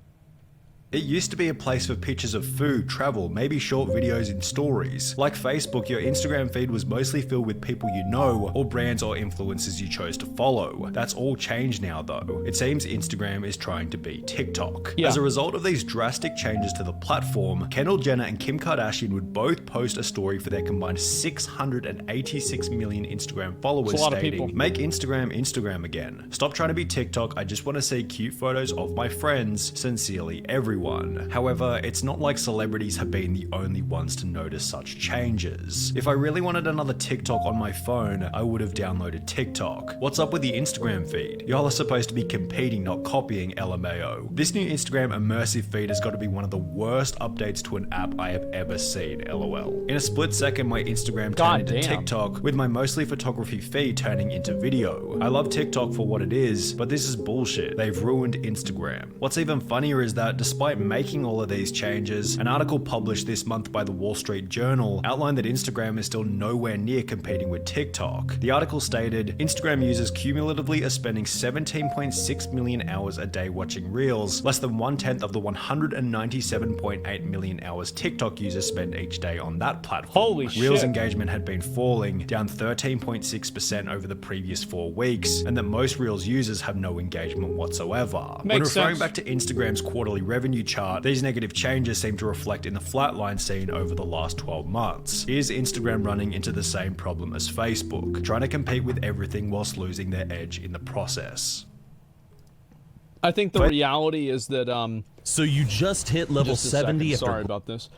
It used to be a place for pictures of food, travel, maybe short videos in stories. Like Facebook, your Instagram feed was mostly filled with people you know, or brands or influencers you chose to follow. That's all changed now though. It seems Instagram is trying to be TikTok. Yeah. As a result of these drastic changes to the platform, Kendall Jenner and Kim Kardashian would both post a story for their combined 686 million Instagram followers stating, "Make Instagram again. Stop trying to be TikTok, I just want to see cute photos of my friends. Sincerely, everyone." However, it's not like celebrities have been the only ones to notice such changes. If I really wanted another TikTok on my phone, I would have downloaded TikTok. What's up with the Instagram feed? Y'all are supposed to be competing, not copying, LMAO. This new Instagram immersive feed has got to be one of the worst updates to an app I have ever seen, LOL. In a split second, my Instagram turned into TikTok, with my mostly photography feed turning into video. I love TikTok for what it is, but this is bullshit. They've ruined Instagram. What's even funnier is that despite making all of these changes, an article published this month by the Wall Street Journal outlined that Instagram is still nowhere near competing with TikTok. The article stated, Instagram users cumulatively are spending 17.6 million hours a day watching Reels, less than 1/10 of the 197.8 million hours TikTok users spend each day on that platform. Holy shit. Reels engagement had been falling, down 13.6% over the previous 4 weeks, and that most Reels users have no engagement whatsoever. When referring back to Instagram's quarterly revenue chart, these negative changes seem to reflect in the flatline seen over the last 12 months. Is Instagram running into the same problem as Facebook, trying to compete with everything whilst losing their edge in the process? I think the reality is that so you just hit level 70. Sorry about this.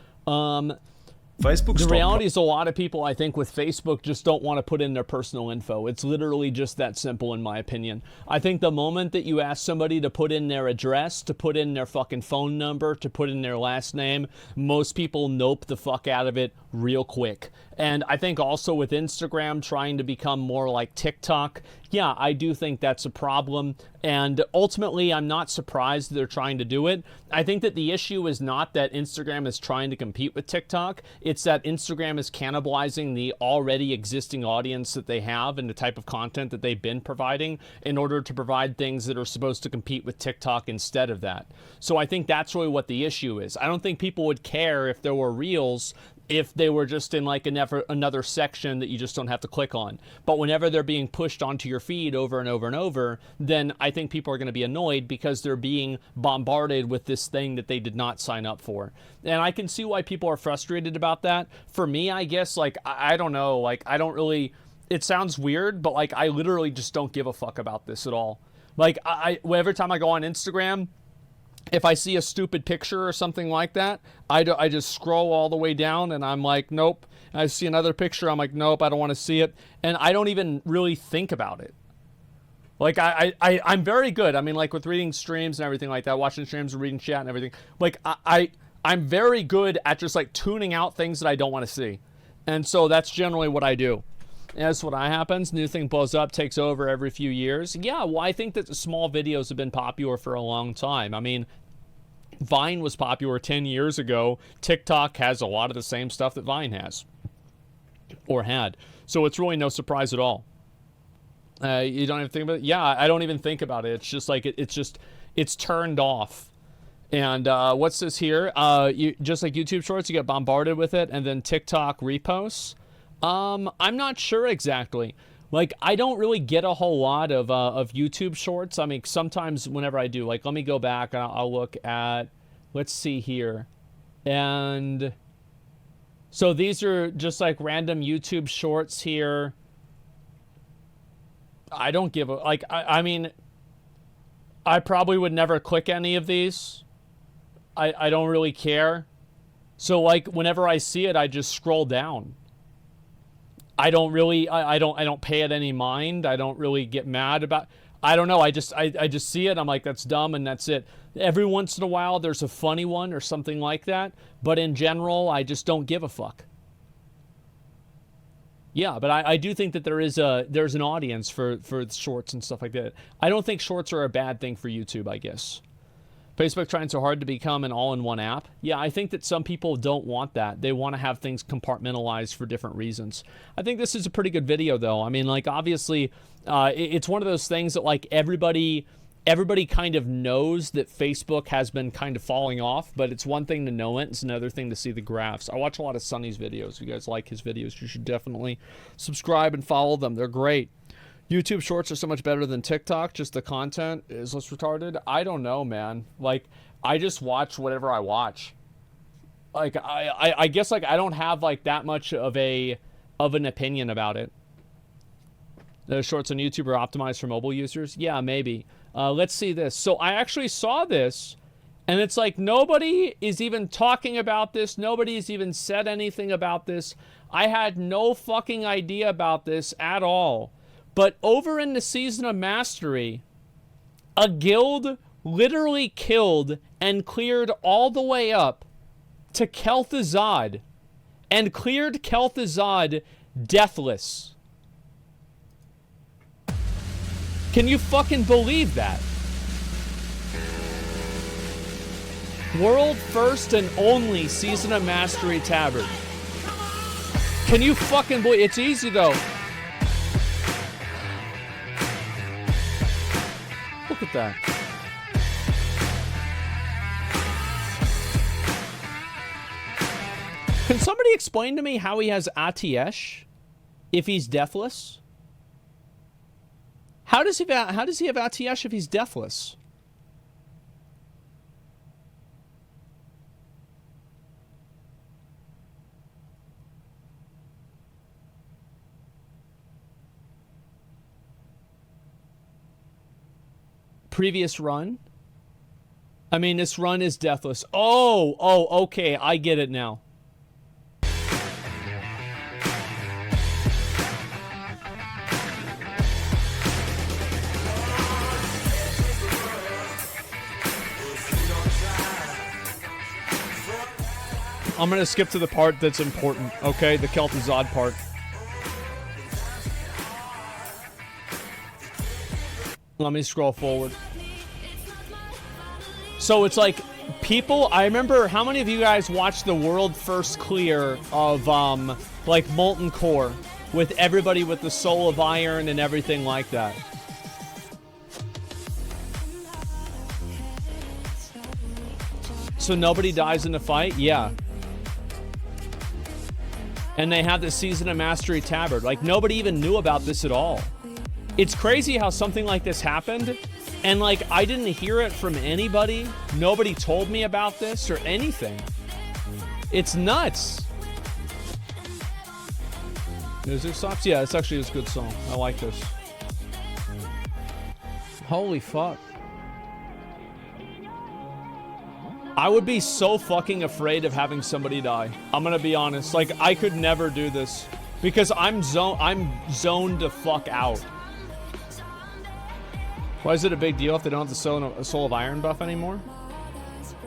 The reality is a lot of people, I think, with Facebook just don't want to put in their personal info. It's literally just that simple, in my opinion. I think the moment that you ask somebody to put in their address, to put in their fucking phone number, to put in their last name, most people nope the fuck out of it real quick. And I think also with Instagram trying to become more like TikTok, yeah, I do think that's a problem. And ultimately, I'm not surprised they're trying to do it. I think that the issue is not that Instagram is trying to compete with TikTok. It's that Instagram is cannibalizing the already existing audience that they have and the type of content that they've been providing in order to provide things that are supposed to compete with TikTok instead of that. So I think that's really what the issue is. I don't think people would care if there were Reels if they were just in like another section that you just don't have to click on. But whenever they're being pushed onto your feed over and over and over, then I think people are going to be annoyed because they're being bombarded with this thing that they did not sign up for. And I can see why people are frustrated about that. For me, I guess, like, I don't know, like, I don't really, it sounds weird, but like, I literally just don't give a fuck about this at all. Like, every time I go on Instagram, if I see a stupid picture or something like that, I just scroll all the way down and I'm like, nope. I see another picture, I'm like, nope, I don't want to see it. And I don't even really think about it. Like, I'm very good. I mean, like, with reading streams and everything like that, watching streams and reading chat and everything. Like, I'm very good at just, like, tuning out things that I don't want to see. And so that's generally what I do. And that's what happens. New thing blows up, takes over every few years. Yeah, well, I think that the small videos have been popular for a long time. I mean, Vine was popular 10 years ago. TikTok has a lot of the same stuff that Vine has. Or had. So it's really no surprise at all. You don't even think about it? Yeah, I don't even think about it. It's just like, it's turned off. And what's this here? Just like YouTube Shorts, you get bombarded with it. And then TikTok reposts. I'm not sure exactly. Like, I don't really get a whole lot of YouTube Shorts. I mean, sometimes whenever I do, like, let me go back and I'll look at, let's see here. And so these are just like random YouTube Shorts here. I don't give a, like, I mean, I probably would never click any of these. I don't really care. So, like, whenever I see it, I just scroll down. I don't really, I don't pay it any mind. I don't really get mad about, I don't know. I just see it. I'm like, that's dumb, and that's it. Every once in a while, there's a funny one or something like that. But in general, I just don't give a fuck. Yeah, but I do think that there's an audience for shorts and stuff like that. I don't think shorts are a bad thing for YouTube, I guess. Facebook trying so hard to become an all-in-one app. Yeah, I think that some people don't want that. They want to have things compartmentalized for different reasons. I think this is a pretty good video, though. I mean, like, obviously, it's one of those things that, like, everybody kind of knows that Facebook has been kind of falling off, but it's one thing to know it. It's another thing to see the graphs. I watch a lot of Sonny's videos. If you guys like his videos, you should definitely subscribe and follow them. They're great. YouTube Shorts are so much better than TikTok. Just the content is less retarded. I don't know, man. Like, I just watch whatever I watch. Like, I guess, like, I don't have, like, that much of an opinion about it. The shorts on YouTube are optimized for mobile users? Yeah, maybe. Let's see this. So I actually saw this, and it's like nobody is even talking about this. Nobody's even said anything about this. I had no fucking idea about this at all. But over in the Season of Mastery, a guild literally killed and cleared all the way up to Kel'Thuzad and cleared Kel'Thuzad deathless. Can you fucking believe that? World first and only Season of Mastery Tabard. Can you fucking believe? It's easy though. Look at that. Can somebody explain to me how he has Atiesh if he's deathless? How does he have Atiesh if he's deathless? Previous run? I mean, this run is deathless. Oh, okay. I get it now. I'm going to skip to the part that's important, okay? The Kel'Thuzad part. Let me scroll forward. So it's like people, I remember, how many of you guys watched the world first clear of like Molten Core with everybody with the Soul of Iron and everything like that? So nobody dies in the fight? Yeah. And they had the Season of Mastery tabard. Like, nobody even knew about this at all. It's crazy how something like this happened, and, like, I didn't hear it from anybody. Nobody told me about this or anything. It's nuts. Music stops? Yeah, it's actually a good song. I like this. Holy fuck. I would be so fucking afraid of having somebody die. I'm gonna be honest. Like, I could never do this. Because I'm zoned to fuck out. Why is it a big deal if they don't have the Soul of Iron buff anymore?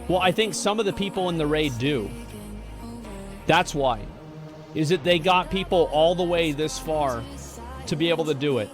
Well, I think some of the people in the raid do. That's why. Is that they got people all the way this far to be able to do it.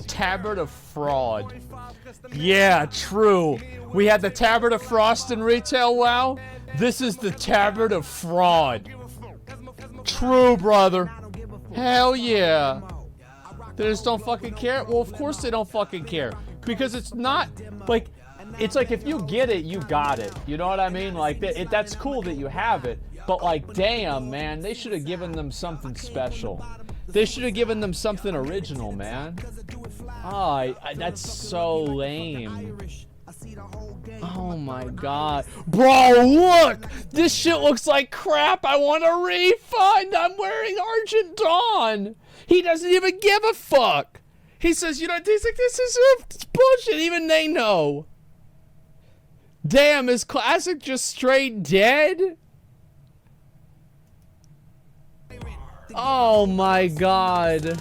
Tabard of Fraud. Yeah, true. We had the Tabard of Frost in retail WoW. This is the Tabard of Fraud. True, brother. Hell yeah. They just don't fucking care? Well, of course they don't fucking care. Because it's not, like, it's like if you get it, you got it. You know what I mean? Like, that's cool that you have it. But, like, damn, man, they should have given them something special. They should have given them something original, man. Oh, that's so lame. Oh my god. Bro, look! This shit looks like crap. I want a refund. I'm wearing Argent Dawn. He doesn't even give a fuck. He says, you know, he's like, this is bullshit. Even they know. Damn, is Classic just straight dead? Oh my god.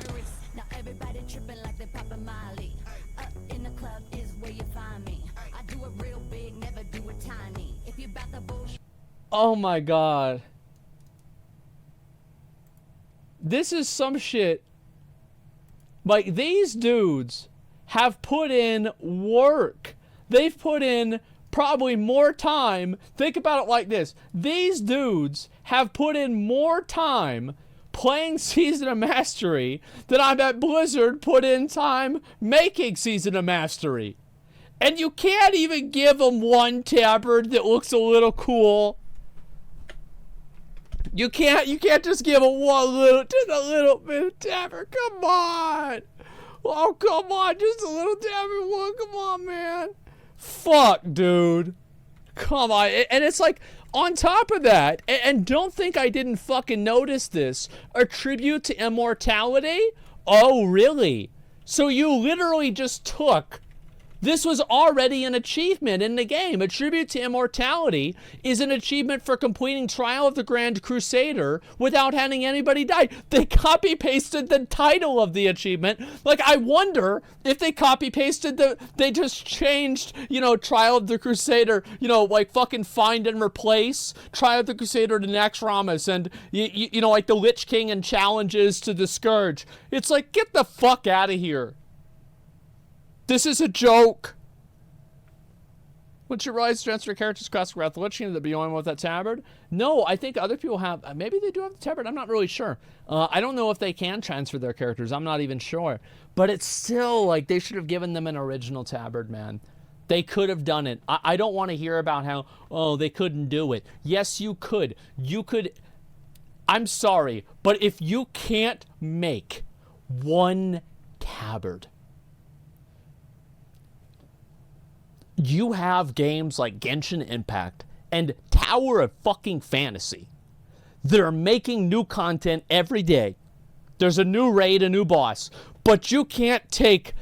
Oh my god. This is some shit. Like, these dudes have put in work. They've put in probably more time. Think about it like this. These dudes have put in more time playing Season of Mastery than I bet Blizzard put in time making Season of Mastery. And you can't even give them one tabard that looks a little cool. You can't just give them one little bit of tabard. Come on. Oh, come on. Just a little tabard one. Come on, man. Fuck, dude. Come on. And it's like, on top of that, and don't think I didn't fucking notice this, a tribute to immortality? Oh, really? So you literally just took... This was already an achievement in the game. A tribute to immortality is an achievement for completing Trial of the Grand Crusader without having anybody die. They copy-pasted the title of the achievement. Like, I wonder if they copy-pasted they just changed, you know, Trial of the Crusader, you know, like fucking find and replace Trial of the Crusader to Naxxramas and, you know, like the Lich King and challenges to the Scourge. It's like, get the fuck out of here. This is a joke. What's your rise transfer characters classic Wrath the Lich King that be going with that tabard? No, I think other people have. Maybe they do have the tabard. I'm not really sure. I don't know if they can transfer their characters. I'm not even sure. But it's still like they should have given them an original tabard, man. They could have done it. I don't want to hear about how, oh, they couldn't do it. Yes, you could. You could. I'm sorry, but if you can't make one tabard, you have games like Genshin Impact and Tower of fucking Fantasy that are making new content every day. There's a new raid, a new boss, but you can't take,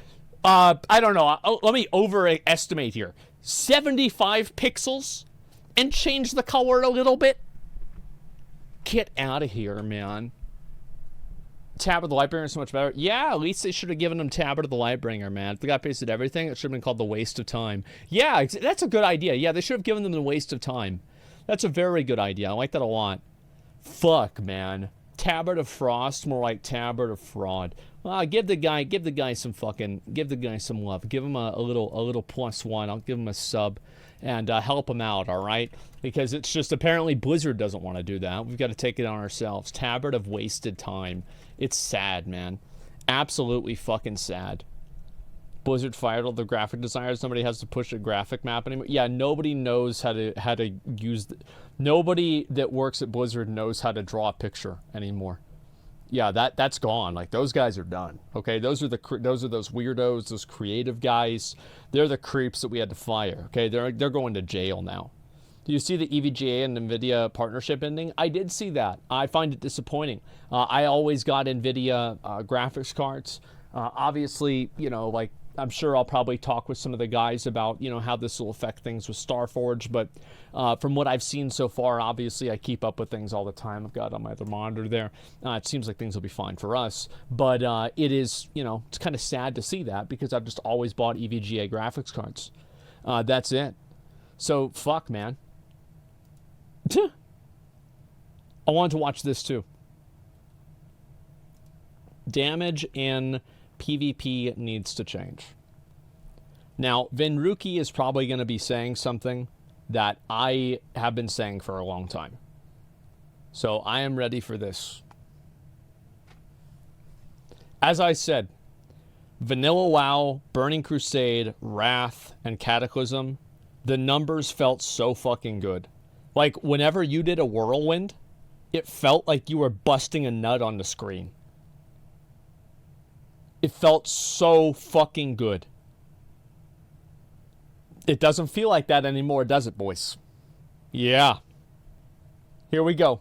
I don't know, let me overestimate here, 75 pixels and change the color a little bit? Get out of here, man. Tabard of the Lightbringer is so much better. Yeah, at least they should have given them Tabard of the Lightbringer, man. If they got pasted everything, it should have been called the Waste of Time. Yeah, that's a good idea. Yeah, they should have given them the Waste of Time. That's a very good idea. I like that a lot. Fuck, man. Tabard of Frost, more like Tabard of Fraud. Give the guy some love. Give him a little +1. I'll give him a sub and help him out, all right? Because it's just apparently Blizzard doesn't want to do that. We've got to take it on ourselves. Tabard of Wasted Time. It's sad, man. Absolutely fucking sad. Blizzard fired all the graphic designers. Nobody has to push a graphic map anymore. Yeah, nobody knows how to use... Nobody that works at Blizzard knows how to draw a picture anymore. Yeah, that's gone. Like, those guys are done. Okay, those are those weirdos, those creative guys. They're the creeps that we had to fire. Okay, they're going to jail now. Do you see the EVGA and NVIDIA partnership ending? I did see that. I find it disappointing. I always got NVIDIA graphics cards. Obviously, you know, like, I'm sure I'll probably talk with some of the guys about, you know, how this will affect things with Starforge. But from what I've seen so far, obviously I keep up with things all the time. I've got on my other monitor there. It seems like things will be fine for us. But it is, you know, it's kind of sad to see that because I've just always bought EVGA graphics cards. That's it. So, fuck, man. I wanted to watch this too. damage in PvP needs to change. Now, Venruki is probably going to be saying something that I have been saying for a long time. So I am ready for this. As I said, Vanilla WoW, Burning Crusade, Wrath, and Cataclysm, the numbers felt so fucking good. Like, whenever you did a whirlwind, it felt like you were busting a nut on the screen. It felt so fucking good. It doesn't feel like that anymore, does it, boys? Yeah. Here we go.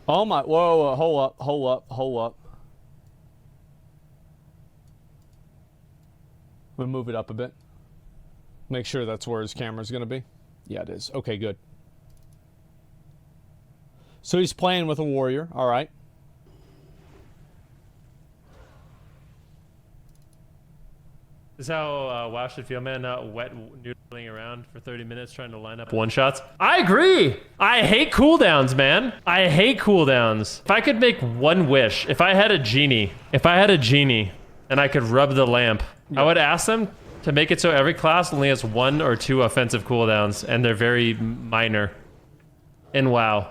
Oh my, whoa, hold up. We'll move it up a bit. Make sure that's where his camera's gonna be. Yeah, it is. Okay, good. So he's playing with a warrior, all right. This is how WoW should feel, man. Not wet noodling around for 30 minutes trying to line up one-shots. I agree! I hate cooldowns, man. I hate cooldowns. If I could make one wish, if I had a genie and I could rub the lamp, I would ask them to make it so every class only has 1 or 2 offensive cooldowns, and they're very minor in WoW.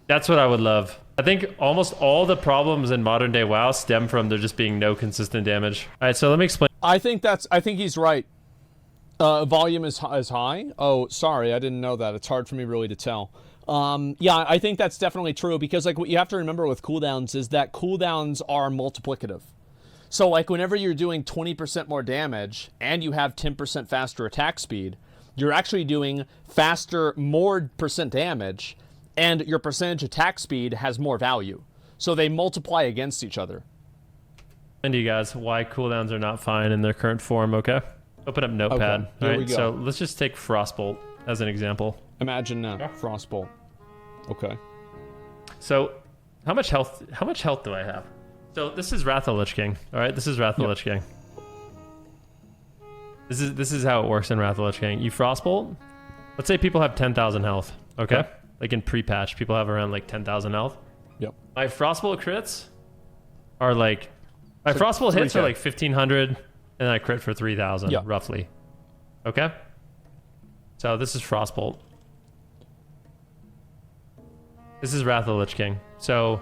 That's what I would love. I think almost all the problems in modern day WoW stem from there just being no consistent damage. All right, so let me explain. I think he's right. Volume is high. Oh, sorry, I didn't know that. It's hard for me really to tell. Yeah, I think that's definitely true because like what you have to remember with cooldowns is that cooldowns are multiplicative. So like whenever you're doing 20% more damage and you have 10% faster attack speed, you're actually doing more percent damage, and your percentage attack speed has more value. So they multiply against each other. And you guys, why cooldowns are not fine in their current form, okay? Open up Notepad. Okay, here we go. So let's just take Frostbolt as an example. Imagine Frostbolt. Okay. So how much health do I have? So this is Wrath of the Lich King. Alright, this is Wrath of the Lich King. This is how it works in Wrath of the Lich King. You Frostbolt, let's say people have 10,000 health, okay? Like in pre-patch, people have around like 10,000 health. Yep. My Frostbolt crits are like... My Frostbolt hits are like 1,500, and I crit for 3,000, roughly. Okay? So this is Frostbolt. This is Wrath of the Lich King. So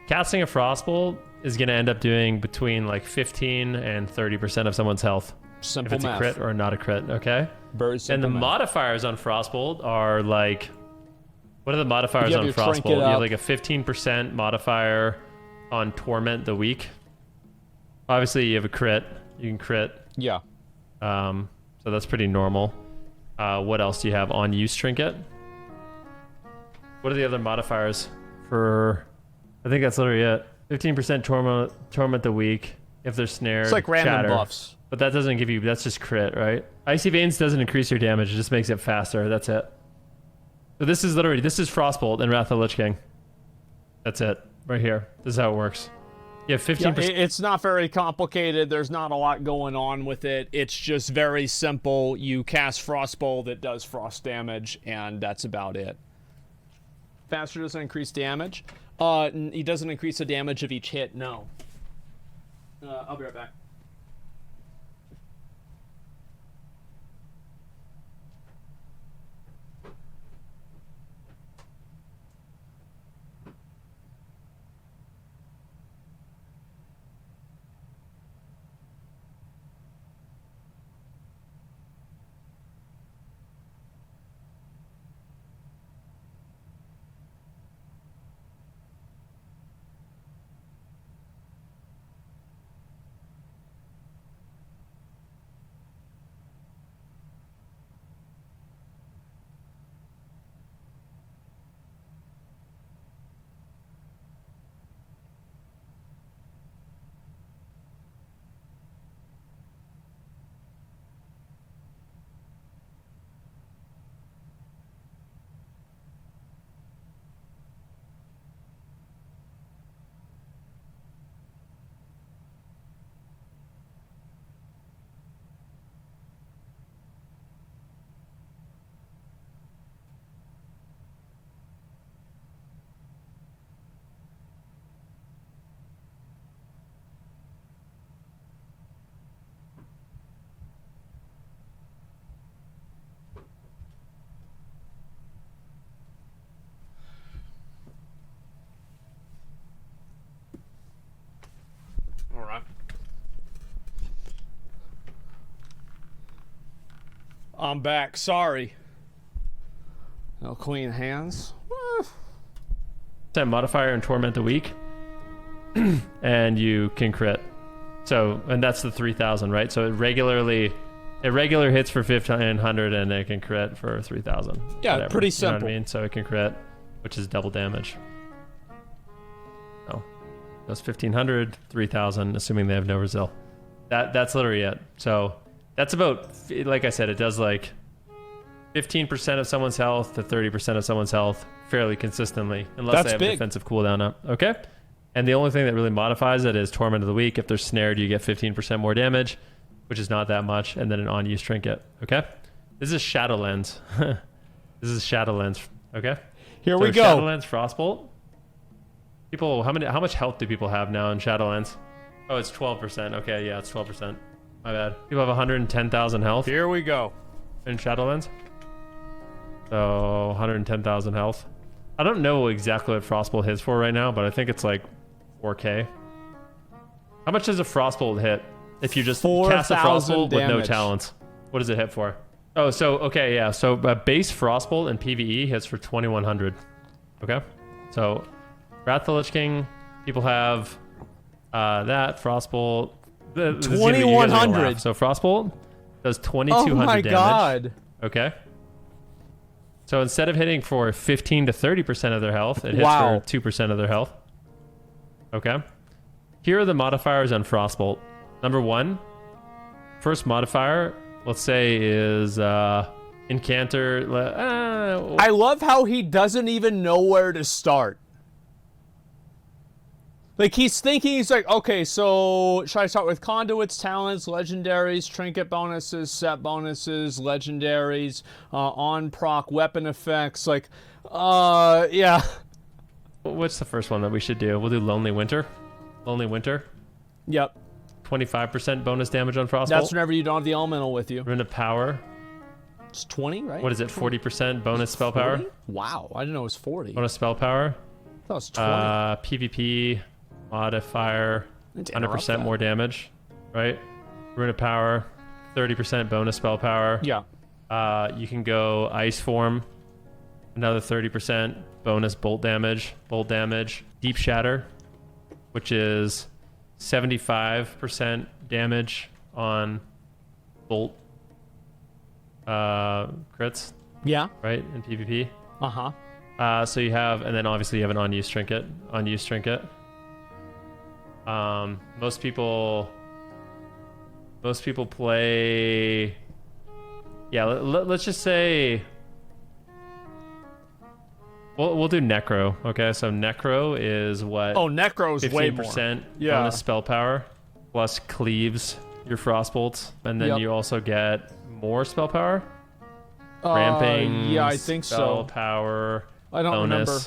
casting a Frostbolt is going to end up doing between like 15 and 30% of someone's health. Simple if it's math. a crit or not a crit, okay? Very simple And the math. modifiers on Frostbolt are like... What are the modifiers on Frostbolt? You have like a 15% modifier on Torment the Weak. Obviously, you have a crit. You can crit. Yeah. So that's pretty normal. What else do you have on Use Trinket? What are the other modifiers for... I think that's literally it. 15% Torment the Weak. If they're snared. It's like random Shatter. buffs. But that doesn't give you... That's just crit, right? Icy Veins doesn't increase your damage. It just makes it faster. That's it. So this is Frostbolt and Wrath of the Lich King. That's it. Right here. This is how it works. You have 15%. Yeah, it's not very complicated. There's not a lot going on with it. It's just very simple. You cast Frostbolt that does frost damage, and that's about it. Faster doesn't increase damage. It doesn't increase the damage of each hit, no. I'll be right back. I'm back. Sorry. No clean hands. That modifier and torment a week, and you can crit. So, and that's the 3,000, right? So it regular hits for 1,500, and it can crit for 3,000. Yeah, whatever. pretty You know simple. what I mean? So it can crit, which is double damage. Oh, that's 1,500, 3,000, assuming they have no resil. That's literally it. So that's about, like I said, it does like 15% of someone's health to 30% of someone's health fairly consistently, unless they have a defensive cooldown up. Okay? And the only thing that really modifies it is Torment of the Week. If they're snared, you get 15% more damage, which is not that much, and then an on-use trinket. Okay? This is Shadow Lens. This is Shadow Lens. Okay? Here we go. Shadow Lens, Frostbolt. People, how much health do people have now in Shadow Lens? Oh, it's 12%. Okay, yeah, it's 12%. My bad. People have 110,000 health. Here we go. In Shadow Lens. So 110,000 health. I don't know exactly what Frostbolt hits for right now, but I think it's like 4K. How much does a Frostbolt hit if you just cast a Frostbolt with no talents? What does it hit for? Oh, so, okay, yeah. So base Frostbolt and PvE hits for 2,100. Okay? So Wrath of the Lich King, people have that, Frostbolt. 2,100. So Frostbolt does 2,200 damage. Oh my god. Okay? So instead of hitting for 15 to 30% of their health, it hits Wow. for 2% of their health. Okay? Here are the modifiers on Frostbolt. Number 1, first modifier, let's say, is Incanter. I love how he doesn't even know where to start. Like, he's thinking, he's like, okay, so should I start with conduits, talents, legendaries, trinket bonuses, set bonuses, legendaries, on proc weapon effects? Like, yeah. What's the first one that we should do? We'll do Lonely Winter. Lonely Winter. Yep. 25% bonus damage on Frostbolt. That's whenever you don't have the elemental with you. Rune of Power. It's 20, right? What is it? 40% bonus spell power? Wow, I didn't know it was 40. Bonus spell power. I thought it was 20. PvP modifier. 100% more damage, right? Rune of Power. 30% bonus spell power. Yeah. You can go Ice Form. Another 30% bonus bolt damage. Bolt damage. Deep Shatter, which is 75% damage on bolt crits. Yeah. Right? In PvP. Uh-huh. So you have, and then obviously you have an on-use trinket. On-use trinket. Most people play. Yeah, let's just say. We'll do Necro. Okay, so Necro is what? Oh, Necro's way more. 15% Yeah. bonus spell power plus cleaves your Frostbolts, and then you also get more spell power. Ramping. Yeah, I think spell so. Power. I don't bonus. remember.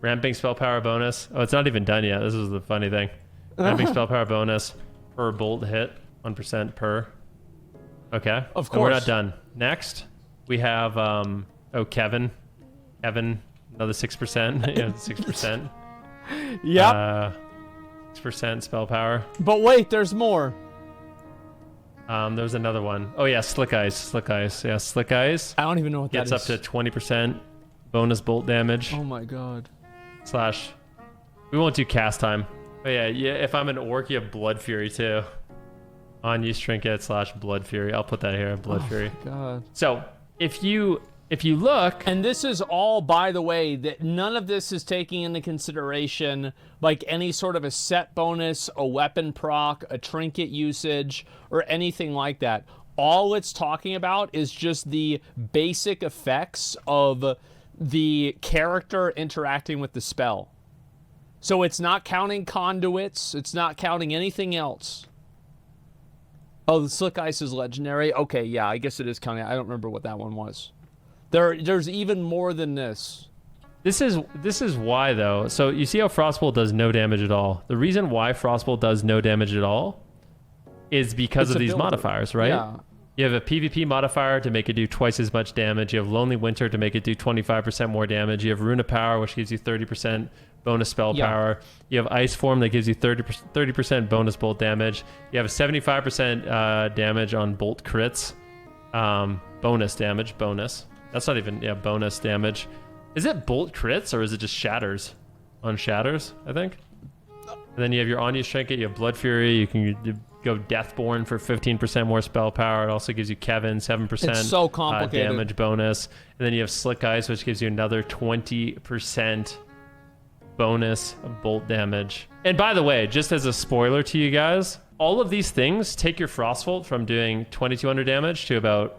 Ramping spell power bonus. Oh, it's not even done yet. This is the funny thing. Ramping spell power bonus per bolt hit, 1% per. Okay. Of And we're course. not done. Next, we have Kevin, another 6%. Yeah, 6%. Yep. 6% spell power. But wait, there's more. There's another one. Oh yeah, Slick Eyes. Yeah, Slick Eyes. I don't even know what that is. Gets up to 20% bonus bolt damage. Oh my god. / we won't do cast time. But yeah, if I'm an orc, you have Blood Fury too. On-use trinket / Blood Fury. I'll put that here, Blood Fury. My god. So if you look, and this is all, by the way, that none of this is taking into consideration like any sort of a set bonus, a weapon proc, a trinket usage, or anything like that. All it's talking about is just the basic effects of the character interacting with the spell. So it's not counting conduits. It's not counting anything else. Oh, the Slick Ice is legendary. Okay, yeah, I guess it is counting. I don't remember what that one was. There's even more than this. This is why though. So you see how Frostbolt does no damage at all. The reason why Frostbolt does no damage at all is because of these modifiers, right? Yeah. You have a PvP modifier to make it do twice as much damage. You have Lonely Winter to make it do 25% more damage. You have Rune of Power, which gives you 30% bonus spell power. You have Ice Form that gives you 30% bonus bolt damage. You have a 75% damage on bolt crits. bonus damage. Bonus. That's not even, yeah, bonus damage. Is it bolt crits or is it just shatters? On shatters, I think. And then you have your on-use trinket, you have Blood Fury, you can go Deathborn for 15% more spell power. It also gives you Kevin 7% It's so complicated. Damage bonus. And then you have Slick Ice, which gives you another 20% bonus of bolt damage. And by the way, just as a spoiler to you guys, all of these things take your Frostbolt from doing 2200 damage to about,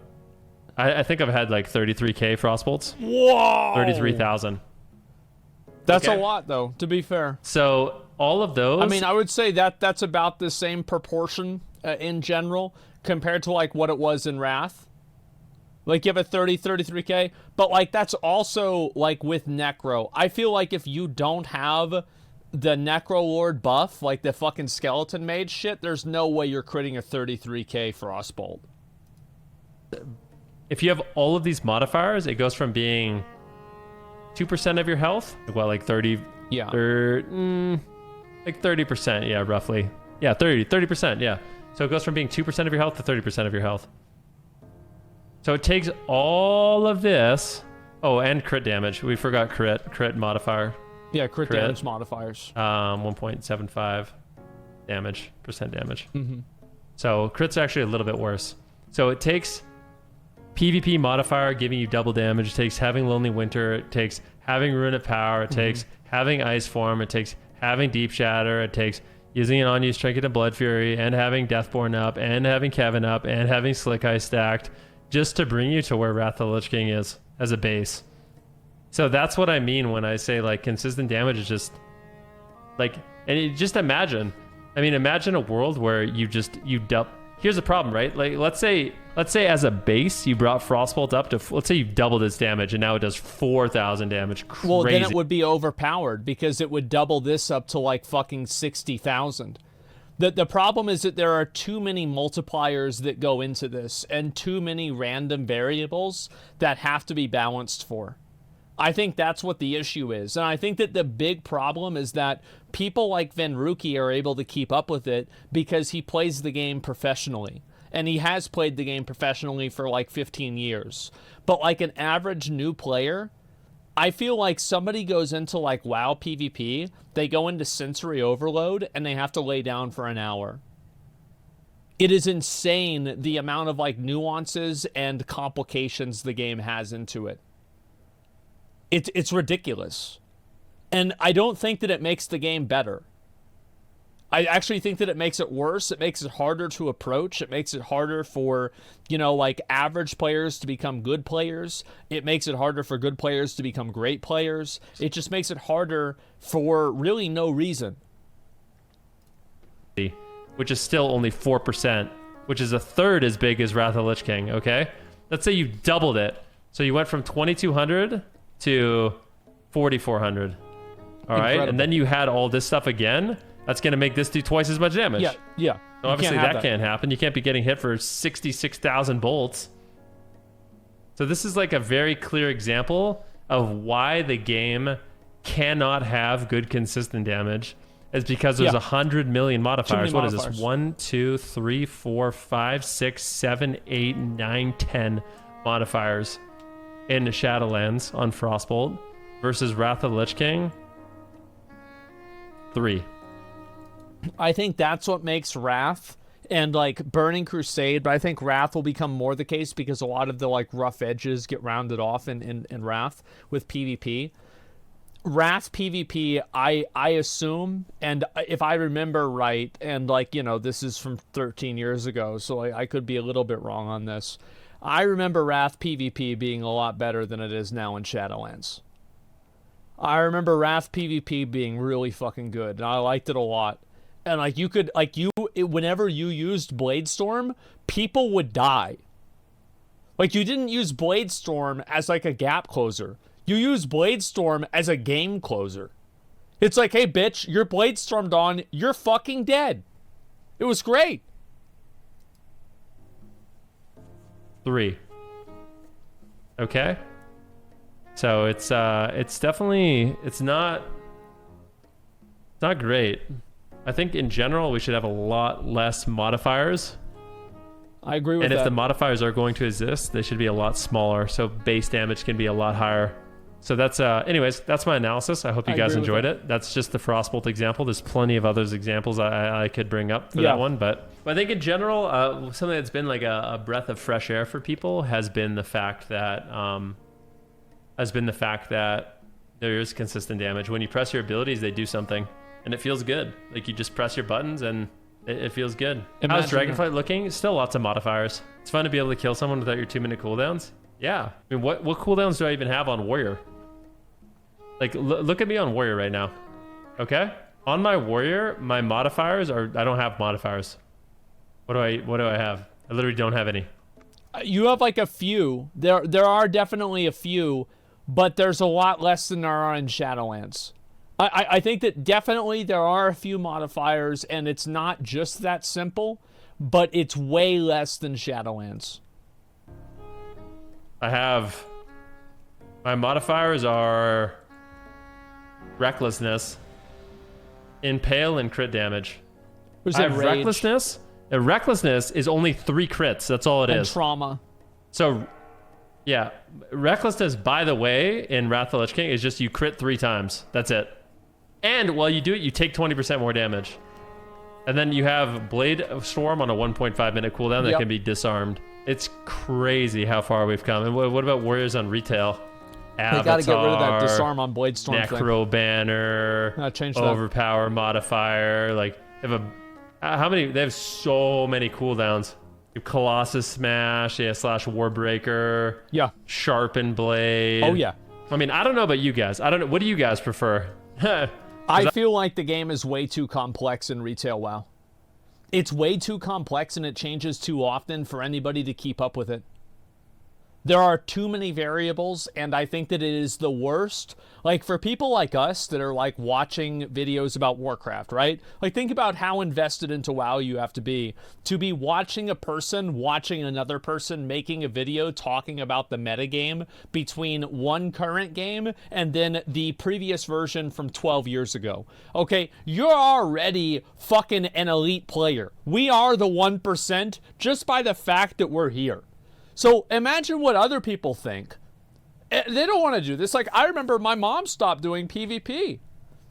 I think I've had like 33k Frostbolts. Whoa! 33,000. That's Okay. a lot, though, to be fair. So all of those... I mean, I would say that that's about the same proportion in general compared to, like, what it was in Wrath. Like, you have a 33k, but, like, that's also, like, with Necro. I feel like if you don't have the Necro Lord buff, like the fucking Skeleton Mage shit, there's no way you're critting a 33k Frostbolt. If you have all of these modifiers, it goes from being 2% of your health, well, like 30... Yeah. Like 30%, yeah, roughly. Yeah, 30%, yeah. So it goes from being 2% of your health to 30% of your health. So it takes all of this. Oh, and crit damage. We forgot crit modifier. Yeah, crit damage modifiers. 1.75 damage, percent damage. Mm-hmm. So crit's actually a little bit worse. So it takes PvP modifier giving you double damage. It takes having Lonely Winter. It takes having Rune of Power. It takes having Ice Form. It takes having Deep Shatter. It takes using an on-use trinket and Blood Fury, and having Deathborn up, and having Kevin up, and having Slick Eye stacked, just to bring you to where Wrath of the Lich King is as a base. So that's what I mean when I say, like, consistent damage is just like, and just imagine a world where you here's the problem, right? Like, let's say as a base you brought Frostbolt up to, let's say you've doubled its damage and now it does 4,000 damage. Crazy. Well, then it would be overpowered because it would double this up to like fucking 60,000. The problem is that there are too many multipliers that go into this and too many random variables that have to be balanced for. I think that's what the issue is. And I think that the big problem is that people like Venruki are able to keep up with it because he plays the game professionally. And he has played the game professionally for like 15 years. But like an average new player, I feel like somebody goes into like WoW PvP, they go into sensory overload, and they have to lay down for an hour. It is insane the amount of like nuances and complications the game has into it. It's ridiculous. And I don't think that it makes the game better. I actually think that it makes it worse. It makes it harder to approach. It makes it harder for, like average players to become good players. It makes it harder for good players to become great players. It just makes it harder for really no reason. Which is still only 4%, which is a third as big as Wrath of the Lich King, okay? Let's say you doubled it. So you went from 2,200 to 4,400. All right? Incredible. And then you had all this stuff again. That's going to make this do twice as much damage. Yeah. So obviously that can't happen. You can't be getting hit for 66,000 bolts. So this is like a very clear example of why the game cannot have good consistent damage. Is because there's 100 million modifiers. What is this? 1, 2, 3, 4, 5, 6, 7, 8, 9, 10 modifiers in Shadowlands on Frostbolt versus Wrath of the Lich King. 3. I think that's what makes Wrath and like Burning Crusade, but I think Wrath will become more the case because a lot of the like rough edges get rounded off in Wrath with PvP. Wrath PvP, I assume, and if I remember right, and like, this is from 13 years ago, so I could be a little bit wrong on this. I remember Wrath PvP being a lot better than it is now in Shadowlands. I remember Wrath PvP being really fucking good, and I liked it a lot. And like you could, like whenever you used Bladestorm, people would die. Like you didn't use Bladestorm as like a gap closer. You use Bladestorm as a game closer. It's like, hey bitch, you're Bladestormed on, you're fucking dead. It was great. 3. Okay. So it's definitely, it's not great. I think in general we should have a lot less modifiers I agree with and that. if the modifiers are going to exist, they should be a lot smaller, so base damage can be a lot higher. So that's, anyways, that's my analysis. I hope you guys enjoyed it. That's just the Frostbolt example. There's plenty of others examples I could bring up for that one, but I think in general, something that's been like a breath of fresh air for people has been the fact that there is consistent damage. When you press your abilities, they do something, and it feels good. Like you just press your buttons and it feels good. How's Dragonflight looking? Still lots of modifiers. It's fun to be able to kill someone without your 2-minute cooldowns. Yeah. I mean, what cooldowns do I even have on Warrior? Like, look at me on Warrior right now. Okay? On my Warrior, my modifiers are... I don't have modifiers. What do I have? I literally don't have any. You have like a few. There are definitely a few, but there's a lot less than there are in Shadowlands. I think that definitely there are a few modifiers, and it's not just that simple, but it's way less than Shadowlands. I have... My modifiers are... Recklessness, Impale, and crit damage. Who's I that? have Rage? Recklessness. Recklessness is only 3 crits. That's all it is. And trauma. So, yeah. Recklessness, by the way, in Wrath of the Lich King, is just you crit 3 times. That's it. And while you do it, you take 20% more damage. And then you have Blade Storm on a 1.5 minute cooldown that can be disarmed. It's crazy how far we've come. And what about Warriors on retail? Avatar, they gotta get rid of that disarm on Blade Storm Necro Banner, change that. Overpower modifier. Like, they have how many? They have so many cooldowns. You have Colossus Smash, slash Warbreaker. Yeah. Sharpen Blade. Oh yeah. I mean, I don't know about you guys. I don't know. What do you guys prefer? I feel like the game is way too complex in retail WoW. It's way too complex and it changes too often for anybody to keep up with it. There are too many variables, and I think that it is the worst. Like, for people like us that are, like, watching videos about Warcraft, right? Like, think about how invested into WoW you have to be watching a person watching another person making a video talking about the metagame between one current game and then the previous version from 12 years ago. Okay, you're already fucking an elite player. We are the 1% just by the fact that we're here. So imagine what other people think. They don't want to do this. Like, I remember my mom stopped doing PvP.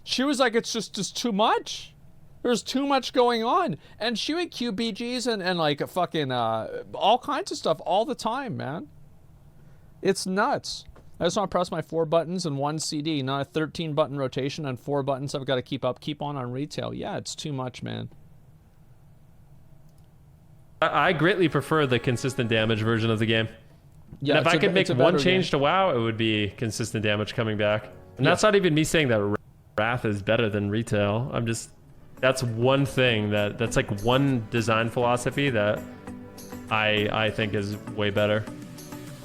She was like, it's just too much. There's too much going on. And she would QBGs and like fucking all kinds of stuff all the time, man. It's nuts. I just want to press my 4 buttons and 1 CD, not a 13 button rotation and 4 buttons I've got to keep on retail. Yeah, it's too much, man. I greatly prefer the consistent damage version of the game. Yeah, and if I could make one change to WoW, it would be consistent damage coming back. And that's not even me saying that Wrath is better than retail. I'm just... That's one thing that's like one design philosophy that I think is way better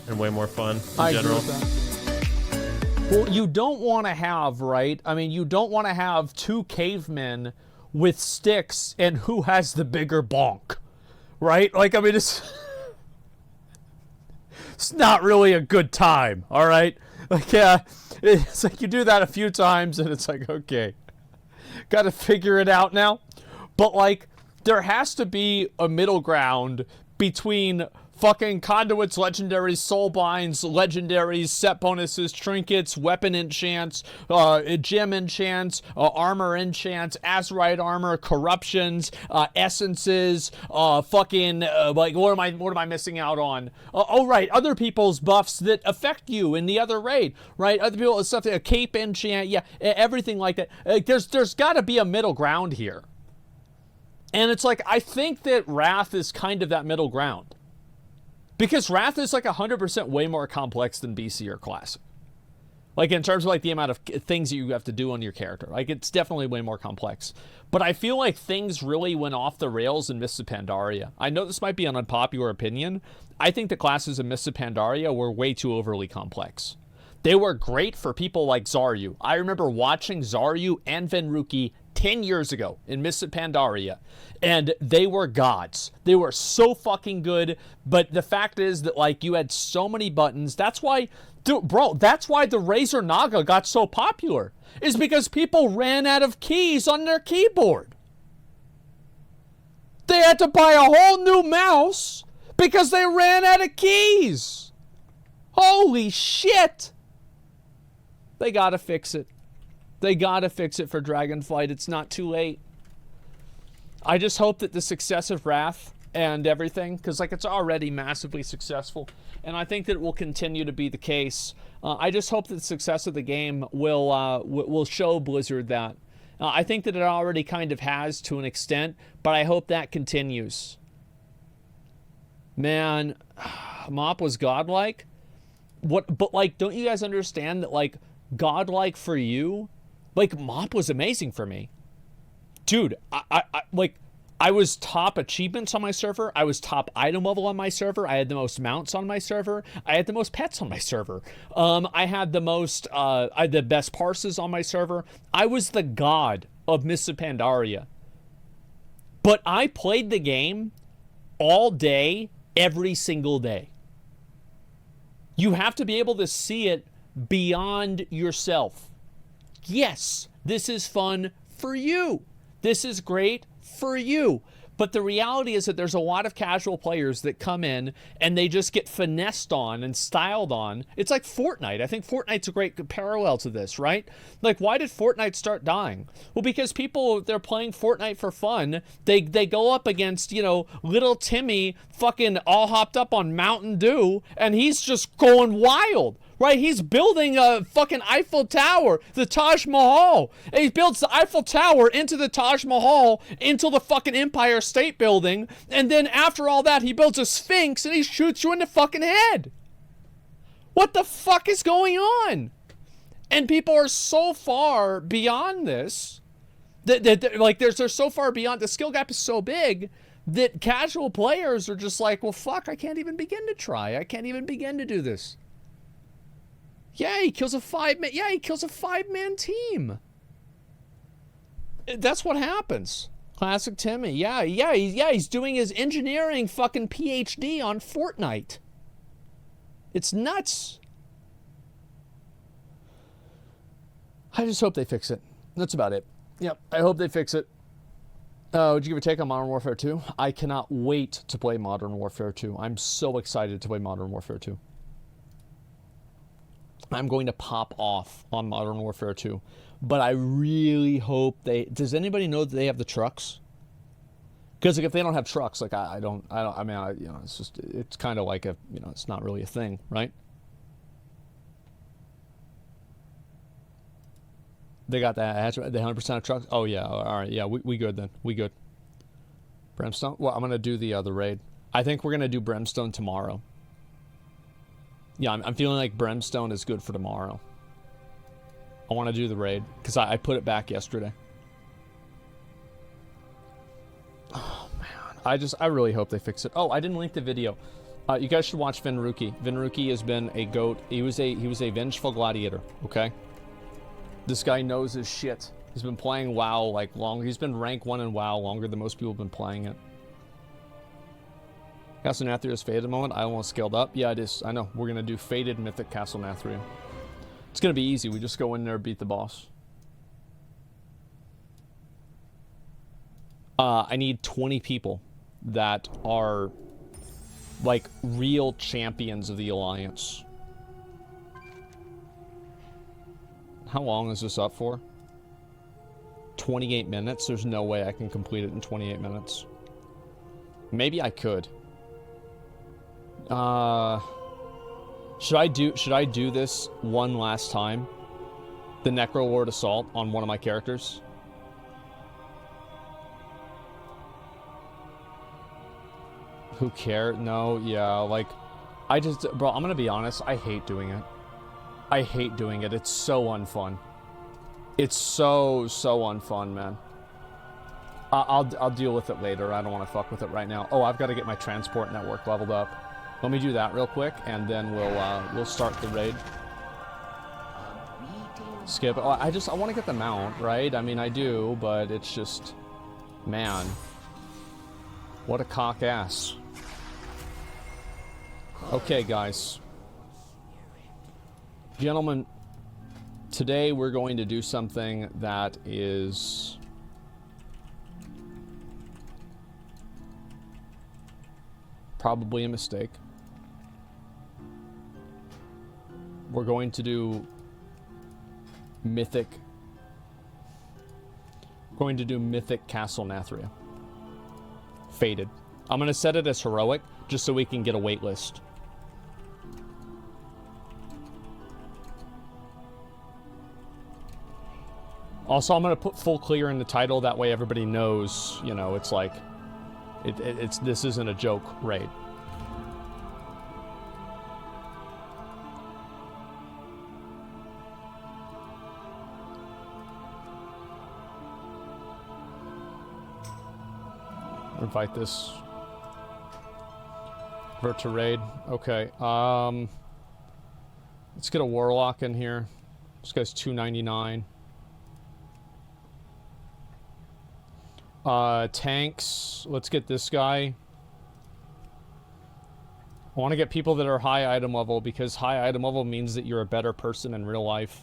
and way more fun in general. Agree with that. Well, you don't want to have, right? I mean, you don't want to have 2 cavemen with sticks and who has the bigger bonk. Right? Like, I mean, it's not really a good time, all right? Like, yeah, it's like you do that a few times and it's like, okay, got to figure it out now. But, like, there has to be a middle ground between fucking conduits, legendaries, soulbinds, legendaries, set bonuses, trinkets, weapon enchants, gem enchants, armor enchants, azurite armor, corruptions, essences, fucking like what am I missing out on? Oh right, other people's buffs that affect you in the other raid, right? Other people stuff, a cape enchant, yeah, everything like that. There's got to be a middle ground here, and it's like I think that Wrath is kind of that middle ground. Because Wrath is like 100% way more complex than BC or Classic. Like in terms of like the amount of things that you have to do on your character. Like it's definitely way more complex. But I feel like things really went off the rails in Mists of Pandaria. I know this might be an unpopular opinion. I think the classes in Mists of Pandaria were way too overly complex. They were great for people like Zaryu. I remember watching Zaryu and Venruki 10 years ago in Mists of Pandaria, and they were gods. They were so fucking good, but the fact is that, like, you had so many buttons. That's why, bro, that's why the Razor Naga got so popular, is because people ran out of keys on their keyboard. They had to buy a whole new mouse Because they ran out of keys. Holy shit. They gotta fix it. They gotta fix it for Dragonflight. It's not too late. I just hope that the success of Wrath and everything, because like it's already massively successful, and I think that it will continue to be the case. I just hope that the success of the game will show Blizzard that. I think that it already kind of has to an extent, but I hope that continues. Man, Mop was godlike. But like, don't you guys understand that like godlike for you? Like Mop was amazing for me. Dude, I was top achievements on my server. I was top item level on my server. I had the most mounts on my server. I had the most pets on my server. I had the most, I had the best parses on my server. I was the god of Mists of Pandaria. But I played the game all day, every single day. You have to be able to see it beyond yourself. Yes, this is fun for you. This is great for you. But the reality is that there's a lot of casual players that come in and they just get finessed on and styled on. It's like Fortnite. I think Fortnite's a great parallel to this, right? Like, why did Fortnite start dying? Well, because people, they're playing Fortnite for fun. They go up against, you know, little Timmy fucking all hopped up on Mountain Dew, and he's just going wild. Right, he's building a fucking Eiffel Tower, the Taj Mahal. And he builds the Eiffel Tower into the Taj Mahal, into the fucking Empire State Building. And then after all that, he builds a Sphinx and he shoots you in the fucking head. What the fuck is going on? And people are so far beyond this. Like, they're so far beyond, the skill gap is so big that casual players are just like, well, fuck, I can't even begin to try. I can't even begin to do this. Yeah, he kills a five-man team. That's what happens. Classic Timmy. Yeah, he's doing his engineering fucking PhD on Fortnite. It's nuts. I just hope they fix it. That's about it. Yep, I hope they fix it. Would you give a take on Modern Warfare 2? I cannot wait to play Modern Warfare 2. I'm so excited to play Modern Warfare 2. I'm going to pop off on Modern Warfare 2. But I really hope they... Does anybody know that they have the trucks? Because like, if they don't have trucks, like I mean, you know, it's just, it's kind of like a, you know, it's not really a thing, right? They got that, the 100% of trucks? Oh yeah, all right, yeah, we good then. We good. Brimstone? Well, I'm going to do the raid. I think we're going to do Brimstone tomorrow. Yeah, I'm feeling like Brimstone is good for tomorrow. I want to do the raid, because I put it back yesterday. Oh, man. I really hope they fix it. Oh, I didn't link the video. You guys should watch Vinruki. Vinruki has been a goat. He was a vengeful gladiator, okay? This guy knows his shit. He's been playing WoW, like, long. He's been rank 1 in WoW longer than most people have been playing it. Castle Nathria's faded moment. I almost scaled up. Yeah, it is. I know. We're going to do faded mythic Castle Nathria. It's going to be easy. We just go in there, beat the boss. I need 20 people that are, like, real champions of the Alliance. How long is this up for? 28 minutes? There's no way I can complete it in 28 minutes. Maybe I could. Should I do this one last time? The Necrolord Assault on one of my characters? Who cares? No, yeah, like, bro, I'm gonna be honest, I hate doing it. I hate doing it. It's so unfun. It's so unfun, man. I'll deal with it later. I don't want to fuck with it right now. Oh, I've got to get my transport network leveled up. Let me do that real quick, and then we'll start the raid. Skip. Oh, I want to get the mount, right? I mean, I do, but it's just, man, what a cock ass. Okay, guys. Gentlemen, today we're going to do something that is Probably a mistake. We're going to do Mythic. Going to do Mythic Castle Nathria. Fated. I'm going to set it as heroic, just so we can get a wait list. Also, I'm going to put full clear in the title, that way everybody knows, you know, it's like, this isn't a joke raid. Invite this Vert to raid. Okay. Let's get a warlock in here. This guy's $2.99. Tanks. Let's get this guy. I want to get people that are high item level, because high item level means that you're a better person in real life.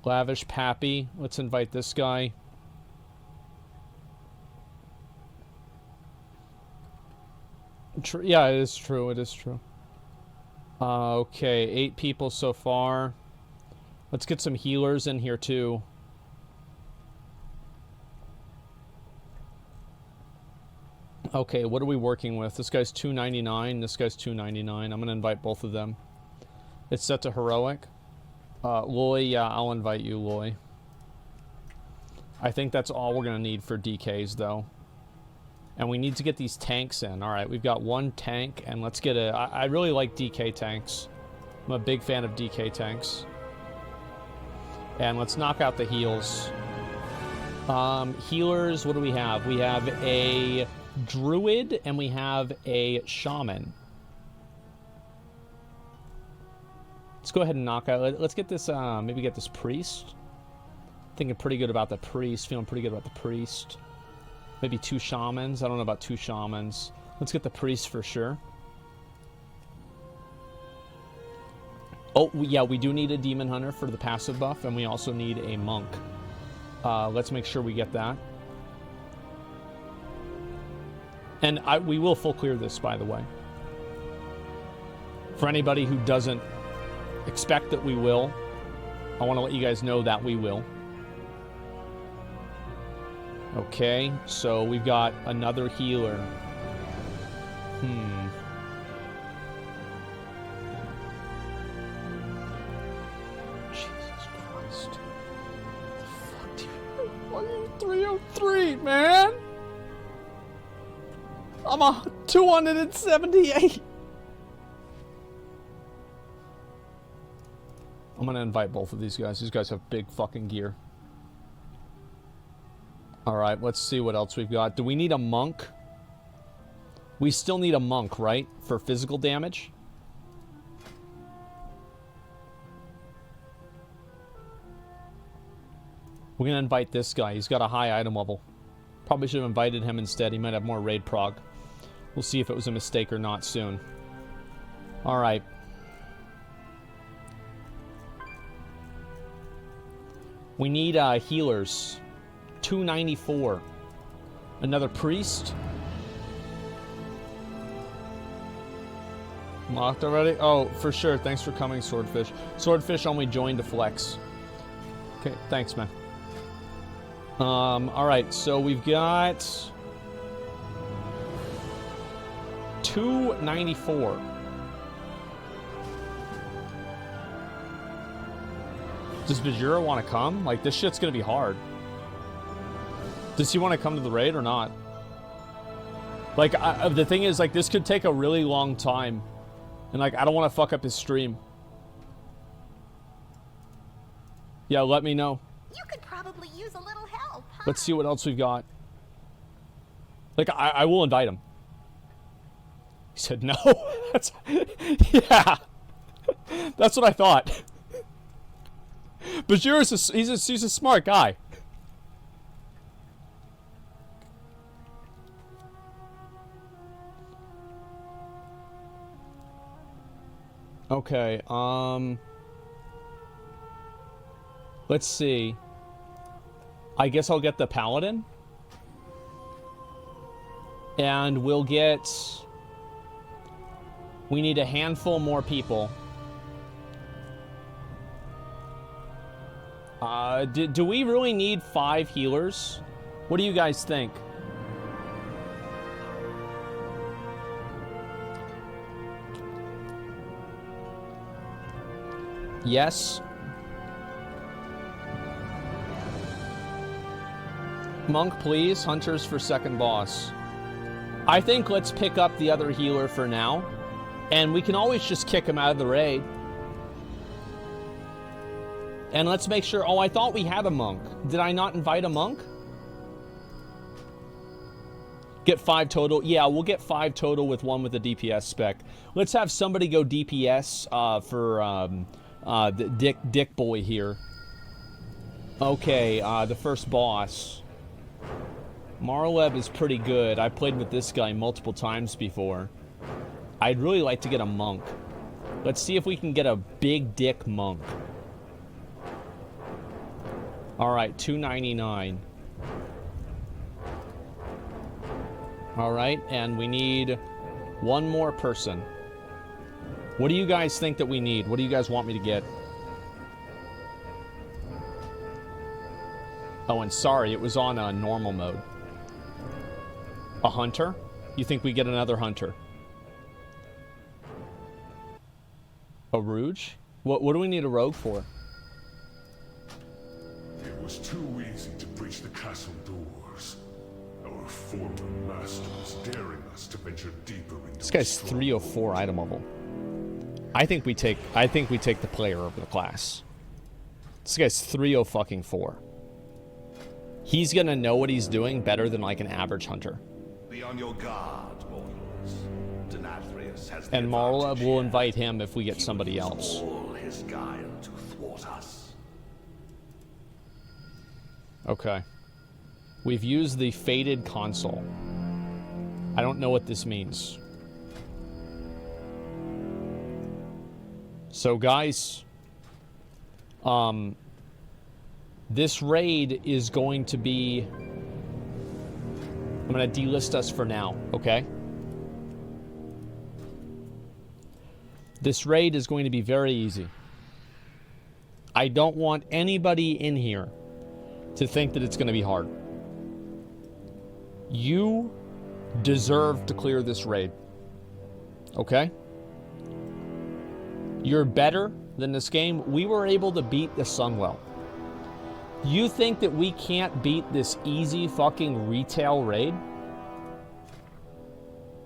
Lavish Pappy. Let's invite this guy. Yeah, it is true. It is true. Okay, 8 people so far. Let's get some healers in here too. Okay, what are we working with? This guy's $2.99. This guy's $2.99. I'm gonna invite both of them. It's set to heroic. Loy, yeah, I'll invite you, Loy. I think that's all we're gonna need for DKs, though. And we need to get these tanks in. All right, we've got 1 tank, and let's get a... I really like DK tanks. I'm a big fan of DK tanks. And let's knock out the heals. Healers, what do we have? We have a druid, and we have a shaman. Let's go ahead and knock out... Let's get this, maybe get this priest. Thinking pretty good about the priest. Feeling pretty good about the priest. Maybe 2 shamans. I don't know about 2 shamans. Let's get the priest for sure. Oh, yeah, we do need a demon hunter for the passive buff, and we also need a monk. Let's make sure we get that. And we will full clear this, by the way. For anybody who doesn't expect that we will, I want to let you guys know that we will. Okay, so we've got another healer. Jesus Christ. What the fuck, dude? 303, man! I'm a 278! I'm gonna invite both of these guys. These guys have big fucking gear. Alright, let's see what else we've got. Do we need a monk? We still need a monk, right? For physical damage? We're gonna invite this guy. He's got a high item level. Probably should have invited him instead. He might have more raid prog. We'll see if it was a mistake or not soon. Alright. We need healers. 294. Another priest. Locked already? Oh, for sure. Thanks for coming, Swordfish. Swordfish only joined to flex. Okay, thanks, man. Alright, so we've got 294. Does Bajura want to come? Like, this shit's gonna be hard. Does he want to come to the raid or not? Like, the thing is, like, this could take a really long time. And, like, I don't want to fuck up his stream. Yeah, let me know. You could probably use a little help. Huh? Let's see what else we've got. Like, I will invite him. He said no. That's, yeah. That's what I thought. Bajura's he's a smart guy. Okay, let's see. I guess I'll get the paladin. And we'll get... We need a handful more people. Do we really need 5 healers? What do you guys think? Yes. Monk, please. Hunters for second boss. I think let's pick up the other healer for now. And we can always just kick him out of the raid. And let's make sure... Oh, I thought we had a monk. Did I not invite a monk? Get 5 total. Yeah, we'll get 5 total with one with a DPS spec. Let's have somebody go DPS for the Dick Boy here. Okay, the first boss. Marlev is pretty good. I played with this guy multiple times before. I'd really like to get a monk. Let's see if we can get a big dick monk. Alright, 299. Alright, and we need one more person. What do you guys think that we need? What do you guys want me to get? Oh, and sorry, it was on normal mode. A hunter? You think we get another hunter? A Rouge? What do we need a rogue for? It was too easy to breach the castle doors. Our former masters daring us to venture deeper into This guy's 304 item level. I think we take the player over the class. This guy's 304. He's gonna know what he's doing better than like an average hunter. Be on your guard, mortals. Denathrius has And Marla will invite him if we get somebody else. all his guile to thwart us. Okay. We've used the Fated Console. I don't know what this means. So guys, this raid is going to be... I'm going to delist us for now, okay? This raid is going to be very easy. I don't want anybody in here to think that it's going to be hard. You deserve to clear this raid. Okay? You're better than this game. We were able to beat the Sunwell. You think that we can't beat this easy fucking retail raid?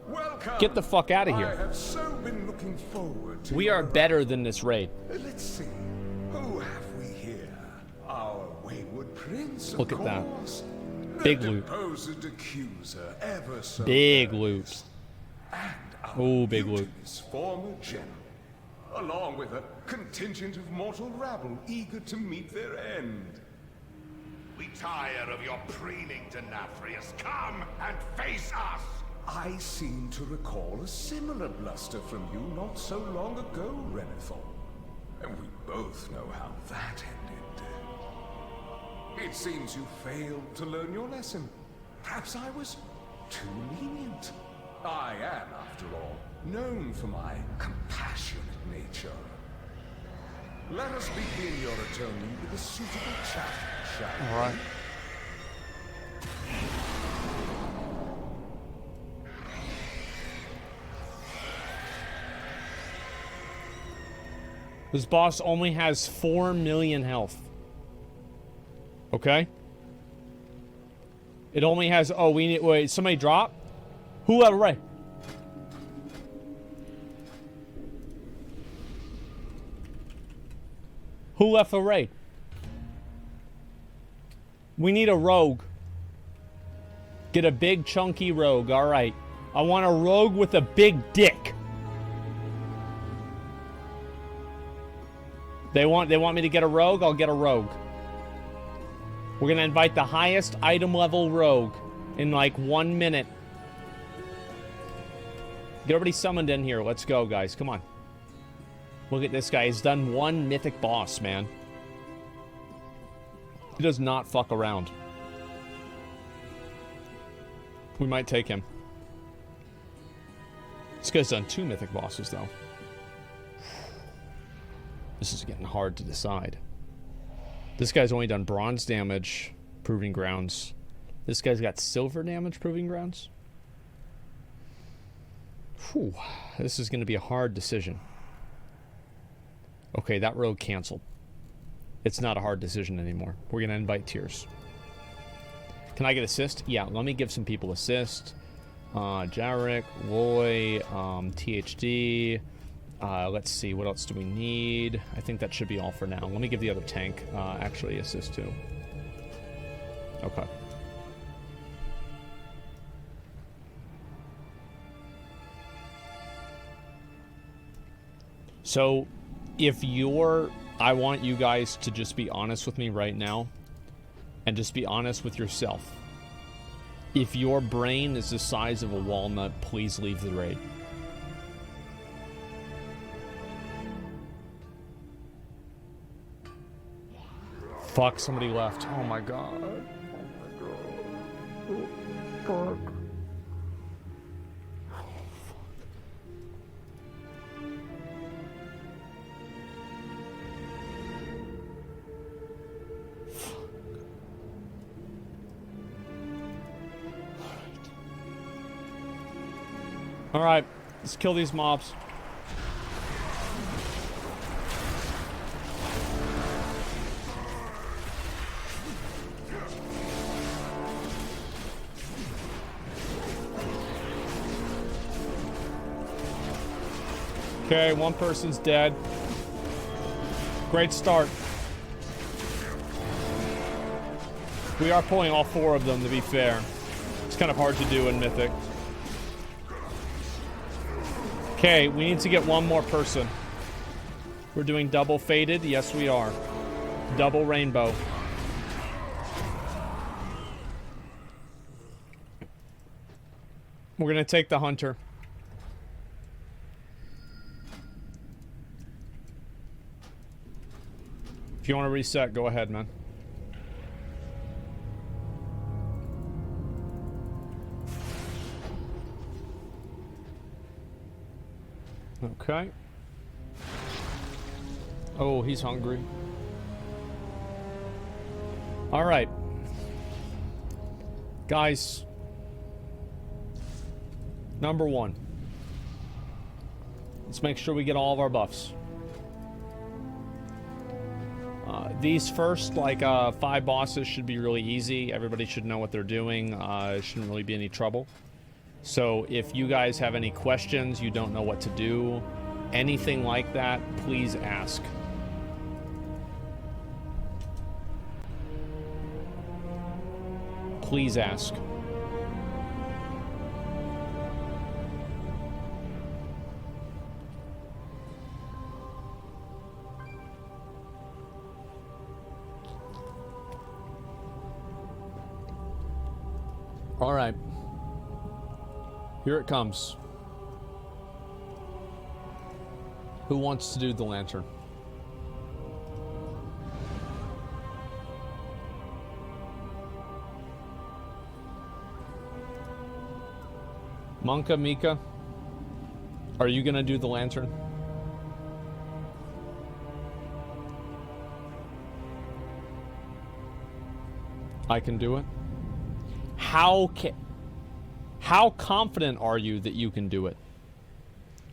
Welcome. Get the fuck out of I here. have so been looking forward to We are better than this raid. Let's see. Who have we here? Our wayward prince, of Look at that. course. Big The loot. deposed accuser, ever so Big loot. Oh, big loot. his former general, along with a contingent of mortal rabble eager to meet their end. We tire of your preening, Denathrius. Come and face us! I seem to recall a similar bluster from you not so long ago, Renethor. And we both know how that ended. It seems you failed to learn your lesson. Perhaps I was too lenient. I am, after all, known for my compassionate nature. Let us begin your atonement with a suitable chat, shall we? All right. This boss only has 4 million health. Okay? It only has... Oh, we need... Wait, somebody drop? Who have a right? Who left a raid? We need a rogue. Get a big chunky rogue. All right. I want a rogue with a big dick. They want me to get a rogue? I'll get a rogue. We're going to invite the highest item level rogue in like 1 minute. Get everybody summoned in here. Let's go, guys. Come on. Look at this guy. He's done 1 mythic boss, man. He does not fuck around. We might take him. This guy's done 2 mythic bosses, though. This is getting hard to decide. This guy's only done bronze damage, proving grounds. This guy's got silver damage, proving grounds. Whew. This is going to be a hard decision. Okay, that rogue canceled. It's not a hard decision anymore. We're going to invite tiers. Can I get assist? Yeah, let me give some people assist. Jarek, Roy, THD. Let's see, what else do we need? I think that should be all for now. Let me give the other tank actually assist too. Okay. So, if you're... I want you guys to just be honest with me right now. And just be honest with yourself. If your brain is the size of a walnut, please leave the raid. Fuck, somebody left. Oh my god. Oh my god. Fuck. Alright, let's kill these mobs. Okay, one person's dead. Great start. We are pulling all 4 of them, to be fair. It's kind of hard to do in Mythic. Okay, we need to get one more person. We're doing double faded? Yes, we are. Double rainbow. We're gonna take the hunter. If you want to reset, go ahead, man. Okay. Oh, he's hungry. All right. Guys. Number 1. Let's make sure we get all of our buffs. These first, 5 bosses should be really easy. Everybody should know what they're doing. It shouldn't really be any trouble. So if you guys have any questions, you don't know what to do, anything like that, please ask. Please ask. All right. Here it comes. Who wants to do the lantern? Monka, Mika, are you gonna do the lantern? I can do it. How confident are you that you can do it?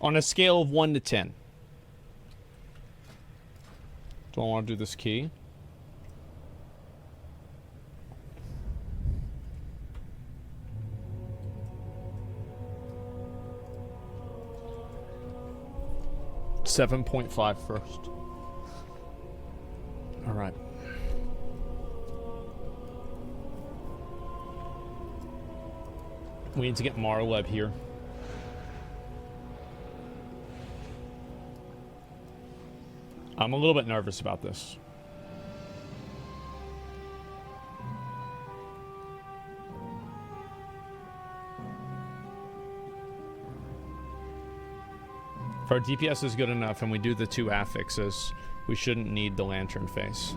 On a scale of 1 to 10. Do I want to do this key? .5 first. All right. We need to get Marleb here. I'm a little bit nervous about this. If our DPS is good enough and we do the 2 affixes, we shouldn't need the lantern face.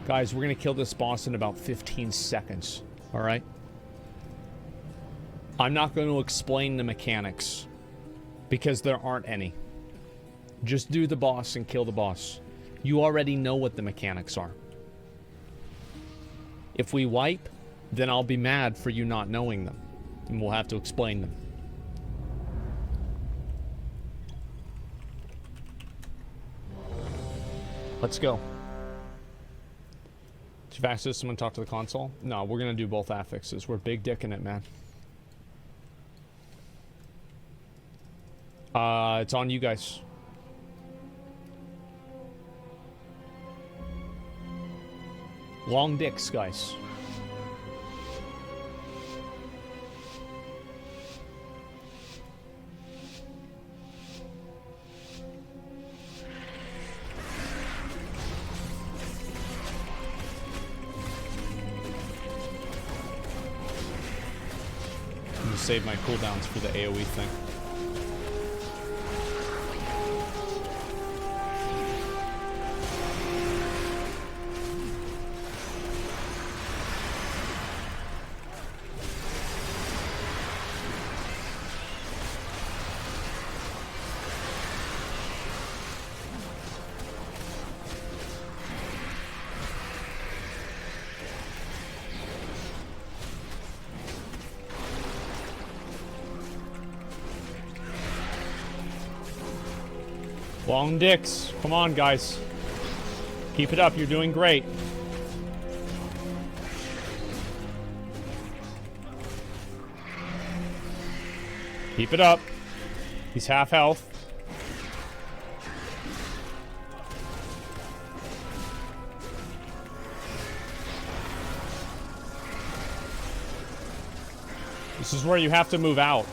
Guys, we're gonna kill this boss in about 15 seconds. All right? I'm not going to explain the mechanics because there aren't any. Just do the boss and kill the boss. You already know what the mechanics are. If we wipe, then I'll be mad for you not knowing them, and we'll have to explain them. Let's go. Did you access someone talk to the console? No, we're gonna do both affixes. We're big dicking it, man. It's on you guys. Long dicks, guys. I'm gonna save my cooldowns for the AoE thing. Long dicks. Come on, guys. Keep it up. You're doing great. Keep it up. He's half health. This is where you have to move out.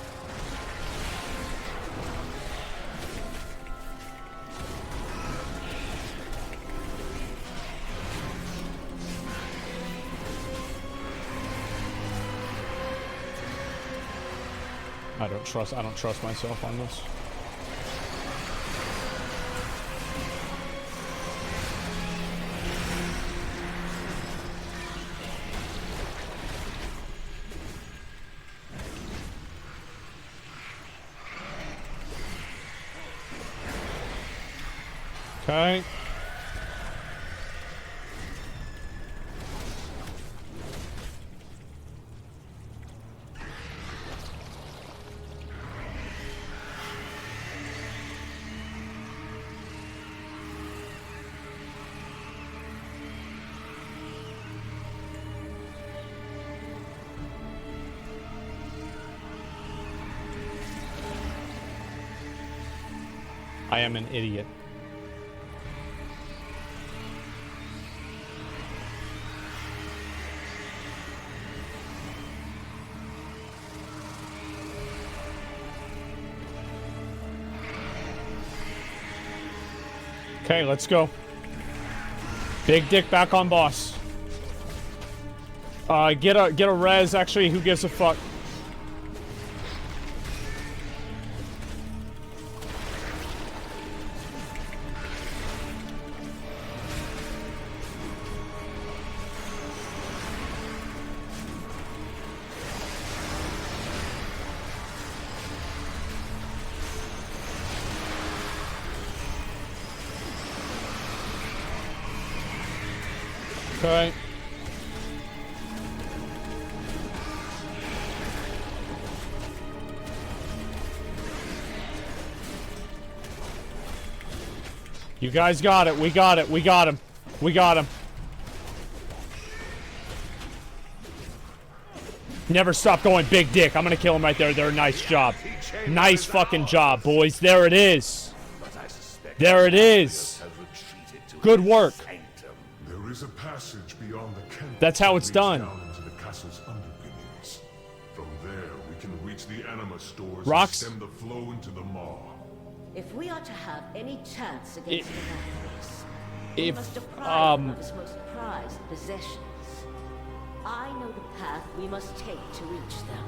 I don't trust myself on this. Okay. I am an idiot. Okay, let's go. Big dick back on boss. Get a res. Actually, who gives a fuck? Okay. You guys got it. We got it. We got him. We got him. Never stop going big dick. I'm gonna kill him right there. There. Nice job. Nice fucking job, boys. There it is. There it is. Good work. There is a passage beyond the canvas. That's how it's done. Down into the castle's underpinnings. From there, we can reach the anima stores Rocks. and stem the flow into the maw. If we are to have any chance against the Nathria's, we must deprive them of his most prized possessions. I know the path we must take to reach them.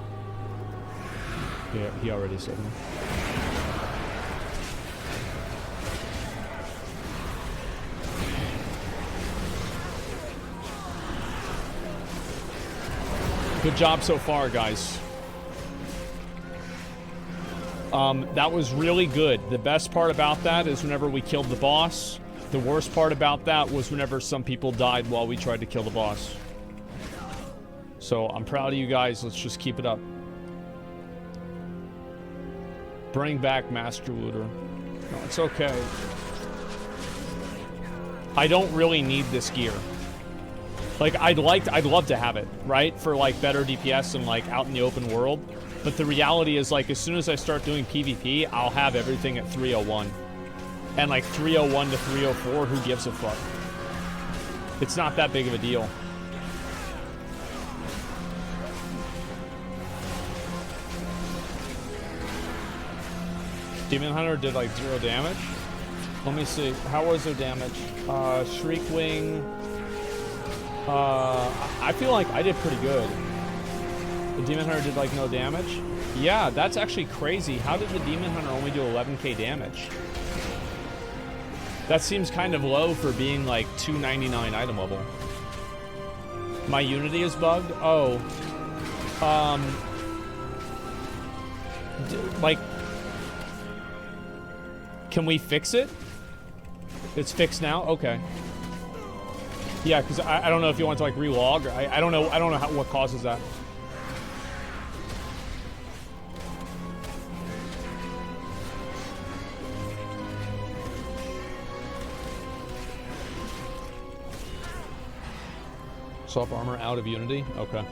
Yeah, he already said that. Good job so far, guys. That was really good. The best part about that is whenever we killed the boss. The worst part about that was whenever some people died while we tried to kill the boss. So I'm proud of you guys. Let's just keep it up. Bring back Master Looter. No, it's okay. I don't really need this gear. Like, I'd love to have it, right? For, like, better DPS and, like, out in the open world. But the reality is, like, as soon as I start doing PvP, I'll have everything at 301. And, like, 301 to 304, who gives a fuck? It's not that big of a deal. Demon Hunter did, like, 0 damage. Let me see. How was their damage? Shriekwing. I feel like I did pretty good. The Demon Hunter did, like, no damage. Yeah, that's actually crazy. How did the Demon Hunter only do 11k damage? That seems kind of low for being, like, 299 item level. My Unity is bugged? Oh. Like... Can we fix it? It's fixed now? Okay. Yeah, because I don't know if you want to, like, relog. Or I don't know what causes that. Swap armor out of Unity? Okay.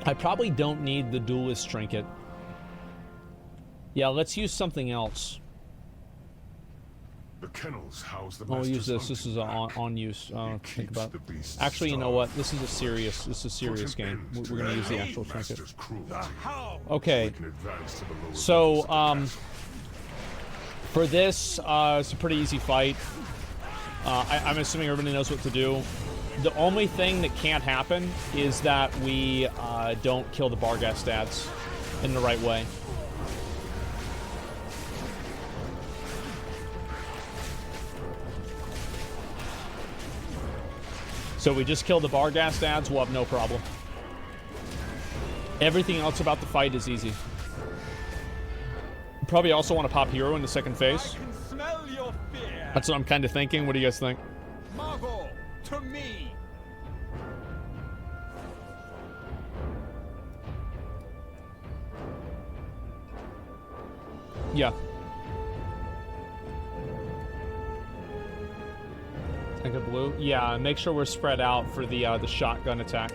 I probably don't need the Duelist Trinket. Yeah, let's use something else. The kennels house the I'll use this. This is on use. Think about it. Actually, you know what? This is a serious game. We're gonna use the actual trinket. Okay. So, for this, it's a pretty easy fight. I'm assuming everybody knows what to do. The only thing that can't happen is that we don't kill the Barghast stats in the right way. So we just kill the Barghast ads, we'll have no problem. Everything else about the fight is easy. Probably also want to pop Hero in the second phase. That's what I'm kind of thinking. What do you guys think? Marvel, to me. Yeah. Think of blue? Yeah, make sure we're spread out for the shotgun attack.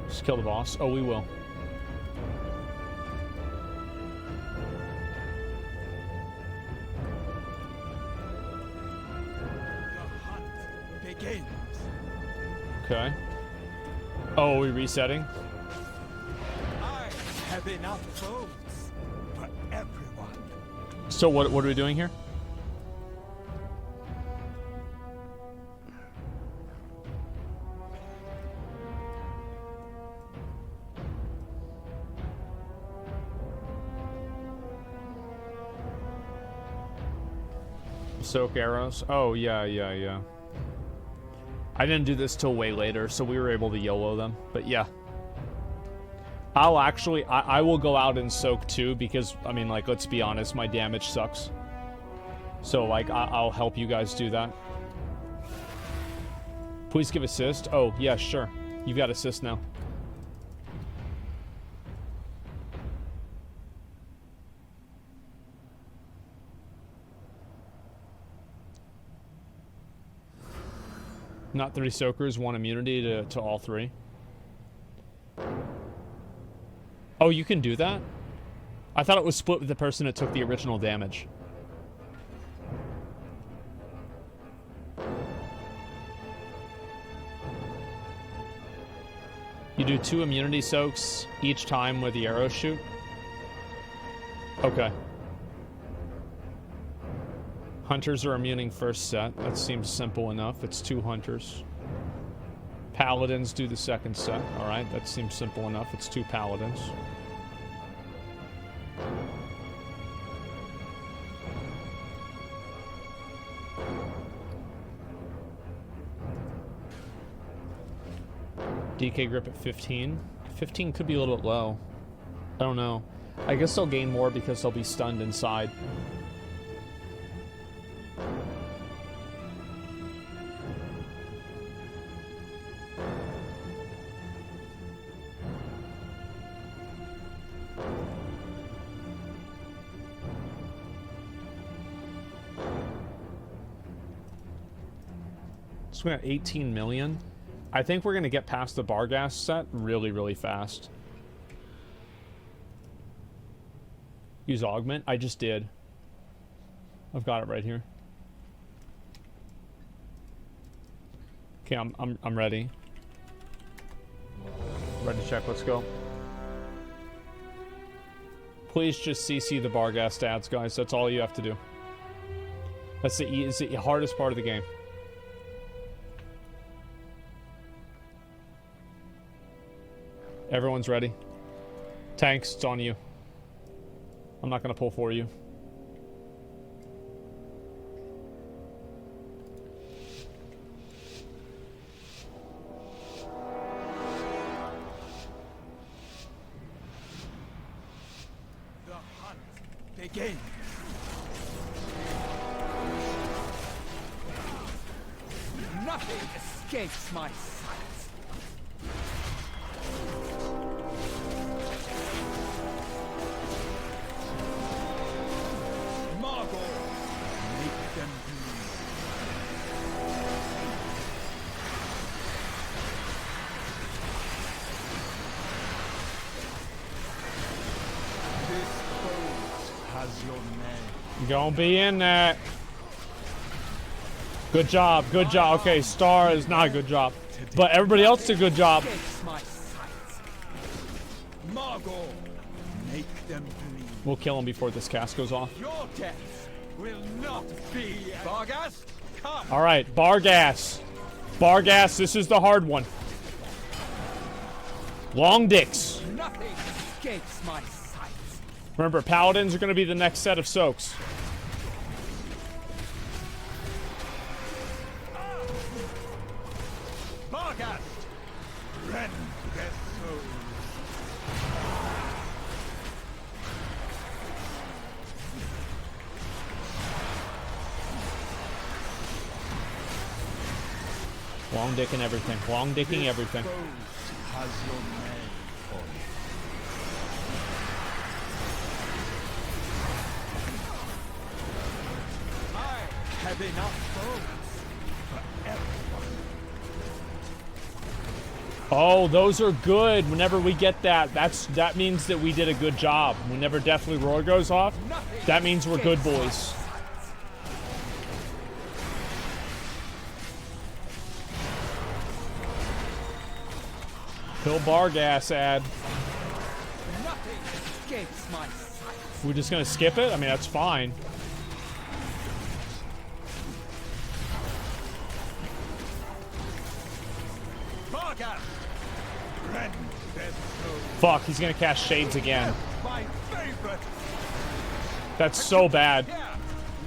Just kill the boss. Oh, we will. Begins. Okay. Oh, are we resetting? Have enough votes for everyone. So what are we doing here? Soak arrows. Oh, yeah. I didn't do this till way later, so we were able to YOLO them. But yeah. I'll actually, I will go out and soak too, because, I mean, like, let's be honest, my damage sucks. So, like, I'll help you guys do that. Please give assist. Oh, yeah, sure. You've got assist now. Not 3 soakers, 1 immunity to all 3. Oh, you can do that? I thought it was split with the person that took the original damage. You do 2 immunity soaks each time where the arrows shoot? Okay. Hunters are immuning first set. That seems simple enough. It's 2 hunters. Paladins do the second set. Alright, that seems simple enough. It's 2 paladins. DK grip at 15. 15 could be a little bit low. I don't know. I guess they'll gain more because they'll be stunned inside. So we got 18 million. I think we're going to get past the Barghast set really, really fast. Use augment. I just did. I've got it right here. Okay, I'm ready. Ready to check. Let's go. Please just CC the Barghast ads, guys. That's all you have to do. That's the hardest part of the game. Everyone's ready. Tanks, it's on you. I'm not gonna pull for you. The hunt begins. Nothing escapes my sight. Gonna be in that. Good job, good job. Okay, Star is not a good job, but everybody else did a good job. We'll kill him before this cast goes off. Your death will not be Barghast. Come. All right, Barghast. Barghast, this is the hard one. Long dicks. Nothing escapes my sight. Remember, Paladins are going to be the next set of soaks. Barghast, rend their souls. Long dick and everything. Long dicking everything. Has your name on it. I have enough bones for everyone. Oh, those are good. Whenever we get that, that means that we did a good job. Whenever Deathly Roar goes off, that means we're good boys. Kill Barghast ad. Nothing escapes my sight. We're just gonna skip it? I mean, that's fine. Barghast, rend their souls. Fuck, he's gonna cast Shades again. My favorite. That's so bad. Here,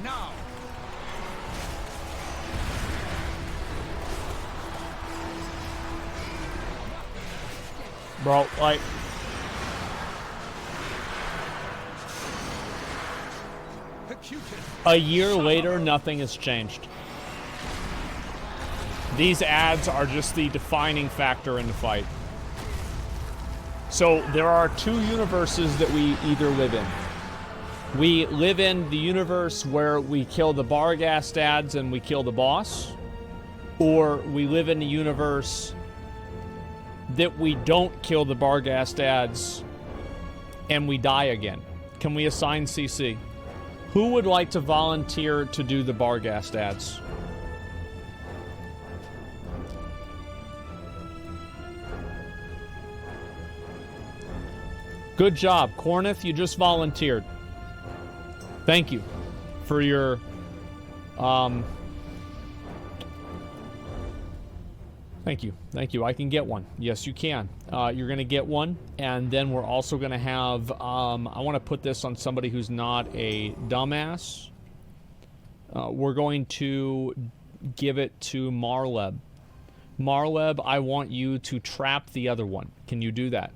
now. Bro, like... A year later, nothing has changed. These ads are just the defining factor in the fight. So there are two universes that we either live in. We live in the universe where we kill the Barghast ads and we kill the boss, or we live in the universe that we don't kill the Barghast ads and we die again. Can we assign CC? Who would like to volunteer to do the Barghast ads? Good job. Cornith, you just volunteered. Thank you for your Thank you. Thank you. I can get one. Yes, you can. You're going to get one. And then we're also going to have... I want to put this on somebody who's not a dumbass. We're going to give it to Marleb. Marweb, I want you to trap the other one. Can you do that?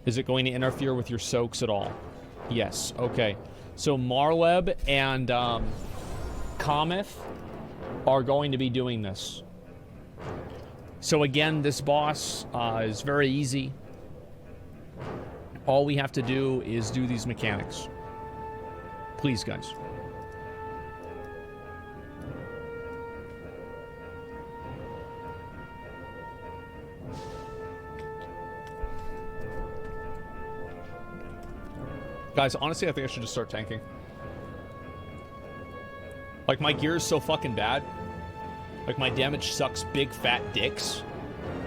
Is it going to interfere with your soaks at all? Yes. Okay. So Marweb and Cometh are going to be doing this. So again, this boss is very easy. All we have to do is do these mechanics. Please, guys. Guys, honestly, I think I should just start tanking. Like, my gear is so fucking bad. Like, my damage sucks big fat dicks.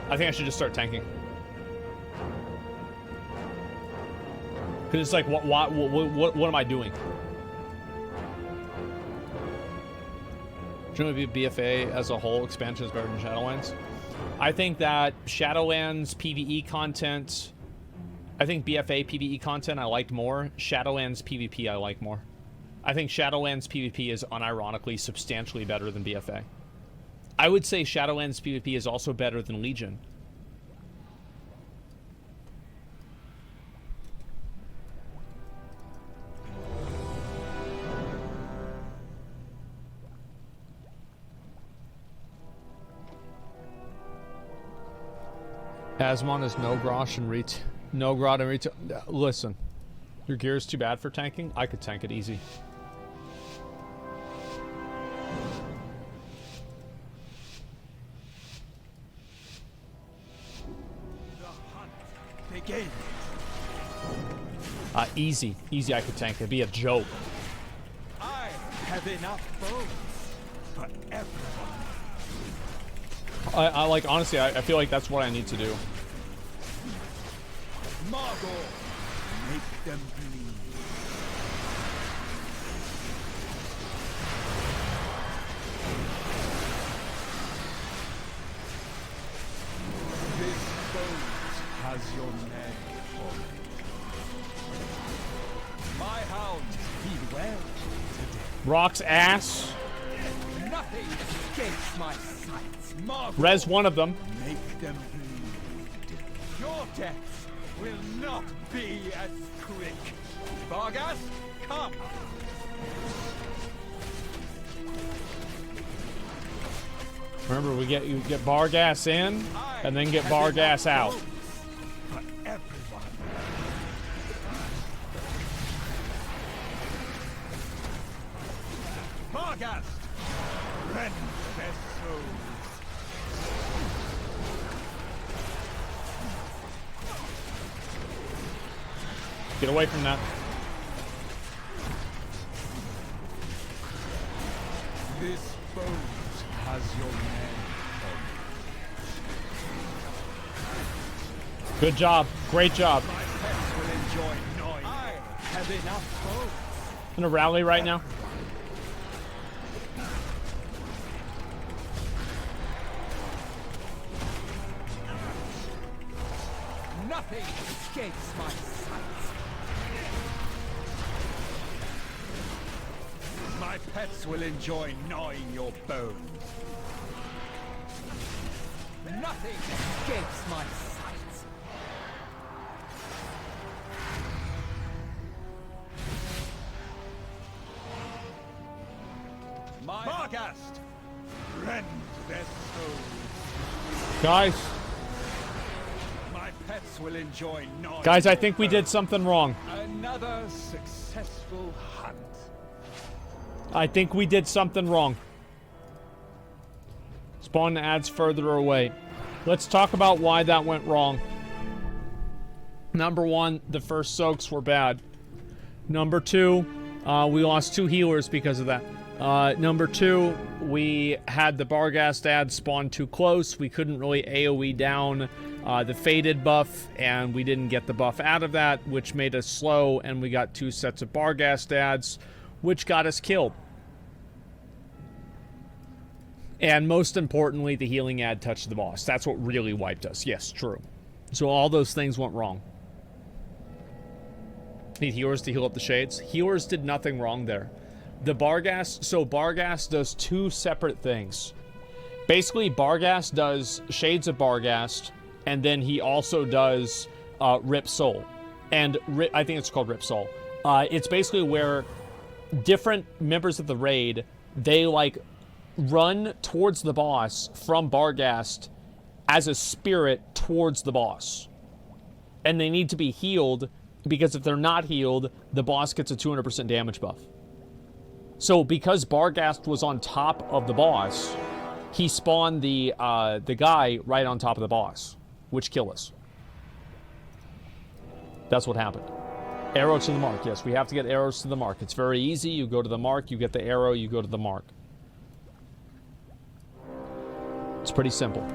I think I should just start tanking. Because it's like, what am I doing? Shouldn't it be BFA as a whole expansion is better than Shadowlands? I think that Shadowlands PvE content... I think BFA PvE content I liked more. Shadowlands PvP I like more. I think Shadowlands PvP is unironically substantially better than BFA. I would say Shadowlands PvP is also better than Legion. Asmon is no grosh and retail. No grot and retail. Listen, your gear is too bad for tanking. I could tank it easy. Begin. Easy. Easy, I could tank it. It'd be a joke. I have enough bones for everyone. I like, honestly, I feel like that's what I need to do. Margot, make them bleed. This boat has your name on it. My hounds feed well today. Rock's ass. Nothing escapes my sights. Margot, Res one of them. make them bleed. Your deaths will not be as quick. Vargas, come! Remember, you get Bargas in, and then get Bargas out. For everyone. Vargas, rend their souls. Get away from that. This boat has your name on it. Good job. Great job. My pets will enjoy gnawing. I have enough bones. I'm gonna rally right now. Nothing escapes my sight. My pets will enjoy gnawing your bones. Nothing escapes my sight. My Margast, rend their souls. Guys. My pets will enjoy gnawing. Guys, I think we did something wrong. Another successful hunt. I think we did something wrong. Spawn adds further away. Let's talk about why that went wrong. Number one, the first soaks were bad. Number two, we lost 2 healers because of that. Number two, we had the Barghast ad spawn too close. We couldn't really AoE down the faded buff, and we didn't get the buff out of that, which made us slow, and we got 2 sets of Barghast ads, which got us killed. And most importantly, the healing ad touched the boss. That's what really wiped us. Yes, true. So all those things went wrong. Need healers to heal up the shades. Healers did nothing wrong there. The Barghast, so Barghast does 2 separate things. Basically, Barghast does Shades of Barghast, and then he also does Rip Soul. And I think it's called Rip Soul. It's basically where different members of the raid, they like run towards the boss from Barghast as a spirit towards the boss. And they need to be healed, because if they're not healed, the boss gets a 200% damage buff. So because Barghast was on top of the boss, he spawned the guy right on top of the boss, which killed us. That's what happened. Arrow to the mark. Yes, we have to get arrows to the mark. It's very easy. You go to the mark, you get the arrow, you go to the mark. It's pretty simple.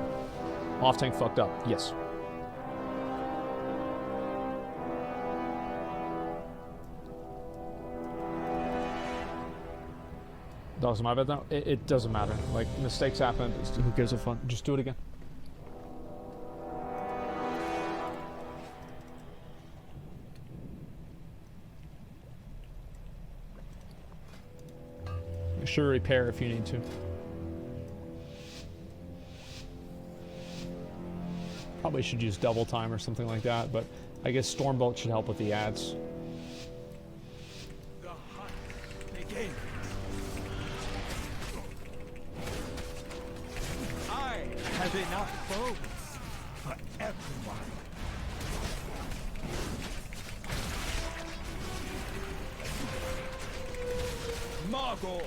Off-tank fucked up. Yes. Doesn't matter though. It doesn't matter. Like, mistakes happen. Who gives a fuck? Just do it again. Make sure to repair if you need to. Probably should use double time or something like that, but I guess Stormbolt should help with the ads. The hunt begins. I have enough bones for everyone. Margot,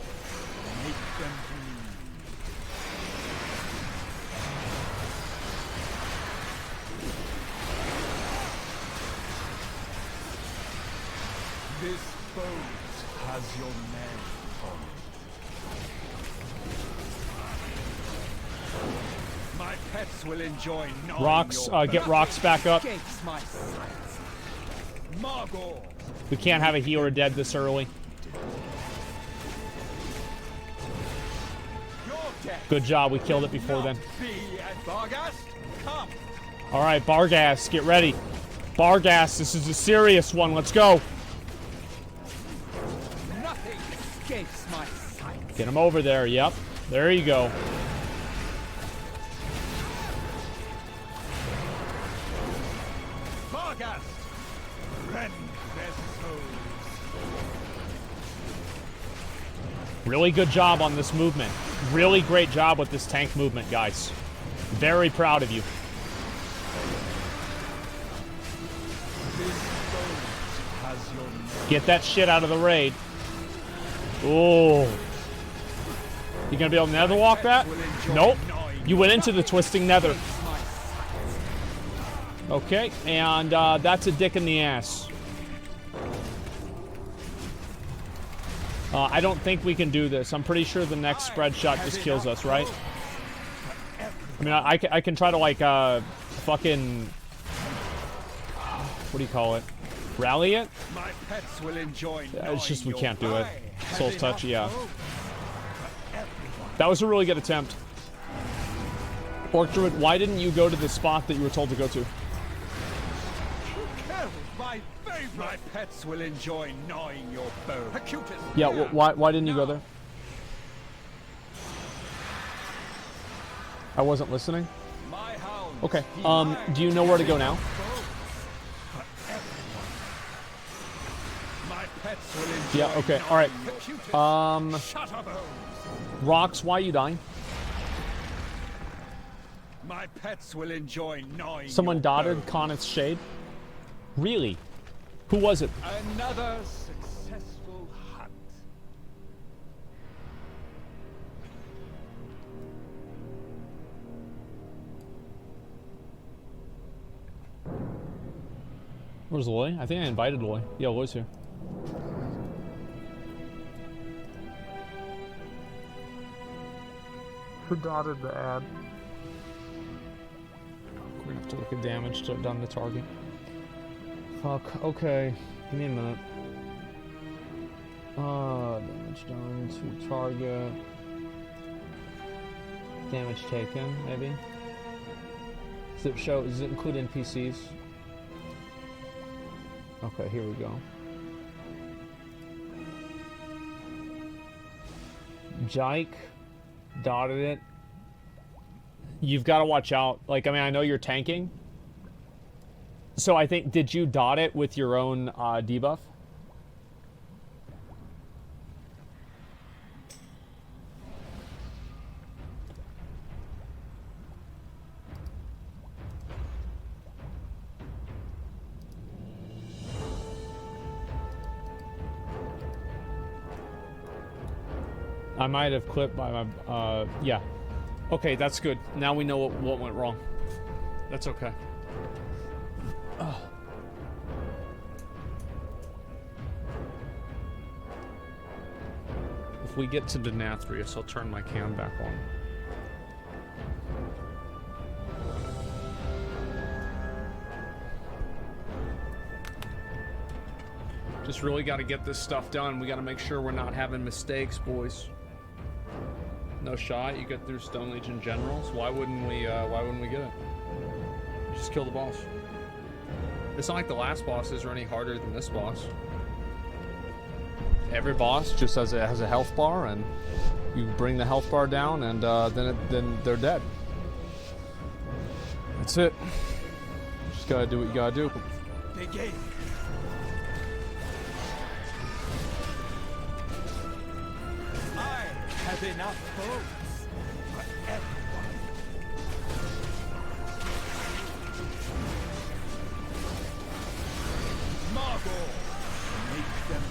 make them bleed. This boat has your name on it. My pets will enjoy knowing Rocks, your get Rocks back up. escapes my sight. Margot, We can't have a healer dead this early. your death Good job, we killed it before then. be at Barghast. Come. Alright, Barghast, get ready. Barghast, this is a serious one, let's go. Nothing escapes my sight. Get him over there, yep. There you go. Barghast, rend their souls. Really good job on this movement. Really great job with this tank movement, guys. Very proud of you. Get that shit out of the raid. Oh. You gonna be able to nether walk that? Nope. You went into the twisting nether. Okay, and that's a dick in the ass. I don't think we can do this. I'm pretty sure the next spread shot just kills us, right? I mean, I can try to, like, fucking... What do you call it? Rally it? My pets will enjoy It's just we can't do it. Soul's Touch, yeah. That was a really good attempt. Orc Druid, why didn't you go to the spot that you were told to go to? My favorite. My pets will enjoy gnawing your bone. Yeah, why didn't you go there? I wasn't listening. Okay. Do you know where to go now? Yeah, okay. All right. Rocks, why are you dying? My pets will enjoy gnawing. Someone dotted Conneth's Shade? Really? Who was it? Another successful hunt. Where's Loy? I think I invited Loy. Yeah, Loy's here. Who dotted the ad? We're gonna have to look at damage done to target. Fuck, okay. Give me a minute. Damage done to target. Damage taken, maybe? Does it include NPCs? Okay, here we go. Jike dotted it. You've got to watch out. Like, I mean, I know you're tanking. So I think, did you dot it with your own debuff? I might have clipped by my, yeah. Okay, that's good. Now we know what went wrong. That's okay. Oh. If we get to Denathrius, I'll turn my cam back on. Just really got to get this stuff done. We got to make sure we're not having mistakes, boys. No shot. You get through Stone Legion Generals. Why wouldn't we get it? Just kill the boss. It's not like the last bosses are any harder than this boss. Every boss just has a health bar, and you bring the health bar down, and then they're dead. That's it. Just gotta do what you gotta do. Begin. I have enough boats for everyone. Margot, make them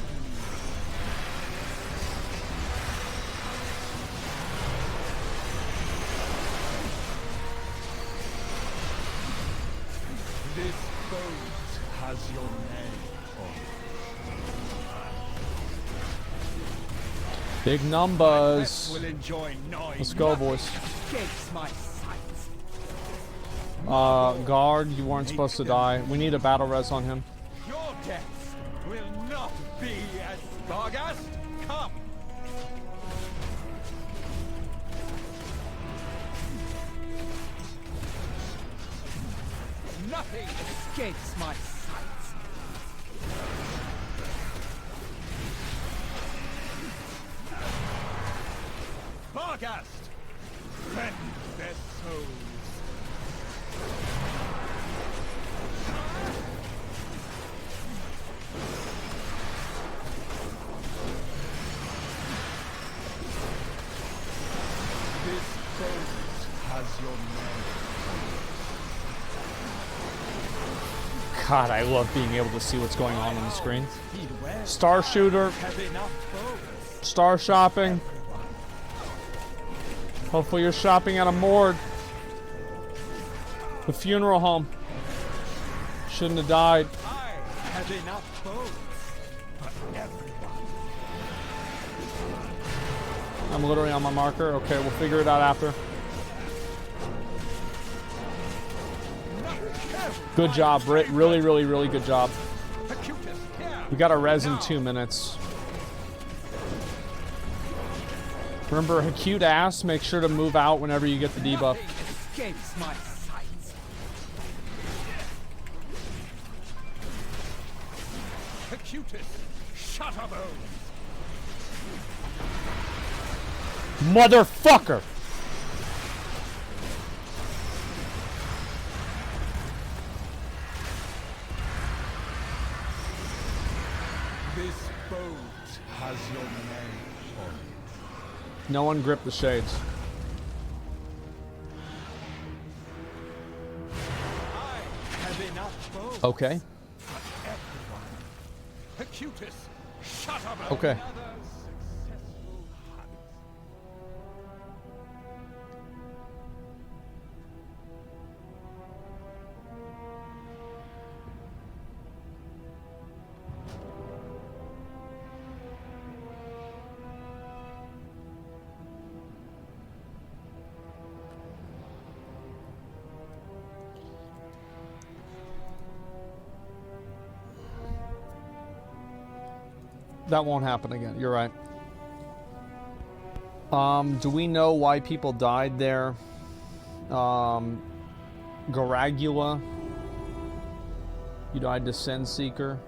This boat has your name on it. Big numbers. Will enjoy noise. Let's go, boys. Escapes my sight. Guard, you weren't supposed to die. We need a battle res on him. Your death will not be as Vargas. Come. Nothing escapes my sight. Vargast! Rend their souls. This boat has your name. God, I love being able to see what's going on the screen. Star Shooter. Star Shopping. Hopefully you're shopping at a morgue. The funeral home. Shouldn't have died. I have enough boats for everyone. I'm literally on my marker. Okay, we'll figure it out after. Good job, Britt. Really, really, really good job. We got a res in 2 minutes. Remember, acute ass, make sure to move out whenever you get the debuff. Escapes my sight. Acutus, Shutterbone. Motherfucker! This boat has your name on it. No one grip the shades. I have enough boats Okay. for everyone. Acutus, Shutterbone. Okay. That won't happen again. You're right. Do we know why people died there? Garagula. You died to Sin Seeker.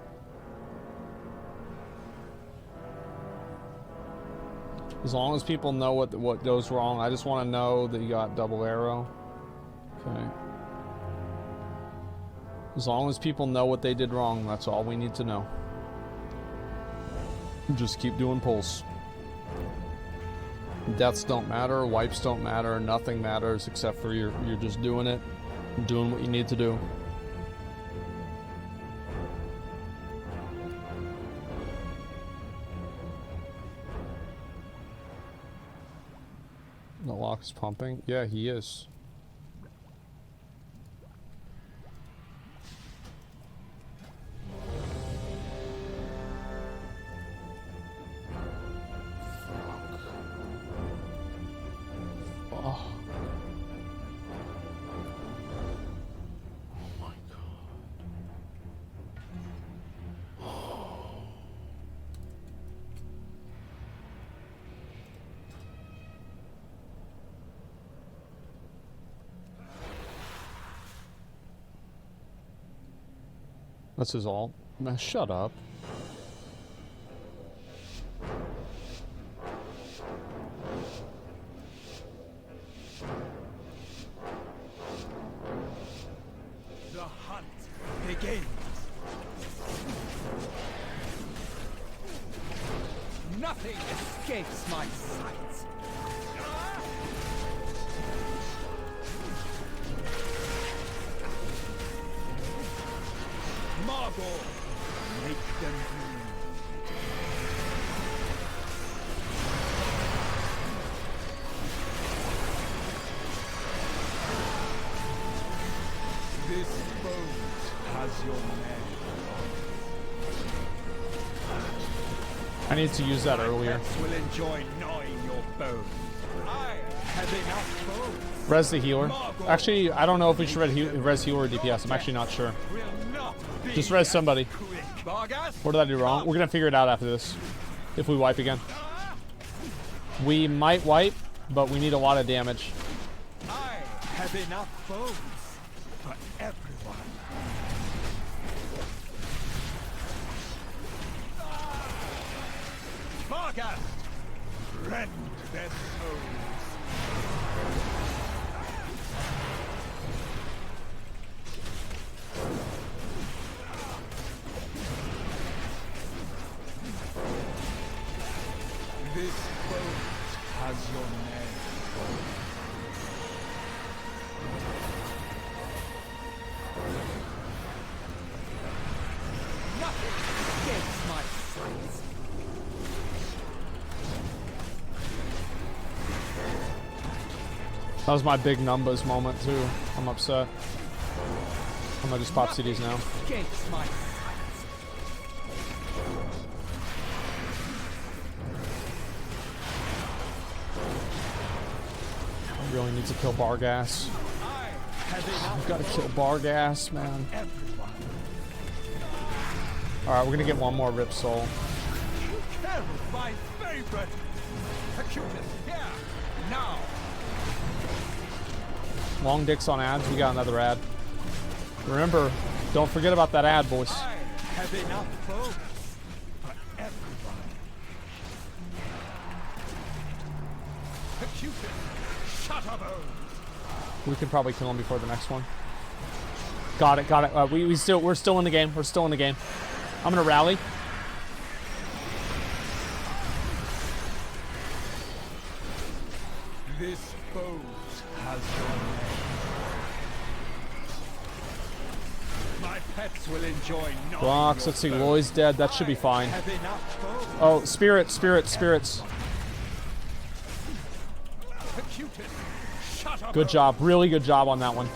As long as people know what goes wrong, I just want to know that you got double arrow. Okay. As long as people know what they did wrong, that's all we need to know. Just keep doing pulls. Deaths don't matter, wipes don't matter, nothing matters except for you're just doing it, doing what you need to do. The lock is pumping. Yeah, he is. That's his alt. Man, shut up. The hunt begins. Nothing escapes my sight. Marble, make them bleed. This boat has your name. I need to use that earlier. Will enjoy gnawing your bones. I have enough bones. Res the healer. Actually, I don't know if we should res healer or DPS. I'm actually not sure. Just res somebody. What did I do wrong? We're gonna figure it out after this. If we wipe again. We might wipe, but we need a lot of damage. I have enough bones for everyone. Vargas, rend their souls. This boat has your name. Nothing escapes my sight. That was my big numbers moment too. I'm upset. I'm gonna just pop CDs now. Escapes my sight. Really need to kill Bargas. I've got to kill Bargas, man. Alright, we're gonna get one more Rip Soul. My favorite. Acutus, here, now. Long dicks on ads, we got another ad. Remember, don't forget about that ad, boys. I have enough bones for everyone. Acutus, shut up, We can probably kill him before the next one. Got it, got it. We're still in the game. We're still in the game. I'm gonna rally. This boat has your name. My pets will enjoy Rocks, let's see. Loy's dead. That should be fine. Oh, spirits. Good job. Really good job on that one.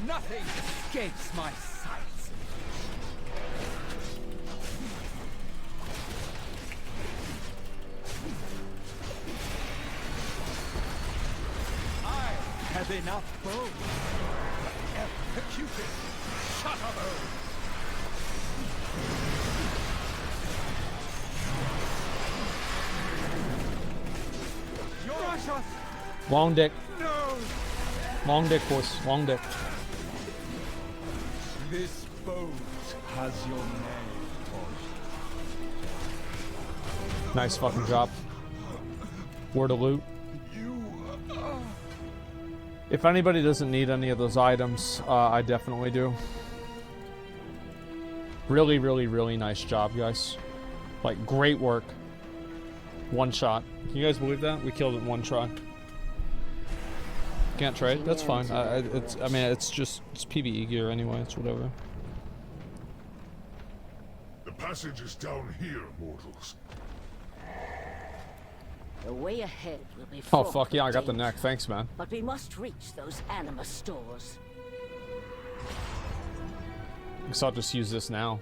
Nothing escapes my sight. I have enough bones. Executed. Shut up, Long dick. No. Long dick, boys. Long dick. This boat has your name on it. Nice fucking job. Word of loot. If anybody doesn't need any of those items, I definitely do. Really, really, really nice job, guys. Like, great work. One shot. Can you guys believe that? We killed it in one try. Can't trade? That's fine. I mean, it's PvE gear anyway. It's whatever. The passage is down here, mortals. The way ahead will be Oh, fraught fuck yeah, I with got the danger. neck. Thanks, man. But we must reach those anima stores. Guess I'll just use this now.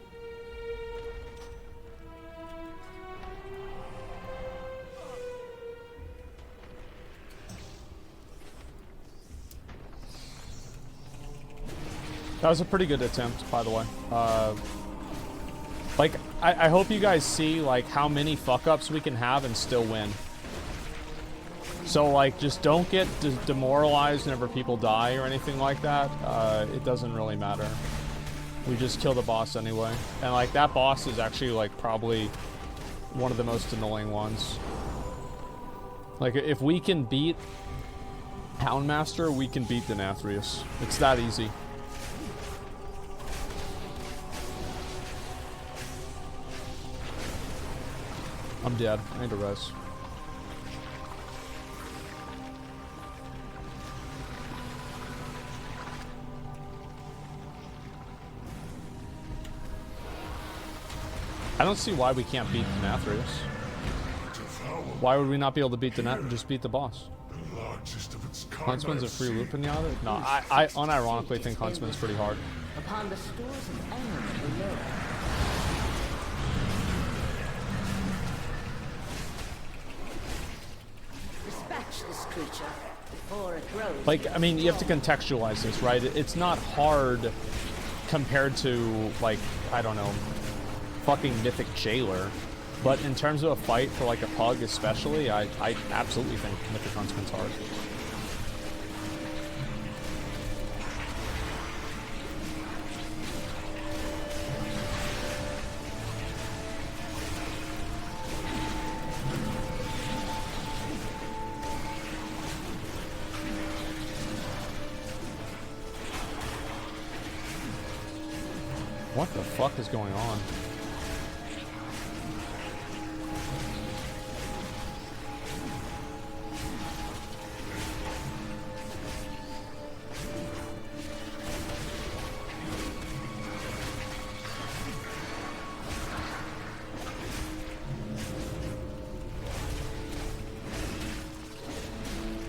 That was a pretty good attempt, by the way. Like, I hope you guys see, like, how many fuck-ups we can have and still win. So, like, just don't get demoralized whenever people die or anything like that. It doesn't really matter. We just kill the boss anyway. And, like, that boss is actually, like, probably one of the most annoying ones. Like, if we can beat Houndmaster, we can beat the Nathrius. It's that easy. I'm dead. I need to rest. I don't see why we can't beat the Nathrius. Why would we not be able to beat the just beat the boss? Huntsman's a free loot pinata? No, I unironically think Huntsman's pretty hard. Upon the stores of anima below. Dispatch this creature before it grows. Like, I mean, you have to contextualize this, right? It's not hard compared to, like, I don't know, fucking Mythic Jailer. But in terms of a fight for, like, a pug especially, I absolutely think Mythic Huntsman's hard. What the fuck is going on?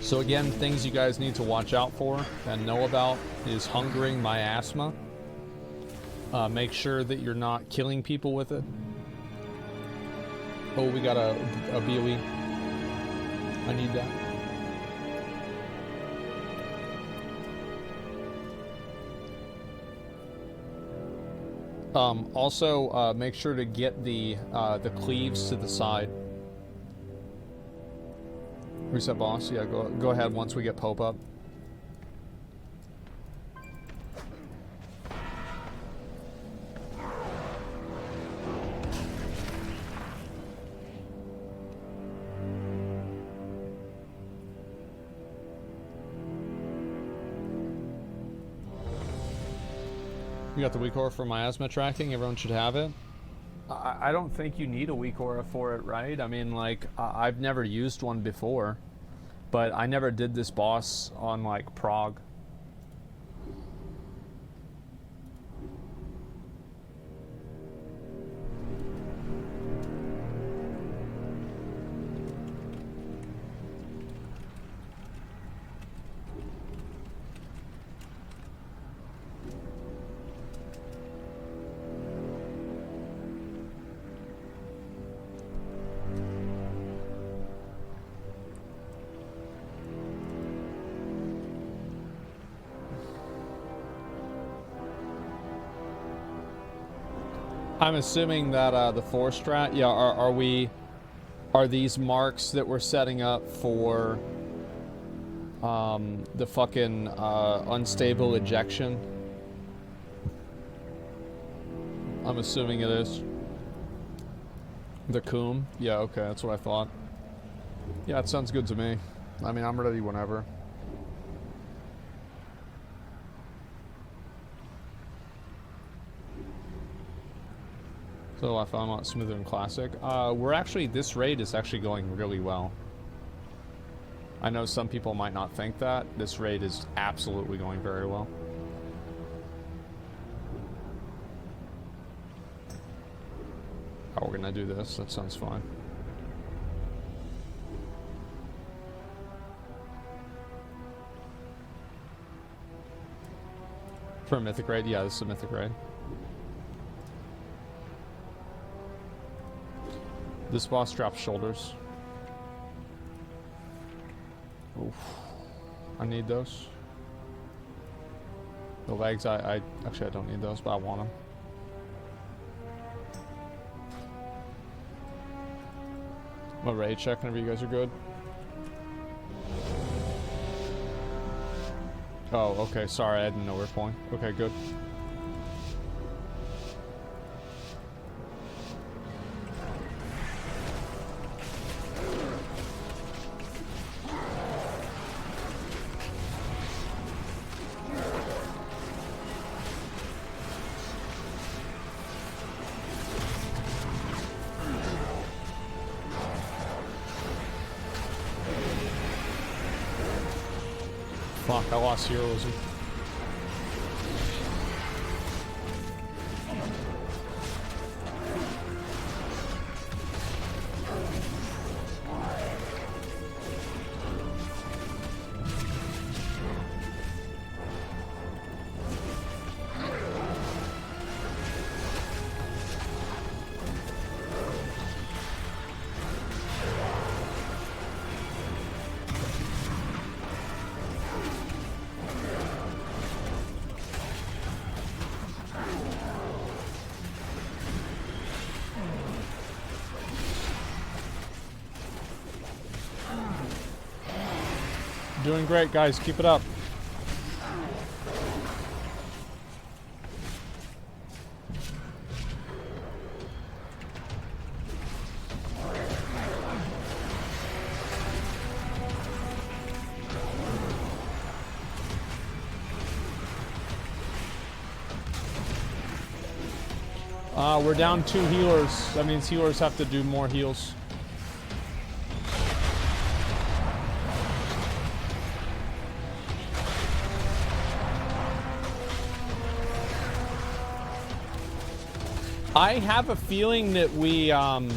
So again, things you guys need to watch out for and know about is hungering miasma. Make sure that you're not killing people with it. Oh, we got a BOE. I need that. Also, make sure to get the cleaves to the side. Reset boss. Yeah, go ahead once we get Pope up. You got the weak aura for miasma tracking. Everyone should have it. I don't think you need a weak aura for it, right? I mean, like, I've never used one before, but I never did this boss on, like, Prague. I'm assuming that the 4 strat, yeah, are these marks that we're setting up for the fucking unstable ejection? I'm assuming it is. The Coom? Yeah, okay, that's what I thought. Yeah, it sounds good to me. I mean, I'm ready whenever. So I found out smoother than classic. We're actually, this raid is actually going really well. I know some people might not think that. This raid is absolutely going very well. How we're gonna do this, that sounds fine. For a mythic raid? Yeah, this is a mythic raid. This boss drops shoulders. Oof. I need those. The legs, I actually I don't need those, but I want them. I'm a raid check whenever you guys are good. Oh, okay, sorry, I didn't know we were pulling. Okay, good. Fuck, I lost heroism. Doing great, guys. Keep it up. We're down 2 healers. That means healers have to do more heals. I have a feeling that we don't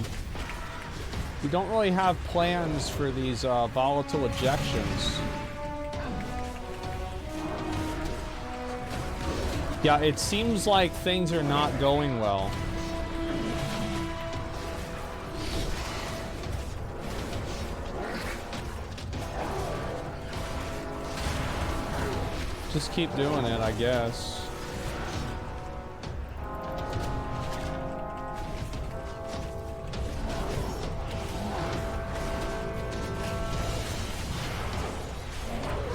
really have plans for these volatile ejections. Yeah, it seems like things are not going well. Just keep doing it, I guess.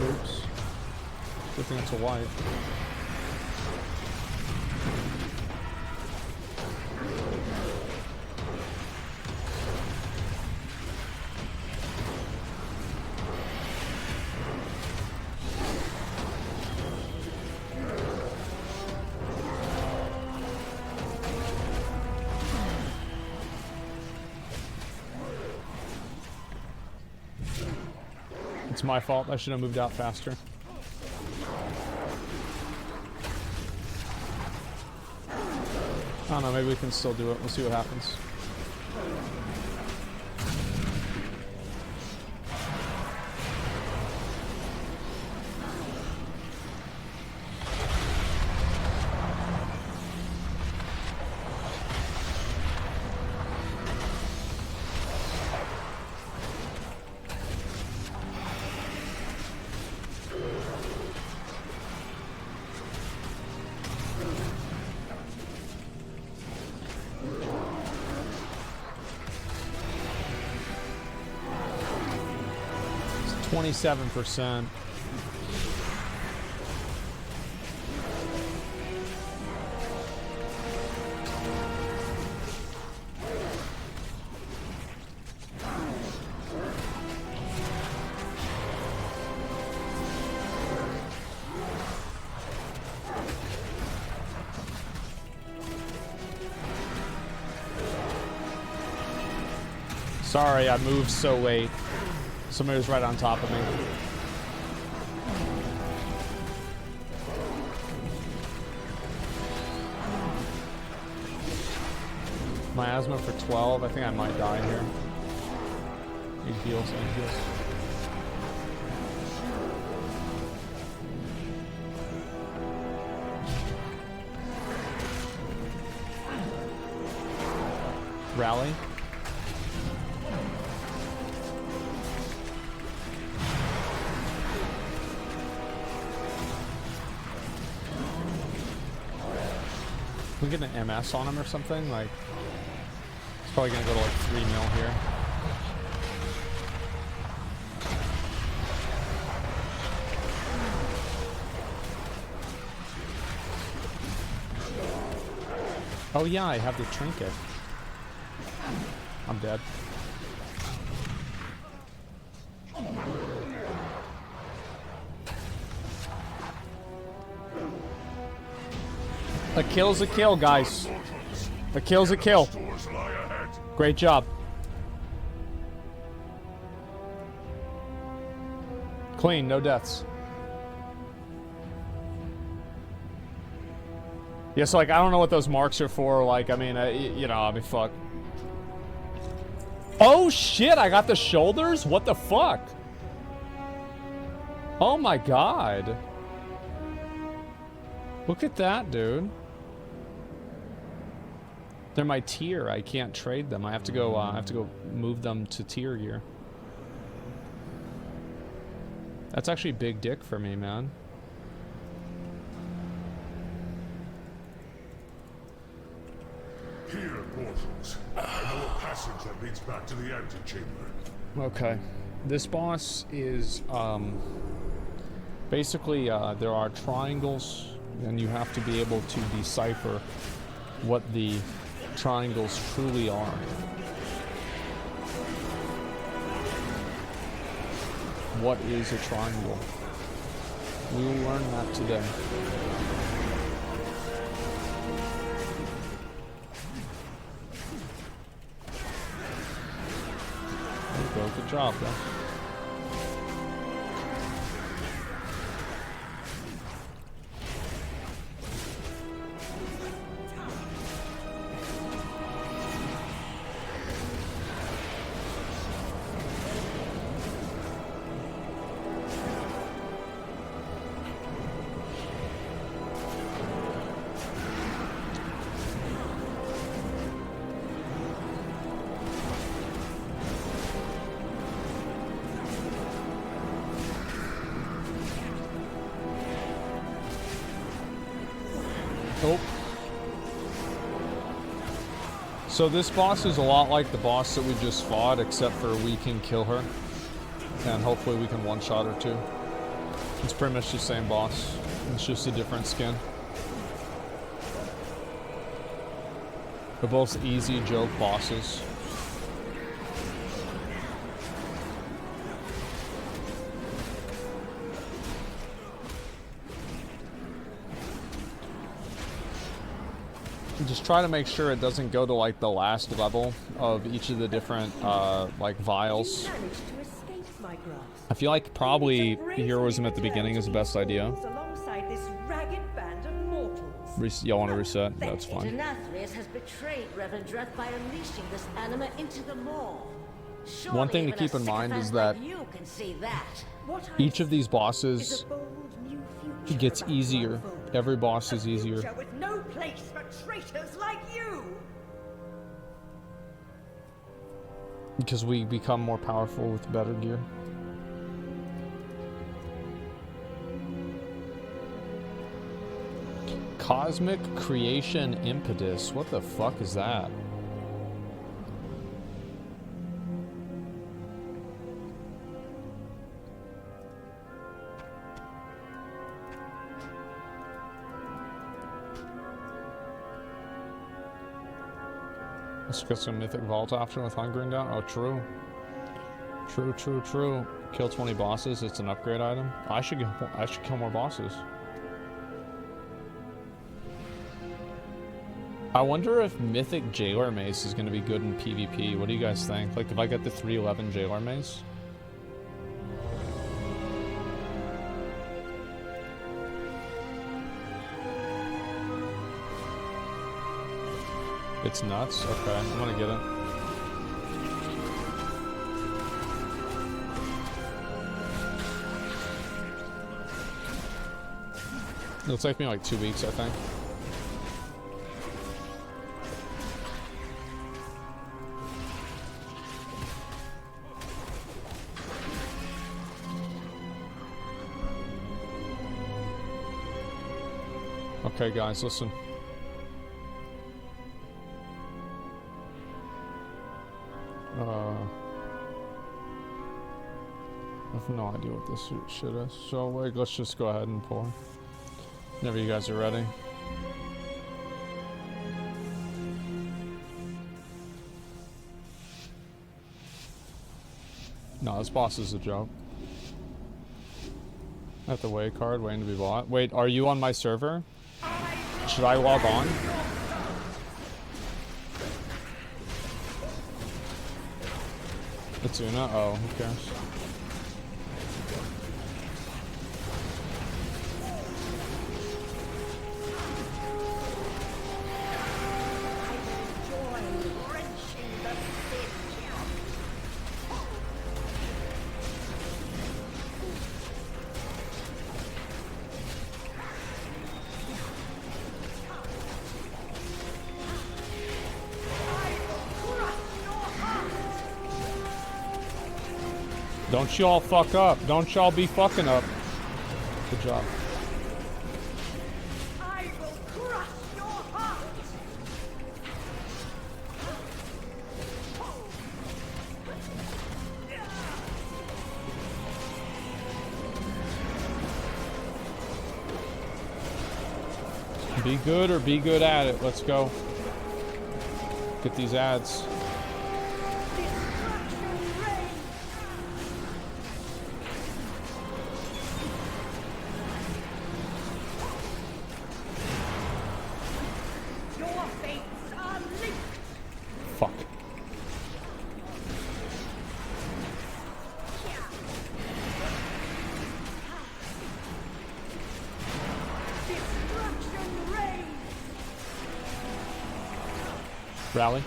Oops. Good thing it's a white. It's my fault. I should have moved out faster. I don't know, maybe we can still do it. We'll see what happens. It's 27%. Sorry, I moved so late. Somebody was right on top of me. Miasma for 12. I think I might die here. Need heals and heals. Rally. Can we get an MS on him or something? Like, it's probably gonna go to like 3 mil here. Oh yeah, I have the trinket. I'm dead. A kill's a kill, guys. A kill's a kill. Great job. Clean, no deaths. Yeah, so like, I don't know what those marks are for. Like, I mean, you know, I mean, fuck. Oh shit, I got the shoulders? What the fuck? Oh my god. Look at that, dude. They're my tier. I can't trade them. I have to go move them to tier gear. That's actually big dick for me, man. Here, portals. I know a passage that leads back to the antechamber. Okay. This boss is basically there are triangles, and you have to be able to decipher what the triangles truly are. What is a triangle? We will learn that today. There you go. Good job, though. So this boss is a lot like the boss that we just fought, except for we can kill her. And hopefully we can one-shot her too. It's pretty much the same boss. It's just a different skin. They're both easy joke bosses. Just try to make sure it doesn't go to like the last level of each of the different like vials. I feel like probably heroism at the beginning is the best idea. Y'all want to reset? That's fine. Nathrius has betrayed Reverend Dreth by unleashing this anima into the maw. One thing to keep in mind is that each of these bosses gets easier. Every boss is easier. With no place for traitors like you. Because we become more powerful with better gear. Cosmic Creation Impetus. What the fuck is that? Let's get some Mythic Vault option with Hungering down. Oh, true. True, true, true. Kill 20 bosses. It's an upgrade item. I should kill more bosses. I wonder if Mythic Jailer Mace is going to be good in PvP. What do you guys think? Like, if I get the 311 Jailer Mace? It's nuts? Okay, I'm gonna get it. It'll take me like 2 weeks, I think. Okay, guys, listen. I have no idea what this shit is. So, like, let's just go ahead and pour. Whenever you guys are ready. No, this boss is a joke. At the way card, waiting to be bought. Wait, are you on my server? Should I log on? It's Una? Oh, who cares? Don't y'all fuck up. Don't y'all be fucking up. Good job. I will crush your heart. Be good or be good at it. Let's go. Get these ads. Fuck. Rally.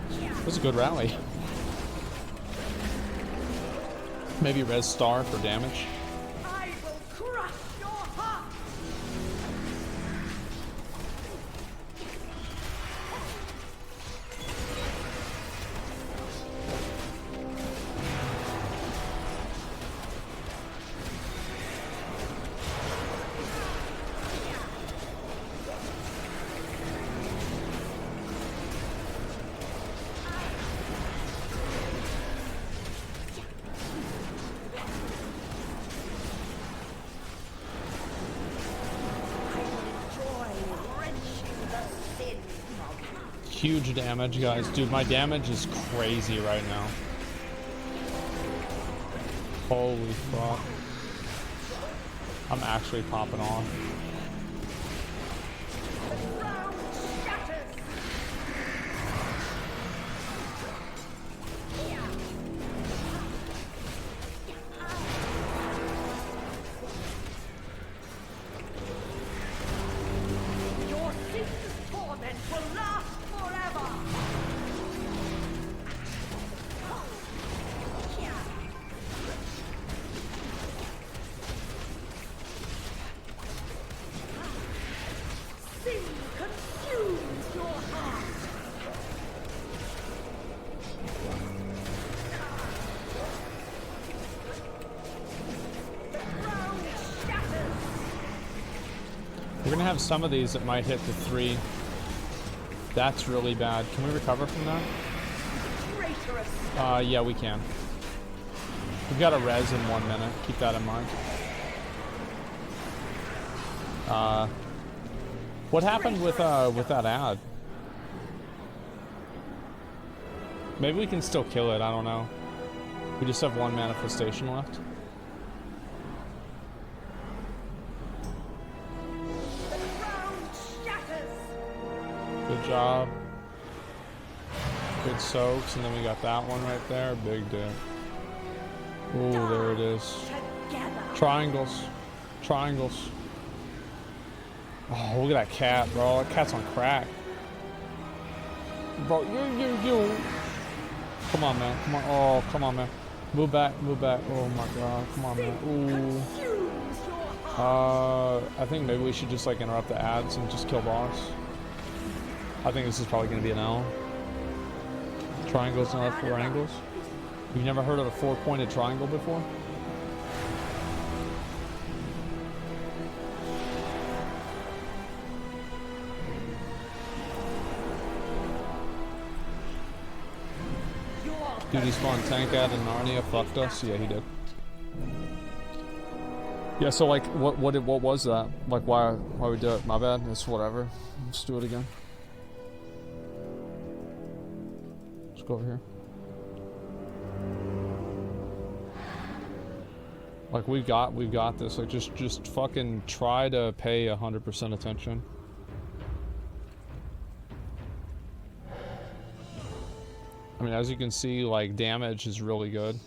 That was a good rally. Maybe res star for damage. I will crush your heart. Huge damage, guys. Dude, my damage is crazy right now. Holy fuck. I'm actually popping off. Your sister's torment will last forever. Sin consumes your heart. The ground shatters. We're gonna have some of these that might hit the 3. That's really bad. Can we recover from that? Traitorous. Yeah, we can. We've got a res in 1 minute. Keep that in mind. What happened with that ad? Maybe we can still kill it. I don't know. We just have 1 manifestation left. The ground shatters. Good job. Good soaks, and then we got that one right there. Big dip. Ooh, there it is. Triangles. Triangles. Oh, look at that cat, bro. That cat's on crack. Bro, you. Come on, man. Come on. Oh, come on, man. Move back, move back. Oh my god. Come on, man. Ooh. I think maybe we should just like interrupt the ads and just kill boss. I think this is probably gonna be an L. Triangles and left 4 angles. You've never heard of a 4-pointed triangle before? Dude, he spawned tank ad in Narnia, fucked us. Yeah, he did. Yeah, so like, what was that? Like, why we do it? My bad. It's whatever. Let's do it again. Let's go over here. Like, we've got this. Like, just fucking try to pay 100% attention. I mean, as you can see, like, damage is really good.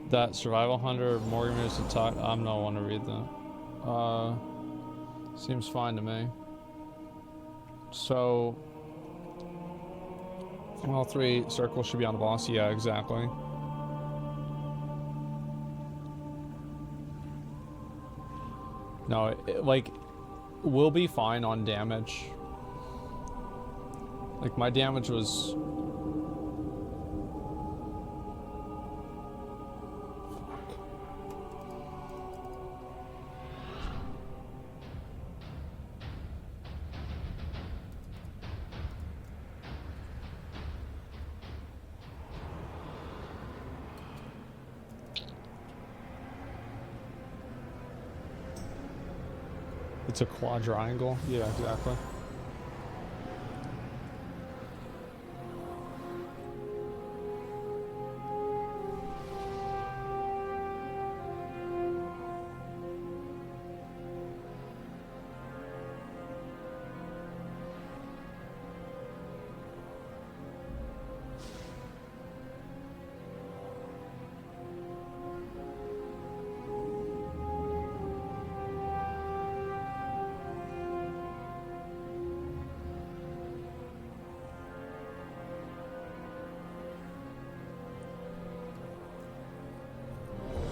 That survival hunter, Morgan is to talk. I'm not one to read that. Seems fine to me. So, all 3 circles should be on the boss. Yeah, exactly. No, like, we'll be fine on damage. Like, my damage was... Fuck. It's a quadrangle? Yeah, exactly.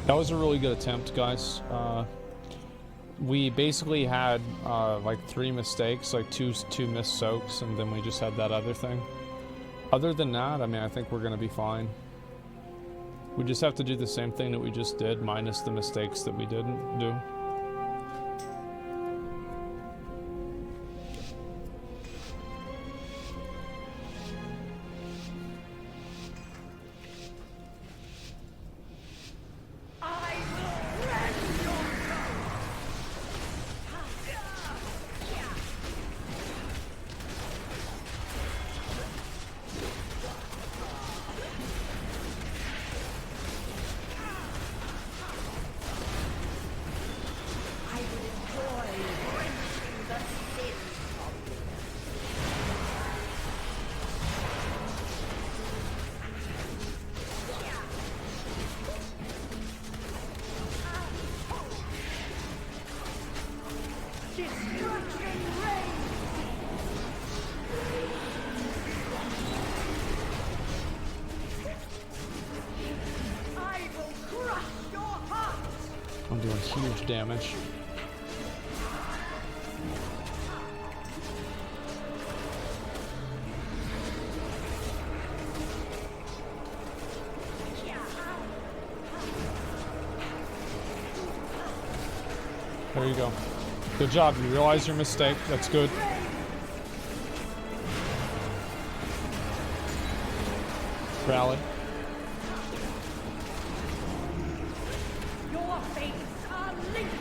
That was a really good attempt, guys. We basically had like 3 mistakes, like two missed soaks, and then we just had that other thing. Other than that, I mean, I think we're gonna be fine. We just have to do the same thing that we just did, minus the mistakes that we didn't do. I'm doing huge damage. There you go. Good job. You realize your mistake. That's good. Rally. Your fates are linked.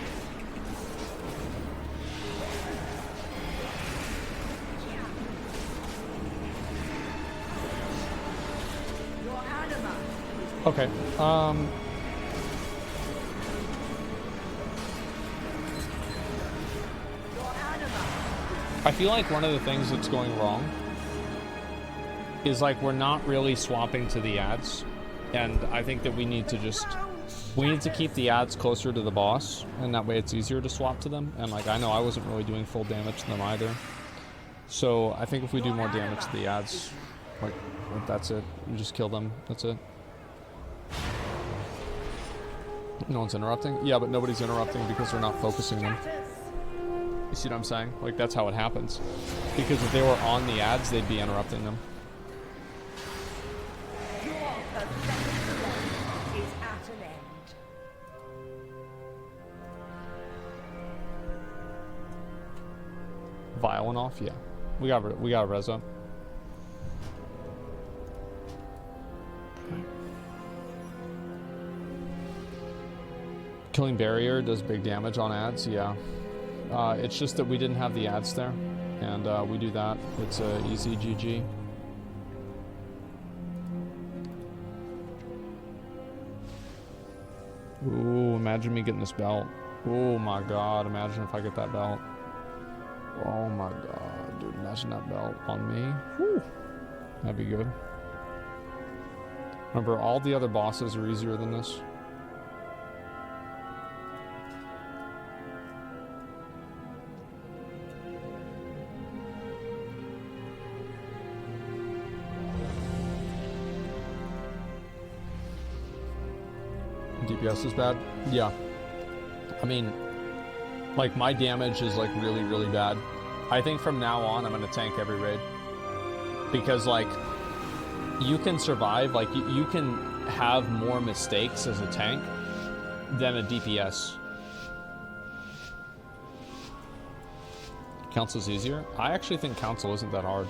Your anima. Okay. Your anima I feel like one of the things that's going wrong is like we're not really swapping to the ads, and I think that we need to keep the ads closer to the boss, and that way it's easier to swap to them. And like I know I wasn't really doing full damage to them either, so I think if we do more damage to the ads, like that's it, you just kill them, that's it. No one's interrupting? Yeah, but nobody's interrupting because they're not focusing them. You see what I'm saying? Like that's how it happens, because if they were on the ads, they'd be interrupting them. Violent off, yeah. We got a res up. Killing barrier does big damage on ads, yeah. It's just that we didn't have the ads there, and we do that. It's a easy GG. Ooh, imagine me getting this belt. Oh my god, imagine if I get that belt. Oh my god, dude, imagine that belt on me. Whew. That'd be good. Remember, all the other bosses are easier than this. DPS is bad? Yeah. I mean, like my damage is like really, really bad. I think from now on I'm gonna tank every raid. Because like, you can survive, like you can have more mistakes as a tank than a DPS. Council's easier? I actually think Council isn't that hard.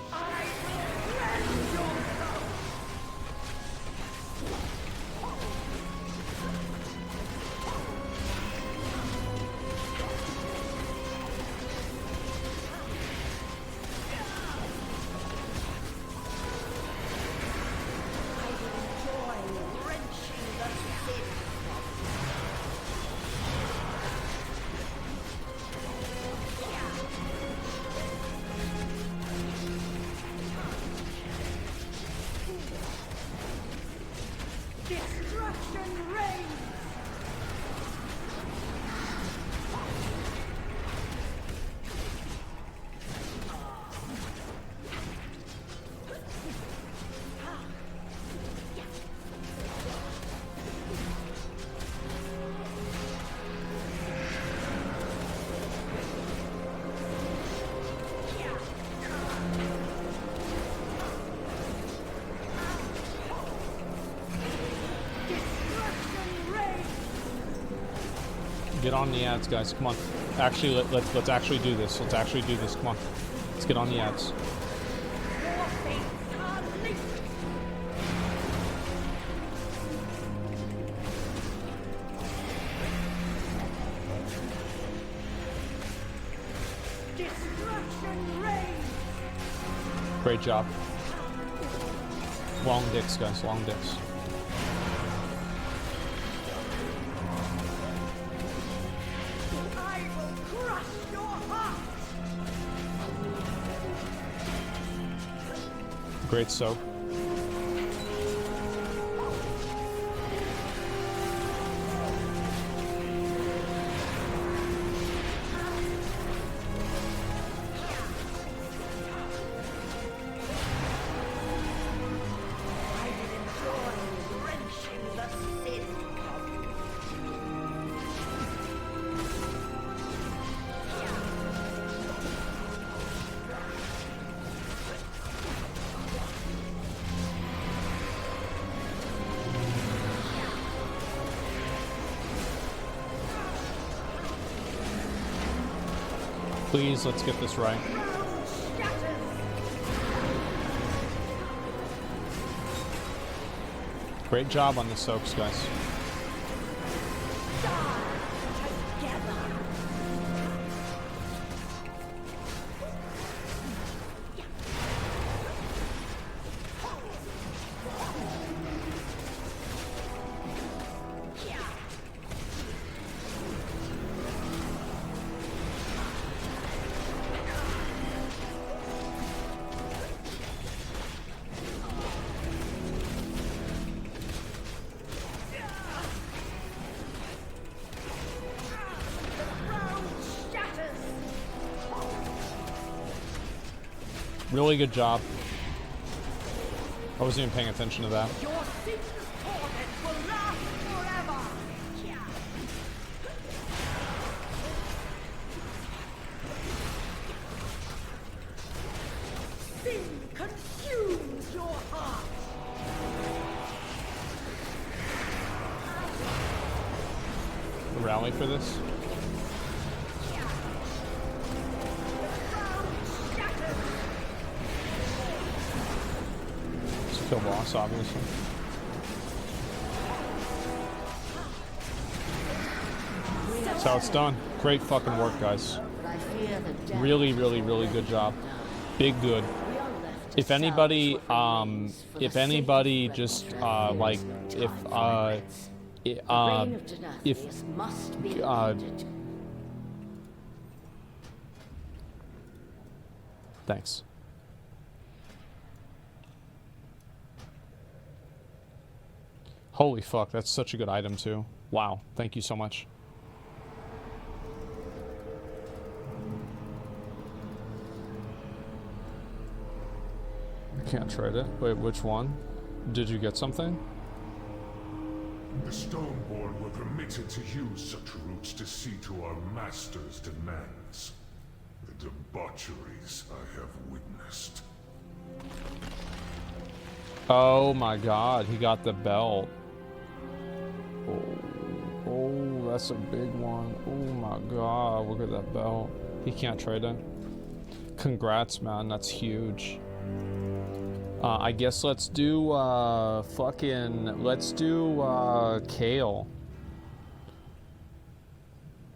Get on the ads, guys. Come on. Actually, let's actually do this. Let's actually do this. Come on. Let's get on the ads. Great job. Long dicks, guys. Long dicks. Great soak. Please, let's get this right. Great job on the soaks, guys. Really good job. I wasn't even paying attention to that. Your ceaseless torment will last forever. Sin consumes your heart. Rally for this. Just kill boss, obviously. That's how it's done. Great fucking work, guys. Really, really, really good job. Big good. If anybody just like thanks. Holy fuck, that's such a good item too. Wow, thank you so much. Can't trade it. Wait, which one? Did you get something? The Stoneborn were permitted to use such roots to see to our master's demands. The debaucheries I have witnessed. Oh my god, he got the belt. Oh, that's a big one. Oh my god, look at that belt. He can't trade it. Congrats, man, that's huge. I guess let's do, Kale.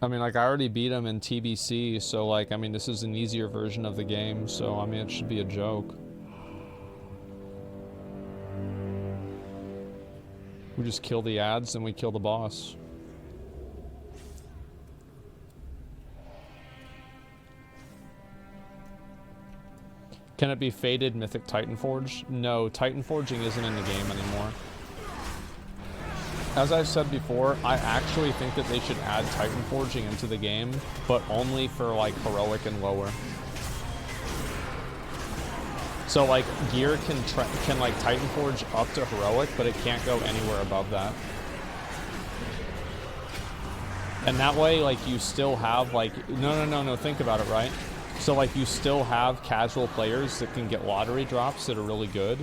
I mean, like, I already beat him in TBC, so, like, I mean, this is an easier version of the game, so, I mean, it should be a joke. We just kill the ads, and we kill the boss. Can it be Fated Mythic Titanforge? No, Titanforging isn't in the game anymore. As I've said before, I actually think that they should add Titanforging into the game, but only for like heroic and lower. So like gear can like Titanforge up to heroic, but it can't go anywhere above that. And that way, like, you still have like no, think about it, right? So, like, you still have casual players that can get lottery drops that are really good.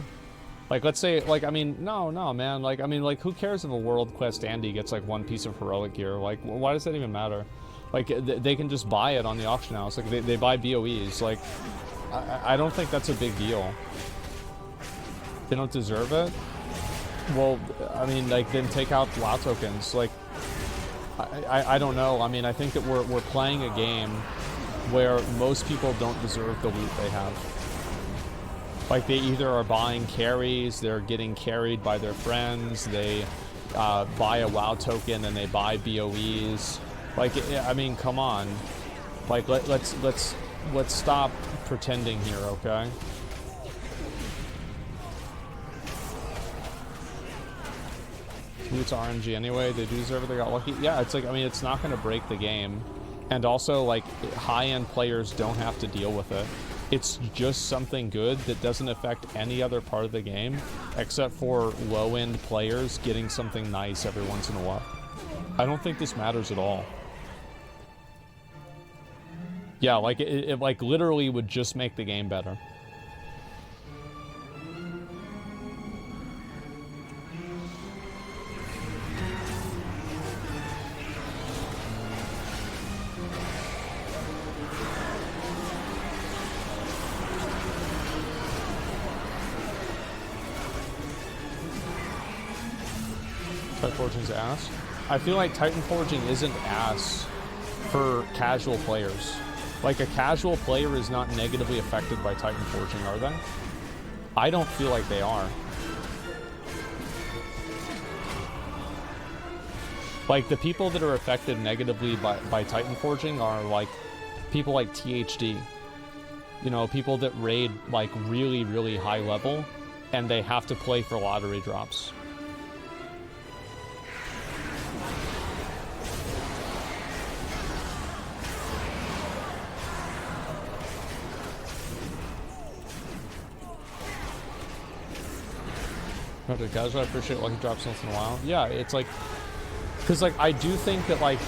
Like, let's say, like, I mean, no, man. Like, I mean, like, who cares if a World Quest Andy gets, like, one piece of heroic gear? Like, why does that even matter? Like, they can just buy it on the auction house. Like, they buy BOEs. Like, I don't think that's a big deal. They don't deserve it? Well, I mean, like, then take out WoW tokens. Like, I don't know. I mean, I think that we're playing a game where most people don't deserve the loot they have. Like, they either are buying carries, they're getting carried by their friends, they buy a WoW token and they buy BOEs. Like, I mean, come on. Like, let's stop pretending here, okay? Loot's RNG anyway, they do deserve it, they got lucky. Yeah, it's like, I mean, it's not gonna break the game. And also, like, high-end players don't have to deal with it. It's just something good that doesn't affect any other part of the game, except for low-end players getting something nice every once in a while. I don't think this matters at all. Yeah, like, it like, literally would just make the game better. Titanforging's ass. I feel like Titanforging isn't ass for casual players. Like, a casual player is not negatively affected by Titanforging, are they? I don't feel like they are. Like, the people that are affected negatively by Titanforging are, like, people like THD. You know, people that raid, like, really, really high level, and they have to play for lottery drops. Okay, guys, I appreciate Lucky Drops once in a while. Yeah, it's like, because like I do think that like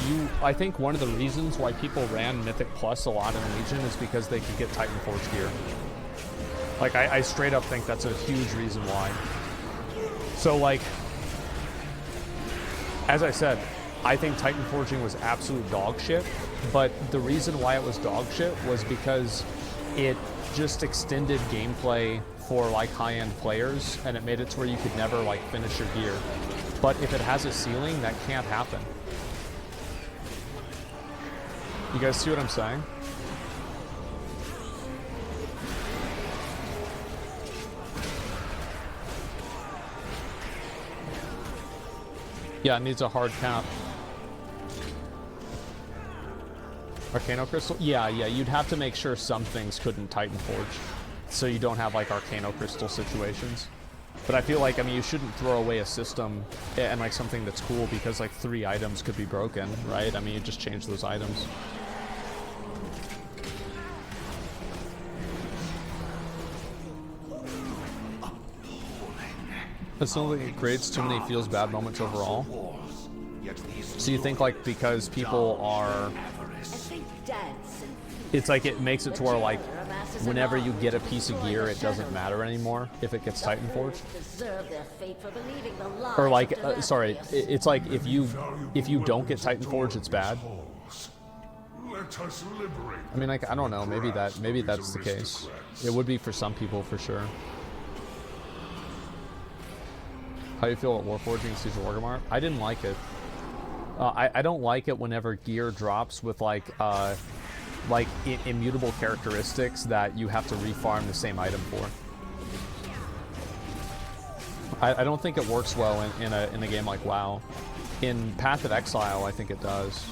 I think one of the reasons why people ran Mythic Plus a lot in Legion is because they could get Titan Forge gear. Like I straight up think that's a huge reason why. So like, as I said, I think Titan Forging was absolute dog shit, but the reason why it was dog shit was because it just extended gameplay for like high-end players, and it made it to where you could never like finish your gear. But if it has a ceiling, that can't happen. You guys see what I'm saying? Yeah, it needs a hard cap. Arcano Crystal? Yeah, you'd have to make sure some things couldn't Titan Forge, so you don't have like Arcano Crystal situations. But I feel like, I mean, you shouldn't throw away a system and like something that's cool because like 3 items could be broken, right? I mean, you just change those items. It sounds like it creates too many feels bad moments overall. So you think like because people are... It's like it makes it to where like whenever you get a piece of gear, it doesn't matter anymore if it gets Titan Forged. Or like, sorry, it's like if you don't get Titan Forged, it's bad. I mean, like I don't know, maybe that's the case. It would be for some people for sure. How do you feel about Warforging in Siege of Orgrimmar? I didn't like it. I don't like it whenever gear drops with like immutable characteristics that you have to refarm the same item for. I don't think it works well in a game like WoW. In Path of Exile, I think it does.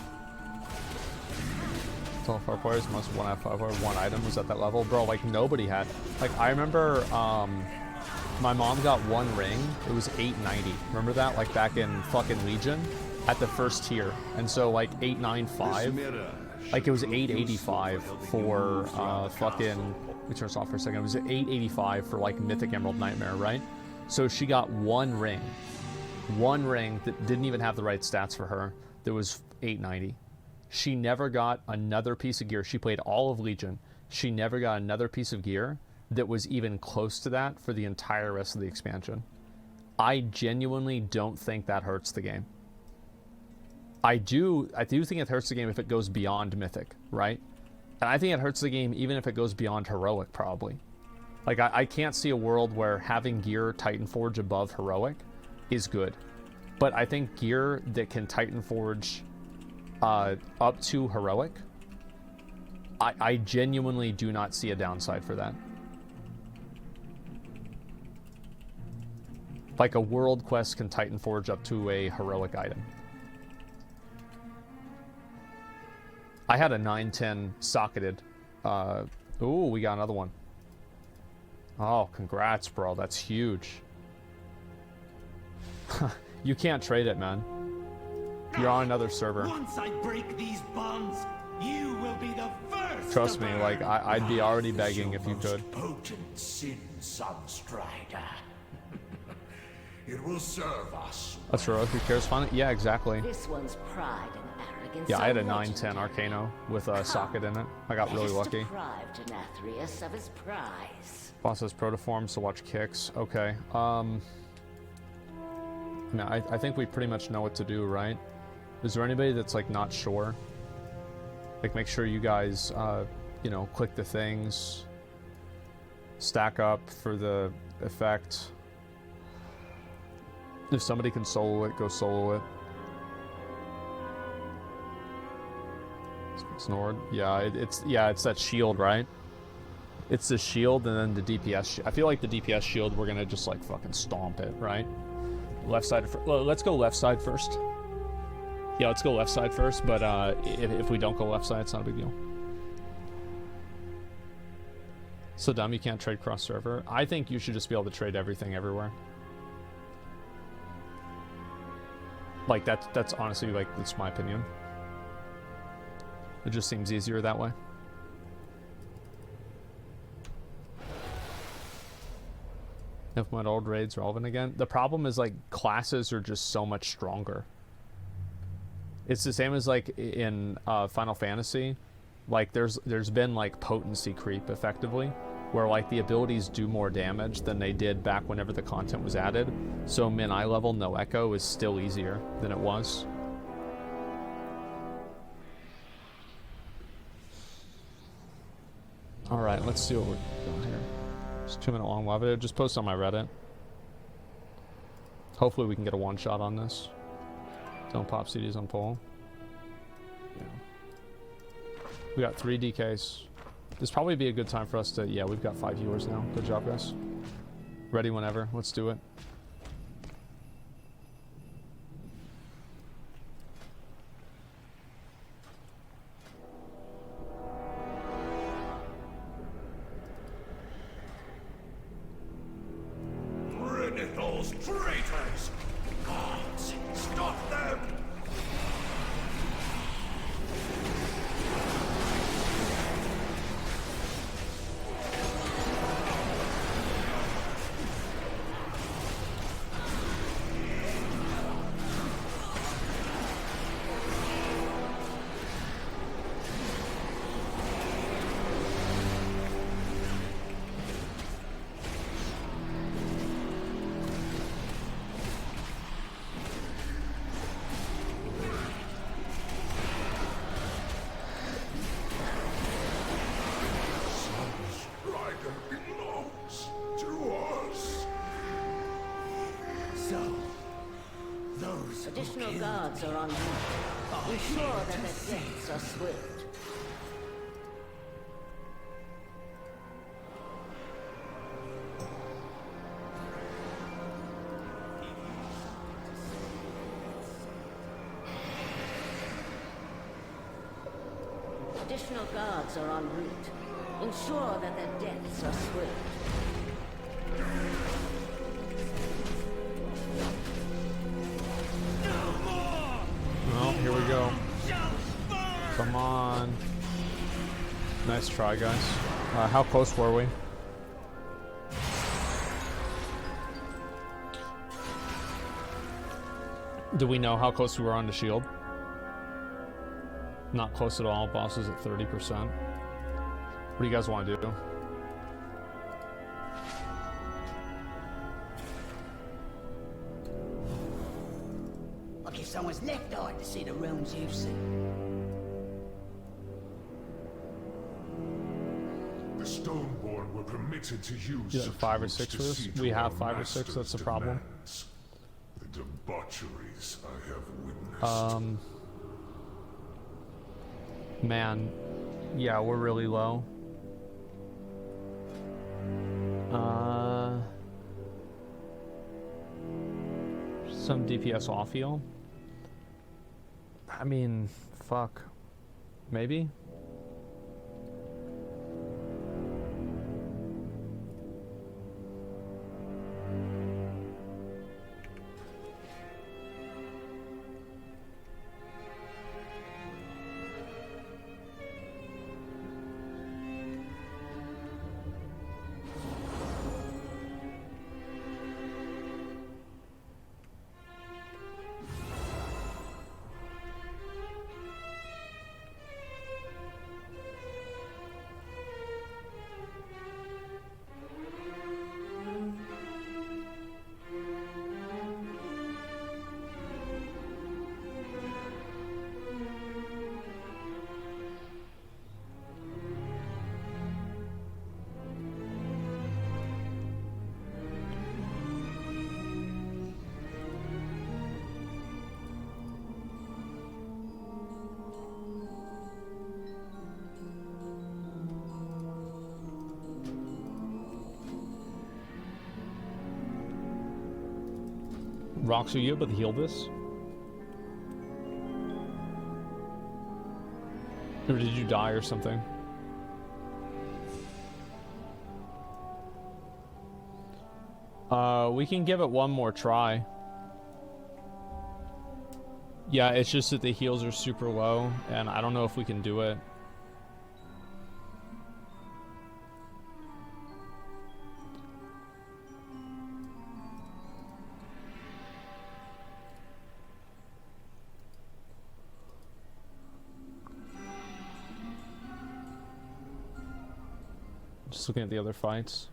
So far players must 1 out of 5 one item was at that level, bro. Like nobody had. Like I remember, my mom got 1 ring. It was 890. Remember that? Like back in fucking Legion, at the first tier. And so like 895. Like it was 885 for fucking. Let me turn this off for a second. It was 885 for like Mythic Emerald Nightmare, right? So she got 1 ring. 1 ring that didn't even have the right stats for her. That was 890. She never got another piece of gear. She played all of Legion. She never got another piece of gear that was even close to that for the entire rest of the expansion. I genuinely don't think that hurts the game. I do think it hurts the game if it goes beyond Mythic, right? And I think it hurts the game even if it goes beyond Heroic, probably. Like, I can't see a world where having gear Titan Forge above Heroic is good. But I think gear that can Titan Forge up to Heroic, I genuinely do not see a downside for that. Like a world quest can Titan Forge up to a Heroic item. I had a 910 socketed. Ooh, we got another one. Oh, congrats, bro. That's huge. You can't trade it, man. You're on another server. Once I break these bonds, you will be the first. Trust me, like I'd be already begging if you could. Potent sin, Sunstrider. It will serve us. That's Heroic. Who cares? Fun? Yeah, exactly. This one's pride and arrogance. Yeah, I had a 910 Arcano with a socket in it. I got really lucky. Deprived Nathrius of his prize. Boss has protoforms, so watch kicks. Okay. No, I think we pretty much know what to do, right? Is there anybody that's like not sure? Like, make sure you guys, you know, click the things, stack up for the effect. If somebody can solo it, go solo it. Snored. Yeah, it's that shield, right? It's the shield and then the DPS. I feel like the DPS shield, we're gonna just like fucking stomp it, right? Left side. Let's go left side first. Yeah, let's go left side first. But if we don't go left side, it's not a big deal. So dumb you can't trade cross server. I think you should just be able to trade everything everywhere. Like that's honestly like that's my opinion. It just seems easier that way. If my old raid's relevant again. The problem is like classes are just so much stronger. It's the same as like in Final Fantasy. Like there's been like potency creep effectively, where like the abilities do more damage than they did back whenever the content was added. So min-eye level no echo is still easier than it was. Alright, let's see what we're doing here. It's a 2-minute long live video. Just post on my Reddit. Hopefully we can get a one-shot on this. Don't pop CDs on poll. Yeah. We got 3 DKs. This probably be a good time for us to... Yeah, we've got 5 viewers now. Good job, guys. Ready whenever. Let's do it. Renithal's traitors! Gods, stop them! Additional guards are on route. Ensure that their deaths are swift. Additional guards are en route. Ensure that their deaths are swift. Well, here we go. Come on. Nice try, guys. How close were we? Do we know how close we were on the shield? Not close at all. Boss is at 30%. What do you guys want to do? Like if someone's left eye to see the runes you see. The Stoneborn were permitted to use You like 5 or 6 for this? We have 5 or 6, that's the problem. The debaucheries I have witnessed. Man, yeah, we're really low. Some DPS off heal. I mean, fuck. Maybe? Rox, are you able to heal this? Or did you die or something? We can give it one more try. Yeah, it's just that the heals are super low, and I don't know if we can do it. Just looking at the other fights.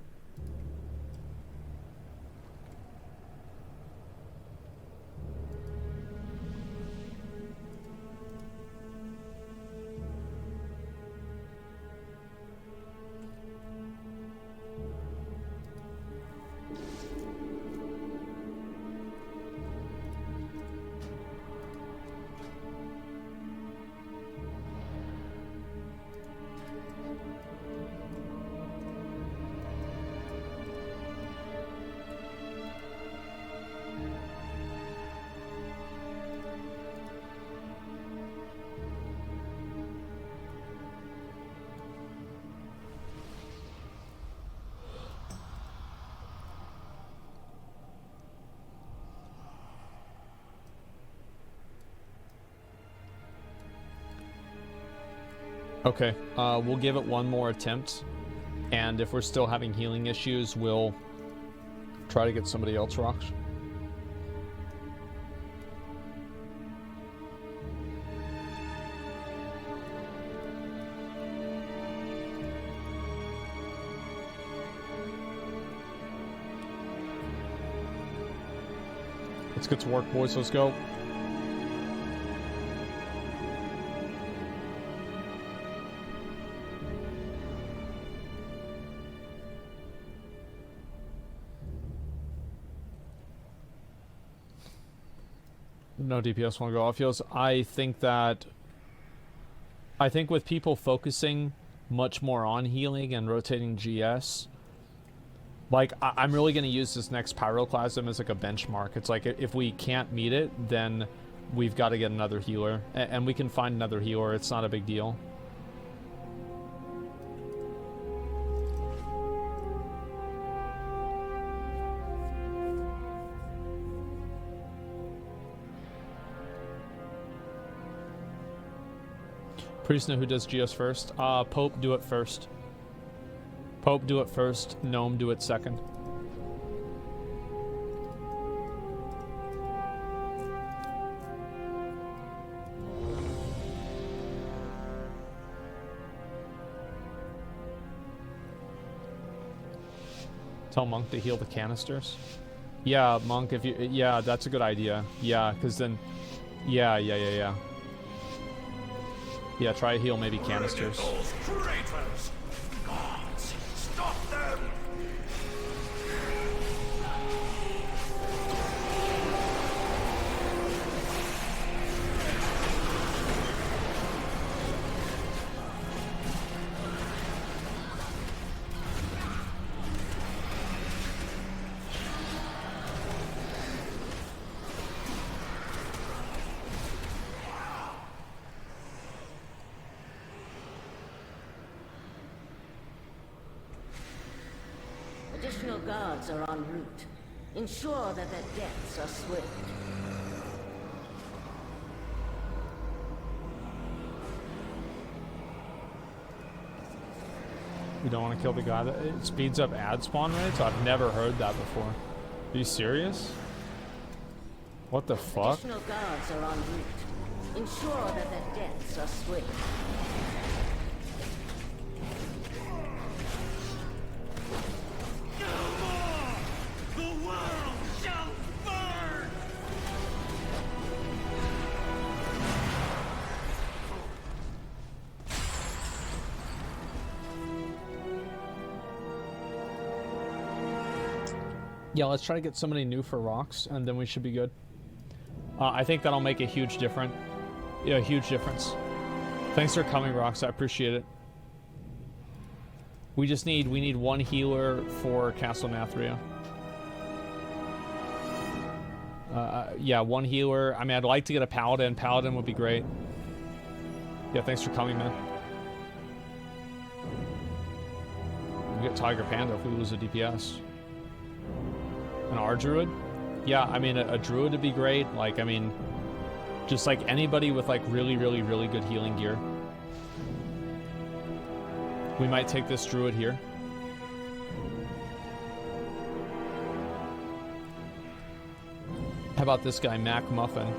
Okay, we'll give it one more attempt, and if we're still having healing issues, we'll try to get somebody else rocks. Let's get to work, boys. Let's go. No DPS want to go off heals. I think with people focusing much more on healing and rotating GS, like I'm really going to use this next pyroclasm as like a benchmark. It's like if we can't meet it, then we've got to get another healer, and we can find another healer. It's not a big deal. Priest know who does GS first. Pope, do it first. Pope, do it first. Gnome, do it second. Tell Monk to heal the canisters. Yeah, Monk, if you... Yeah, that's a good idea. Yeah, because then... Yeah. Yeah, try to heal maybe canisters. Traitors! Gods, stop them! Additional guards are en route. Ensure that their deaths are swift. We don't want to kill the guy that it speeds up ad spawn rates? I've never heard that before. Are you serious? What the fuck? Additional guards are en route. Ensure that their deaths are swift. Yeah, let's try to get somebody new for rocks, and then we should be good. I think that'll make a huge difference. Yeah, huge difference. Thanks for coming, rocks. I appreciate it. We need one healer for Castle Nathria. Yeah, one healer. I mean, I'd like to get a paladin. Paladin would be great. Yeah, thanks for coming, man. We get Tiger Panda if we lose a DPS. An R-Druid? Yeah, I mean, a Druid would be great. Like, I mean, just like anybody with like really good healing gear. We might take this Druid here. How about this guy, Mac Muffin?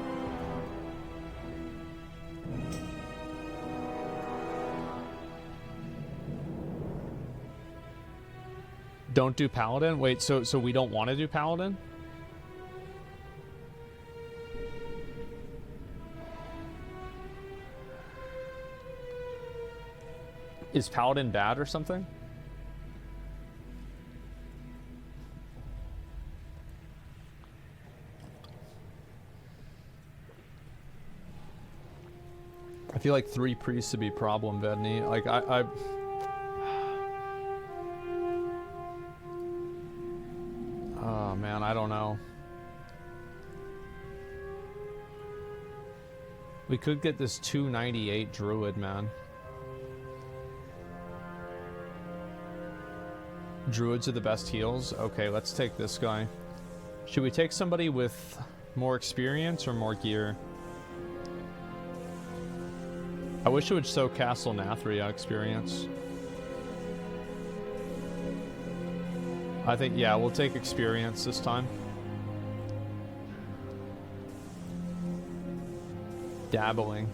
Don't do Paladin? Wait, so we don't want to do Paladin? Is Paladin bad or something? I feel like 3 priests would be problem, Vedni. Like, I oh, man, I don't know. We could get this 298 Druid, man. Druids are the best heals? Okay, let's take this guy. Should we take somebody with more experience or more gear? I wish it would show Castle Nathria experience. I think, yeah, we'll take experience this time. Dabbling.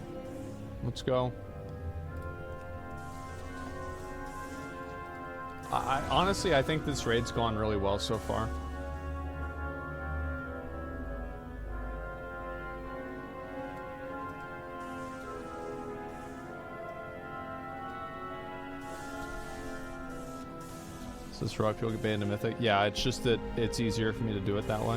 Let's go. Honestly, I think this raid's gone really well so far. Is this right? People get banned to Mythic? Yeah, it's just that it's easier for me to do it that way.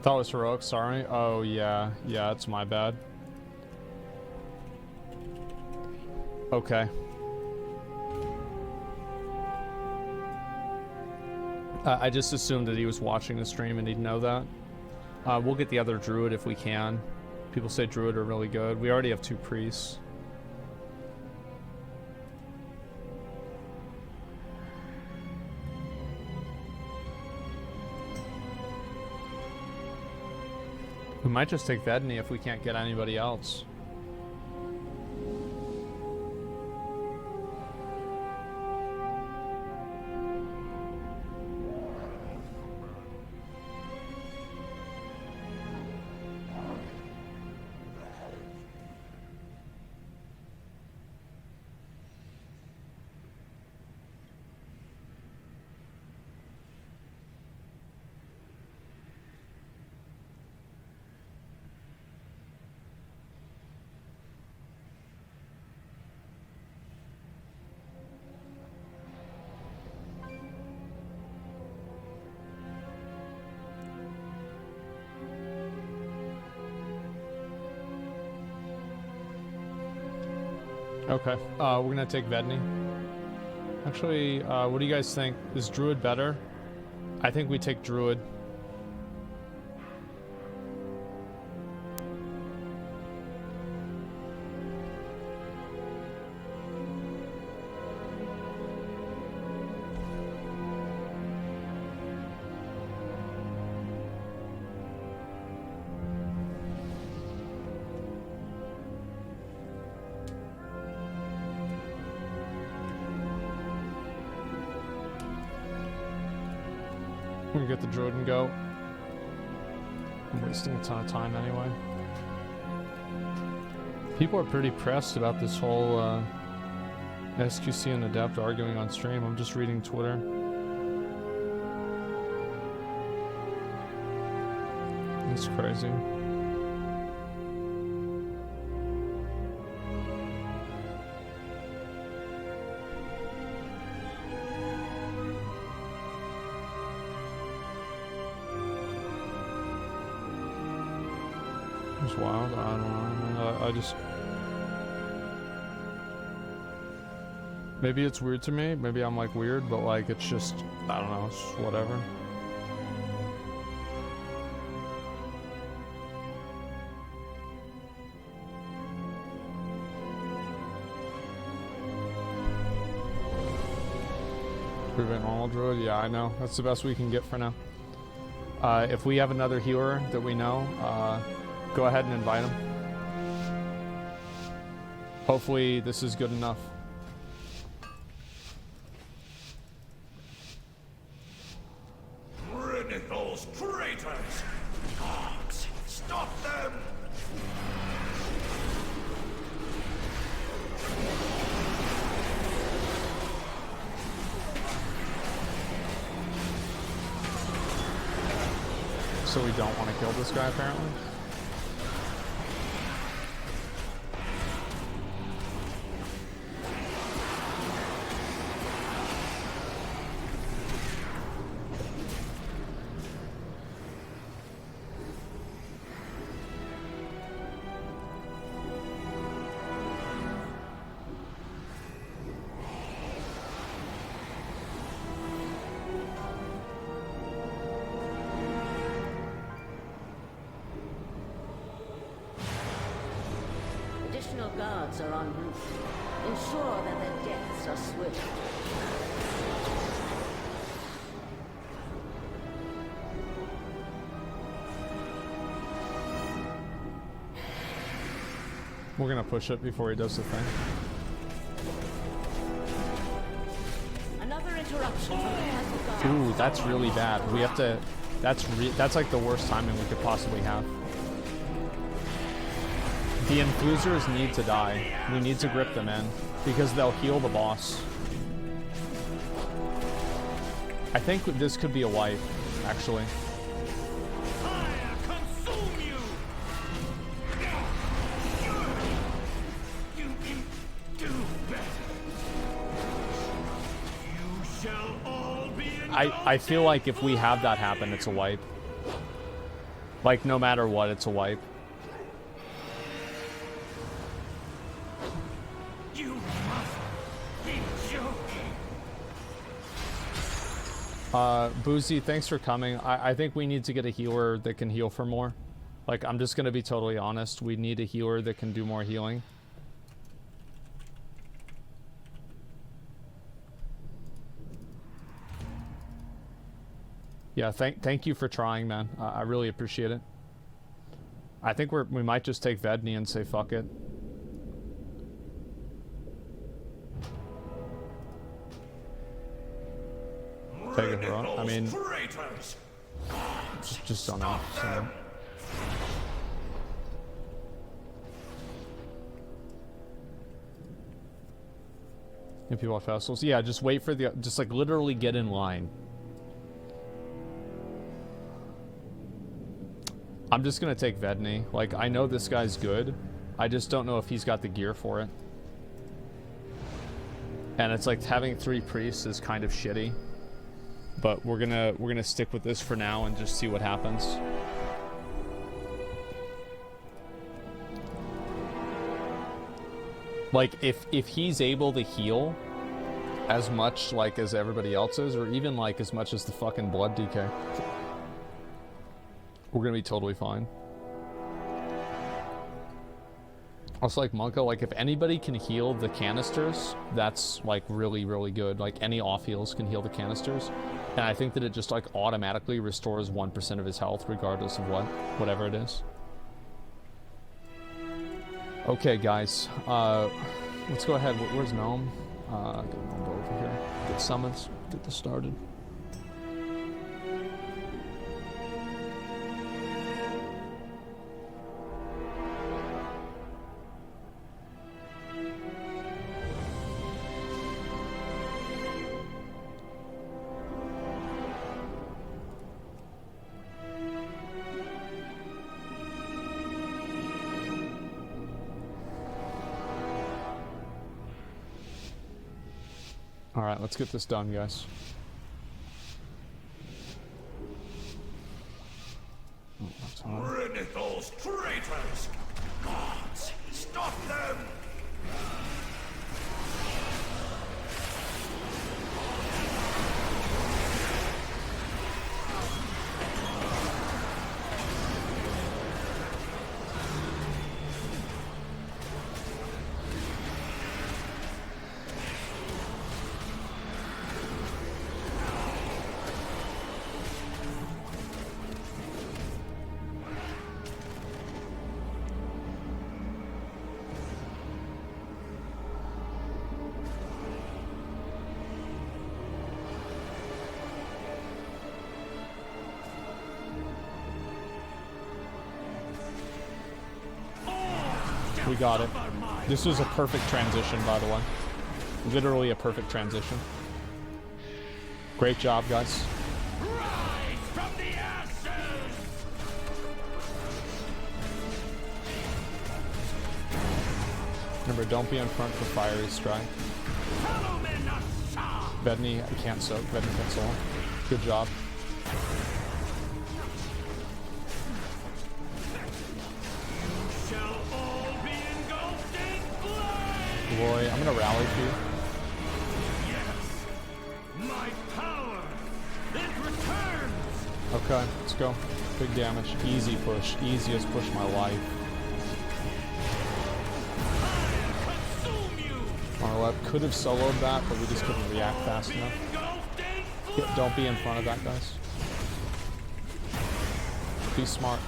Thought it was heroic, sorry. Oh, yeah. Yeah, it's my bad. Okay. I just assumed that he was watching the stream and he'd know that. We'll get the other druid if we can. People say druid are really good. We already have 2 priests. We might just take Vedni if we can't get anybody else. Okay, we're gonna take Vedni. Actually, what do you guys think? Is Druid better? I think we take Druid. gonna get the druid and go. I'm wasting a ton of time anyway. People are pretty pressed about this whole SQC and Adept arguing on stream. I'm just reading Twitter. It's crazy. It's wild. I don't know. I just... Maybe it's weird to me. Maybe I'm like weird, but like it's just... I don't know. It's just whatever. Prevent normal druid? Yeah, I know. That's the best we can get for now. If we have another healer that we know, go ahead and invite him. Hopefully this is good enough. Rid those traitors! Gods, stop them! So we don't want to kill this guy, apparently. Additional guards are en route. Ensure that their deaths are swift. We're gonna push it before he does the thing. Another interruption from the castle guard. Ooh, that's really bad. We have to... That's like the worst timing we could possibly have. The infusers need to die. We need to grip them in because they'll heal the boss. I think this could be a wipe, actually. Fire consume you! You can do better. You shall all be I feel like if we have that happen, it's a wipe. Like, no matter what, it's a wipe. Boozy, thanks for coming. I think we need to get a healer that can heal for more. Like, I'm just gonna be totally honest. We need a healer that can do more healing. Yeah, thank you for trying, man. I really appreciate it. I think we might just take Vedni and say fuck it. Take it for I mean, just don't know. So. If people have festivals, yeah, just wait for the, just like literally get in line. I'm just gonna take Vedni. Like, I know this guy's good. I just don't know if he's got the gear for it. And it's like having 3 priests is kind of shitty. But we're gonna stick with this for now and just see what happens. Like, if he's able to heal as much like as everybody else is, or even like as much as the fucking blood DK, we're gonna be totally fine. Also, like Monka, like if anybody can heal the canisters, that's like really, really good. Like any off heals can heal the canisters. And I think that it just like automatically restores 1% of his health regardless of whatever it is. Okay, guys. Let's go ahead. Where's Gnome? Get Gnome over here. Get summons. Get this started. Alright, let's get this done, guys. Renithal's traitors! Gods, stop them! We got it. This was a perfect transition, by the way. Literally a perfect transition. Great job, guys. Rise from the ashes! Remember, don't be in front for fiery strike. Vedni, I can't soak. Vedni can't soul. Good job. Boy, I'm gonna rally for you. Yes! My power! It returns! Okay, let's go. Big damage. Easy push. Easiest push of my life. Marlep could have soloed that, but we just couldn't react fast enough. Yeah, don't be in front of that, guys. Be smart.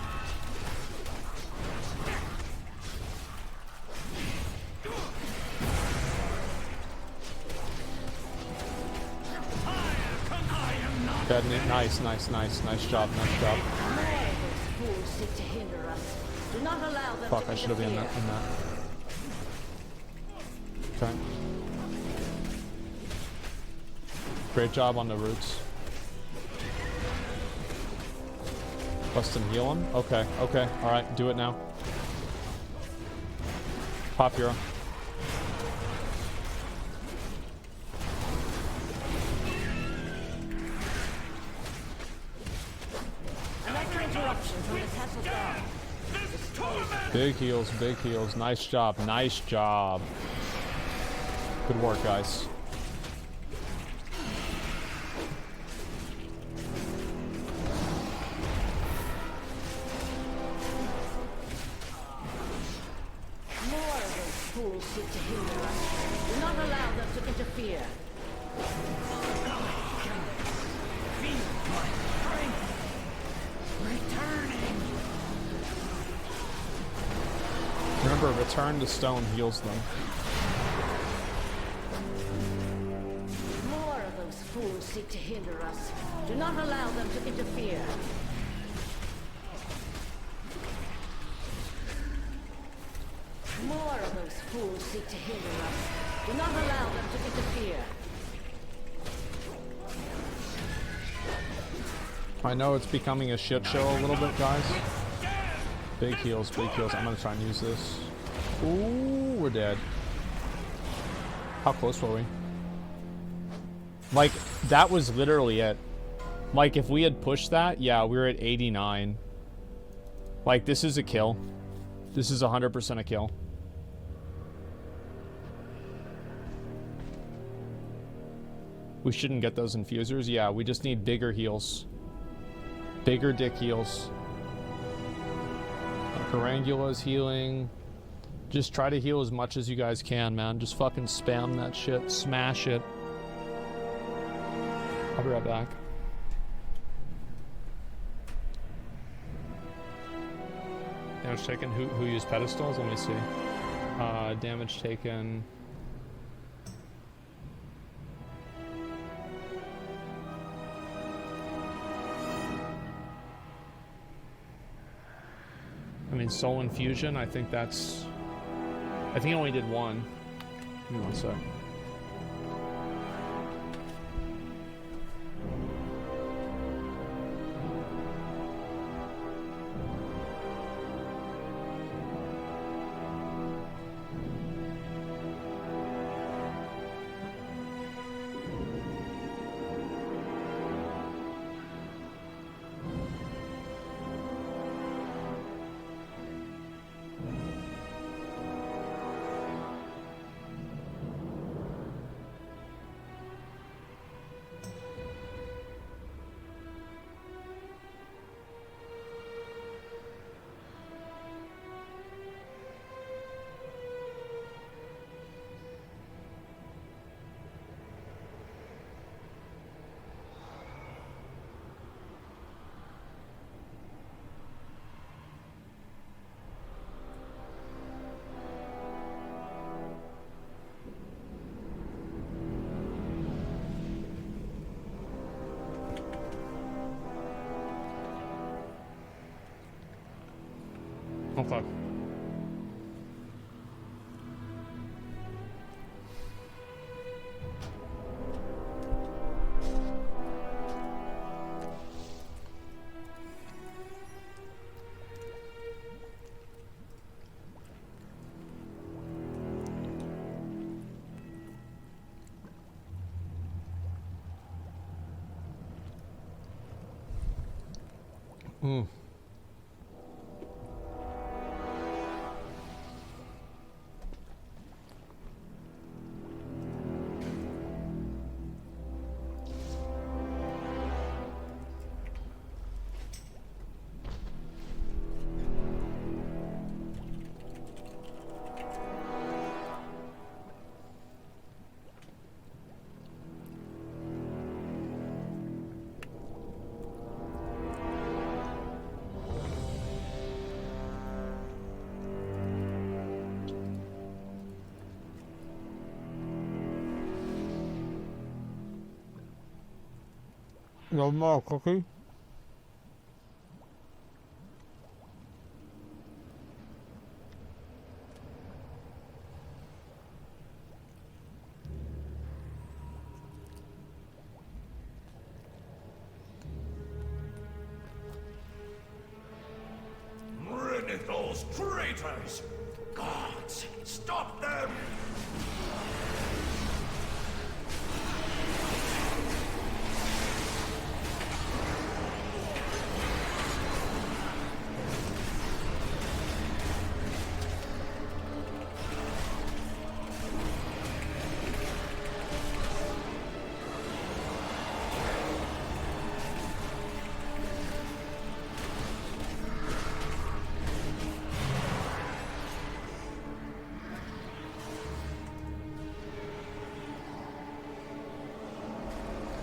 Nice, nice, nice, nice job, nice job. Fools seek to hinder us. Do not allow them. Fuck, I should have been in that. Okay. Great job on the roots. Bust and heal him. Okay, okay, alright, do it now. Pop hero. Big heals, nice job, nice job. Good work, guys. More of those fools seek to hinder us. Do not allow them to interfere. Feel my strength returning. Remember, return to stone heals them. More of those fools seek to hinder us. Do not allow them to interfere. More of those fools seek to hinder us. Do not allow them to interfere. I know it's becoming a shit show a little bit, guys. Big heals, big heals. I'm gonna try and use this. Ooh, we're dead. How close were we? Like, that was literally it. Like, if we had pushed that, yeah, we were at 89. Like, this is a kill. This is 100% a kill. We shouldn't get those infusers. Yeah, we just need bigger heals. Bigger dick heals. Carangula's healing. Just try to heal as much as you guys can, man. Just fucking spam that shit. Smash it. I'll be right back. Damage taken. Who used pedestals? Let me see. Damage taken. I mean, Soul Infusion, I think that's... I think I only did one. Give me one sec. Okay. Mm. No more cookie. Renithal's traitors! Gods, stop them!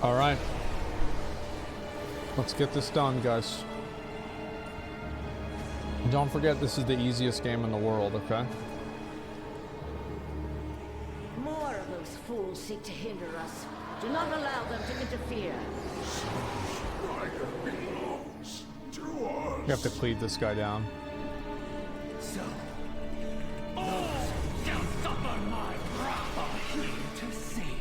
All right. Let's get this done, guys. Don't forget, this is the easiest game in the world, okay? More of those fools seek to hinder us. Do not allow them to interfere. You have to cleave this guy down. So, all shall suffer my wrath are here to save me.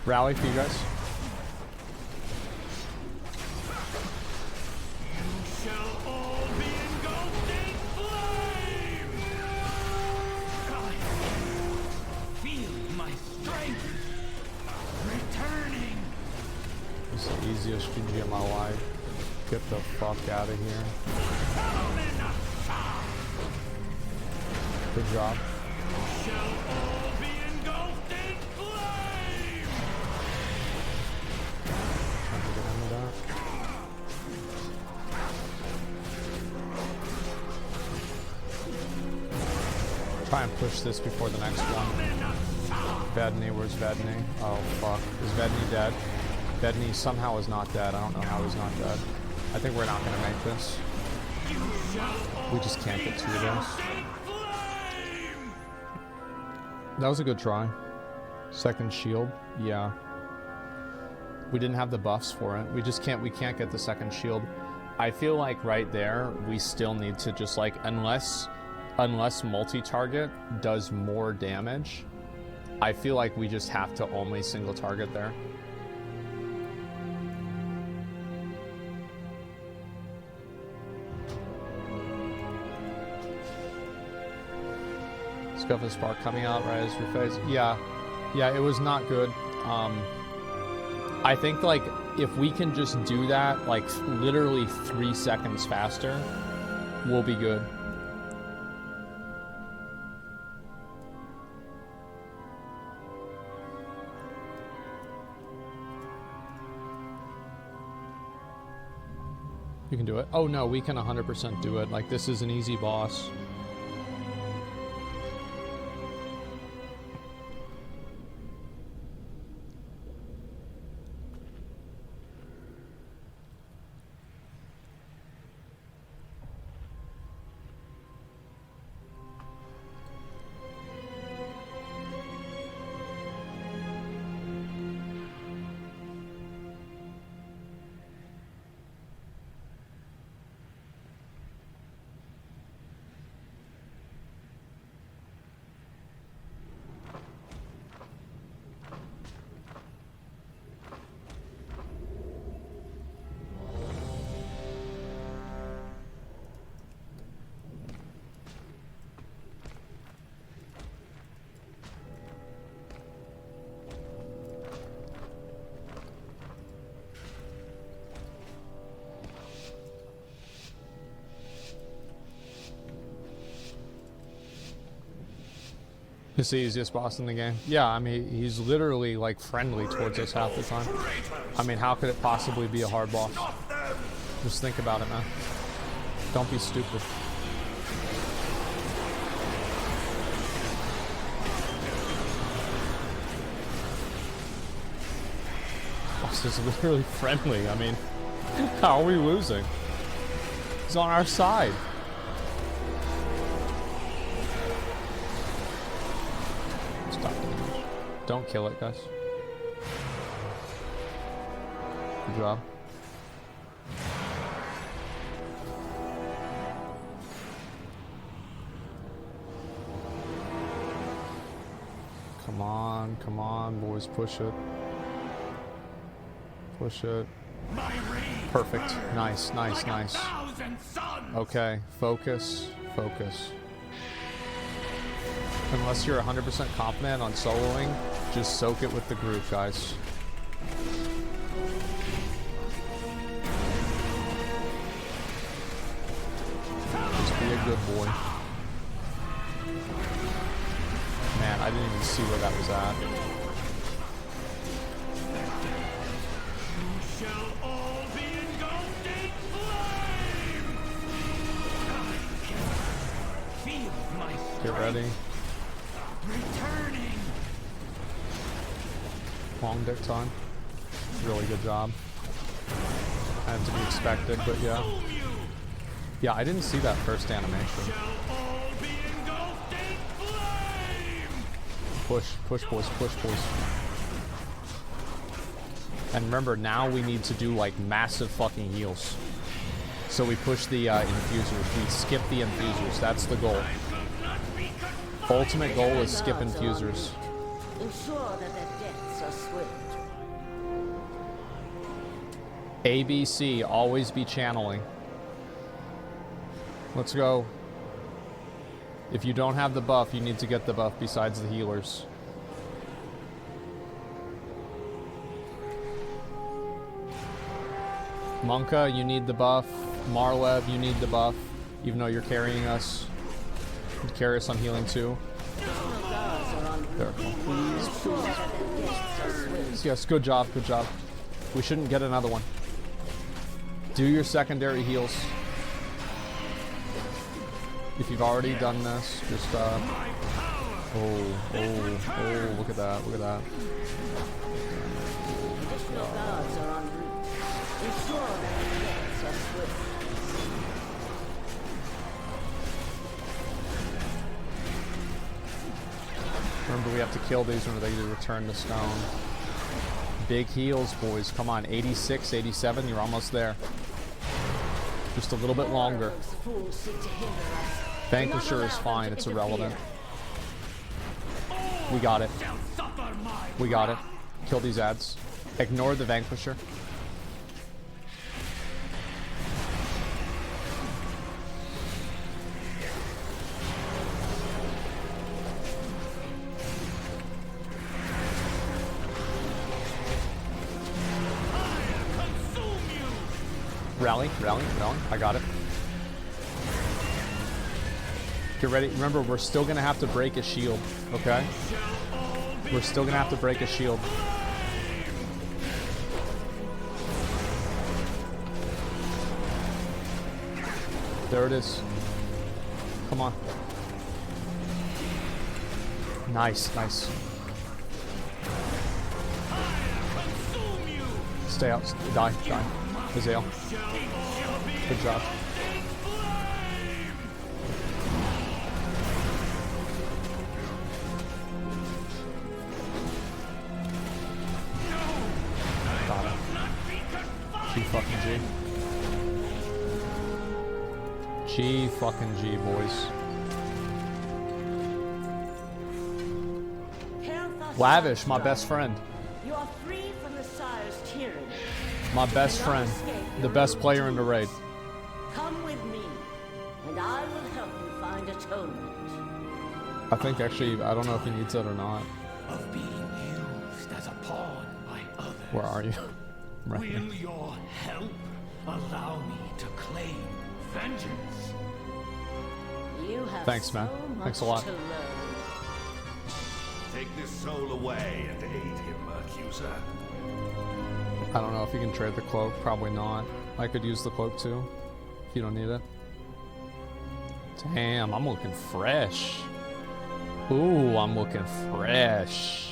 Rally for you guys. You shall all be engulfed in flame! I feel my strength returning. This is the easiest GG of my life. Get the fuck out of here. Good job. You shall all be engulfed in flame! Trying to get into that. Try and push this before the next one. Vedney, where's Vedney? Oh fuck. Is Vedney dead? Vedney somehow is not dead. I don't know how he's not dead. I think we're not gonna make this. We just can't get two of those. That was a good try. Second shield, yeah. We didn't have the buffs for it. We can't get the second shield. I feel like right there, we still need to just like, unless multi-target does more damage, I feel like we just have to only single target there. Scuffle Spark coming out right as your face. Yeah, it was not good. I think like if we can just do that like literally 3 seconds faster, we'll be good. You can do it. Oh no, we can 100% do it. Like this is an easy boss. It's the easiest boss in the game. Yeah, I mean, he's literally like friendly towards us half the time. I mean, how could it possibly be a hard boss? Just think about it, man. Don't be stupid. Boss is literally friendly. I mean, how are we losing? He's on our side. Don't kill it, guys. Good job. Come on, boys, push it. Push it. Perfect. Nice. Okay, focus. Unless you're 100% confident on soloing, just soak it with the group, guys. Just be a good boy. Man, I didn't even see where that was at. Get ready. Returning. Long dick time. Really good job. Had to be expected, but yeah. Yeah, I didn't see that first animation. Push, boys. And remember, now we need to do like massive fucking heals. So we push the infusers. We skip the infusers. That's the goal. Ultimate goal is skip infusers. Ensure that their deaths are swift. ABC, always be channeling. Let's go. If you don't have the buff, you need to get the buff besides the healers. Monka, you need the buff. Marlev, you need the buff. Even though you're carrying us. You carry us on healing too. There. Yes, good job. We shouldn't get another one. Do your secondary heals. If you've already done this, just oh, look at that. Additional guards are en route. Ensure that their deaths are swift. Remember, we have to kill these when they return to stone. Big heals, boys. Come on, 86, 87, you're almost there. Just a little bit longer. Vanquisher is fine, it's irrelevant. We got it. Kill these ads. Ignore the Vanquisher. Rally. I got it. Get ready. Remember, we're still going to have to break a shield, okay? We're still going to have to break a shield. There it is. Come on. Nice. Stay out. Die. Azale. Good job. Got it. G fucking G. G fucking G, boys. Lavish, my best friend. You are free from the Sire's tyranny. My best friend, the best player in the raid. Come with me, and I will help you find atonement. I think actually, I don't know if he needs it or not. Of being used as a pawn by others. Where are you? Right Will your help allow me to claim vengeance? You have Thanks, man. so Thanks a much lot. to learn. Take this soul away and aid him, accuser. I don't know if you can trade the cloak. Probably not. I could use the cloak too, if you don't need it. Damn, I'm looking fresh. Ooh, I'm looking fresh.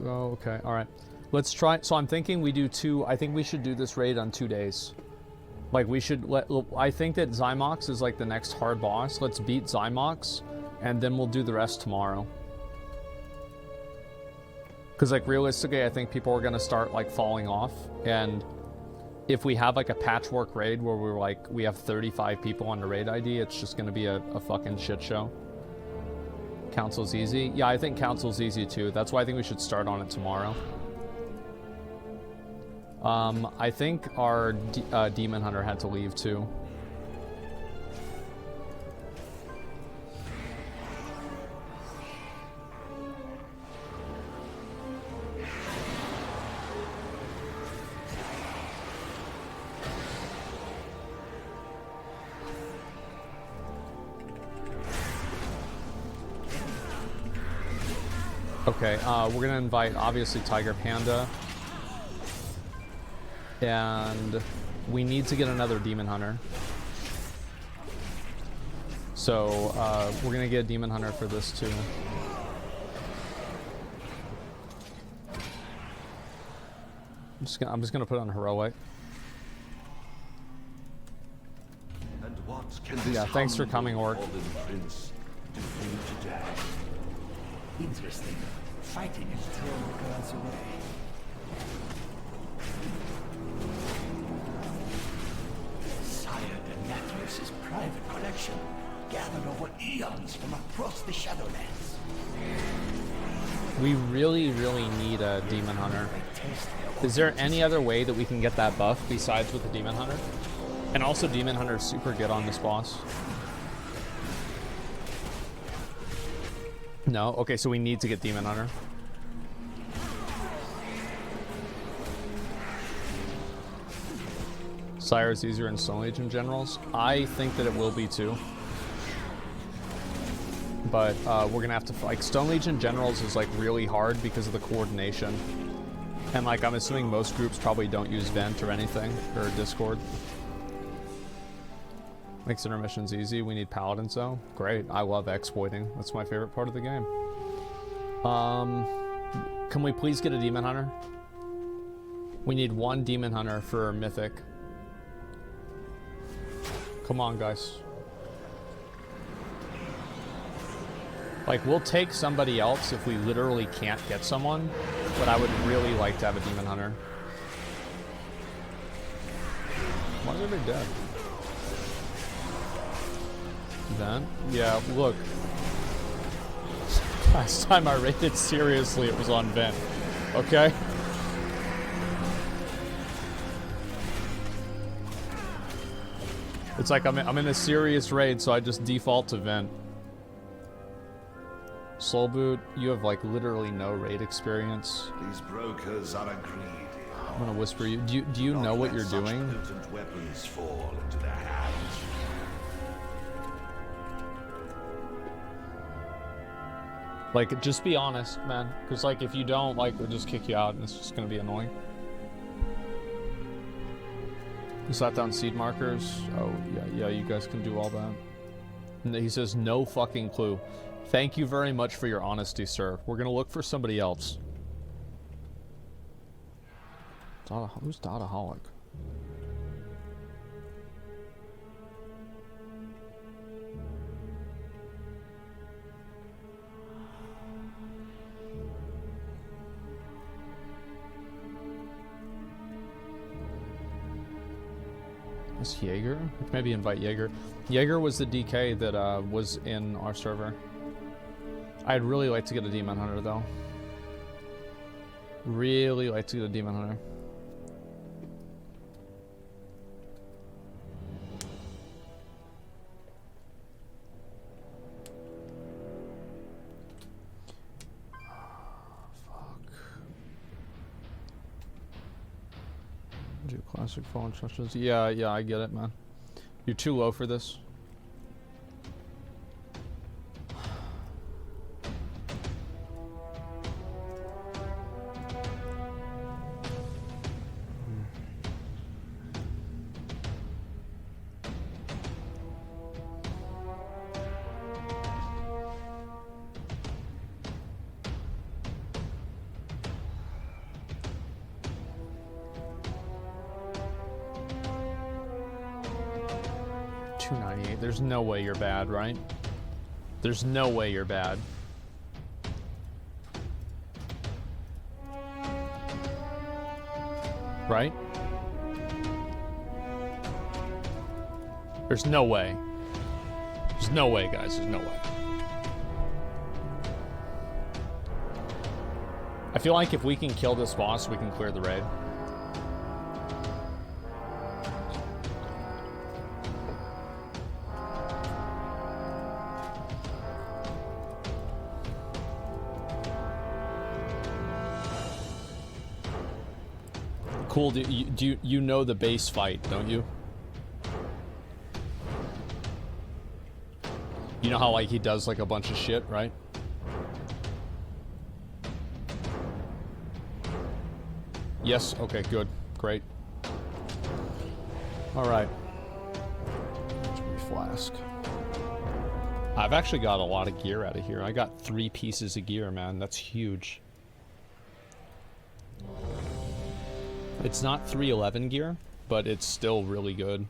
Oh, okay, all right. Let's try. So I'm thinking we do two. I think we should do this raid on 2 days. Like we should I think that Zymox is like the next hard boss. Let's beat Zymox, and then we'll do the rest tomorrow. Because like realistically, I think people are gonna start like falling off, and if we have like a patchwork raid where we have 35 people on the raid ID, it's just gonna be a fucking shit show. Council's easy. Yeah, I think Council's easy too. That's why I think we should start on it tomorrow. I think our Demon Hunter had to leave too. Okay, we're gonna invite obviously Tiger Panda. And we need to get another Demon Hunter. So we're gonna get a Demon Hunter for this too. I'm just gonna put it on heroic. And what can Yeah, thanks for coming, Orc. Prince do today? Interesting. Fighting is thrown the girls away. Sire de Nathria's private collection, gathered over eons from across the Shadowlands. We really, really need a Demon Hunter. Is there any other way that we can get that buff besides with the Demon Hunter? And also Demon Hunter is super good on this boss. No? Okay, so we need to get Demon Hunter. Sire is easier in Stone Legion Generals. I think that it will be too. But we're gonna have to, like, Stone Legion Generals is like really hard because of the coordination. And like, I'm assuming most groups probably don't use Vent or anything, or Discord. Makes intermissions easy. We need Paladins though. Great, I love exploiting. That's my favorite part of the game. Can we please get a Demon Hunter? We need one Demon Hunter for Mythic. Come on, guys. Like, we'll take somebody else if we literally can't get someone, but I would really like to have a Demon Hunter. Why is everybody dead? Then? Yeah, look. Last time I rated seriously, it was on Vent. Okay? It's like I'm in a serious raid, so I just default to Vent. Soul Boot, you have like literally no raid experience. These brokers are agreed. I'm gonna whisper you. Do you know what you're doing? Potent weapons fall into their hands. Like, just be honest, man. Because like, if you don't, like, we'll just kick you out, and it's just gonna be annoying. You slap down seed markers. Oh yeah, you guys can do all that. And he says no fucking clue. Thank you very much for your honesty, sir. We're gonna look for somebody else. Who's Dotaholic? Is Jaeger? Maybe invite Jaeger. Jaeger was the DK that was in our server. I'd really like to get a Demon Hunter though. Really like to get a Demon Hunter. Do classic fall instructions. Yeah, I get it, man. You're too low for this. There's no way you're bad, right? There's no way you're bad. Right? There's no way. There's no way, guys. There's no way. I feel like if we can kill this boss, we can clear the raid. Cool. Do you know the base fight, don't you? You know how like he does like a bunch of shit, right? Yes. Okay. Good. Great. All right. Flask. I've actually got a lot of gear out of here. I got 3 pieces of gear, man. That's huge. It's not 311 gear, but it's still really good.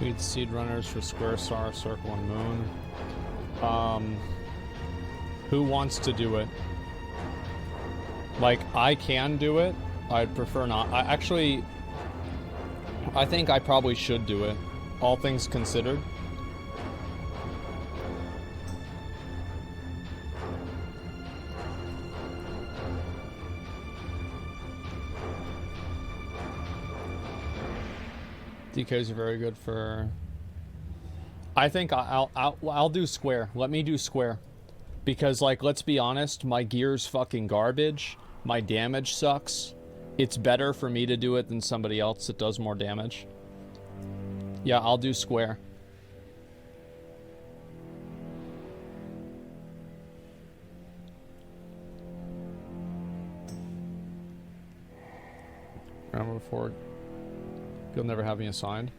Weed seed runners for square, star, circle, and moon. Who wants to do it? Like, I can do it. I'd prefer not. I think I probably should do it. All things considered. DKs are very good for... I think I'll do square. Let me do square. Because, like, let's be honest, my gear's fucking garbage. My damage sucks. It's better for me to do it than somebody else that does more damage. Yeah, I'll do square. Remember before... You'll never have me assigned.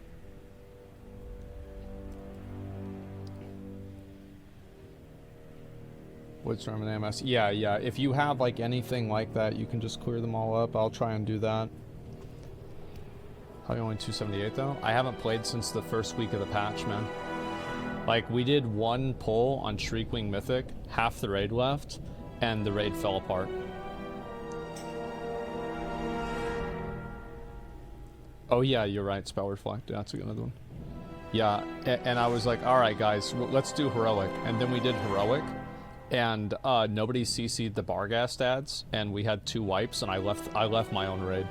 Woodstorm and AMS. Yeah. If you have like anything like that, you can just clear them all up. I'll try and do that. How are you only 278 though? I haven't played since the first week of the patch, man. Like, we did one pull on Shriekwing Mythic, half the raid left, and the raid fell apart. Oh yeah, you're right, Spell Reflect, that's another one. Yeah, and I was like, alright guys, let's do Heroic. And then we did Heroic, and nobody CC'd the Barghast ads, and we had 2 wipes, and I left my own raid.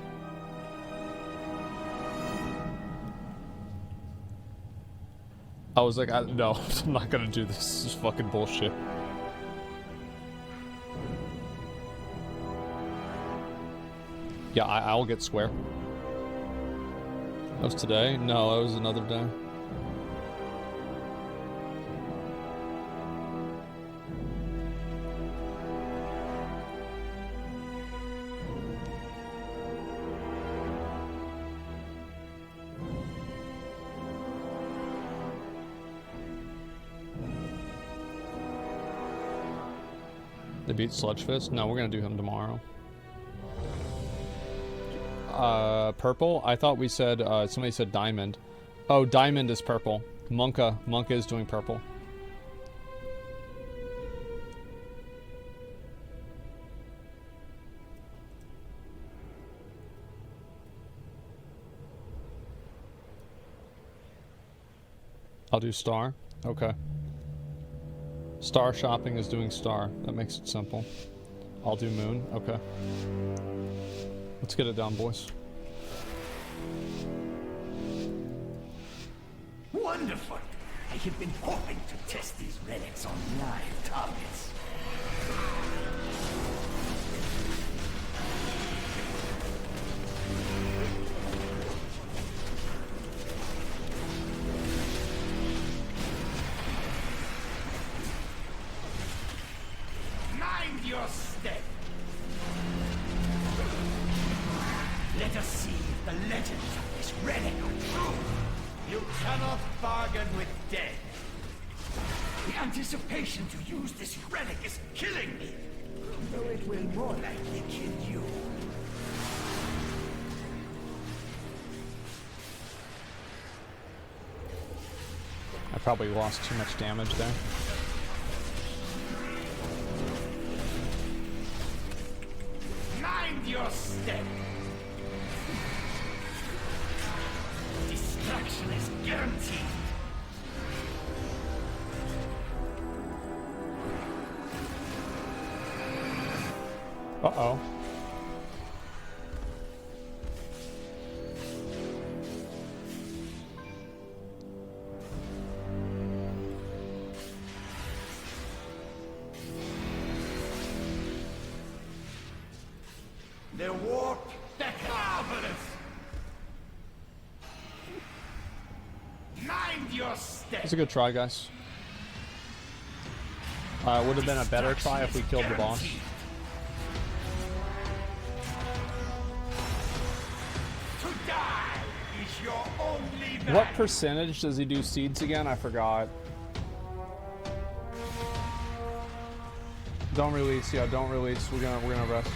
I was like, no, I'm not gonna do this, this is fucking bullshit. Yeah, I'll get square. That was today? No, that was another day. They beat Sludgefist? No, we're gonna do him tomorrow. Purple? I thought we said, somebody said diamond. Oh, diamond is purple. Monka is doing purple. I'll do star. Okay. Star shopping is doing star. That makes it simple. I'll do moon. Okay. Let's get it done, boys. Wonderful! I have been hoping to test these relics on live targets. Mind your step! Let us see if the legends of this relic are true. You cannot bargain with death. The anticipation to use this relic is killing me, though it will more likely kill you. I probably lost too much damage there. Mind your step! Destruction is guaranteed. Uh-oh. The warp, the marvelous. Mind your step. It's a good try, guys. It would have been a better try if we killed the boss. To die is your only value. What percentage does he do seeds again? I forgot. Don't release, yeah, don't release. We're gonna rest.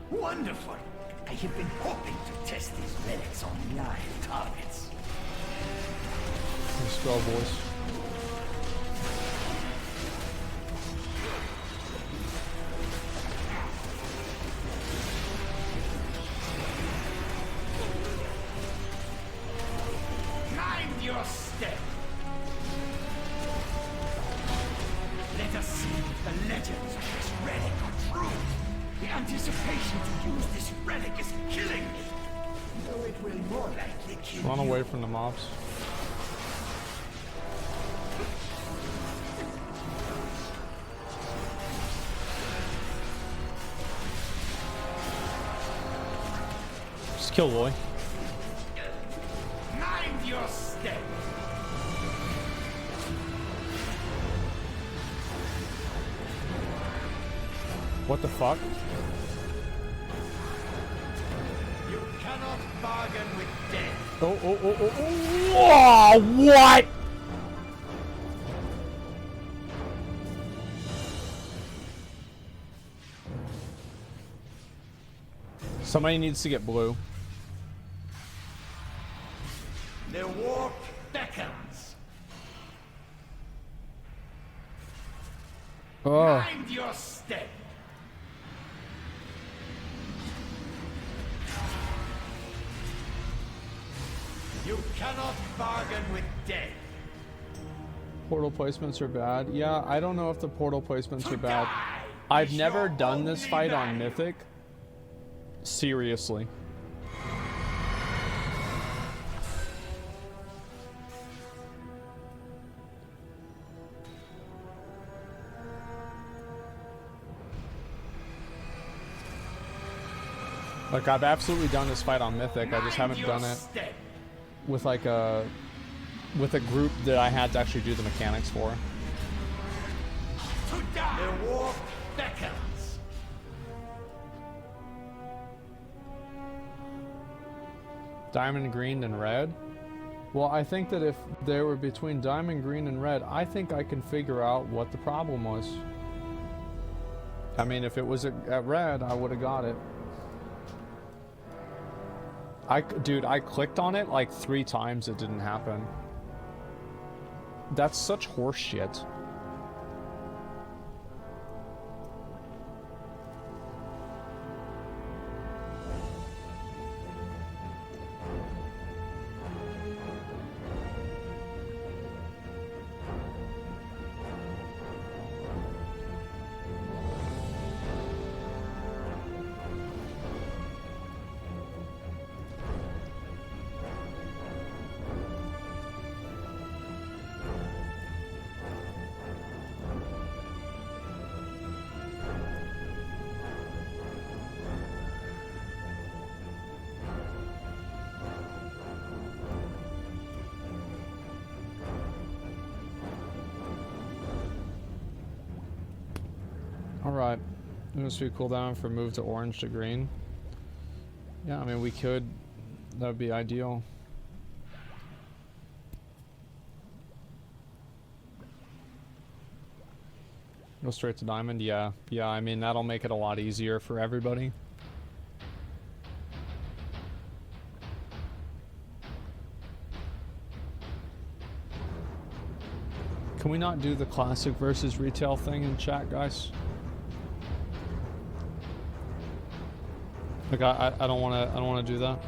Wonderful! I have been hoping to test these relics on live targets. Let's go, boys. Mind your step! Let us see if the legends of this relic are true. The anticipation to use this relic is killing me, though it will more likely kill Run you. away from the mobs. Just kill Loy. Mind your step! What the fuck? You cannot bargain with death. Whoa, what? Somebody needs to get blue. The warp beckons. Oh. Mind your step. You cannot bargain with death. Portal placements are bad. Yeah, I don't know if the portal placements are bad. I've never done this fight on Mythic. Seriously. Like, I've absolutely done this fight on Mythic. I just haven't done it with like a group that I had to actually do the mechanics for. The warp beckons. Diamond, green, and red? Well, I think that if they were between diamond, green, and red, I think I can figure out what the problem was. I mean, if it was at red, I would have got it. Dude, I clicked on it like 3 times, it didn't happen. That's such horse shit. Alright, this would be cooldown for move to orange to green. Yeah, I mean, we could. That would be ideal. Go straight to diamond? Yeah. Yeah, I mean, that'll make it a lot easier for everybody. Can we not do the classic versus retail thing in chat, guys? Like, I don't wanna do that.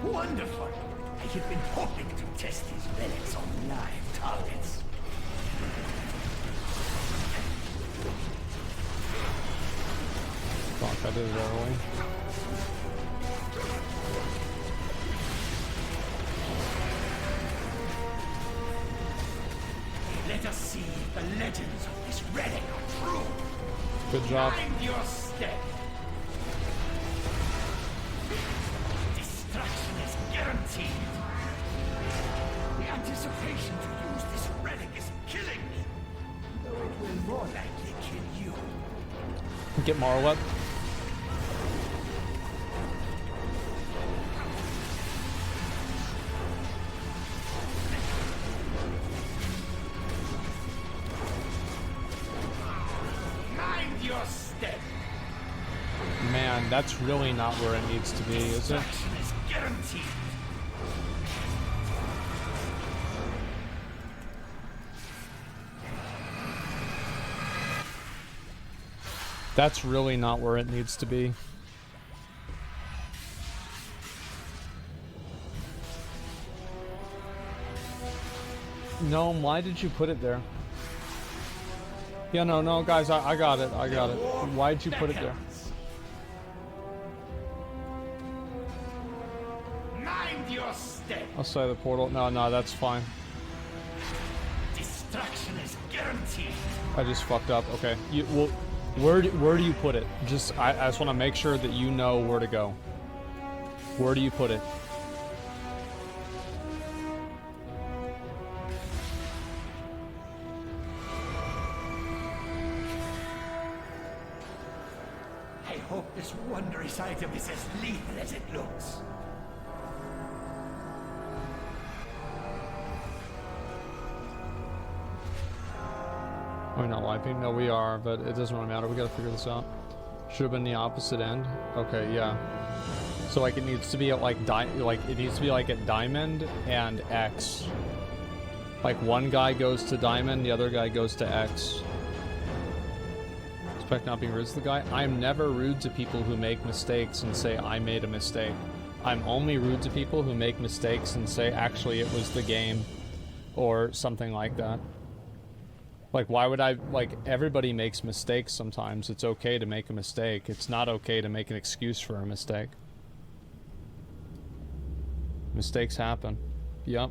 Wonderful. I have been hoping to test these relics on live targets. Fuck, I did it early. Let us see if the legends of this relic are true. Good job. Mind your step. Destruction is guaranteed. The anticipation to use this relic is killing me, though it will more likely kill you. Get Marweb. Mind your step. Man, that's really not where it needs to be, is it? Destruction is guaranteed. That's really not where it needs to be. No, why did you put it there? Yeah, no, guys, I got it. I got it. Why'd you put it there? Mind your step. I'll say the portal. No, that's fine. Destruction is guaranteed. I just fucked up. Okay. Where do you put it? I just want to make sure that you know where to go. Where do you put it? I hope this wondrous item is as lethal as it looks. We're not wiping? No, we are, but it doesn't really matter. We gotta figure this out. Should have been the opposite end. Okay, yeah. So like it needs to be at like it needs to be like at diamond and X. Like one guy goes to diamond, the other guy goes to X. Expect not being rude to the guy. I'm never rude to people who make mistakes and say I made a mistake. I'm only rude to people who make mistakes and say actually it was the game or something like that. Like, why would I, like, everybody makes mistakes sometimes. It's okay to make a mistake. It's not okay to make an excuse for a mistake. Mistakes happen. Yep.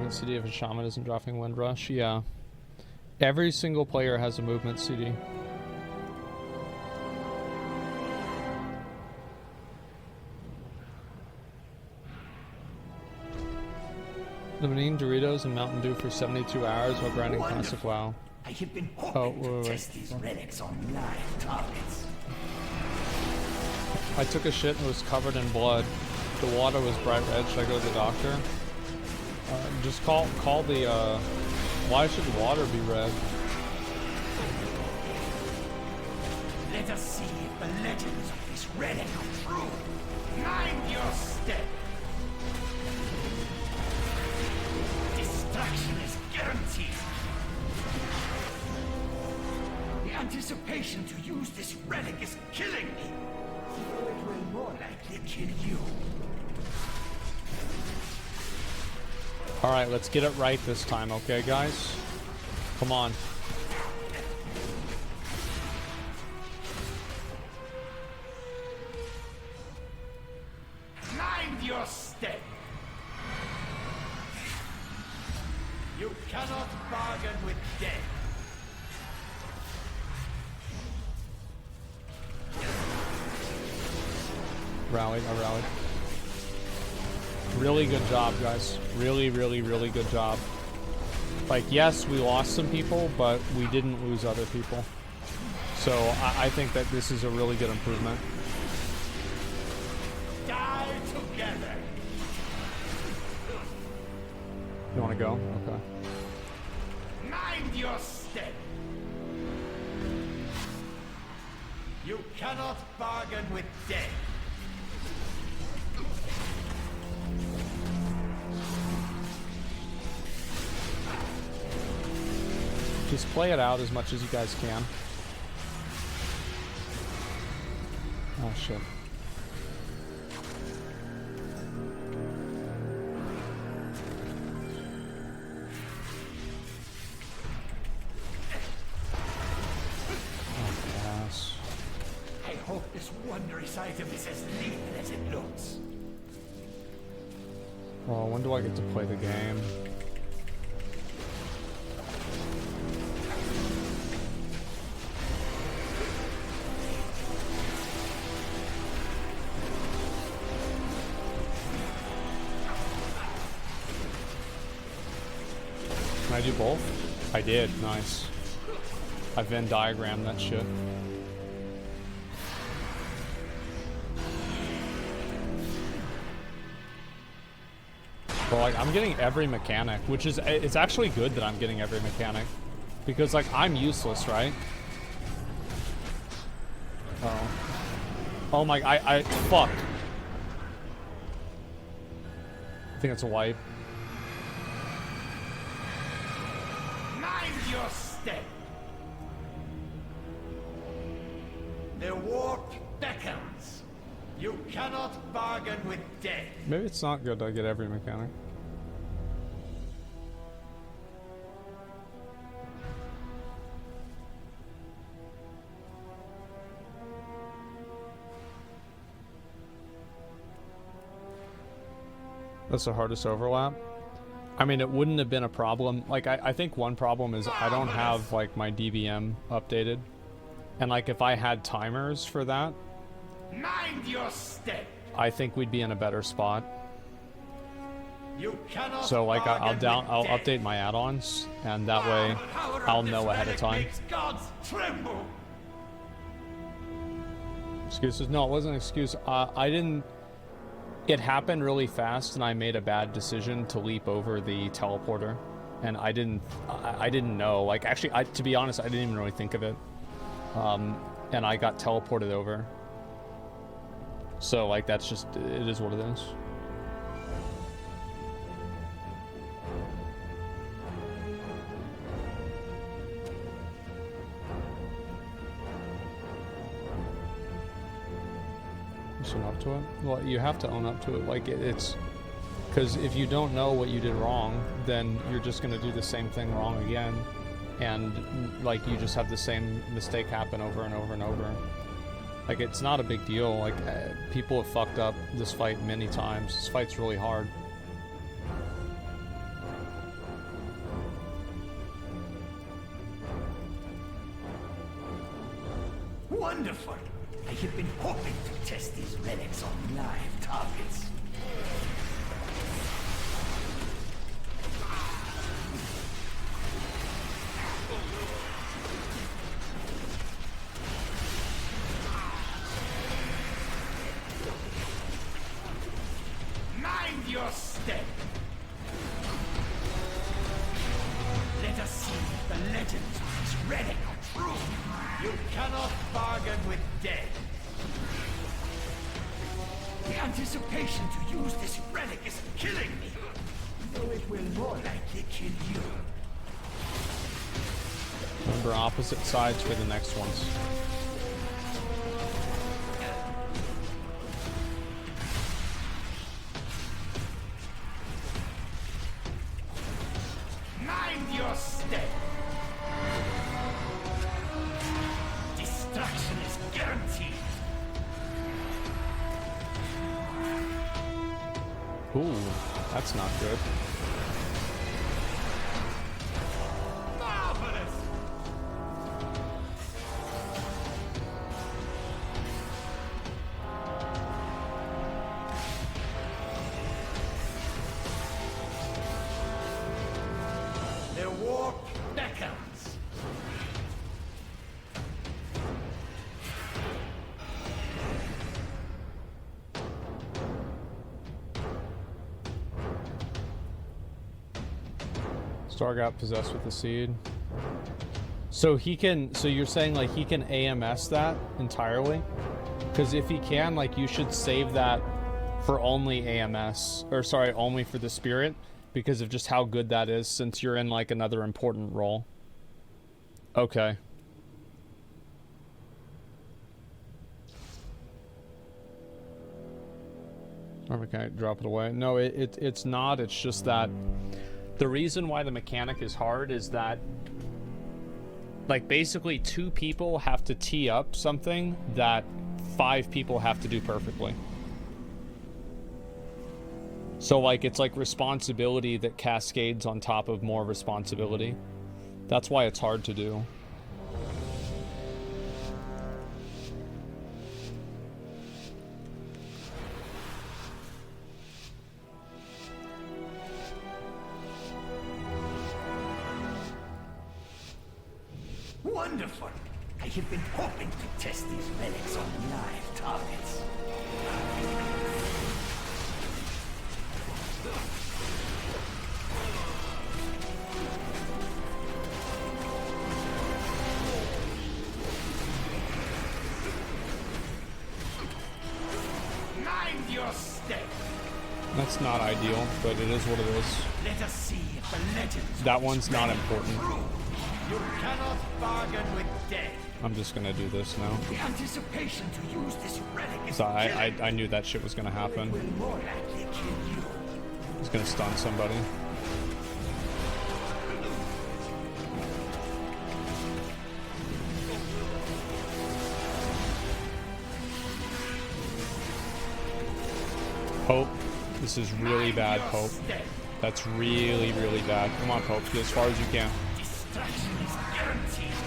CD if a shaman isn't dropping Windrush. Yeah. Every single player has a movement CD. Limiting Doritos and Mountain Dew for 72 hours while grinding classic WoW. I have been hoping to test these relics on live targets. I took a shit and it was covered in blood. The water was bright red. Should I go to the doctor? Just call the, why should water be red? Let us see if the legends of this relic are true. Mind your step. Destruction is guaranteed. The anticipation to use this relic is killing me. Though it will more likely kill you. Alright, let's get it right this time, okay, guys? Come on. Mind your step. You cannot bargain with death. Rallied, I rallied. Really good job, guys. Really, really, really good job. Like, yes, we lost some people, but we didn't lose other people. So I think that this is a really good improvement. Die together. You want to go? Okay. Mind your step. You cannot bargain with death. Just play it out as much as you guys can. Oh shit. Oh, gas. I hope this wondrous item is as lethal as it looks. Well, when do I get to play the game? Can I do both? I did. Nice. I Venn diagrammed that shit. But like, I'm getting every mechanic, which is, it's actually good that I'm getting every mechanic. Because like, I'm useless, right? Oh. Oh my, fuck. think it's a wipe. Mind your step. The warp beckons. You cannot bargain with death. Maybe it's not good to get every mechanic. That's the hardest overlap. I mean, it wouldn't have been a problem. Like, I think one problem is I don't have, like, my DBM updated. And, like, if I had timers for that, mind your step. I think we'd be in a better spot. You cannot so, like, I'll update my add-ons, and that way I'll know ahead of time. Gods tremble. Excuses? No, it wasn't an excuse. I didn't... It happened really fast, and I made a bad decision to leap over the teleporter, and I didn't know. Like, actually, to be honest, I didn't even really think of it, and I got teleported over. So, like, that's just, it is what it is. Own up to it. Well, you have to own up to it. Like, it's because if you don't know what you did wrong, then you're just going to do the same thing wrong again, and like you just have the same mistake happen over and over and over. Like, it's not a big deal. Like, people have fucked up this fight many times. This fight's really hard. Wonderful. I have been hoping to test these relics on live targets. Mind your step. Let us see if the legends of this relic are true. You cannot bargain with death. The anticipation to use this relic is killing me, though it will more likely kill you. Remember, opposite sides for the next ones. Mind your step. Destruction is guaranteed. Ooh, that's not good. Marvelous. The warp beckons. Star got possessed with the seed. So he can, so you're saying like he can AMS that entirely? Because if he can, like, you should save that for only AMS, or sorry, only for the spirit, because of just how good that is, since you're in like another important role. Okay. Or can I drop it away? No, it's not. It's just that the reason why the mechanic is hard is that, like, basically 2 people have to tee up something that 5 people have to do perfectly. So, like, it's like responsibility that cascades on top of more responsibility. That's why it's hard to do. Wonderful. I have been hoping to test these relics on live targets. Mind your step. That's not ideal, but it is what it is. Let us see if the legends That one's not important. You cannot bargain with death. I'm just gonna do this now. The anticipation to use this relic is So I knew that shit was gonna happen. will more likely kill you. He's gonna stun somebody. Pope, this is really bad, Pope. That's really, really bad. Come on, Pope, get as far as you can.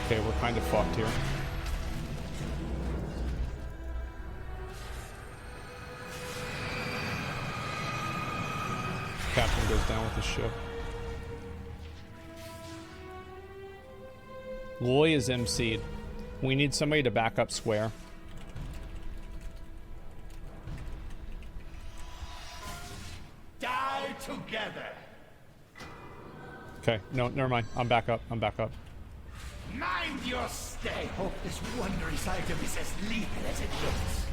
Okay, we're kind of fucked here. Captain goes down with the ship. Loy is MC'd. We need somebody to back up Square. Die together. Okay, no, never mind. I'm back up. I'm back up. Mind your stay. Hope this wondrous item is as lethal as it looks.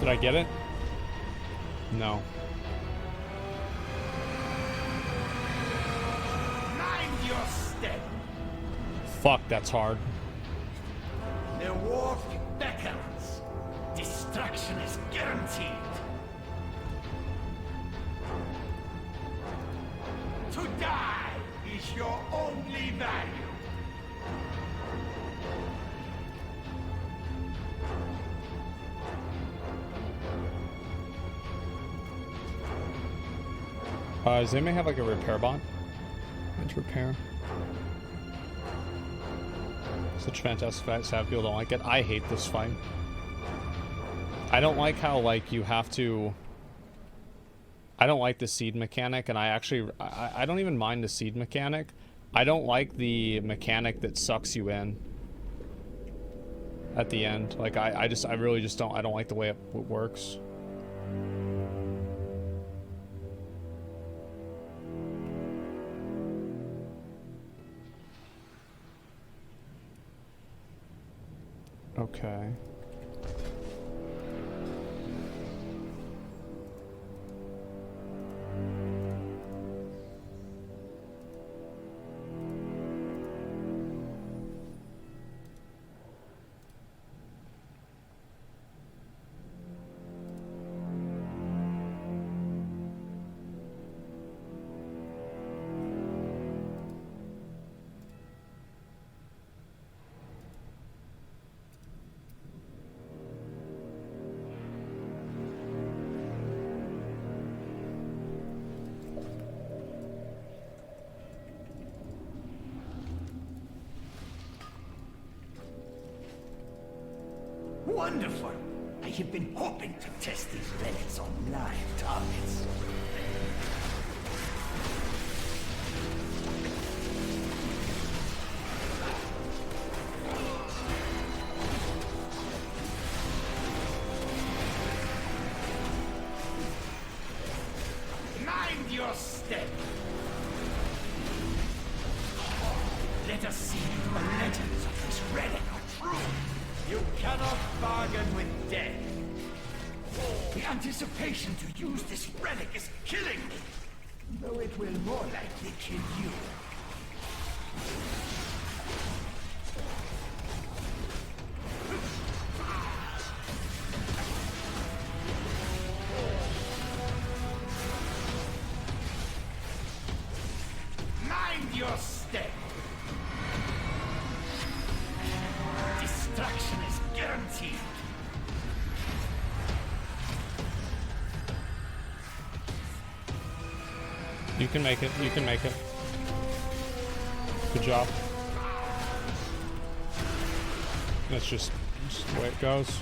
Did I get it? No. Mind your step. Fuck, that's hard. The wharf beckons. Destruction is guaranteed. To die is your only value. Does anybody have like a repair bot? Let's repair. Such fantastic fight. Sad people don't like it. I hate this fight. I don't like how like you have to. I don't like the seed mechanic, and I don't even mind the seed mechanic. I don't like the mechanic that sucks you in at the end. Like I really just don't. I don't like the way it works. Okay. Wonderful! I have been hoping to test these relics on live targets. Mind your step! Let us see if the legends of this relic are true. You cannot bargain with death. The anticipation to use this relic is killing me, though it will more likely kill you. Mind your step. Destruction is guaranteed. You can make it. You can make it. Good job. That's just the way it goes.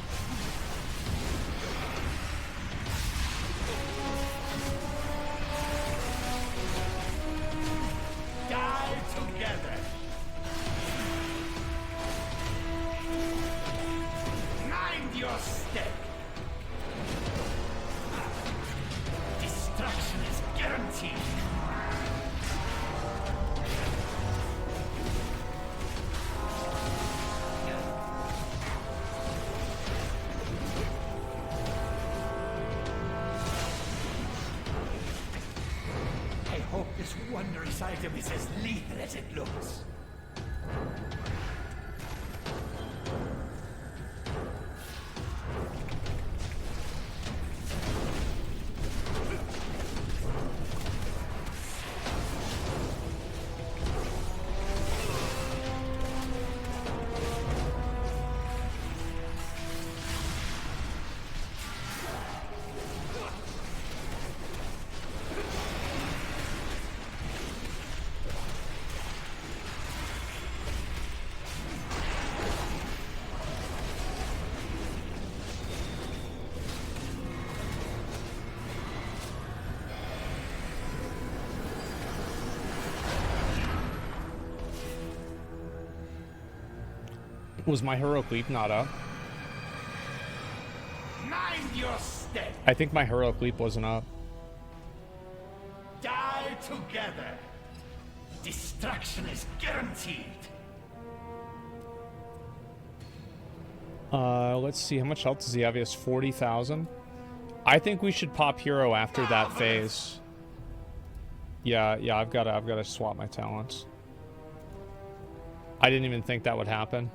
Die together. Mind your step. Destruction is guaranteed. I hope this wondrous item is as lethal as it looks. Was my heroic leap not up? Mind your step. I think my heroic leap wasn't up. Die together. Destruction is guaranteed. Let's see, how much health does he have? He has 40,000. I think we should pop hero after that phase. Yeah, I've gotta swap my talents. I didn't even think that would happen.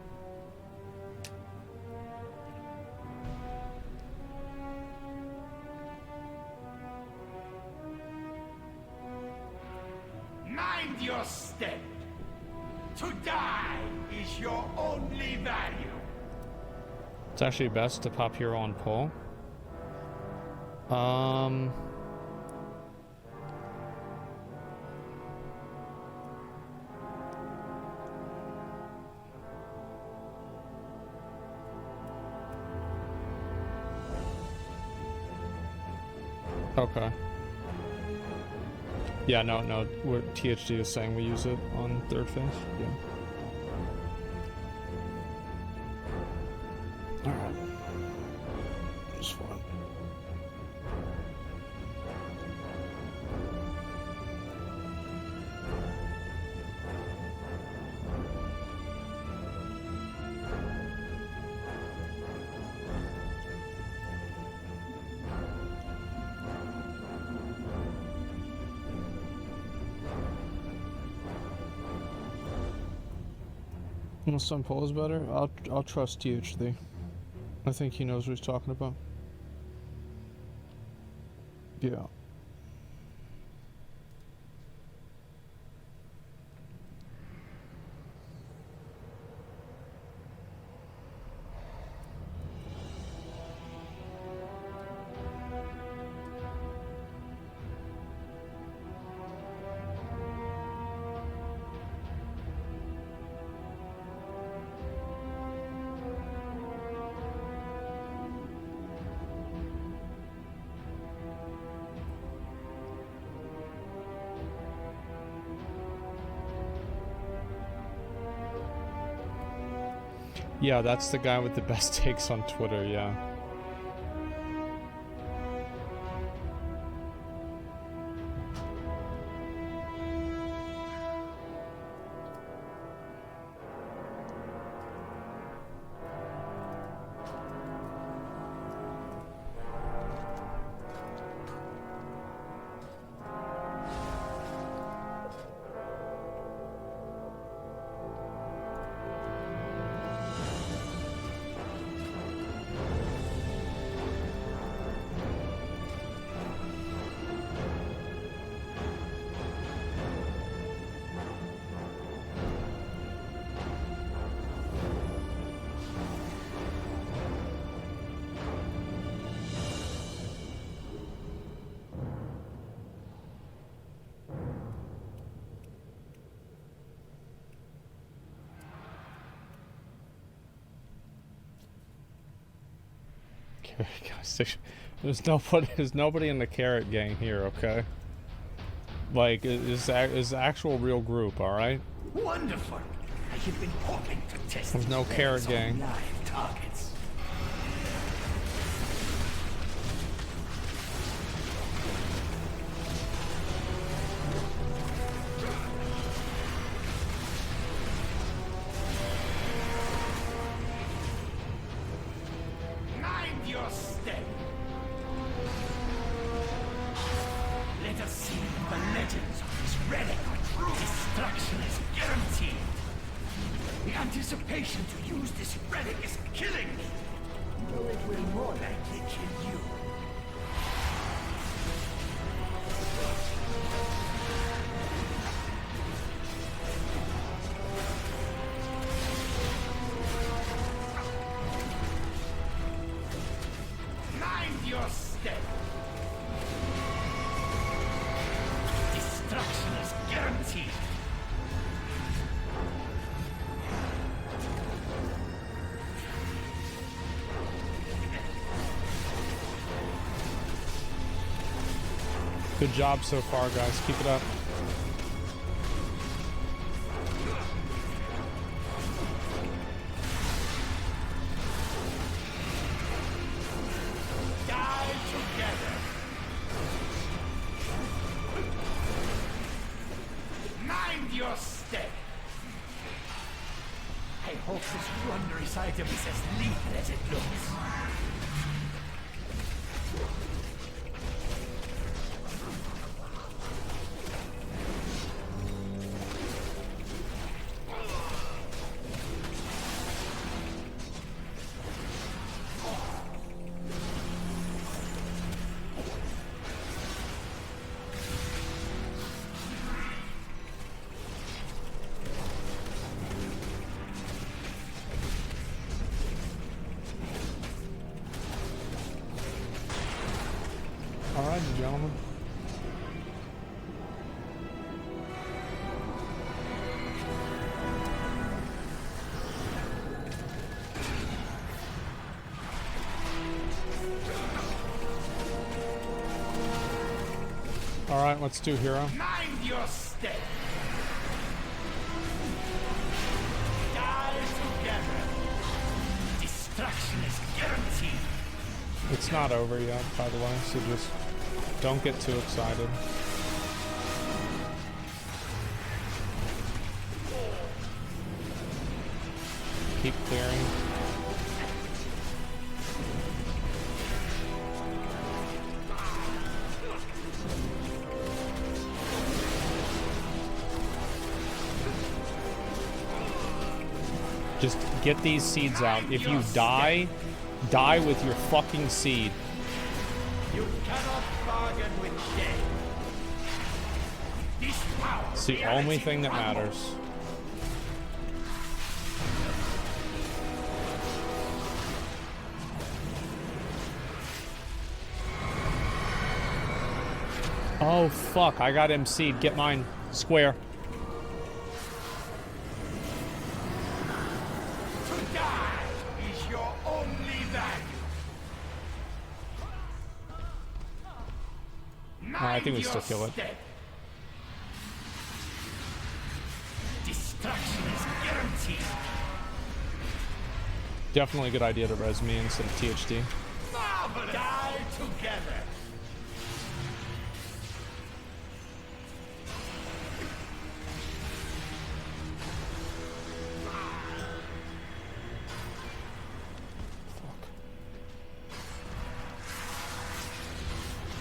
Mind your step. To die is your only value. It's actually best to pop hero on pull. Okay. Yeah, no, THD is saying we use it on third phase. Yeah. Alright. That's fine. Unless some pull is better, I'll trust THD. I think he knows what he's talking about. Yeah. Yeah, that's the guy with the best takes on Twitter, yeah. Here we go. There's nobody in the carrot gang here, okay? Like, is the actual real group, alright? Wonderful. I have been hoping to test There's no carrot gang. live targets. Mind your step. Let us see the legends of this relic are true. Destruction is guaranteed. The anticipation to use this relic is killing me. Though it will more likely kill you. Mind your step. Destruction is guaranteed. Good job so far, guys. Keep it up. Die together. Mind your step. I hope this wondrous item is as lethal as it looks. Alright, gentlemen. Alright, let's do hero. Mind your step. Die together. Destruction is guaranteed. It's not over yet, by the way, so just don't get too excited. Keep clearing. Just get these seeds out. If you die, die with your fucking seed. You cannot bargain with death. This power It's the only thing that matters. Oh fuck, I got MC'd. Get mine. Square. To die is your only value. I think we still kill it. Destruction is guaranteed. Definitely a good idea to res me instead of THD. Marvelous. Die together.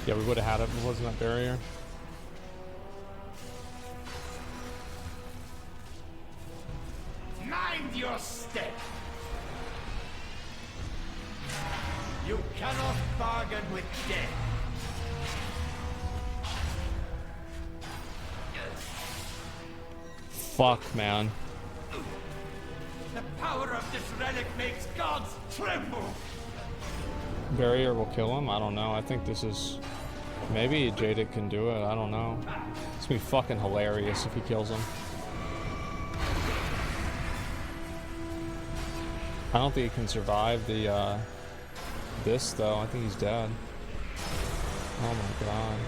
Yeah, we would have had it, but wasn't that barrier? Mind your step. You cannot bargain with death. Fuck, man. The power of this relic makes gods tremble. Barrier will kill him? I don't know. I think this is... Maybe Jaded can do it. I don't know. It's gonna be fucking hilarious if he kills him. I don't think he can survive the this though. I think he's dead. Oh my god.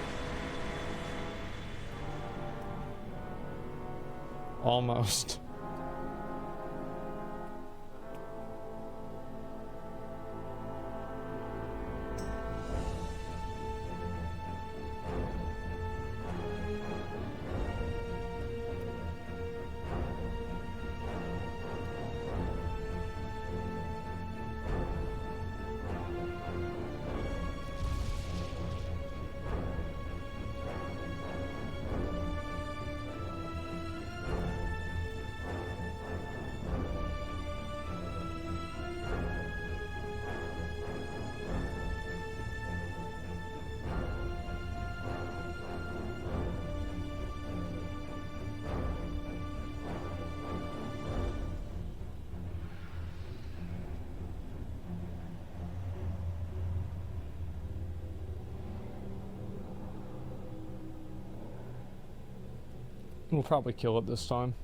Almost. We'll probably kill it this time.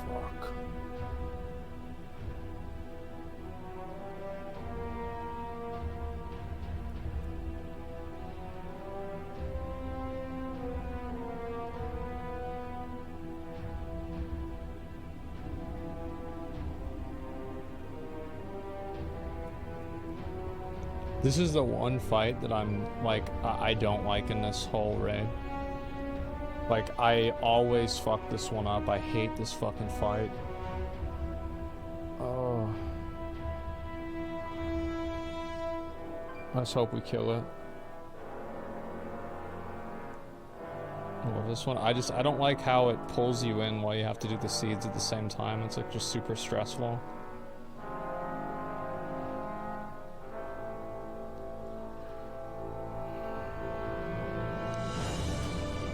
Fuck. This is the one fight that I'm like, I don't like in this whole raid. Like, I always fuck this one up. I hate this fucking fight. Oh. Let's hope we kill it. I love this one. I don't like how it pulls you in while you have to do the seeds at the same time. It's like just super stressful.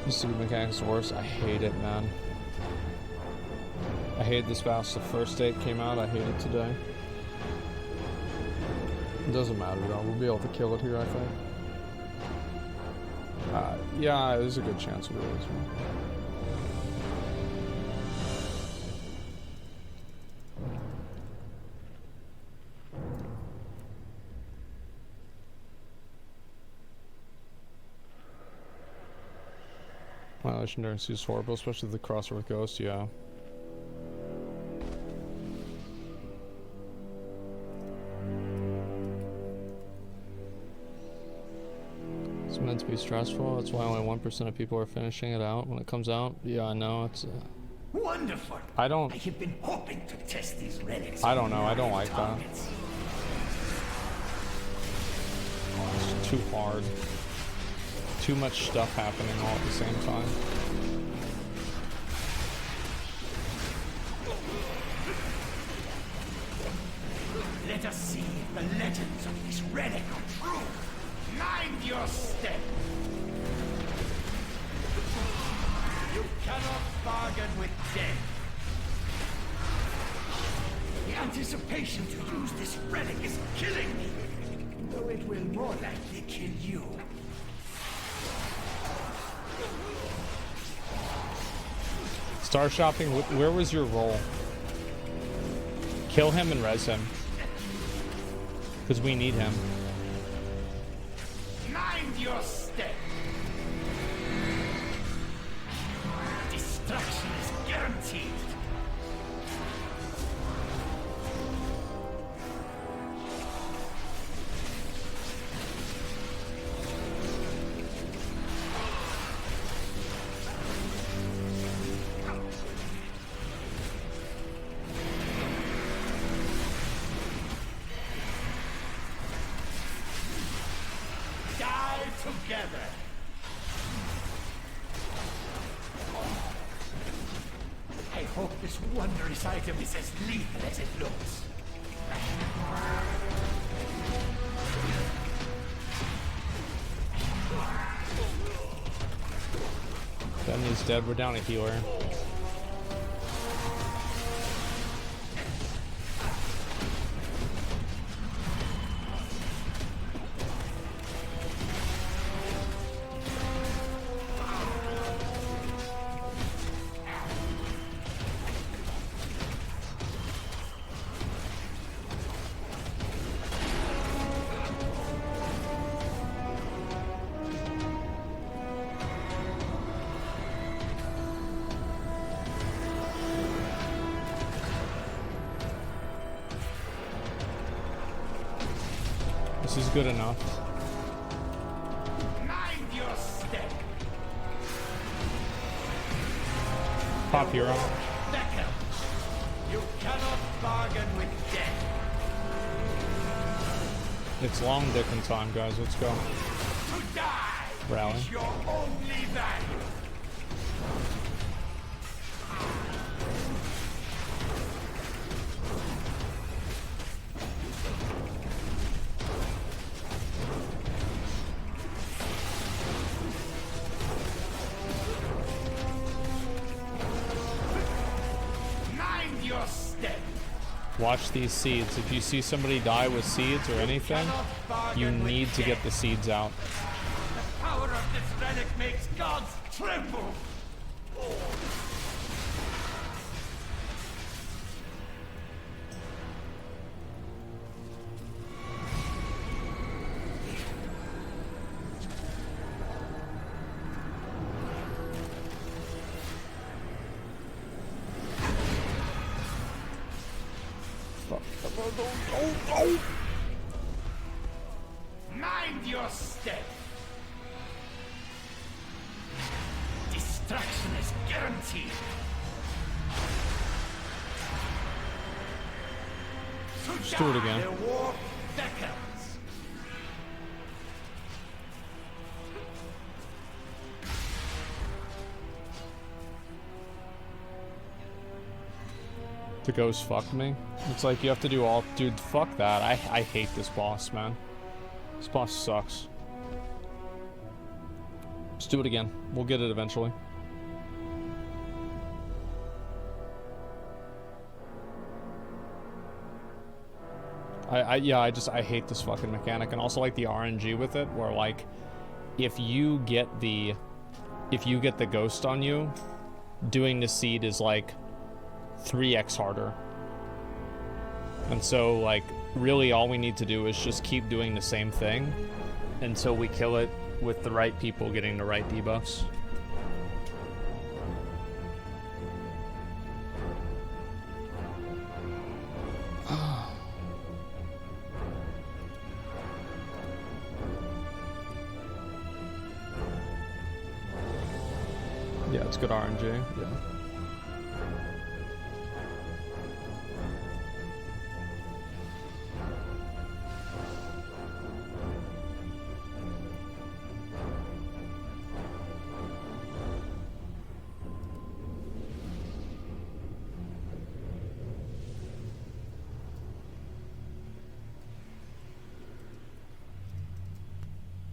The seed mechanic's worse. I hate it, man. I hated this battle the first day it came out. I hate it today. It doesn't matter though. We'll be able to kill it here, I think. Yeah, there's a good chance we'll do this one. Legendary is horrible, especially the crossover with Ghost, yeah. It's meant to be stressful, that's why only 1% of people are finishing it out when it comes out. Yeah, I know, it's... Wonderful! I have been hoping to test these relics. I don't know, I don't like that. It's too hard. Too much stuff happening all at the same time. Let us see if the legends of this relic are true. Mind your step. You cannot bargain with death. The anticipation to use this relic is killing me, though it will more likely kill you. Star shopping, where was your role? Kill him and res him. Because we need him. Mind your step. Destruction is guaranteed. Together. I hope this wondrous item is as lethal as it looks. Bentley's dead. We're down a healer. is good enough. Mind your step. Pop hero. Becker, you cannot bargain with death. It's long dicking time, guys. Let's go. To die Rally. is your only value. Mind your step. Watch these seeds. If you see somebody die with seeds or anything, you need to get the seeds out. The power of this relic makes gods tremble. Mind your step. Distraction is guaranteed. Let's do it again. The war beckons. The ghost fucked me. It's like you have to do all... Dude, fuck that. I hate this boss, man. This boss sucks. Let's do it again. We'll get it eventually. I hate this fucking mechanic, and also like the RNG with it, where like if you get the ghost on you, doing the seed is like 3x harder. And so like really all we need to do is just keep doing the same thing until we kill it with the right people getting the right debuffs. Yeah, it's good RNG. Yeah.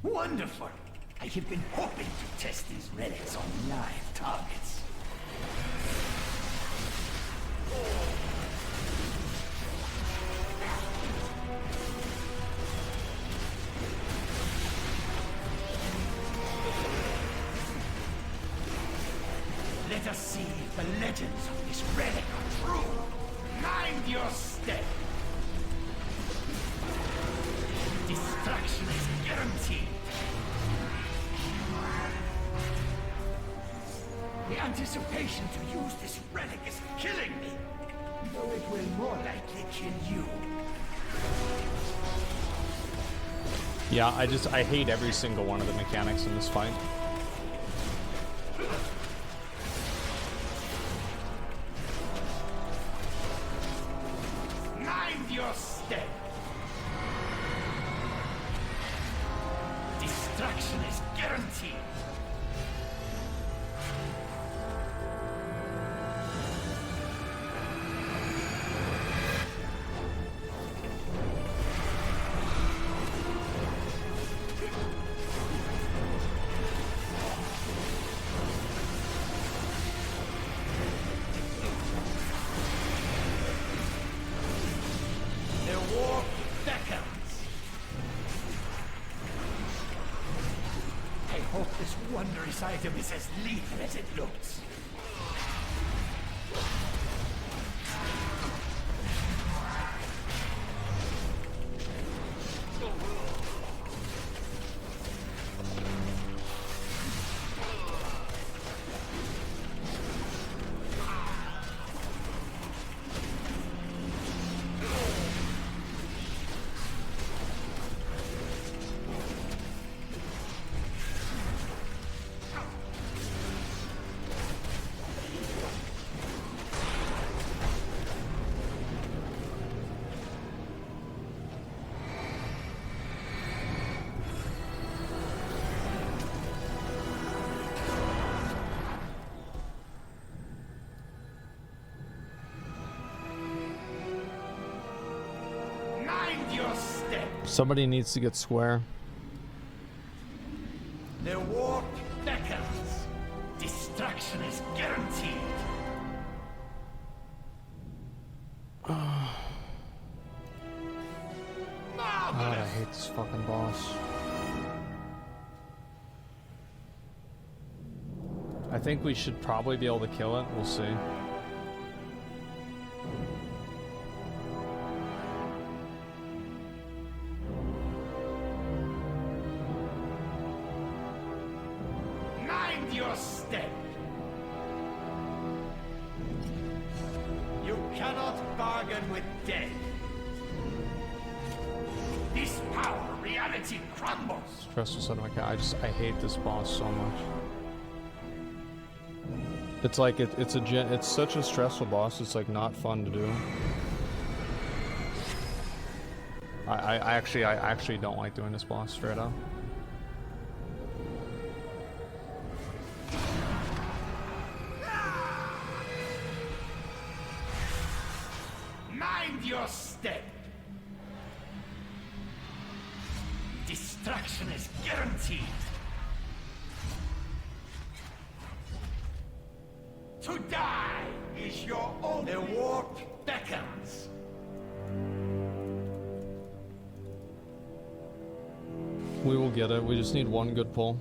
Wonderful! I have been hoping to test these relics on live targets. Let us see if the legends of this relic are true. Mind your step. Destruction is guaranteed. The anticipation to use this relic is killing me. Though it will more likely kill you. Yeah, I hate every single one of the mechanics in this fight. Mind your step. Destruction is guaranteed. The war beckons. I hope this wondrous item is as lethal as it looks. Somebody needs to get square. The warp beckons. Destruction is guaranteed. God, I hate this fucking boss. I think we should probably be able to kill it. We'll see. Mind your step. You cannot bargain with death. This power, reality crumbles. Stressful son of my cat. I hate this boss so much. It's like it's such a stressful boss. It's like not fun to do. I actually don't like doing this boss straight up. Mind your step. Destruction is guaranteed. To die is your only. The warp beckons. We will get it. We just need one good pull.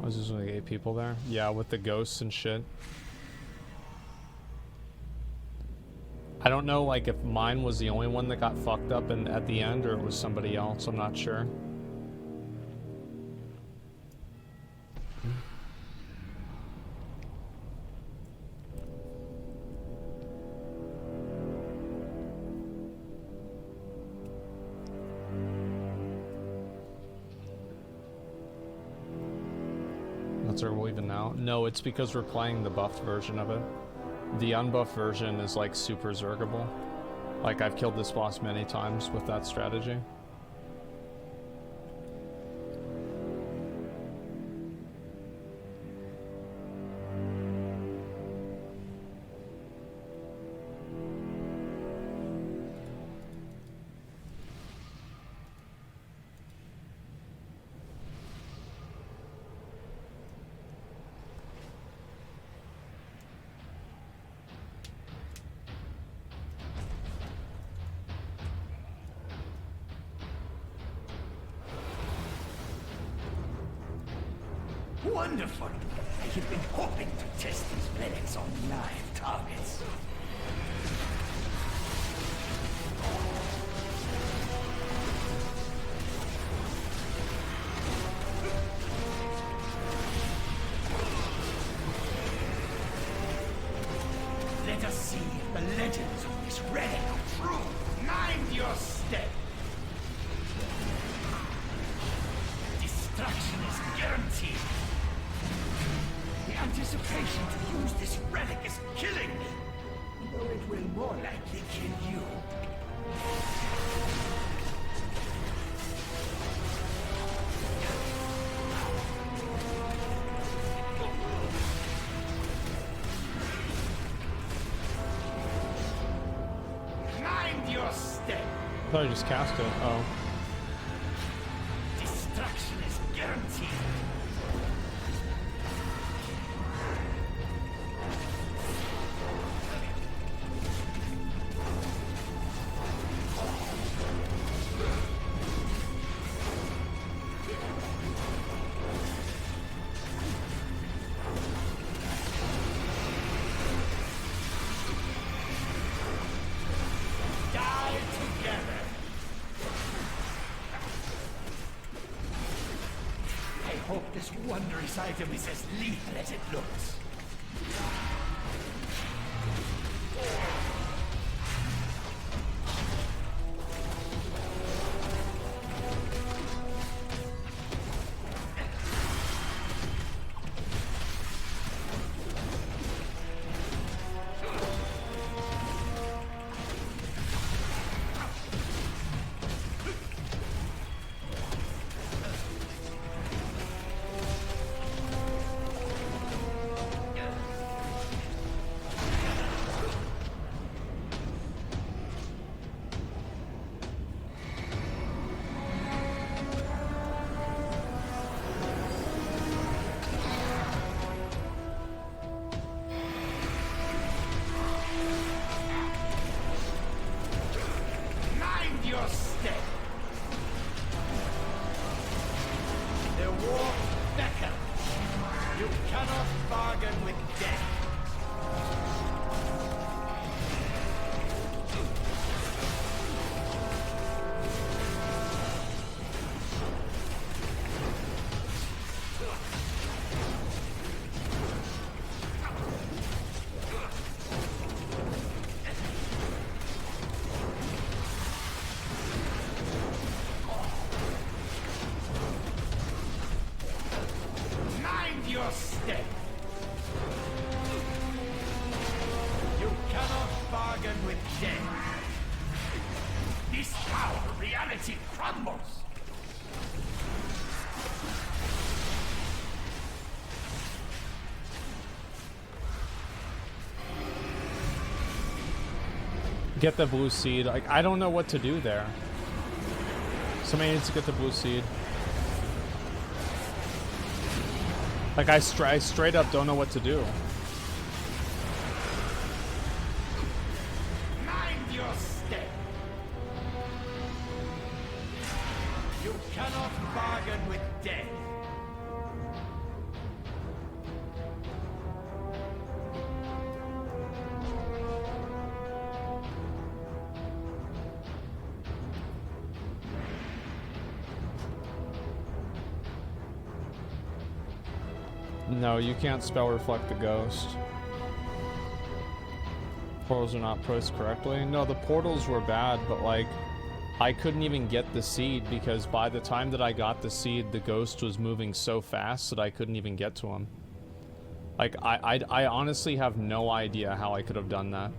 Was there like 8 people there? Yeah, with the ghosts and shit. I don't know, like, if mine was the only one that got fucked up at the end, or it was somebody else. I'm not sure. Are we even now? No, it's because we're playing the buffed version of it. The unbuffed version is like super zergable. Like, I've killed this boss many times with that strategy. Wonderful. I have been hoping to test these relics on live targets. Let us see if the legends of this relic are true. Mind your step. Destruction is guaranteed. The anticipation to use this relic is killing me, though it will more likely kill you. Mind your step. I thought I just cast it. Oh. Destruction is guaranteed. This wondrous item is as lethal as it looks. cannot bargain with death. Mind your step. You cannot bargain with death. This power reality crumbles. Get the blue seed. Like, I don't know what to do there. Somebody needs to get the blue seed. Like, I straight up don't know what to do. Mind your step. You cannot bargain with death. No, you can't spell reflect the ghost. Portals are not priced correctly. No, the portals were bad, but like, I couldn't even get the seed because by the time that I got the seed, the ghost was moving so fast that I couldn't even get to him. Like, I honestly have no idea how I could have done that.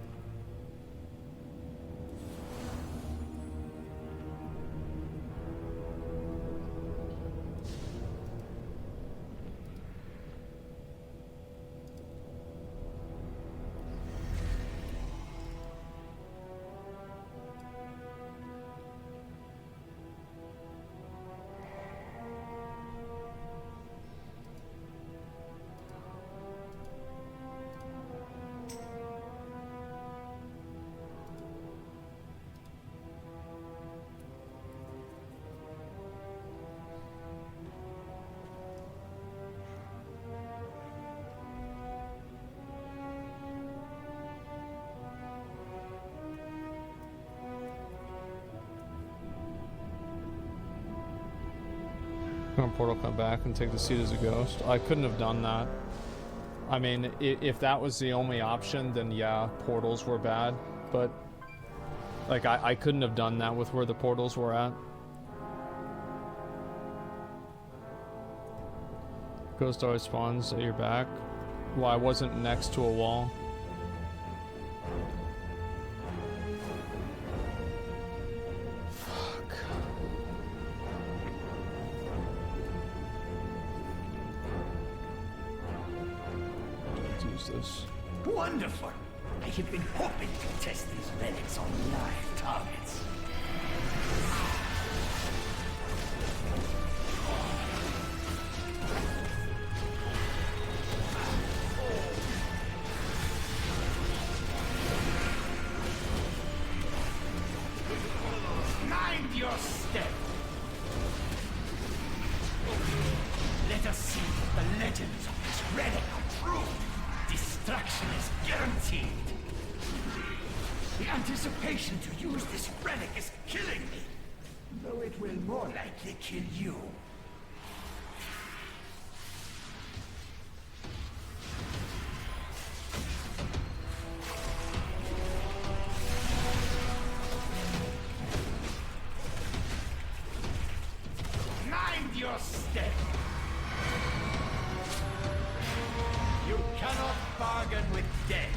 Portal come back and take the seat as a ghost. I couldn't have done that. I mean, if that was the only option, then yeah, portals were bad. But like, I couldn't have done that with where the portals were at. Ghost always spawns at your back. Well, I wasn't next to a wall. This. Wonderful! I have been hoping to test these relics on live targets. Mind your step! Let us see if the legends of this relic are true. Destruction is guaranteed. The anticipation to use this relic is killing me, though it will more likely kill you. Mind your step. You cannot bargain with death.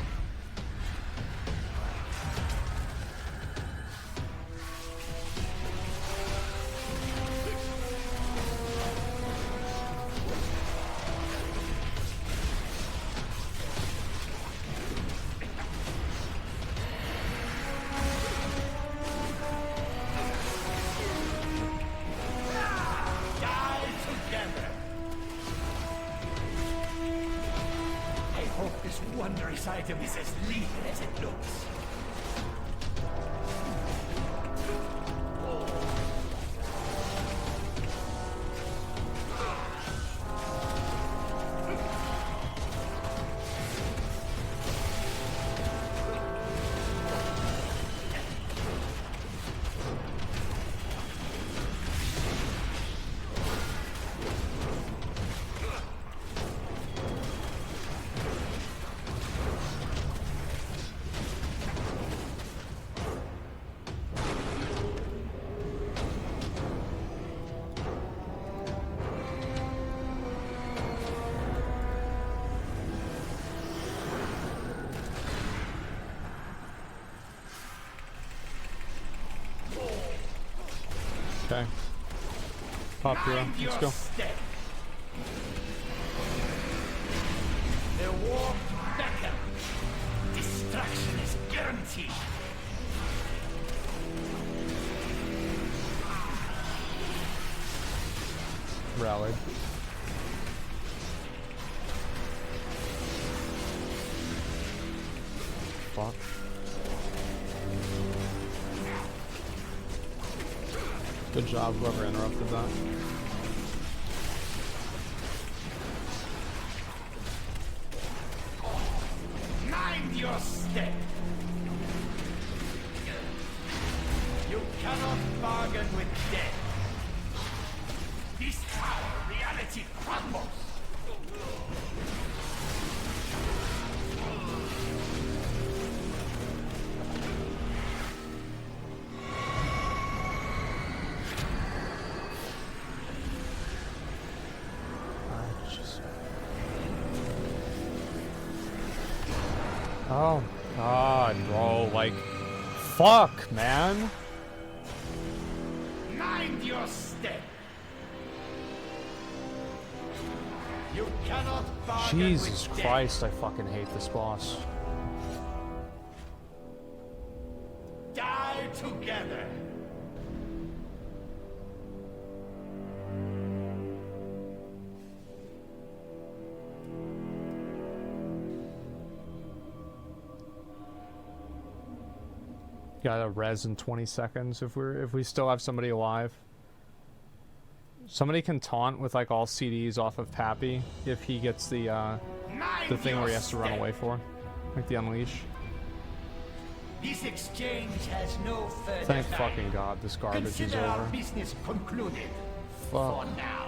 This wondrous item is as lethal as it looks. Okay. Pop hero. Let's go. The war beckon. Destruction is guaranteed. Rallied. Fuck. Good job, whoever interrupted that. Mind your step. You cannot bargain with death. This tower, reality crumbles. Oh god, bro, like, fuck, man. Mind your step. You cannot bargain Jesus with Christ, I fucking hate this boss. death. Die together. Gotta res in 20 seconds if we still have somebody alive. Somebody can taunt with like all CDs off of Pappy if he gets the thing where he has to run away for, like the unleash. This exchange has no further Thank value. fucking God this garbage is Consider our over. business concluded. Fuck. For now.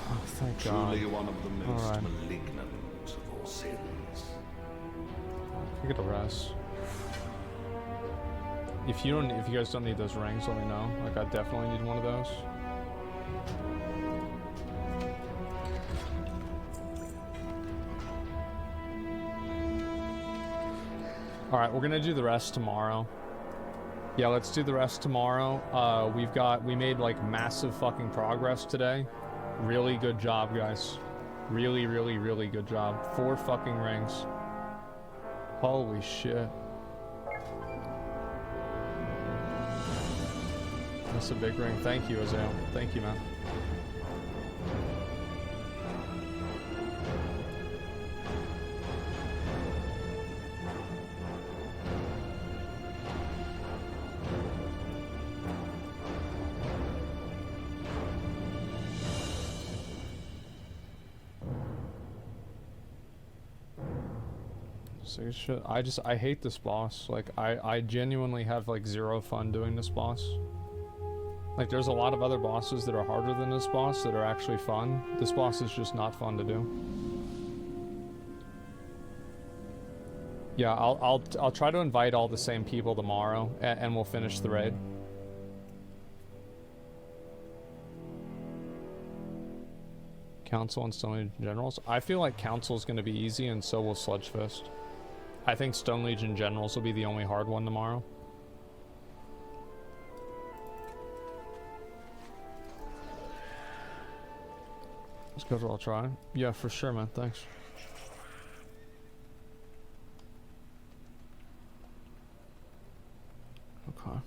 Oh, thank God. Truly one of the most Alright. malignant of all sins. I get a rest. If you guys don't need those rings, let me know. Like I definitely need one of those. All right, we're gonna do the rest tomorrow. Yeah, let's do the rest tomorrow. We made like massive fucking progress today. Really good job, guys. Really, really, really good job. 4 fucking rings. Holy shit. That's a big ring. Thank you, Azale. Thank you, man. So shit. I hate this boss. Like I genuinely have like 0 fun doing this boss. Like there's a lot of other bosses that are harder than this boss that are actually fun. This boss is just not fun to do. Yeah, I'll try to invite all the same people tomorrow and we'll finish the raid. Council and Stone Legion Generals. I feel like Council is going to be easy and so will Sludge Fist. I think Stone Legion Generals will be the only hard one tomorrow. Let's go to I'll try. Yeah, for sure, man. Thanks. Okay.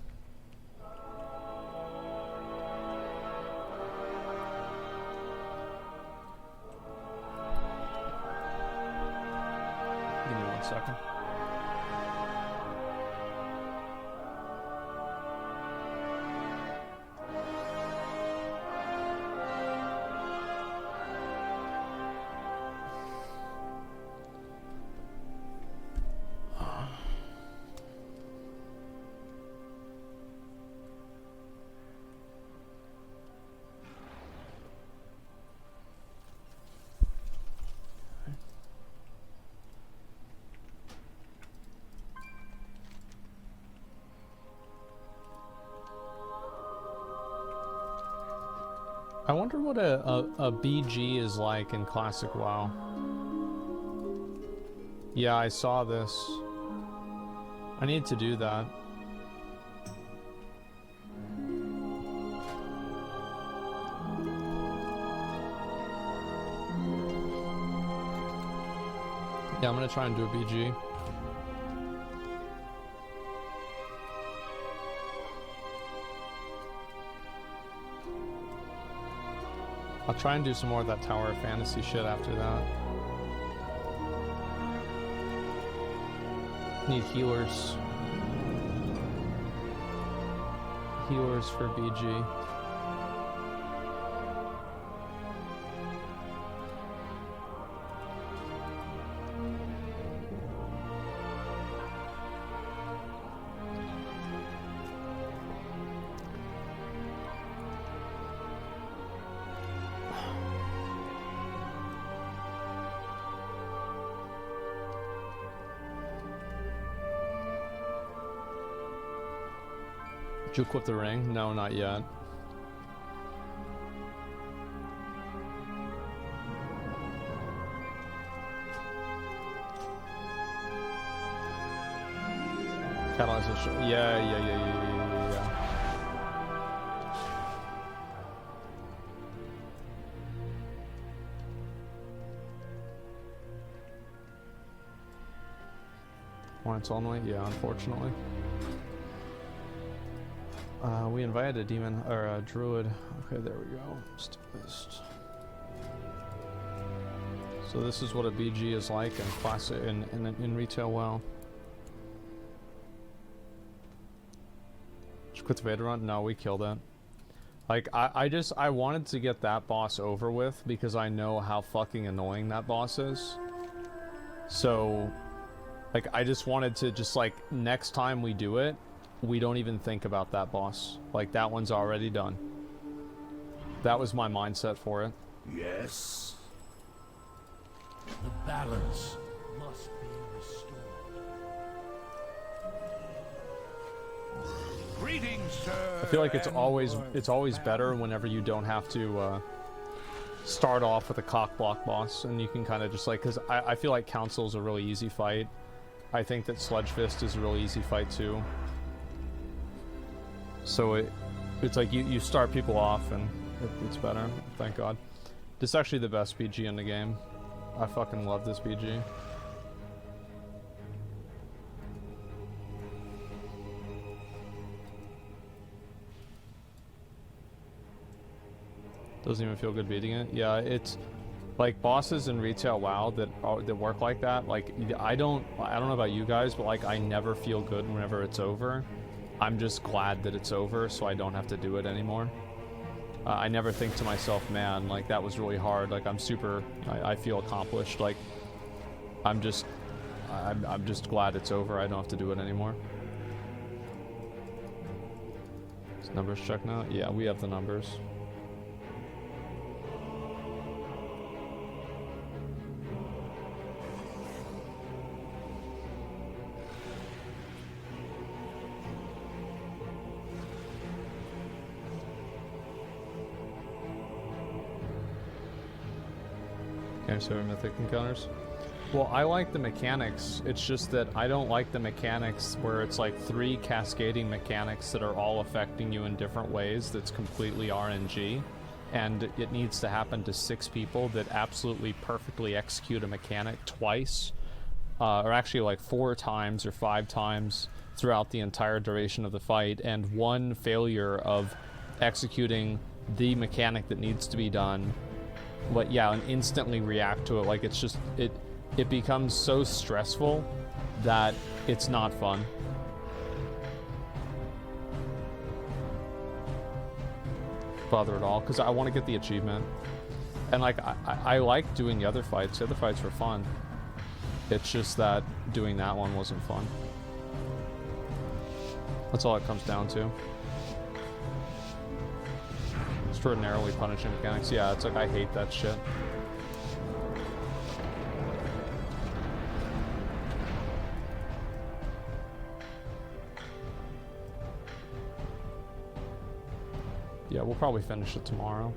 Give me 1 second. I wonder what a BG is like in Classic WoW. Yeah, I saw this. I need to do that. Yeah, I'm gonna try and do a BG. I'll try and do some more of that Tower of Fantasy shit after that. Need healers. Healers for BG. Did you equip the ring? No, not yet. Catalyzation. Yeah. Once only? Yeah, unfortunately. We invited a demon or a druid. Okay, there we go. List. So this is what a BG is like in classic in retail WoW. Did you quit the Vader run? No, we killed it. Like I wanted to get that boss over with because I know how fucking annoying that boss is. So like I just wanted to just like next time we do it, we don't even think about that boss. Like, that one's already done. That was my mindset for it. Yes. The balance must be restored. Greetings, sir. I feel like it's always better whenever you don't have to start off with a cock block boss, and you can kind of just like, because I feel like Council's a really easy fight. I think that Sledge Fist is a really easy fight too. So it's like you start people off and it's better, thank God. This is actually the best BG in the game. I fucking love this BG. Doesn't even feel good beating it. Yeah, it's like bosses in retail WoW that work like that. Like I don't know about you guys, but like I never feel good whenever it's over. I'm just glad that it's over, so I don't have to do it anymore. I never think to myself, man, like that was really hard. Like I feel accomplished. Like I'm just glad it's over. I don't have to do it anymore. Is numbers checked now? Yeah, we have the numbers. So mythic encounters. Well, I like the mechanics. It's just that I don't like the mechanics where it's like 3 cascading mechanics that are all affecting you in different ways. That's completely RNG, and it needs to happen to 6 people that absolutely perfectly execute a mechanic twice, or actually like 4 times or 5 times throughout the entire duration of the fight, and 1 failure of executing the mechanic that needs to be done. But yeah, and instantly react to it. Like it's just it becomes so stressful that it's not fun. Bother at all, because I want to get the achievement. And like I like doing the other fights. The other fights were fun. It's just that doing that one wasn't fun. That's all it comes down to. Extraordinarily punishing mechanics. Yeah, it's like I hate that shit. Yeah, we'll probably finish it tomorrow.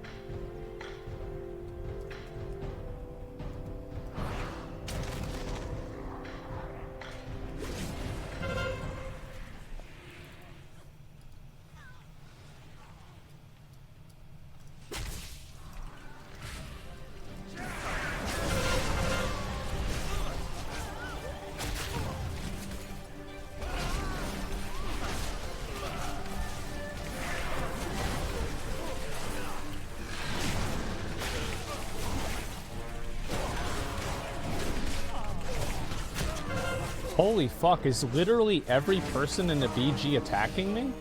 Holy fuck, is literally every person in the BG attacking me?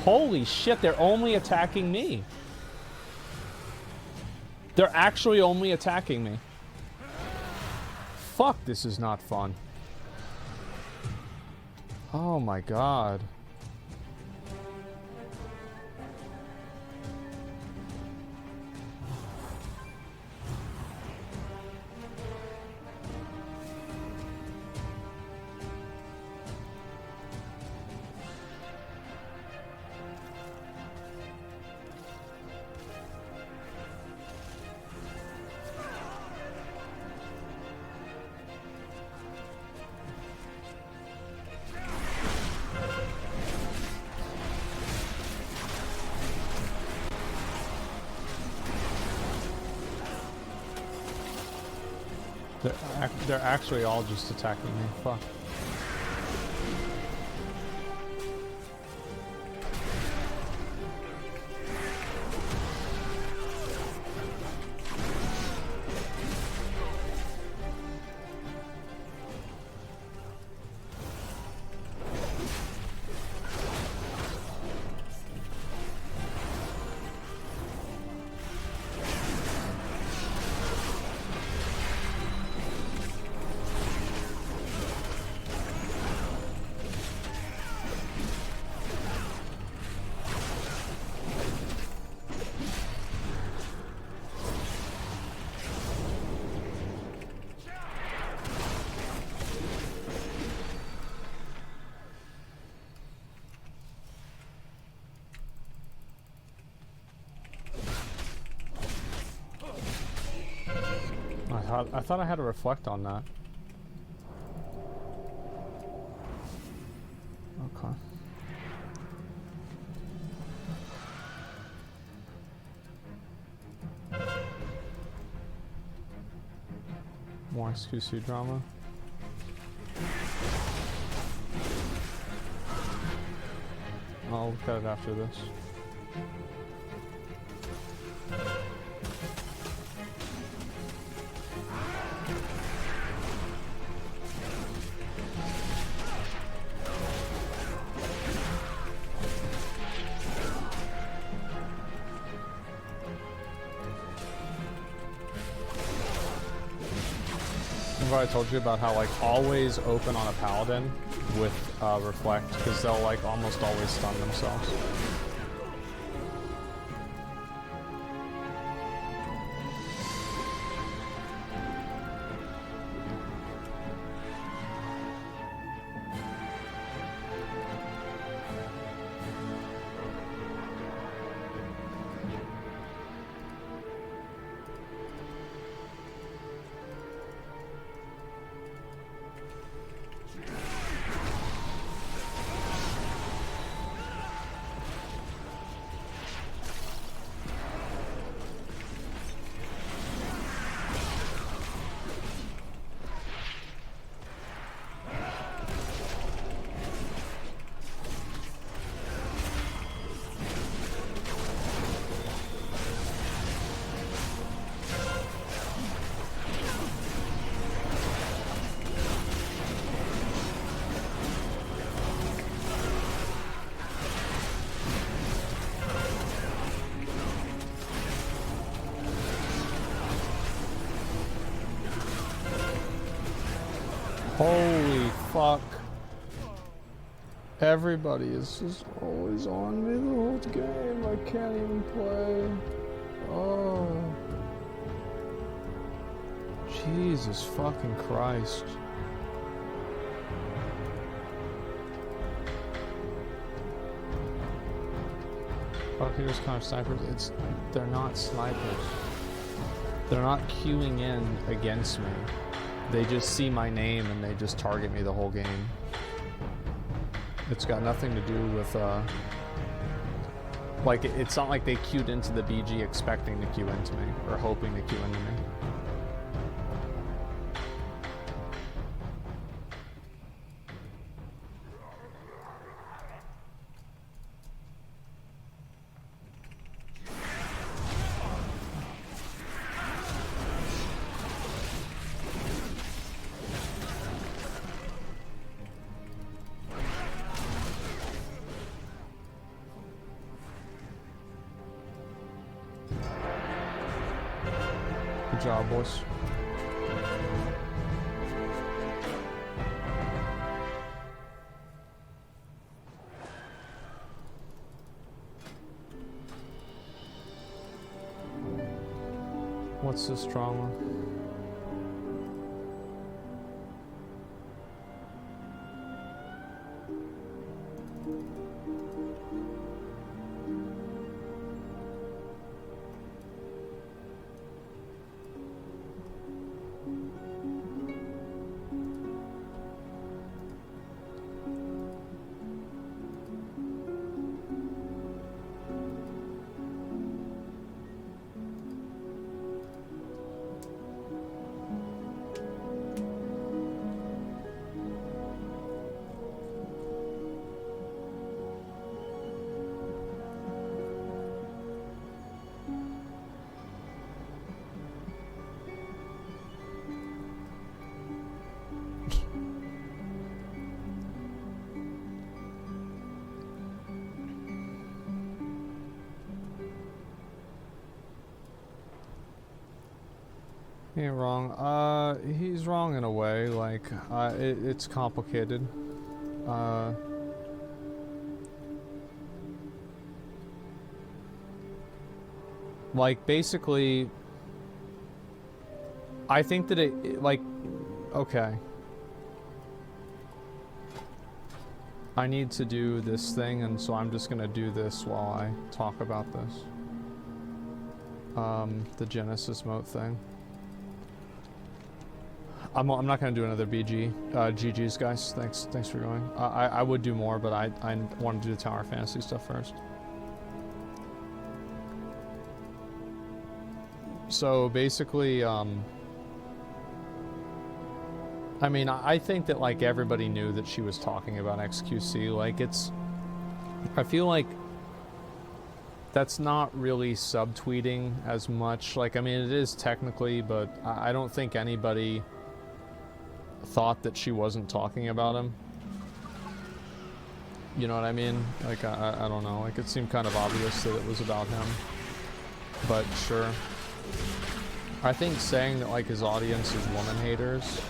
Holy shit, they're only attacking me. They're actually only attacking me. Fuck, this is not fun. Oh my god. They're actually all just attacking me. Fuck. I thought I had to reflect on that. Okay. More XQC drama. I'll look at it after this. I told you about how like always open on a paladin with reflect, because they'll like almost always stun themselves. Holy fuck. Everybody is just always on me the whole game. I can't even play. Oh. Jesus fucking Christ. Fuck, here's kind of snipers. They're not snipers. They're not queuing in against me. They just see my name and they just target me the whole game. It's got nothing to do with, like, it's not like they queued into the BG expecting to queue into me, or hoping to queue into me. Good job, boys. What's this trauma? He ain't wrong. He's wrong in a way. Like, it's complicated. Like, basically, I think that like, okay. I need to do this thing, and so I'm just gonna do this while I talk about this. The Genesis mode thing. I'm not gonna do another BG. GG's, guys. Thanks for going. I would do more, but I want to do the Tower Fantasy stuff first. So basically, I mean, I think that like everybody knew that she was talking about XQC. Like I feel like that's not really subtweeting as much. Like, I mean, it is technically, but I don't think anybody thought that she wasn't talking about him. You know what I mean? Like, I don't know. Like, it seemed kind of obvious that it was about him. But sure. I think saying that, like, his audience is woman haters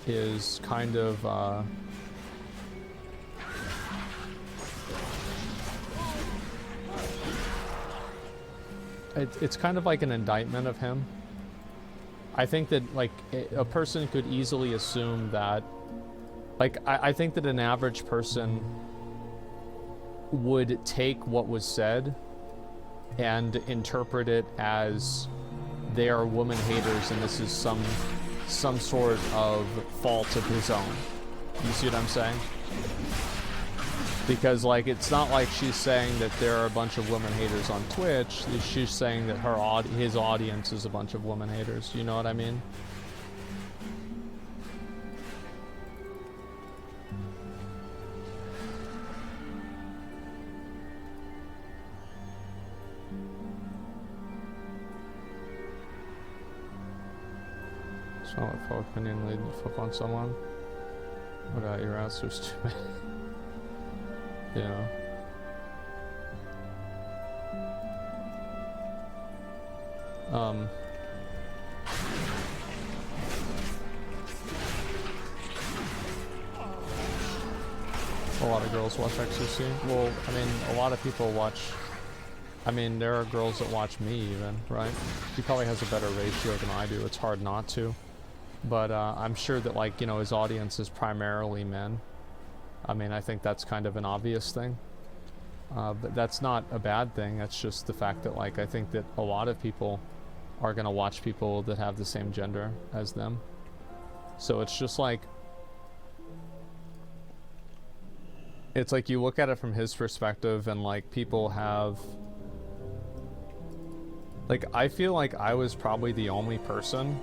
is kind of, it's kind of like an indictment of him. I think that, like, a person could easily assume that, like, I think that an average person would take what was said and interpret it as they are woman haters and this is some sort of fault of his own. You see what I'm saying? Because, like, it's not like she's saying that there are a bunch of women haters on Twitch. She's saying that his audience is a bunch of women haters. You know what I mean? So, if our opinion lead to flip on someone, what about your ass? There's too many. Yeah. A lot of girls watch XQC. Well, I mean, a lot of people watch. I mean, there are girls that watch me even, right? He probably has a better ratio than I do. It's hard not to. But I'm sure that, like, you know, his audience is primarily men. I mean, I think that's kind of an obvious thing. But that's not a bad thing. That's just the fact that, like, I think that a lot of people are going to watch people that have the same gender as them. So it's just like, it's like you look at it from his perspective and, like, people have, like, I feel like I was probably the only person.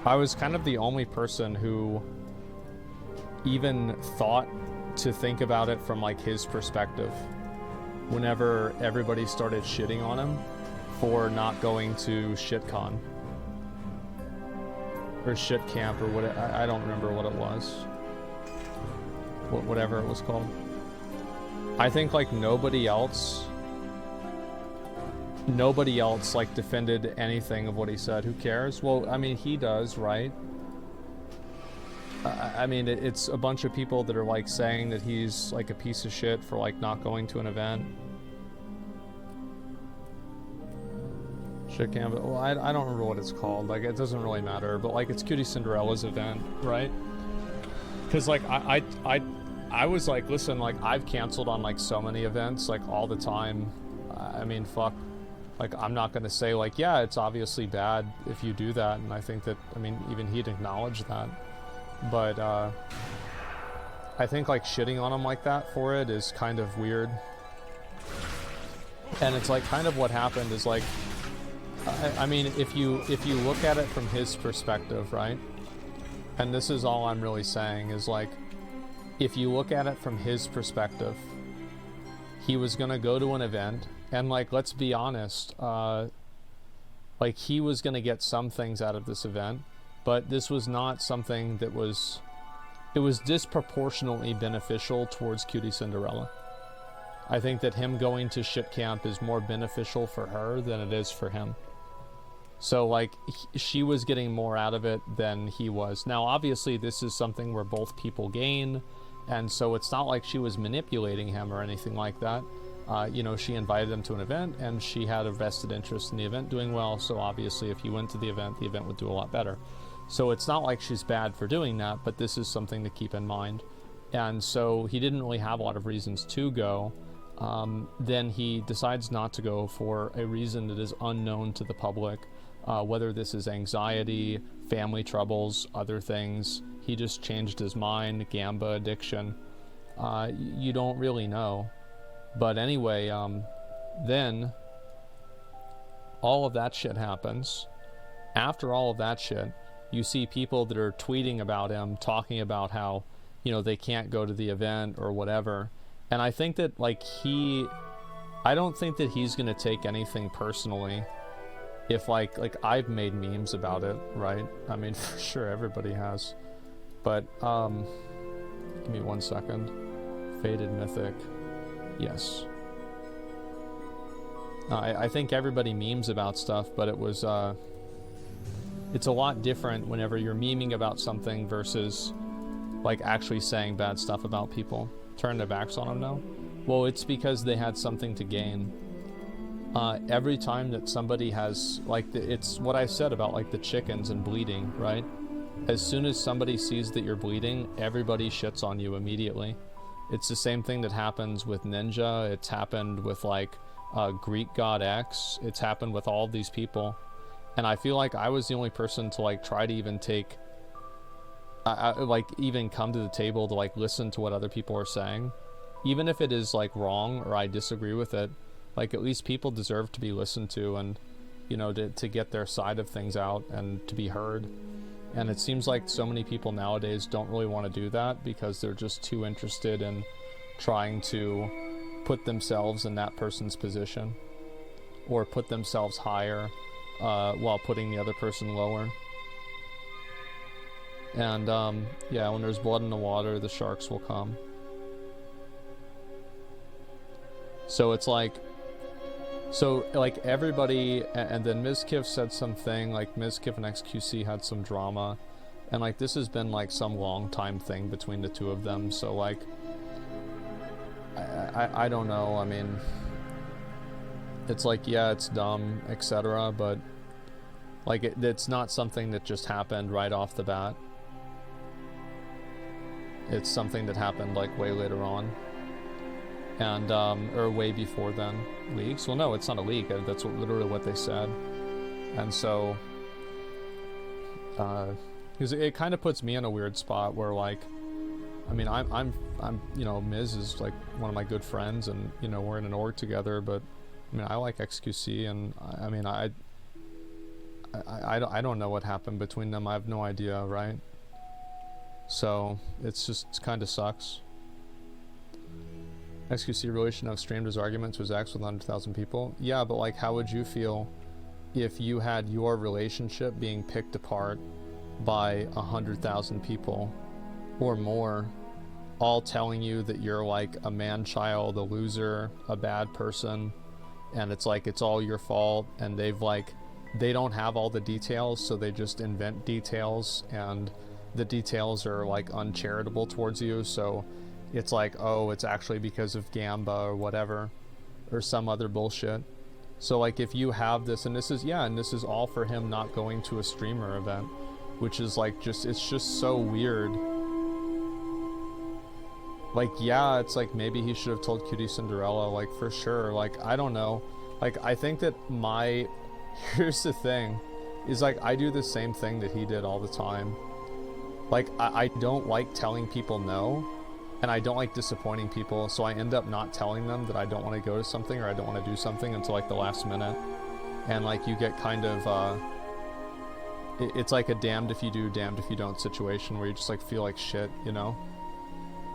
I was kind of the only person who even thought to think about it from, like, his perspective whenever everybody started shitting on him for not going to ShitCon or ShitCamp or what I don't remember what it was, whatever it was called. I think, like, nobody else nobody else like defended anything of what he said. Who cares? Well, I mean, he does, right? I mean, it's a bunch of people that are like saying that he's like a piece of shit for like not going to an event. Shit canvas. Well, I don't remember what it's called. Like, it doesn't really matter. But like, it's Cutie Cinderella's event, right? Because like I was like, listen, like I've canceled on like so many events, like all the time. I mean, fuck. Like, I'm not gonna say like, yeah, it's obviously bad if you do that. And I think that, I mean, even he'd acknowledge that. But I think like shitting on him like that for it is kind of weird. And it's like kind of what happened is like, I mean, if you look at it from his perspective, right? And this is all I'm really saying is like, if you look at it from his perspective, he was gonna go to an event and like, let's be honest, like he was gonna get some things out of this event, but this was not something that was, it was disproportionately beneficial towards Cutie Cinderella. I think that him going to ship camp is more beneficial for her than it is for him. So like, she was getting more out of it than he was. Now obviously this is something where both people gain, and so it's not like she was manipulating him or anything like that. You know, she invited him to an event and she had a vested interest in the event doing well, so obviously if he went to the event would do a lot better. So it's not like she's bad for doing that, but this is something to keep in mind. And so he didn't really have a lot of reasons to go. Then he decides not to go for a reason that is unknown to the public, whether this is anxiety, family troubles, other things. He just changed his mind, gamba addiction. You don't really know. But anyway, then all of that shit happens. After all of that shit, you see people that are tweeting about him, talking about how, you know, they can't go to the event or whatever. And I think that like I don't think that he's gonna take anything personally if like I've made memes about it, right? I mean, for sure everybody has. But give me 1 second. Faded Mythic. Yes. I think everybody memes about stuff, but it was it's a lot different whenever you're memeing about something versus like actually saying bad stuff about people. Turn their backs on them now? Well, it's because they had something to gain. Every time that somebody has, like, it's what I said about like the chickens and bleeding, right? As soon as somebody sees that you're bleeding, everybody shits on you immediately. It's the same thing that happens with Ninja. It's happened with like Greek God X. It's happened with all of these people. And I feel like I was the only person to like try to even take, like even come to the table to like listen to what other people are saying. Even if it is like wrong or I disagree with it, like at least people deserve to be listened to and, you know, to get their side of things out and to be heard. And it seems like so many people nowadays don't really want to do that because they're just too interested in trying to put themselves in that person's position or put themselves higher while putting the other person lower. And yeah, when there's blood in the water, the sharks will come. So it's like, so like everybody, and then Mizkiff said something, like Mizkiff and XQC had some drama, and like this has been like some long time thing between the two of them. So like, I don't know. I mean, it's like, yeah, it's dumb, etc. But like it's not something that just happened right off the bat. It's something that happened like way later on. And or way before then. Leaks? Well, no, it's not a leak. That's literally what they said. And so because it kind of puts me in a weird spot where like, I mean, I'm you know, Miz is like one of my good friends, and you know, we're in an org together. But I mean, I like XQC, and I mean, I don't know what happened between them. I have no idea, right? So it's kind of sucks. XQC really shouldn't have streamed his arguments with X with 100,000 people. Yeah, but like, how would you feel if you had your relationship being picked apart by 100,000 people or more, all telling you that you're like a man-child, a loser, a bad person, and it's like it's all your fault, and they don't have all the details, so they just invent details, and the details are like uncharitable towards you, so it's like, oh, it's actually because of Gamba or whatever, or some other bullshit. So like if you have this, and this is all for him not going to a streamer event, which is like it's just so weird. Like, yeah, it's like maybe he should have told Cutie Cinderella, like, for sure. Like, I don't know. Like, I think that here's the thing, is like I do the same thing that he did all the time. Like, I don't like telling people no, and I don't like disappointing people, so I end up not telling them that I don't want to go to something or I don't want to do something until like the last minute. And like you get kind of it's like a damned if you do, damned if you don't situation where you just like feel like shit, you know?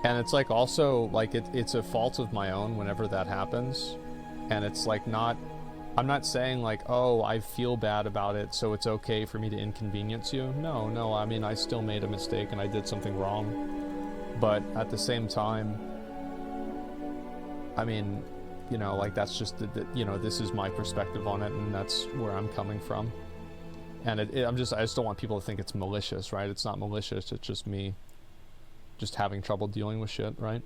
And it's like also like it's a fault of my own whenever that happens. And it's like I'm not saying like, oh, I feel bad about it, so it's okay for me to inconvenience you. No, I mean, I still made a mistake and I did something wrong. But at the same time, I mean, you know, like that's just, you know, this is my perspective on it, and that's where I'm coming from. And I just don't want people to think it's malicious, right? It's not malicious, it's just me just having trouble dealing with shit, right?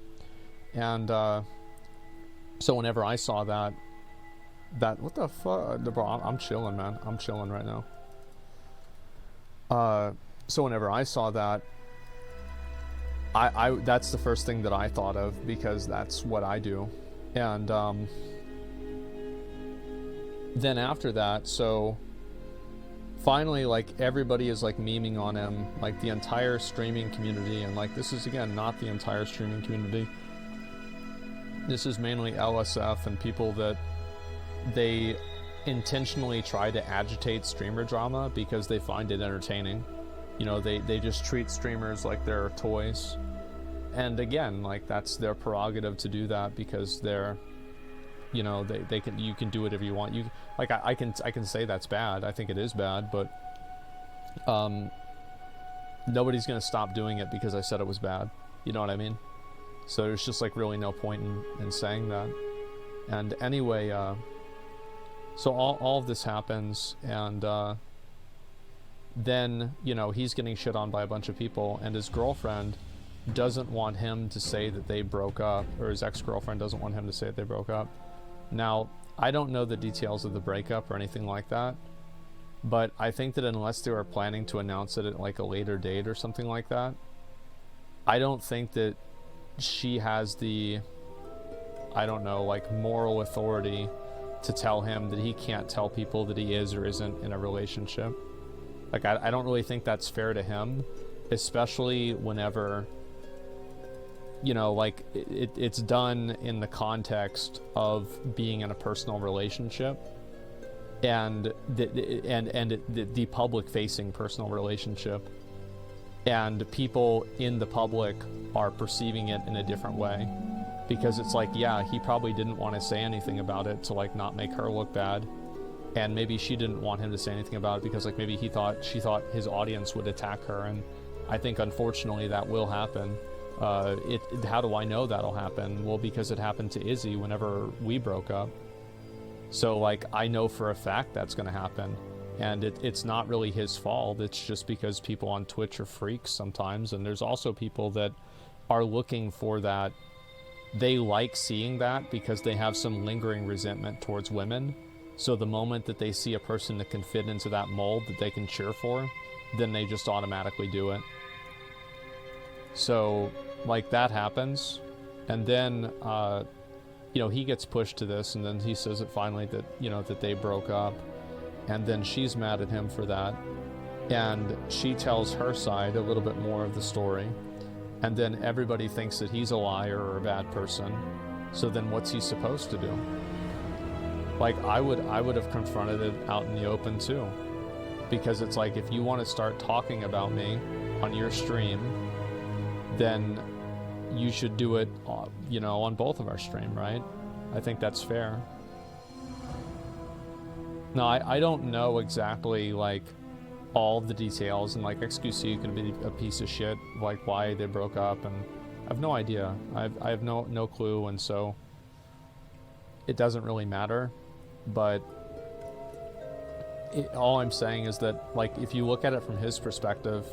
And so whenever I saw that what the fuck, bro, I'm chilling, man. I'm chilling right now. So whenever I saw that, I that's the first thing that I thought of, because that's what I do. And then after that, so finally, like, everybody is like memeing on him, like the entire streaming community. And like, this is again not the entire streaming community, this is mainly LSF and people that they intentionally try to agitate streamer drama because they find it entertaining. You know, they just treat streamers like they're toys. And again, like, that's their prerogative to do that, because they're, you know, you can do whatever you want. You like, I can say that's bad. I think it is bad, but nobody's gonna stop doing it because I said it was bad. You know what I mean? So there's just like really no point in saying that. And anyway, so all of this happens, and then, you know, he's getting shit on by a bunch of people, and his girlfriend doesn't want him to say that they broke up, or his ex-girlfriend doesn't want him to say that they broke up. Now, I don't know the details of the breakup or anything like that, but I think that unless they were planning to announce it at like a later date or something like that, I don't think that she has the, I don't know, like, moral authority to tell him that he can't tell people that he is or isn't in a relationship. Like, I don't really think that's fair to him, especially whenever, you know, like, it's done in the context of being in a personal relationship, and the public-facing personal relationship, and people in the public are perceiving it in a different way, because it's like, yeah, he probably didn't want to say anything about it to like not make her look bad, and maybe she didn't want him to say anything about it because like maybe she thought his audience would attack her, and I think unfortunately that will happen. How do I know that'll happen? Well, because it happened to Izzy whenever we broke up. So like, I know for a fact that's gonna happen, and it's not really his fault. It's just because people on Twitch are freaks sometimes, and there's also people that are looking for that. They like seeing that because they have some lingering resentment towards women. So the moment that they see a person that can fit into that mold that they can cheer for, then they just automatically do it. So like, that happens, and then you know, he gets pushed to this, and then he says it finally that, you know, that they broke up, and then she's mad at him for that, and she tells her side a little bit more of the story, and then everybody thinks that he's a liar or a bad person. So then what's he supposed to do? Like, I would have confronted it out in the open too, because it's like, if you want to start talking about me on your stream, then you should do it, you know, on both of our stream, right? I think that's fair. Now, I don't know exactly like all the details, and like XQC can be a piece of shit, like why they broke up, and I have no idea. I have no clue, and so it doesn't really matter. but all I'm saying is that, like, if you look at it from his perspective,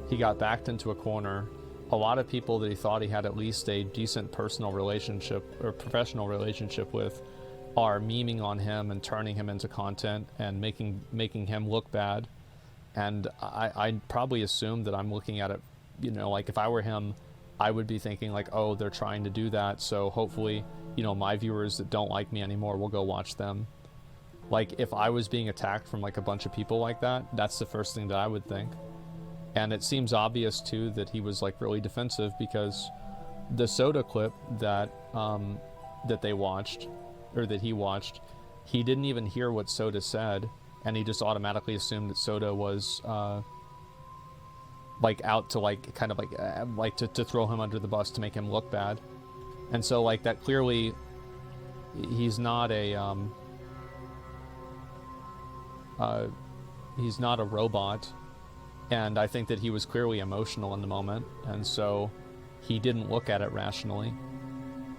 he got backed into a corner. A lot of people that he thought he had at least a decent personal relationship or professional relationship with are memeing on him and turning him into content and making him look bad. And I probably assume that I'm looking at it, you know, like if I were him, I would be thinking like, oh, they're trying to do that, so hopefully, you know, my viewers that don't like me anymore will go watch them. Like, if I was being attacked from like a bunch of people like that, that's the first thing that I would think. And it seems obvious too that he was like really defensive, because the Soda clip that that they watched, or that he watched, he didn't even hear what Soda said, and he just automatically assumed that Soda was like out to like kind of like to throw him under the bus to make him look bad. And so like that clearly he's not a robot, and I think that he was clearly emotional in the moment, and so he didn't look at it rationally.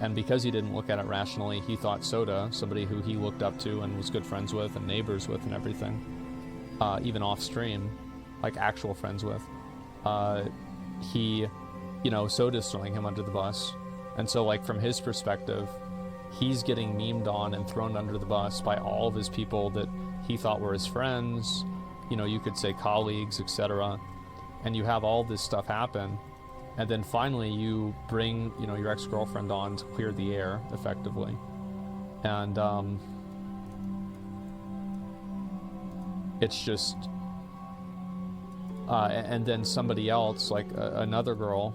And because he didn't look at it rationally, he thought Soda, somebody who he looked up to and was good friends with and neighbors with and everything, even off stream, like actual friends with, you know, Soda's throwing him under the bus. And so like from his perspective, he's getting memed on and thrown under the bus by all of his people that he thought were his friends, you know, you could say colleagues, etc. And you have all this stuff happen, and then finally you bring, you know, your ex-girlfriend on to clear the air, effectively. And it's just and then somebody else, like another girl,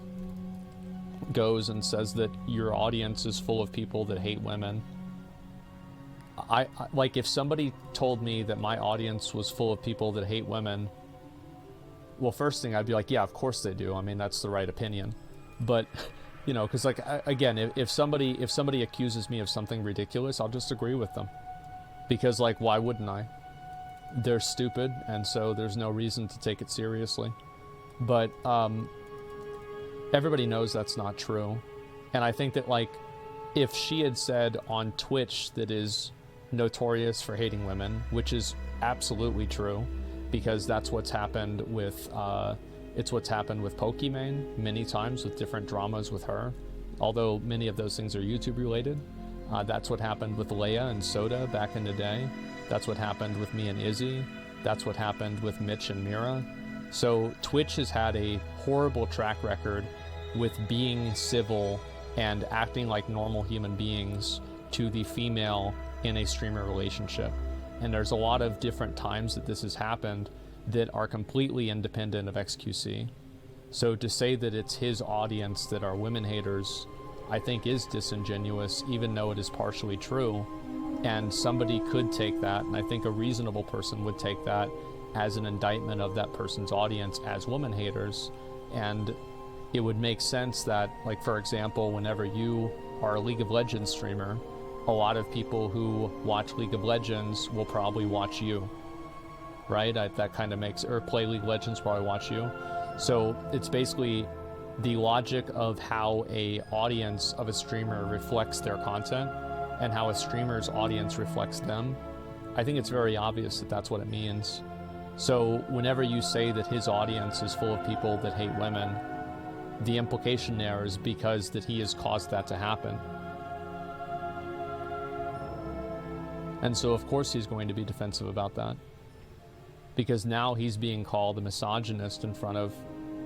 goes and says that your audience is full of people that hate women. I like, if somebody told me that my audience was full of people that hate women, well, first thing I'd be like, yeah, of course they do. I mean, that's the right opinion. But, you know, because like, again, if somebody accuses me of something ridiculous, I'll just agree with them, because like, why wouldn't I? They're stupid, and so there's no reason to take it seriously. But everybody knows that's not true. And I think that like, if she had said on Twitch that is notorious for hating women, which is absolutely true, because that's what's happened with it's what's happened with Pokimane many times, with different dramas with her, although many of those things are YouTube related. That's what happened with Leia and Soda back in the day. That's what happened with me and Izzy. That's what happened with Mitch and Mira. So Twitch has had a horrible track record with being civil and acting like normal human beings to the female in a streamer relationship. And there's a lot of different times that this has happened that are completely independent of XQC. So to say that it's his audience that are women haters, I think is disingenuous, even though it is partially true. And somebody could take that, and I think a reasonable person would take that as an indictment of that person's audience as woman haters. And it would make sense that, like, for example, whenever you are a League of Legends streamer, a lot of people who watch League of Legends will probably watch you, right? That kind of makes, or play League of Legends probably watch you. So it's basically the logic of how a audience of a streamer reflects their content and how a streamer's audience reflects them. I think it's very obvious that that's what it means. So whenever you say that his audience is full of people that hate women, the implication there is because that he has caused that to happen. And so of course he's going to be defensive about that, because now he's being called a misogynist in front of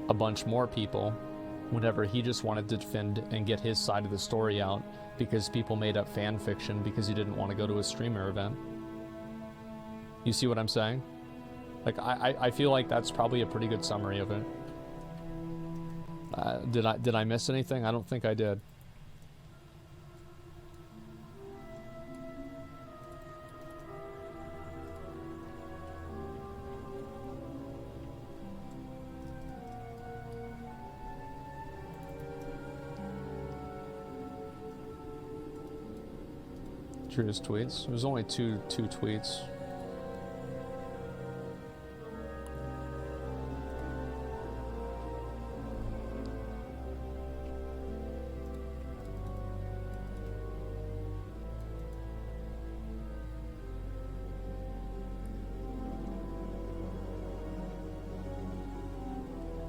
a bunch more people, whenever he just wanted to defend and get his side of the story out because people made up fan fiction because he didn't want to go to a streamer event. You see what I'm saying? Like, I feel like that's probably a pretty good summary of it. Did I miss anything? I don't think I did. Drew's tweets. It was only two tweets.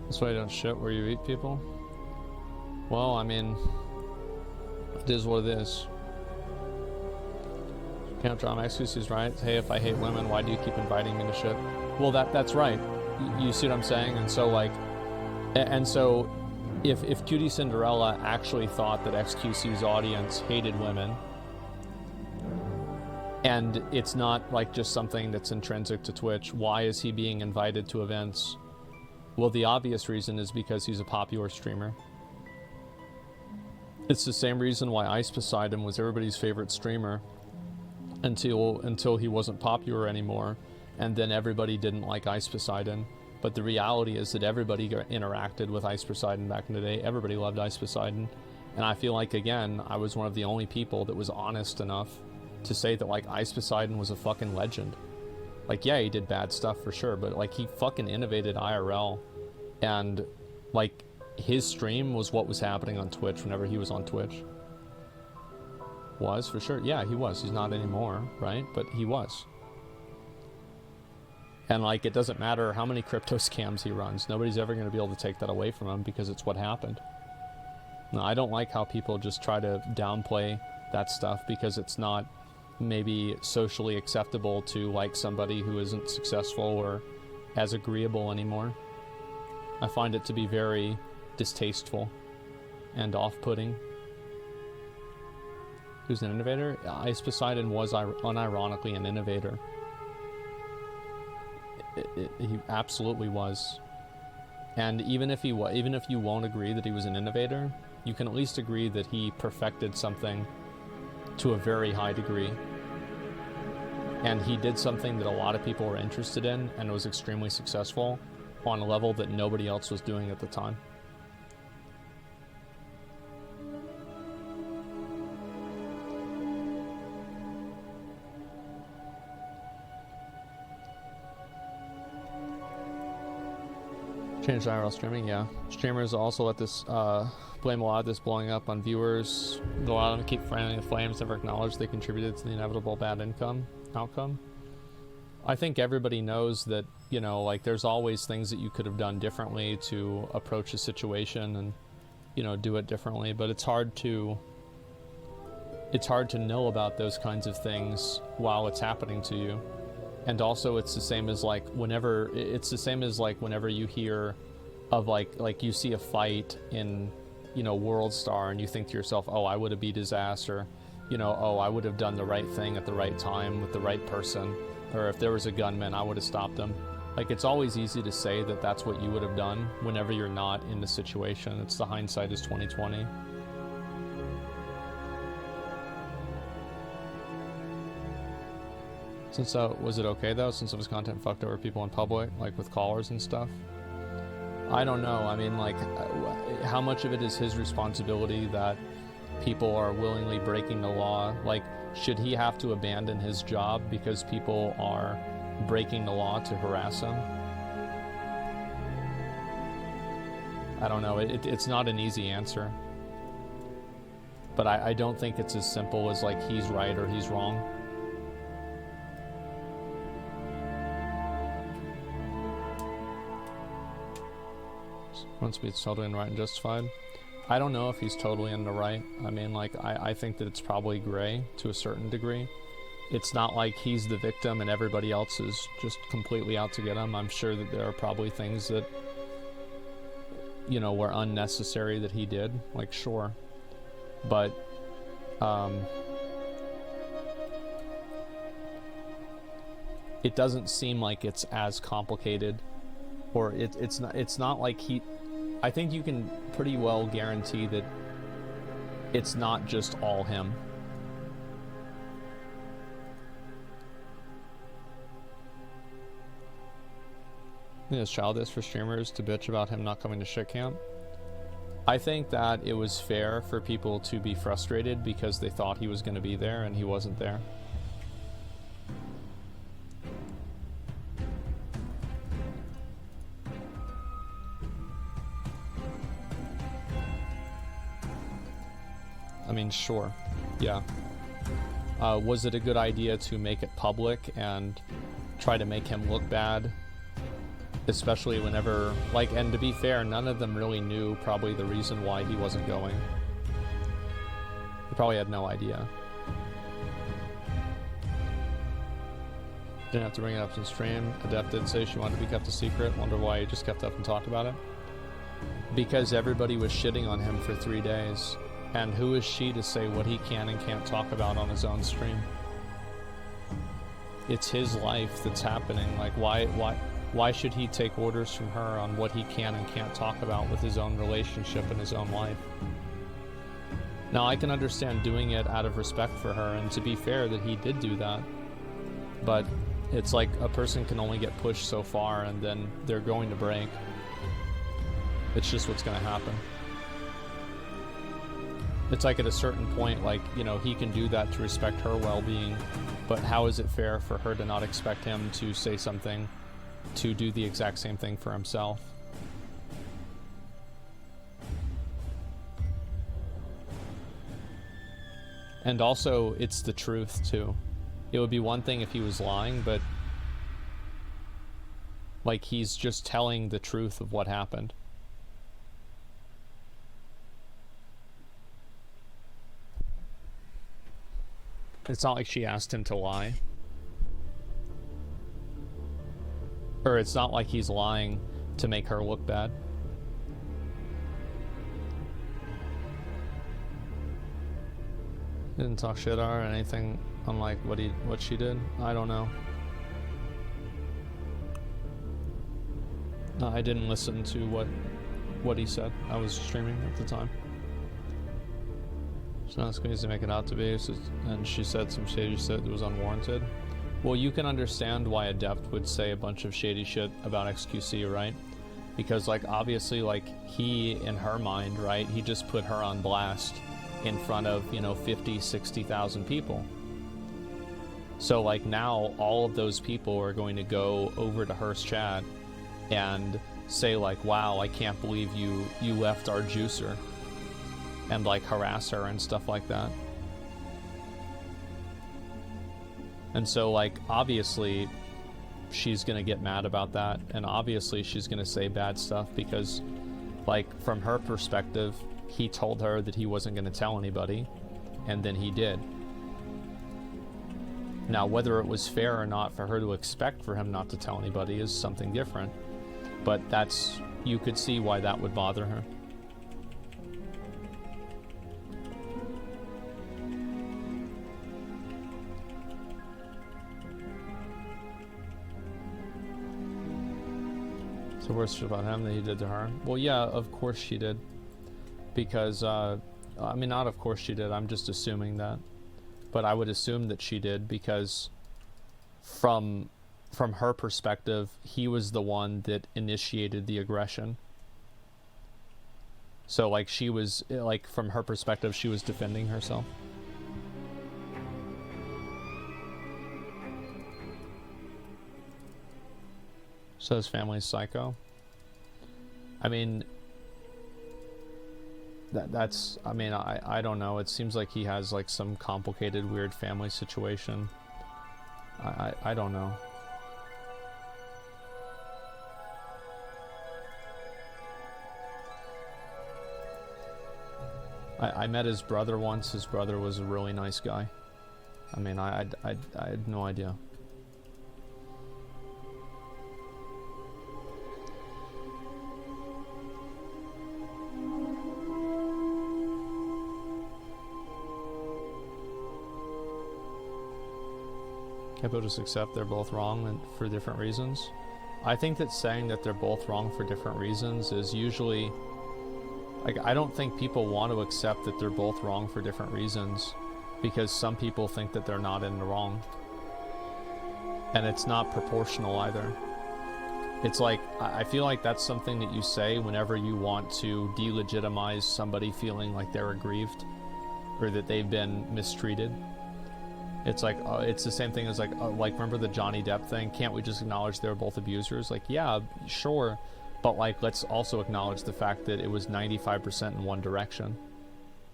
That's why you don't shit where you eat people? Well, I mean, it is what it is. Camp Drama XQC's right. Hey, if I hate women, why do you keep inviting me to shit? Well, that's right. You see what I'm saying? And so, like, and so, if Cutie Cinderella actually thought that XQC's audience hated women, and it's not like just something that's intrinsic to Twitch, why is he being invited to events? Well, the obvious reason is because he's a popular streamer. It's the same reason why Ice Poseidon was everybody's favorite streamer until he wasn't popular anymore, and then everybody didn't like Ice Poseidon. But the reality is that everybody interacted with Ice Poseidon back in the day. Everybody loved Ice Poseidon. And I feel like, again, I was one of the only people that was honest enough to say that, like, Ice Poseidon was a fucking legend. Like, yeah, he did bad stuff for sure, but, like, he fucking innovated IRL. And, like, his stream was what was happening on Twitch whenever he was on Twitch. Was, for sure. Yeah, he was. He's not anymore, right? But he was. And, like, it doesn't matter how many crypto scams he runs. Nobody's ever going to be able to take that away from him because it's what happened. No, I don't like how people just try to downplay that stuff because it's not maybe socially acceptable to like somebody who isn't successful or as agreeable anymore. I find it to be very distasteful and off-putting. Who's an innovator? Ice Poseidon was unironically an innovator. He absolutely was. And even if you won't agree that he was an innovator, you can at least agree that he perfected something to a very high degree. And he did something that a lot of people were interested in and was extremely successful on a level that nobody else was doing at the time. Change IRL streaming, yeah. Streamers also let this blame a lot of this blowing up on viewers. A lot of them keep fanning the flames, never acknowledge they contributed to the inevitable bad outcome. I think everybody knows that, you know, like, there's always things that you could have done differently to approach a situation and, you know, do it differently, but it's hard to know about those kinds of things while it's happening to you. And also it's the same as like whenever you hear of like you see a fight in, you know, World Star and you think to yourself, oh, I would have beat his ass, or, you know, oh, I would have done the right thing at the right time with the right person, or if there was a gunman, I would have stopped him. Like, it's always easy to say that that's what you would have done whenever you're not in the situation. It's the hindsight is 20/20. Since was it okay though, since it was content fucked over people in public, like with callers and stuff? I don't know. I mean, like, how much of it is his responsibility that people are willingly breaking the law? Like, should he have to abandon his job because people are breaking the law to harass him? I don't know. It's not an easy answer. But I don't think it's as simple as like he's right or he's wrong. Once it's totally in the right and justified. I don't know if he's totally in the right. I mean, like, I think that it's probably gray to a certain degree. It's not like he's the victim and everybody else is just completely out to get him. I'm sure that there are probably things that, you know, were unnecessary that he did. Like, sure. But, it doesn't seem like it's as complicated, or it's not like he... I think you can pretty well guarantee that it's not just all him. I think it's childish for streamers to bitch about him not coming to shit camp. I think that it was fair for people to be frustrated because they thought he was going to be there and he wasn't there. I mean, sure. Yeah. Was it a good idea to make it public and try to make him look bad? Especially whenever, like, and to be fair, none of them really knew probably the reason why he wasn't going. He probably had no idea. Didn't have to bring it up in stream. Adept did say she wanted to be kept a secret. Wonder why he just kept up and talked about it. Because everybody was shitting on him for 3 days. And who is she to say what he can and can't talk about on his own stream? It's his life that's happening. Like, why should he take orders from her on what he can and can't talk about with his own relationship and his own life? Now, I can understand doing it out of respect for her, and to be fair that he did do that. But it's like a person can only get pushed so far and then they're going to break. It's just what's going to happen. It's like at a certain point, like, you know, he can do that to respect her well-being, but how is it fair for her to not expect him to say something to do the exact same thing for himself? And also, it's the truth, too. It would be one thing if he was lying, but like, he's just telling the truth of what happened. It's not like she asked him to lie. Or it's not like he's lying to make her look bad. Didn't talk shit or anything unlike what she did. I don't know. No, I didn't listen to what he said. I was streaming at the time. She's not as crazy to make it out to be, and she said some shady shit that was unwarranted. Well, you can understand why Adept would say a bunch of shady shit about XQC, right? Because, like, obviously, like, he, in her mind, right, he just put her on blast in front of, you know, 50, 60,000 people. So, like, now all of those people are going to go over to Hearst chat and say, like, wow, I can't believe you left our juicer, and, like, harass her and stuff like that. And so, like, obviously she's gonna get mad about that, and obviously she's gonna say bad stuff because, like, from her perspective, he told her that he wasn't gonna tell anybody, and then he did. Now, whether it was fair or not for her to expect for him not to tell anybody is something different, but that's, you could see why that would bother her. The worst shit about him that he did to her? Well, yeah, of course she did. Because, I mean, not of course she did, I'm just assuming that. But I would assume that she did because from her perspective, he was the one that initiated the aggression. So, like, she was, like, from her perspective, she was defending herself. So his family's psycho. I mean, that's, I mean, I don't know. It seems like he has, like, some complicated, weird family situation. I don't know. I met his brother once. His brother was a really nice guy. I mean, I had no idea. People just accept they're both wrong and for different reasons. I think that saying that they're both wrong for different reasons is usually, like, I don't think people want to accept that they're both wrong for different reasons because some people think that they're not in the wrong. And it's not proportional either. It's like, I feel like that's something that you say whenever you want to delegitimize somebody feeling like they're aggrieved or that they've been mistreated. It's like, it's the same thing as like remember the Johnny Depp thing? Can't we just acknowledge they were both abusers? Like, yeah, sure. But, like, let's also acknowledge the fact that it was 95% in one direction.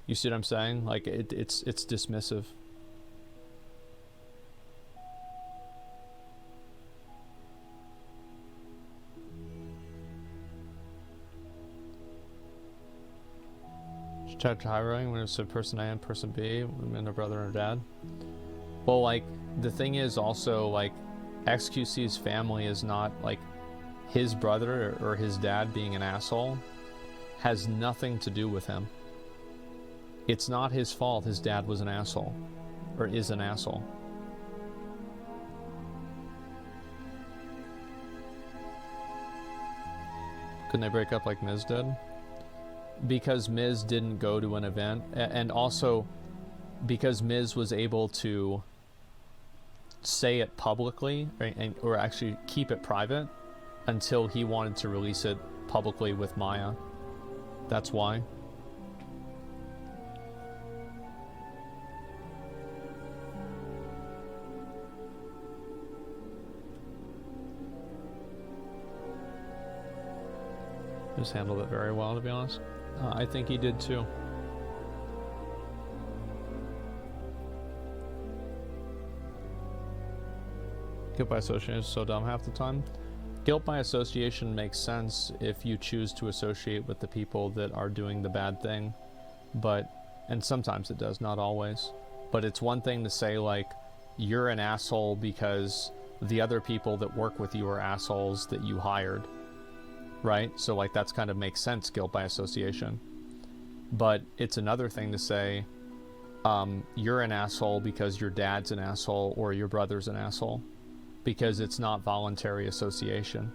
You see what I'm saying? Like, it's dismissive. Chat hiring when it's a person A and person B, and a brother and a dad. Well, like, the thing is also, like, XQC's family is not, like, his brother or his dad being an asshole has nothing to do with him. It's not his fault his dad was an asshole, or is an asshole. Couldn't they break up like Miz did? Because Miz didn't go to an event, and also because Miz was able to say it publicly, right, or actually keep it private until he wanted to release it publicly with Maya. That's why. Just handled it very well, to be honest. I think he did too. Guilt by association is so dumb half the time. Guilt by association makes sense if you choose to associate with the people that are doing the bad thing, and sometimes it does, not always. But it's one thing to say, like, you're an asshole because the other people that work with you are assholes that you hired, right? So, like, that's kind of makes sense, guilt by association. But it's another thing to say, you're an asshole because your dad's an asshole or your brother's an asshole, because it's not voluntary association.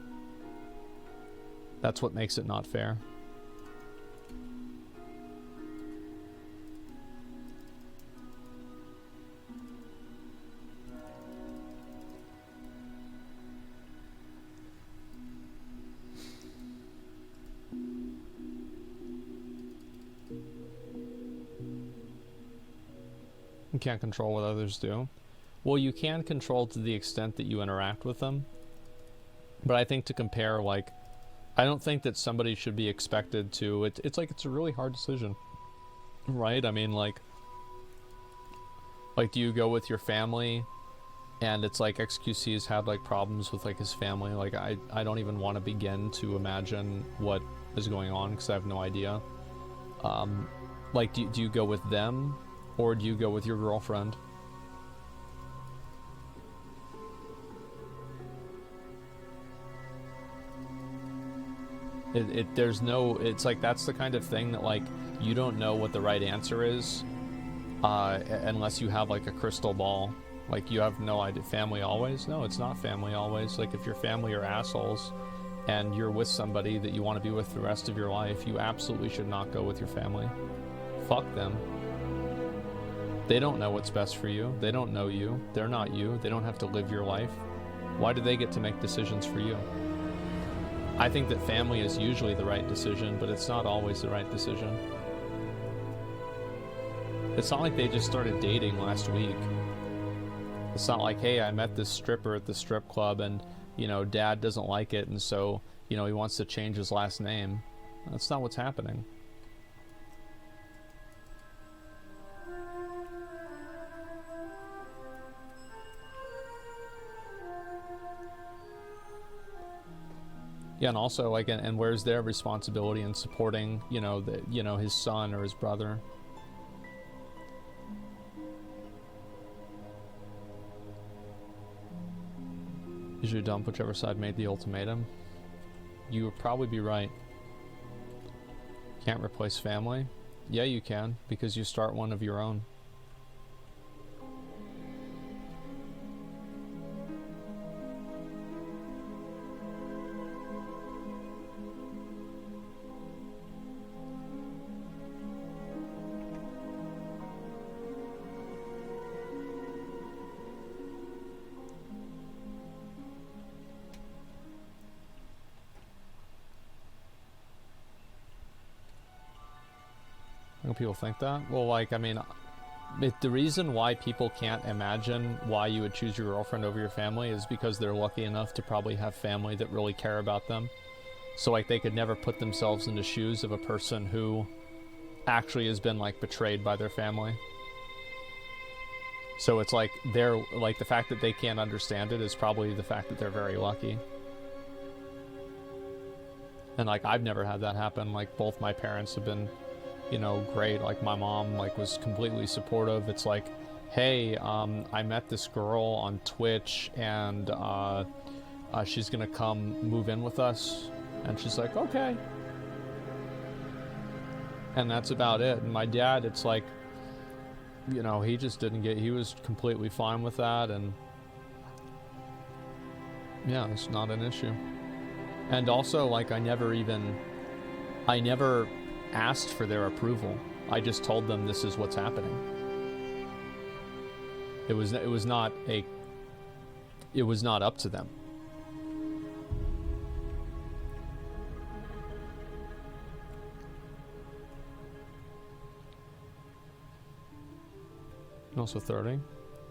That's what makes it not fair. You can't control what others do. Well, you can control to the extent that you interact with them. But I think to compare, like, I don't think that somebody should be expected to... It's like, it's a really hard decision. Right? I mean, like, do you go with your family? And it's like XQC's had, like, problems with, like, his family. Like, I don't even want to begin to imagine what is going on, because I have no idea. Like, do you go with them? Or do you go with your girlfriend? There's no, it's like, that's the kind of thing that, like, you don't know what the right answer is unless you have, like, a crystal ball. Like, you have no idea. Family always? No, it's not family always. Like, if your family are assholes and you're with somebody that you want to be with the rest of your life, you absolutely should not go with your family. Fuck them. They don't know what's best for you. They don't know you. They're not you. They don't have to live your life. Why do they get to make decisions for you? I think that family is usually the right decision, but it's not always the right decision. It's not like they just started dating last week. It's not like, hey, I met this stripper at the strip club and, you know, dad doesn't like it and so, you know, he wants to change his last name. That's not what's happening. Yeah, and also, like, and where's their responsibility in supporting, you know, his son or his brother? You should dump whichever side made the ultimatum. You would probably be right. Can't replace family? Yeah, you can, because you start one of your own. People think that? Well, like, I mean, the reason why people can't imagine why you would choose your girlfriend over your family is because they're lucky enough to probably have family that really care about them. So, like, they could never put themselves in the shoes of a person who actually has been, like, betrayed by their family. So it's like, they're, like, the fact that they can't understand it is probably the fact that they're very lucky. And, like, I've never had that happen. Like, both my parents have been you know, great. Like my mom like was completely supportive. It's like, hey, I met this girl on Twitch and she's gonna come move in with us. And she's like, okay. And that's about it. And my dad, it's like, you know, he just didn't get, he was completely fine with that. And yeah, it's not an issue. And also, like, I never asked for their approval. I just told them this is what's happening. It was not up to them. And also 30.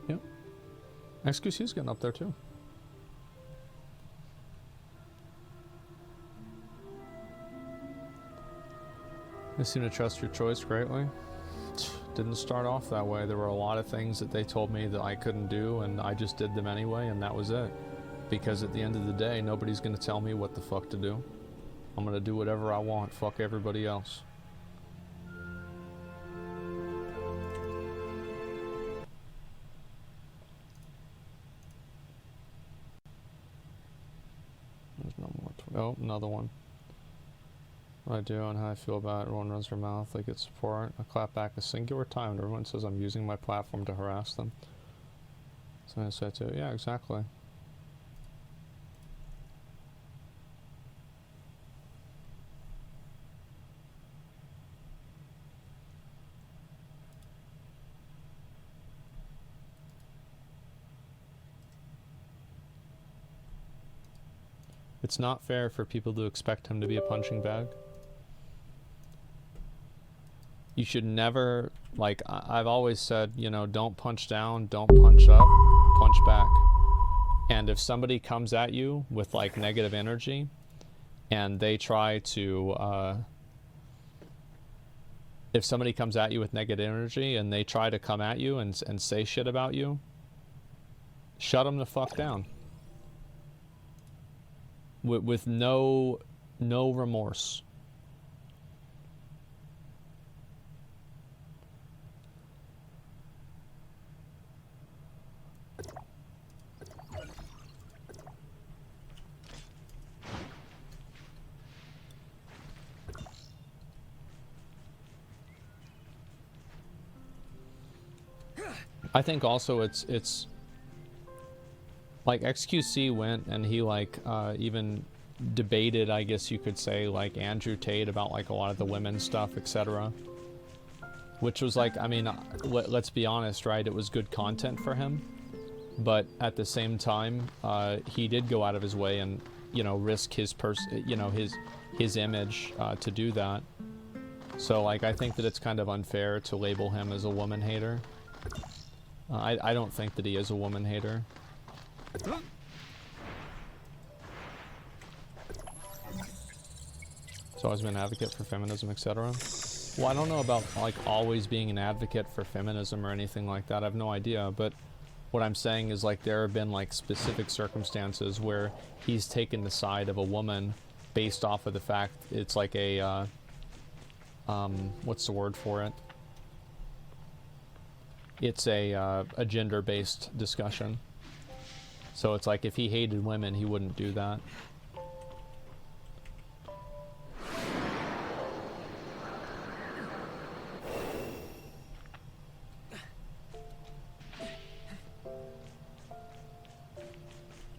Yep. XQC's getting up there too. I seem to trust your choice greatly. Didn't start off that way. There were a lot of things that they told me that I couldn't do, and I just did them anyway, and that was it. Because at the end of the day, nobody's gonna tell me what the fuck to do. I'm gonna do whatever I want. Fuck everybody else. There's no more. Oh, another one. What I do and how I feel about it. Everyone runs their mouth. They get support. I clap back a singular time and everyone says I'm using my platform to harass them. So I say too, yeah, exactly. It's not fair for people to expect him to be a punching bag. You should never, like, I've always said, you know, don't punch down, don't punch up, punch back. And if somebody comes at you with, like, negative energy, and they try to, if somebody comes at you with negative energy, and they try to come at you and say shit about you, shut them the fuck down. With no remorse. I think also it's like XQC went and he like even debated, I guess you could say, like Andrew Tate about like a lot of the women's stuff, etc. Which was like, I mean, let's be honest, right? It was good content for him, but at the same time, he did go out of his way and, you know, risk his his image to do that. So like, I think that it's kind of unfair to label him as a woman hater. I don't think that he is a woman hater. He's always been an advocate for feminism, etc. Well, I don't know about like always being an advocate for feminism or anything like that. I have no idea, but what I'm saying is like there have been like specific circumstances where he's taken the side of a woman based off of the fact it's like a what's the word for it? It's a gender-based discussion. So it's like if he hated women, he wouldn't do that.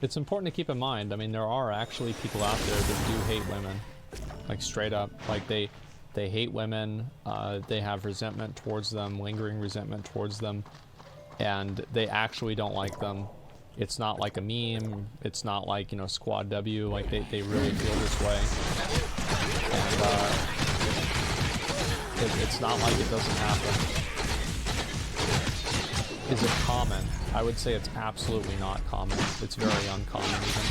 It's important to keep in mind, I mean, there are actually people out there that do hate women. Like straight up, like they hate women, they have resentment towards them, lingering resentment towards them, and they actually don't like them. It's not like a meme, it's not like, you know, Squad W, like they really feel this way. And it's not like it doesn't happen. Is it common? I would say it's absolutely not common. It's very uncommon even.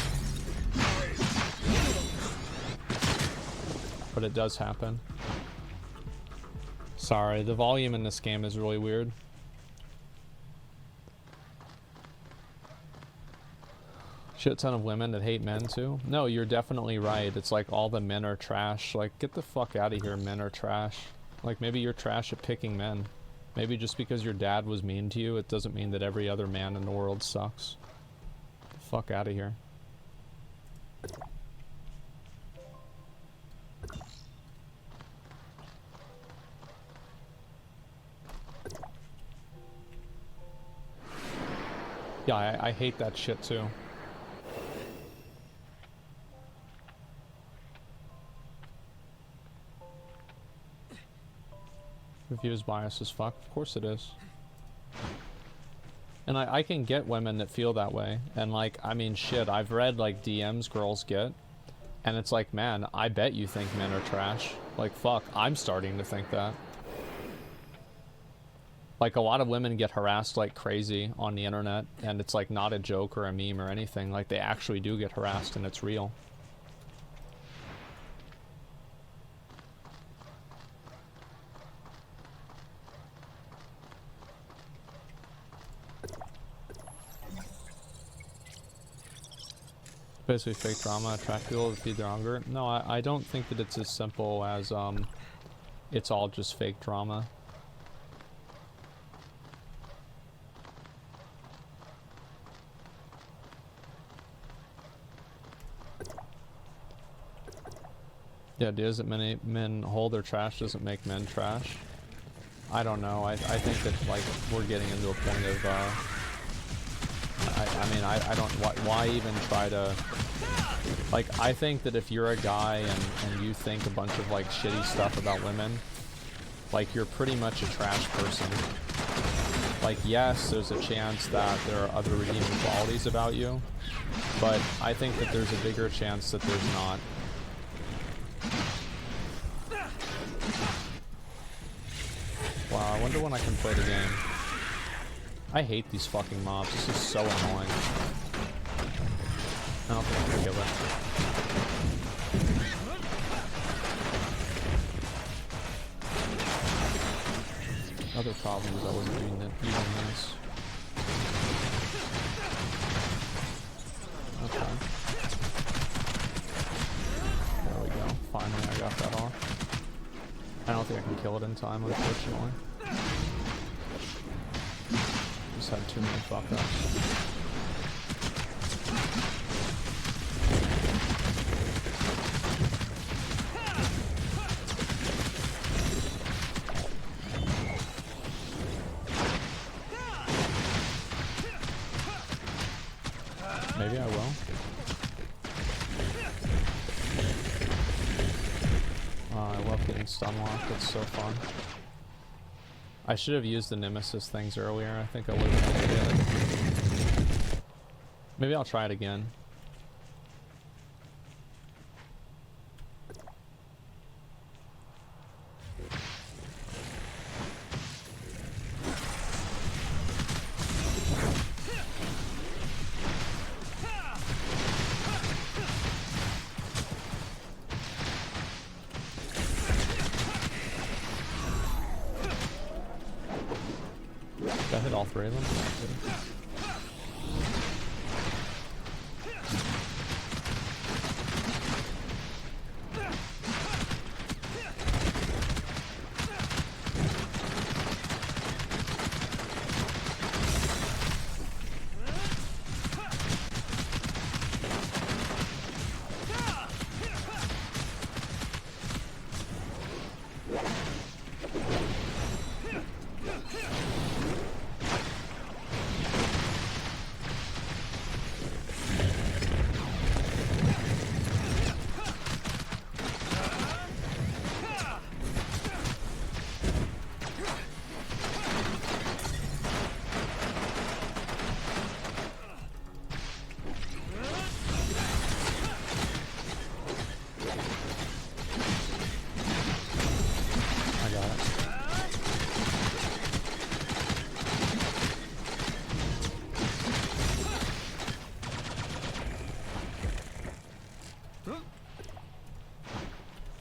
But it does happen. Sorry, the volume in this game is really weird. Shit ton of women that hate men too. No, you're definitely right. It's like all the men are trash. Like, get the fuck out of here, men are trash. Like, maybe you're trash at picking men. Maybe just because your dad was mean to you, it doesn't mean that every other man in the world sucks. Get the fuck out of here. Yeah, I hate that shit too. Review is biased as fuck. Of course it is. And I can get women that feel that way. And like, I mean, shit, I've read like DMs girls get. And it's like, man, I bet you think men are trash. Like, fuck, I'm starting to think that. Like, a lot of women get harassed like crazy on the internet. And it's like not a joke or a meme or anything. Like, they actually do get harassed and it's real. Basically fake drama, attract people to feed their hunger. No, I don't think that it's as simple as it's all just fake drama. The idea is that many men hold their trash doesn't make men trash. I don't know. I think that like we're getting into a point of I mean, I don't, why even try to, like, I think that if you're a guy and you think a bunch of, like, shitty stuff about women, like, you're pretty much a trash person. Like, yes, there's a chance that there are other redeeming qualities about you, but I think that there's a bigger chance that there's not. Wow, I wonder when I can play the game. I hate these fucking mobs. This is so annoying. I don't think I can kill it. Other problem is I wasn't using this. Okay. There we go. Finally, I got that off. I don't think I can kill it in time, unfortunately. Just had too many fuck-ups. Maybe I will. I love getting stun locked. It's so fun. I should have used the Nemesis things earlier. I think I would have been able to get it. Maybe I'll try it again. Did I hit all three of them?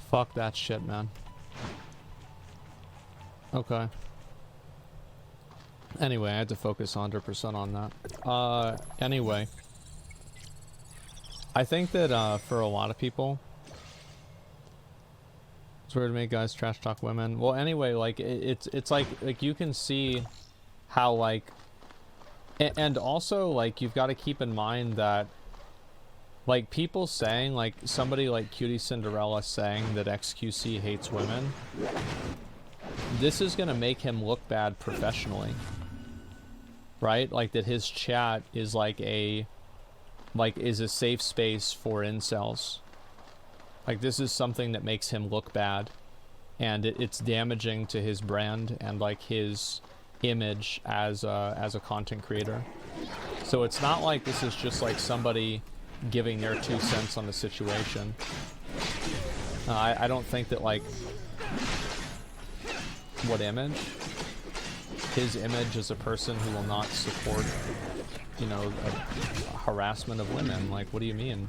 Fuck that shit, man. Okay. Anyway, I had to focus 100% on that. Anyway. I think that, for a lot of people, It's weird to make guys trash talk women. Well, anyway, like it's like you can see how like, and also like you've got to keep in mind that like people saying like somebody like Cutie Cinderella saying that XQC hates women. This is gonna make him look bad professionally, right? Like that his chat is like is a safe space for incels. Like this is something that makes him look bad, and it's damaging to his brand and like his image as a content creator. So it's not like this is just like somebody giving their 2 cents on the situation. I don't think that like what image? His image as a person who will not support, you know, harassment of women. Like, what do you mean?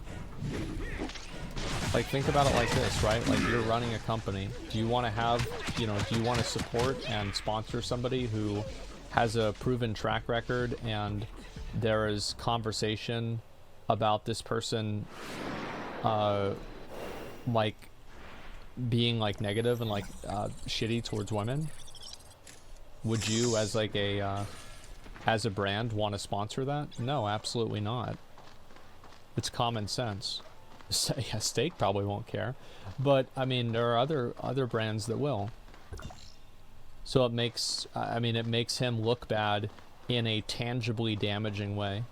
Like, think about it like this, right? Like, you're running a company. Do you want to have, you know, do you want to support and sponsor somebody who has a proven track record and there is conversation about this person, like, being, like, negative and, like, shitty towards women? Would you, as, like, as a brand, want to sponsor that? No, absolutely not. It's common sense. Yeah, Steak probably won't care, but I mean there are other brands that will. So it makes it makes him look bad in a tangibly damaging way.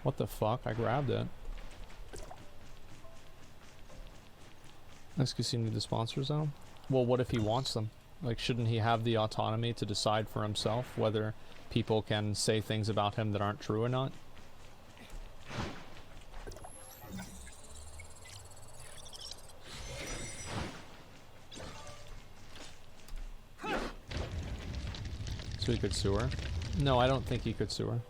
What the fuck? I grabbed it. XQC need the sponsors though? Well, what if he wants them? Like, shouldn't he have the autonomy to decide for himself whether people can say things about him that aren't true or not? So he could sue her? No, I don't think he could sue her.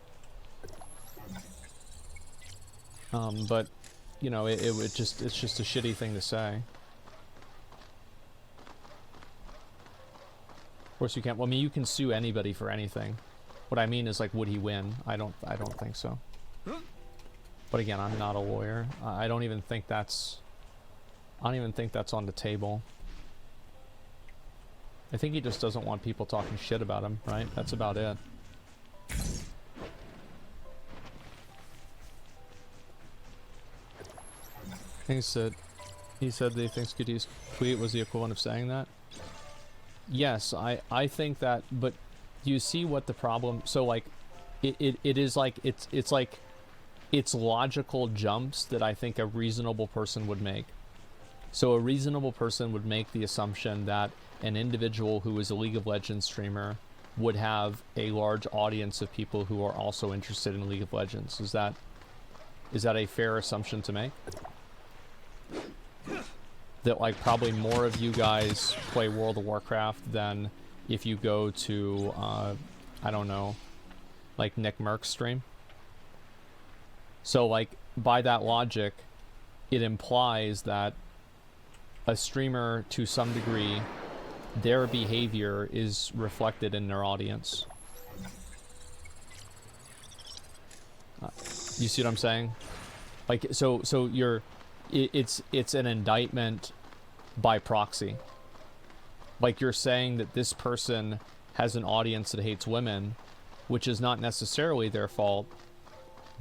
But, you know, it's just a shitty thing to say. Of course you can't. Well, I mean, you can sue anybody for anything. What I mean is, like, would he win? I don't think so. But again, I'm not a lawyer. I don't even think that's on the table. I think he just doesn't want people talking shit about him, right? That's about it. He said that he thinks Goody's tweet was the equivalent of saying that. Yes, I think that, but you see what the problem, so like it is like it's like it's logical jumps that I think a reasonable person would make. So a reasonable person would make the assumption that an individual who is a League of Legends streamer would have a large audience of people who are also interested in League of Legends. Is that a fair assumption to make? That like probably more of you guys play World of Warcraft than if you go to I don't know, like Nick Merck's stream. So like by that logic, it implies that a streamer to some degree, their behavior is reflected in their audience. You see what I'm saying? Like so you're it's an indictment by proxy. Like you're saying that this person has an audience that hates women, which is not necessarily their fault,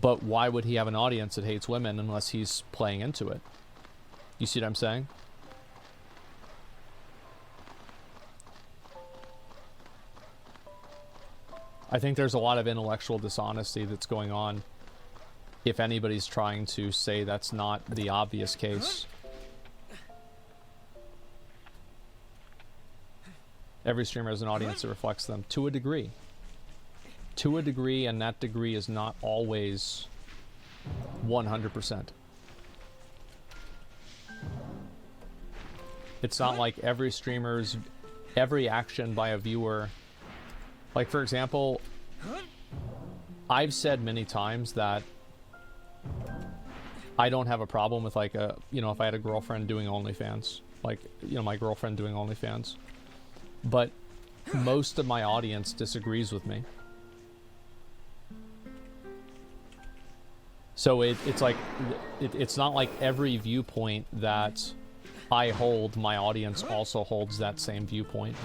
but why would he have an audience that hates women unless he's playing into it? You see what I'm saying? I think there's a lot of intellectual dishonesty that's going on if anybody's trying to say that's not the obvious case. Every streamer has an audience that reflects them to a degree. To a degree, and that degree is not always 100%. It's not like every action by a viewer. Like, for example, I've said many times that I don't have a problem with, like, if I had a girlfriend doing OnlyFans. Like, my girlfriend doing OnlyFans. But most of my audience disagrees with me. So it's like, it's not like every viewpoint that I hold, my audience also holds that same viewpoint.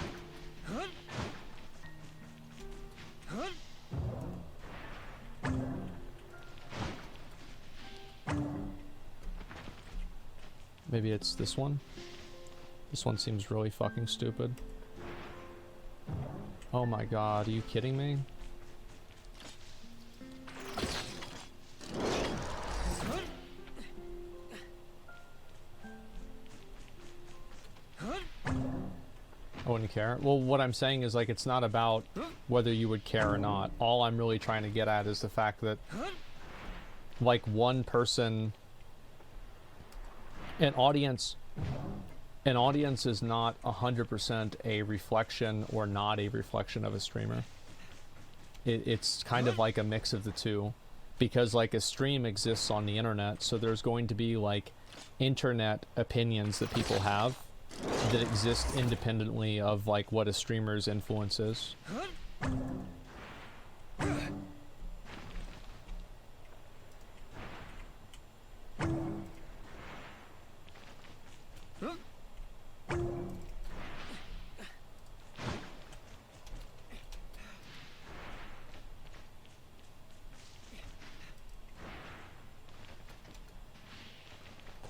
Maybe it's this one? This one seems really fucking stupid. Oh my god, are you kidding me? I wouldn't care. Well, what I'm saying is, like, it's not about whether you would care or not. All I'm really trying to get at is the fact that, like, one person... An audience is not 100% a reflection or not a reflection of a streamer. It's kind of like a mix of the two, because like a stream exists on the internet, so there's going to be like internet opinions that people have that exist independently of like what a streamer's influence is.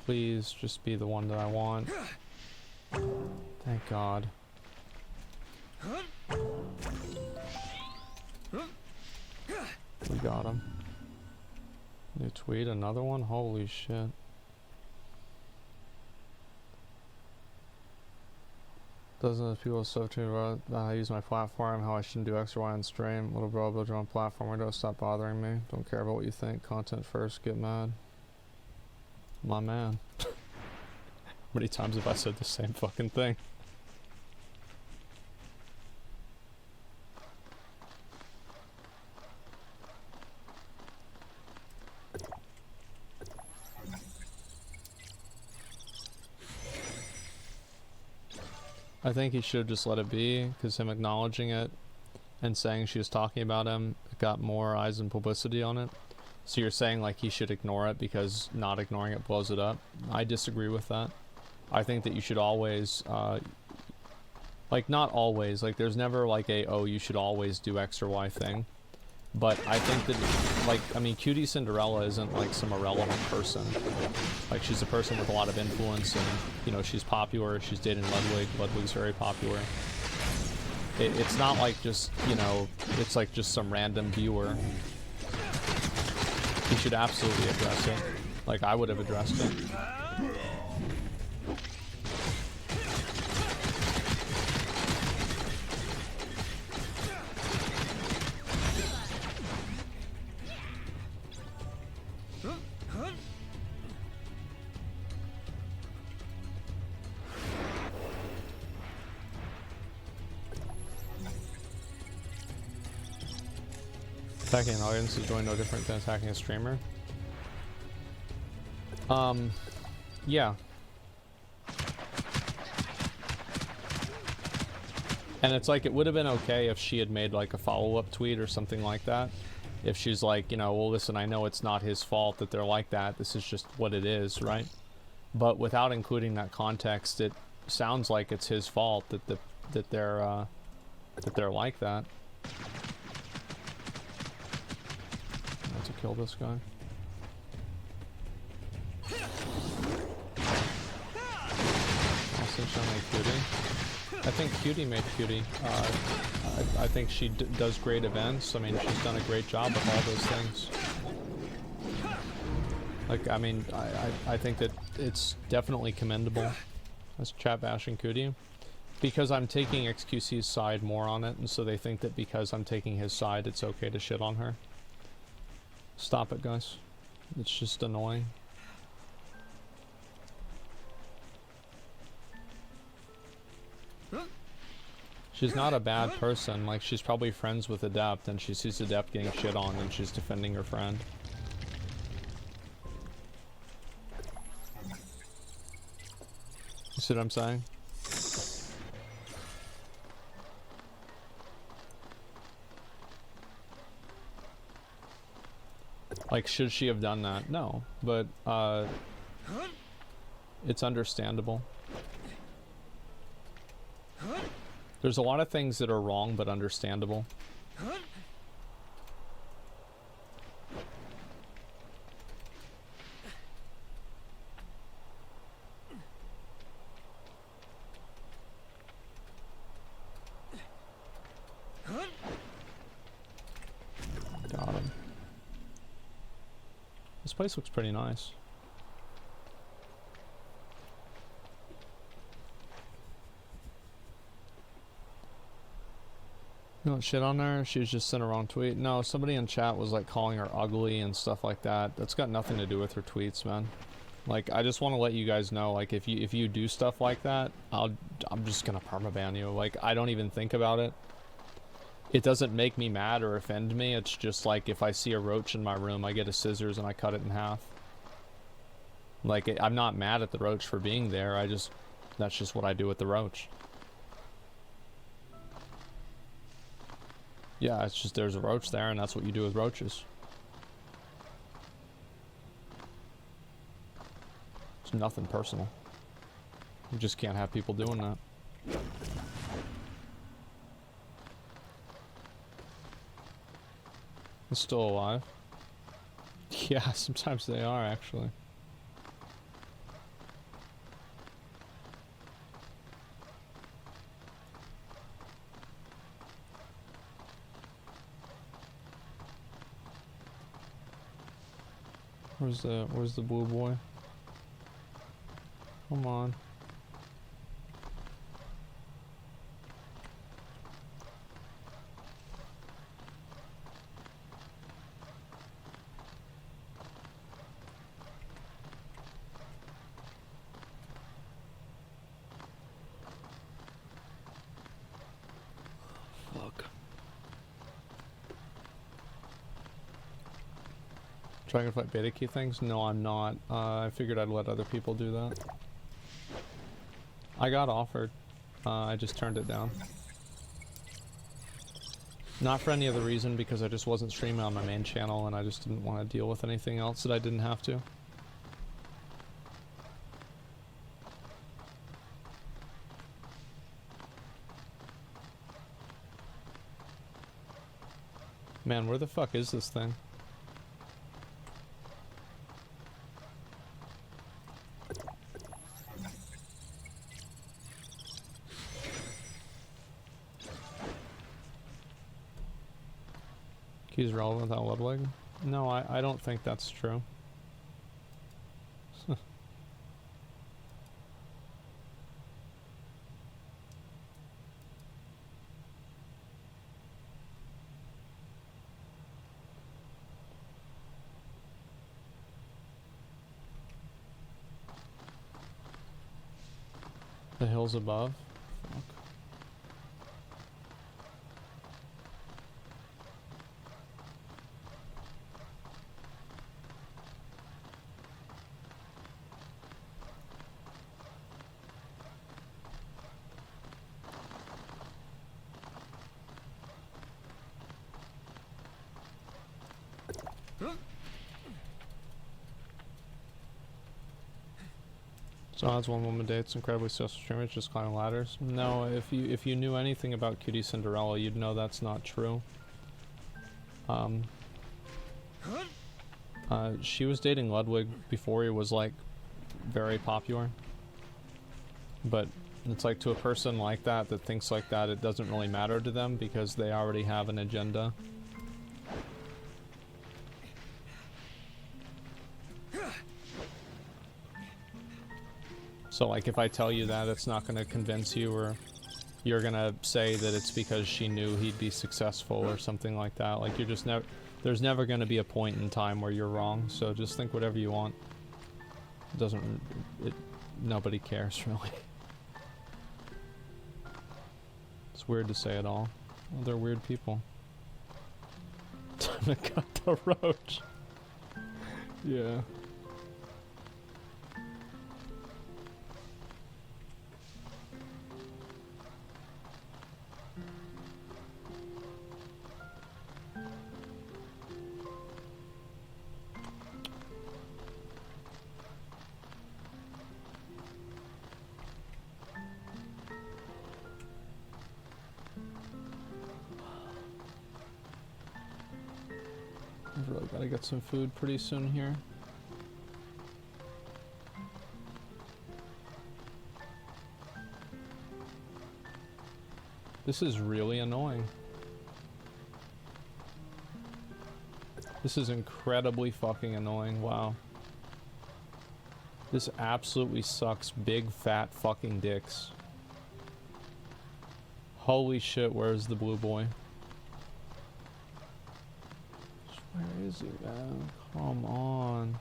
Please just be the one that I want. Thank God. We got him. New tweet, another one? Holy shit. Dozens of people so tuned about how I use my platform, how I shouldn't do X or Y on stream. Little bro, build your own platform. Window, stop bothering me. Don't care about what you think. Content first, get mad. My man. How many times have I said the same fucking thing? I think he should just let it be, because him acknowledging it and saying she was talking about him got more eyes and publicity on it. So you're saying like he should ignore it because not ignoring it blows it up? I disagree with that. I think that you should always, like not always, like there's never like a, oh you should always do X or Y thing. But I think that, like, I mean, Cutie Cinderella isn't like some irrelevant person. Like she's a person with a lot of influence and, you know, she's popular, she's dating Ludwig, Ludwig's very popular. It's not like just, you know, it's like just some random viewer. You should absolutely address it. Like I would have addressed it. Attacking an audience is really no different than attacking a streamer. Yeah. And it's like, it would have been okay if she had made like a follow-up tweet or something like that. If she's like, you know, well listen, I know it's not his fault that they're like that, this is just what it is, right? But without including that context, it sounds like it's his fault that they're like that. To kill this guy. Also showing Cutie. I think Cutie made Cutie. I think she does great events. I mean, she's done a great job with all those things. Like, I mean, I think that it's definitely commendable as chat bashing Cutie. Because I'm taking XQC's side more on it, and so they think that because I'm taking his side, it's okay to shit on her. Stop it, guys. It's just annoying. She's not a bad person. Like, she's probably friends with Adept, and she sees Adept getting shit on, and she's defending her friend. You see what I'm saying? Like, should she have done that? No, but it's understandable. There's a lot of things that are wrong but understandable. Got him. This place looks pretty nice. You don't shit on her, she was just sent a wrong tweet. No, somebody in chat was like calling her ugly and stuff like that. That's got nothing to do with her tweets, man. Like, I just want to let you guys know, like, if you do stuff like that, I'm just gonna permaban you. Like, I don't even think about it. It doesn't make me mad or offend me. It's just like, if I see a roach in my room, I get a scissors and I cut it in half. Like, I'm not mad at the roach for being there. That's just what I do with the roach. Yeah, it's just there's a roach there, and that's what you do with roaches. It's nothing personal. You just can't have people doing that. It's still alive. Yeah, sometimes they are, actually. Where's the blue boy? Come on. Fuck. Dragonflight beta key things? No, I'm not. I figured I'd let other people do that. I got offered. I just turned it down. Not for any other reason, because I just wasn't streaming on my main channel and I just didn't want to deal with anything else that I didn't have to. Man, where the fuck is this thing? He's relevant without Ludwig? No, I don't think that's true. The hills above? Fuck. So odds one woman dates incredibly social streamers just climbing ladders. No, if you knew anything about Cutie Cinderella, you'd know that's not true. She was dating Ludwig before he was like very popular. But it's like, to a person like that thinks like that, it doesn't really matter to them because they already have an agenda. So like, if I tell you that, it's not going to convince you, or you're going to say that it's because she knew he'd be successful or something like that. Like, you're just never, there's never going to be a point in time where you're wrong. So just think whatever you want. It doesn't, nobody cares really. It's weird to say it all. Well, they're weird people. Time to cut the roach. Yeah. I've really got to get some food pretty soon here. This is really annoying. This is incredibly fucking annoying. Wow. This absolutely sucks big fat fucking dicks. Holy shit, where's the blue boy? Where is he, man? Come on.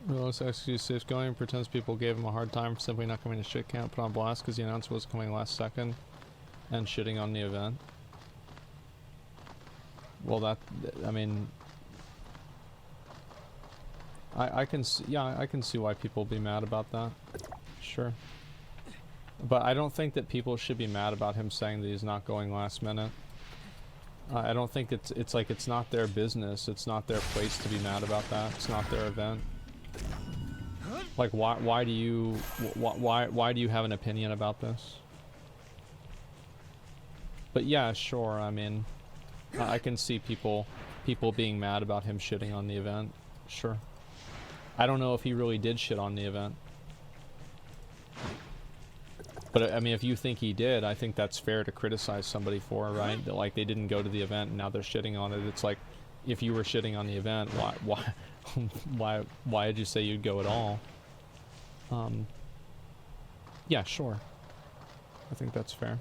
Realistic excuse safe going, pretends people gave him a hard time for simply not coming to shit camp, put on blast because the announcement was coming last second, and shitting on the event. Well, that, I mean, I can see, yeah, I can see why people be mad about that. Sure. But I don't think that people should be mad about him saying that he's not going last minute. I don't think it's like, it's not their business. It's not their place to be mad about that. It's not their event. Like, why do you have an opinion about this? But yeah, sure, I mean, I can see people being mad about him shitting on the event. Sure. I don't know if he really did shit on the event. But I mean, if you think he did, I think that's fair to criticize somebody for, right? That like they didn't go to the event and now they're shitting on it. It's like, if you were shitting on the event, why did you say you'd go at all? Yeah, sure. I think that's fair.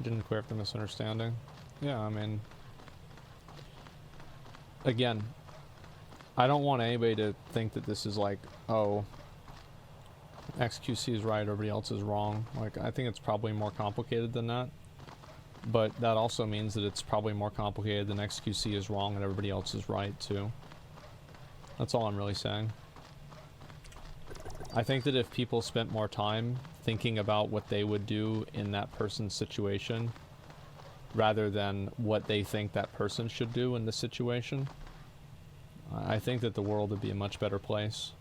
Didn't clear up the misunderstanding. Yeah, I mean, again, I don't want anybody to think that this is like, oh, XQC is right, everybody else is wrong. Like, I think it's probably more complicated than that. But that also means that it's probably more complicated than XQC is wrong and everybody else is right, too. That's all I'm really saying. I think that if people spent more time thinking about what they would do in that person's situation, rather than what they think that person should do in the situation, I think that the world would be a much better place.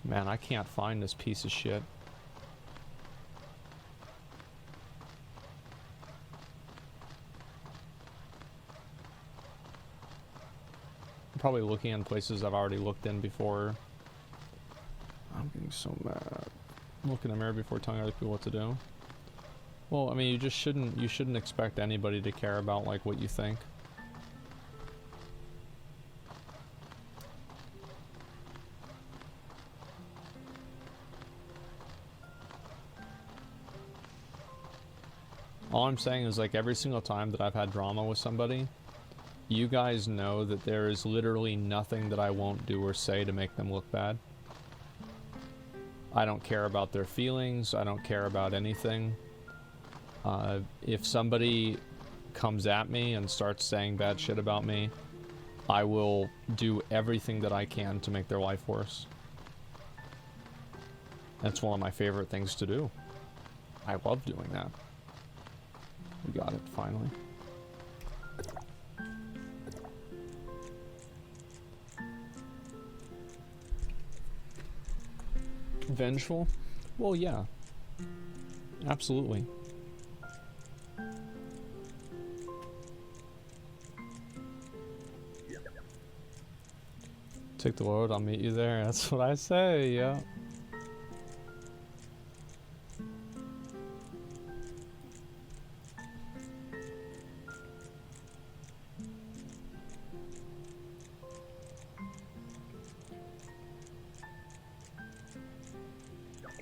Man, I can't find this piece of shit. I'm probably looking in places I've already looked in before. I'm getting so mad. Look in the mirror before telling other people what to do. Well, I mean, you shouldn't expect anybody to care about like what you think. All I'm saying is, like, every single time that I've had drama with somebody, you guys know that there is literally nothing that I won't do or say to make them look bad. I don't care about their feelings. I don't care about anything. If somebody comes at me and starts saying bad shit about me, I will do everything that I can to make their life worse. That's one of my favorite things to do. I love doing that. We got it, finally. Vengeful? Well, yeah. Absolutely. Take the load, I'll meet you there. That's what I say, yeah.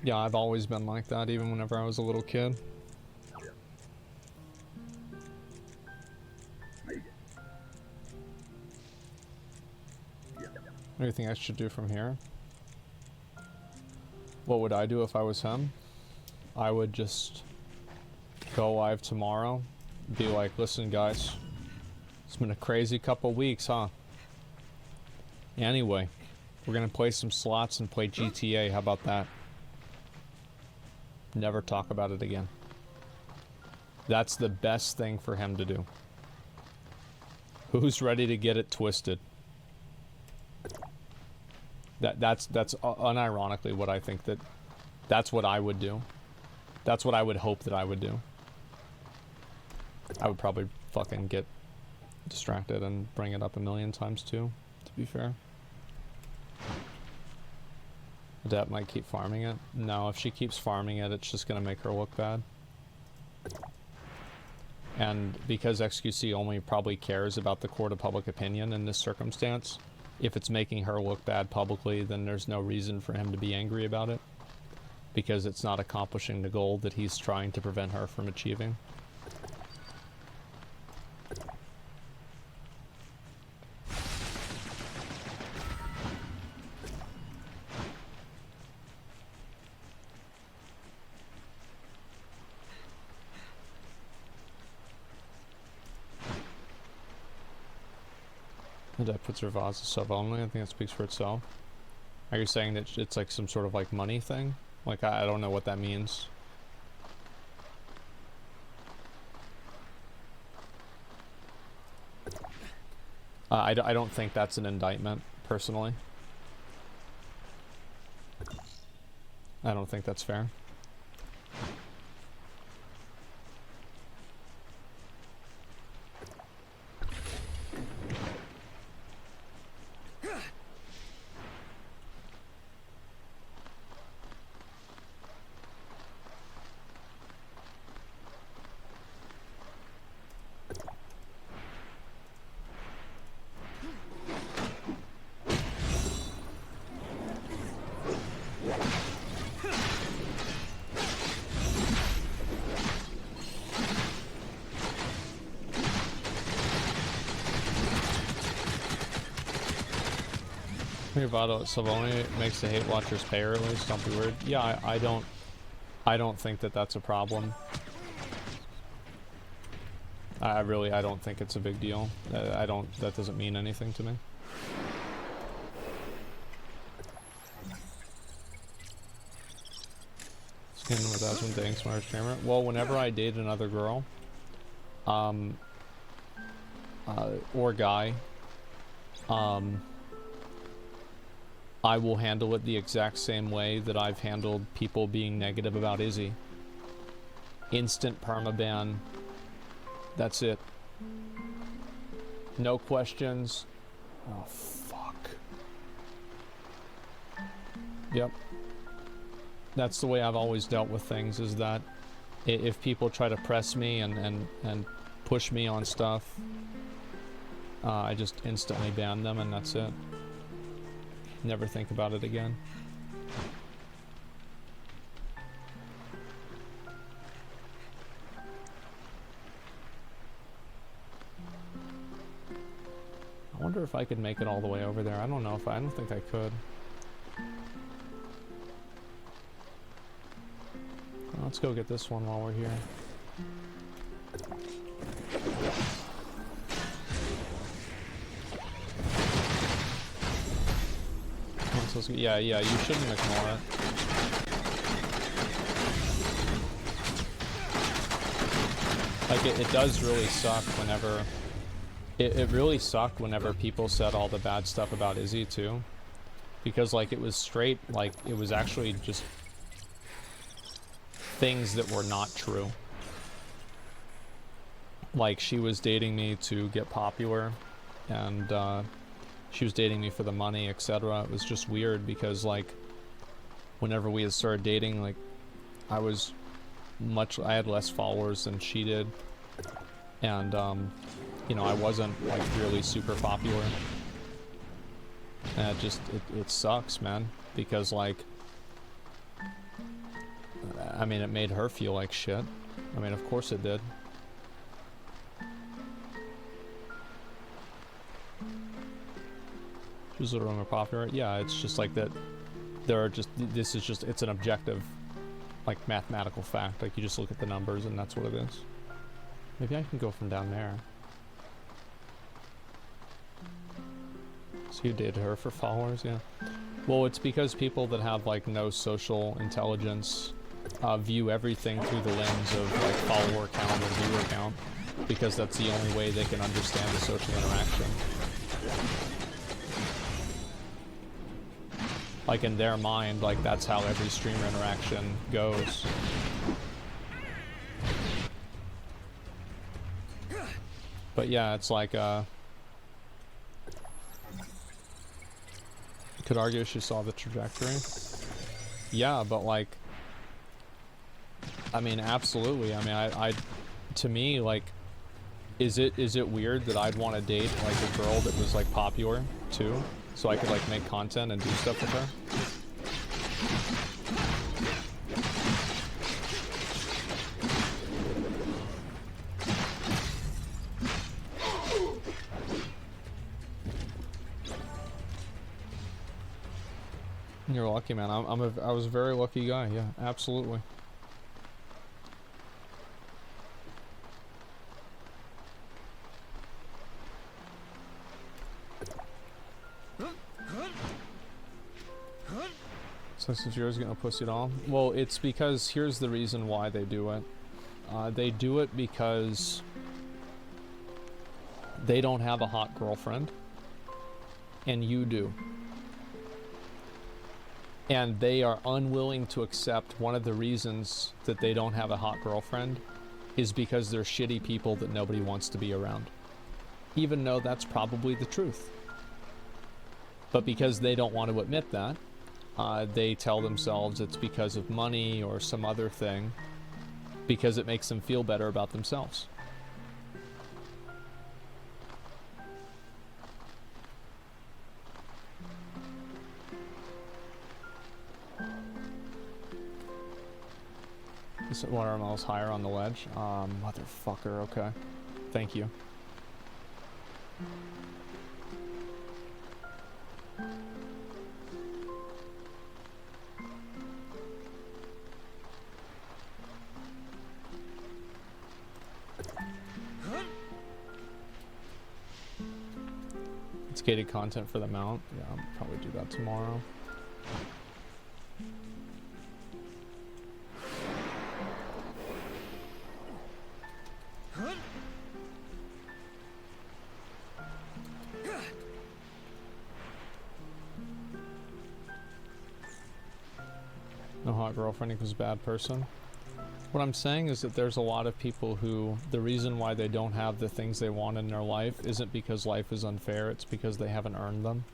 Yeah, I've always been like that, even whenever I was a little kid. What do you think I should do from here? What would I do if I was him? I would just go live tomorrow. Be like, listen guys, it's been a crazy couple weeks, huh? Anyway, we're gonna play some slots and play GTA. How about that? Never talk about it again. That's the best thing for him to do. Who's ready to get it twisted? That's unironically what I think that's what I would do. That's what I would hope that I would do. I would probably fucking get distracted and bring it up a million times too, to be fair. Adept might keep farming it. No, if she keeps farming it, it's just gonna make her look bad. And because XQC only probably cares about the court of public opinion in this circumstance, if it's making her look bad publicly, then there's no reason for him to be angry about it. Because it's not accomplishing the goal that he's trying to prevent her from achieving. That puts her vase sub only. I think that speaks for itself. Are you saying that it's like some sort of like money thing? Like I don't know what that means. I don't think that's an indictment, personally. I don't think that's fair. Vado Savoni makes the hate watchers pay early. Don't be weird. Yeah, I don't think that that's a problem. I don't think it's a big deal. That doesn't mean anything to me. Skin with us when dating smart streamer. Well, whenever I date another girl, or guy, I will handle it the exact same way that I've handled people being negative about Izzy. Instant permaban. That's it. No questions. Oh, fuck. Yep. That's the way I've always dealt with things, is that if people try to press me and push me on stuff, I just instantly ban them and that's it. Never think about it again. I wonder if I could make it all the way over there. I don't know if I don't think I could. Let's go get this one while we're here. Yeah, you shouldn't ignore it. Like, it does really suck whenever... It really sucked whenever people said all the bad stuff about Izzy, too. Because, like, it was straight, like, it was actually just things that were not true. Like, she was dating me to get popular, and, she was dating me for the money, etc. It was just weird because, like, whenever we had started dating, like, I had less followers than she did. And, you know, I wasn't, like, really super popular. And it sucks, man. Because, like, I mean, it made her feel like shit. I mean, of course it did. She's a little more popular. Yeah, it's just like that. It's an objective, like, mathematical fact. Like, you just look at the numbers and that's what it is. Maybe I can go from down there. So you dated her for followers, yeah. Well, it's because people that have like no social intelligence view everything through the lens of like follower count or viewer count, because that's the only way they can understand the social interaction. Like in their mind, like that's how every streamer interaction goes. But yeah, it's like you could argue she saw the trajectory. Yeah, but like, I mean, absolutely. I mean, I to me, like, is it weird that I'd want to date like a girl that was like popular too, so I could like make content and do stuff with her? You're lucky, man. I was a very lucky guy. Yeah, absolutely. So since yours getting a pussy doll, well, it's because here's the reason why they do it. They do it because they don't have a hot girlfriend, and you do. And they are unwilling to accept one of the reasons that they don't have a hot girlfriend is because they're shitty people that nobody wants to be around. Even though that's probably the truth. But because they don't want to admit that, they tell themselves it's because of money or some other thing, because it makes them feel better about themselves. This watermelon's higher on the ledge. Motherfucker, okay. Thank you. It's gated content for the mount. Yeah, I'll probably do that tomorrow. No hot girlfriend equals bad person. What I'm saying is that there's a lot of people who, the reason why they don't have the things they want in their life isn't because life is unfair, it's because they haven't earned them.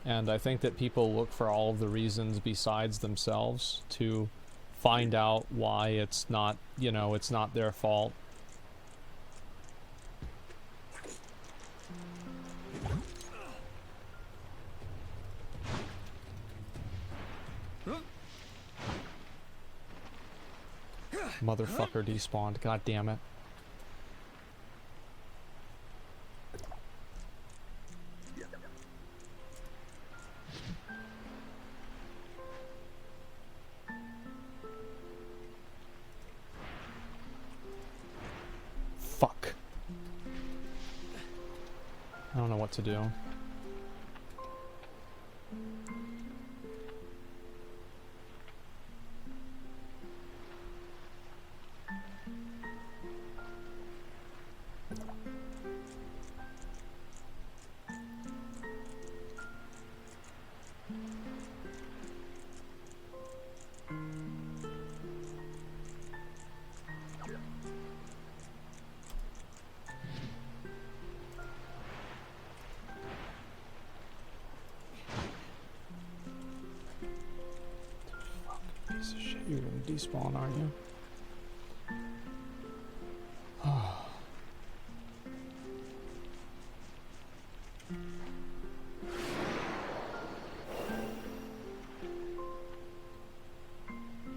And I think that people look for all of the reasons besides themselves to find out why it's not, you know, it's not their fault. Motherfucker despawned. God damn it. Fuck. I don't know what to do. Piece of shit, you're gonna despawn, aren't you?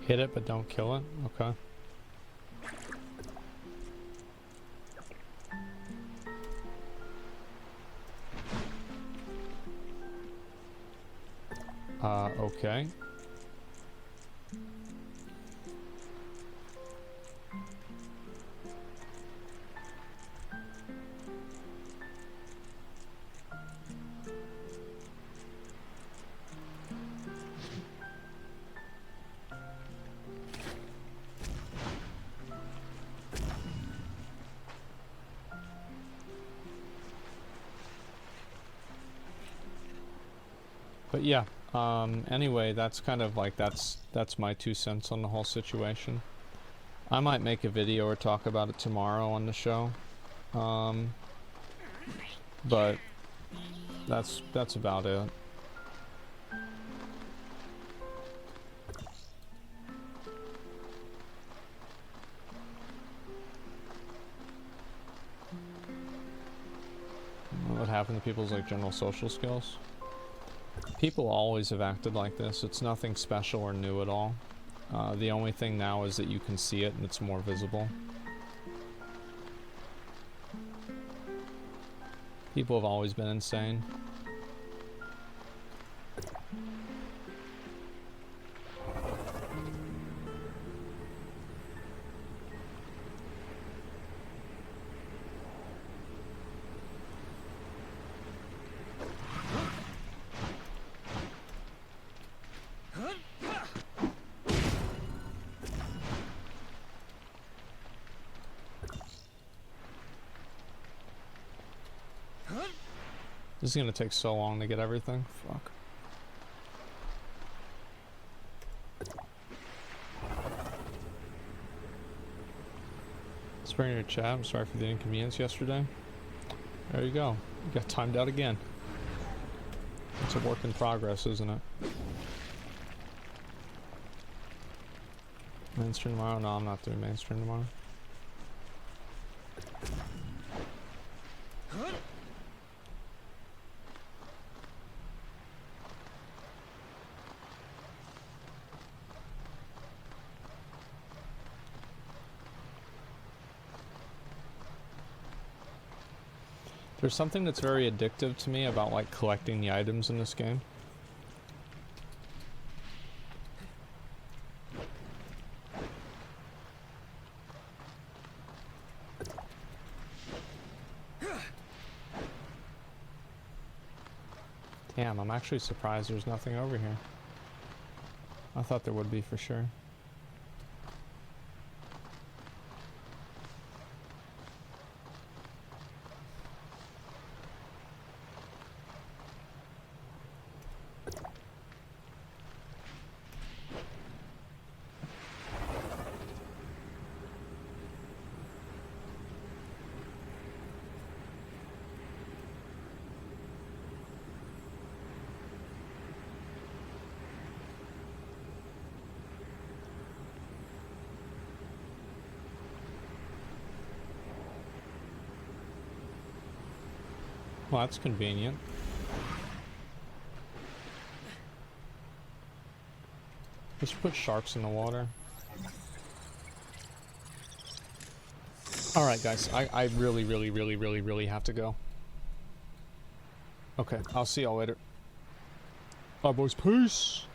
Hit it, but don't kill it? Okay. Okay. But yeah, anyway, that's kind of like, that's my 2 cents on the whole situation. I might make a video or talk about it tomorrow on the show. But that's about it. What happened to people's like general social skills? People always have acted like this. It's nothing special or new at all. The only thing now is that you can see it and it's more visible. People have always been insane. This is gonna take so long to get everything. Fuck. Spring in your chat. I'm sorry for the inconvenience yesterday. There you go. You got timed out again. It's a work in progress, isn't it? Mainstream tomorrow? No, I'm not doing mainstream tomorrow. There's something that's very addictive to me about like collecting the items in this game. Damn, I'm actually surprised there's nothing over here. I thought there would be for sure. Well, that's convenient. Let's put sharks in the water. Alright guys, I really have to go. Okay, I'll see y'all later. Bye boys, peace!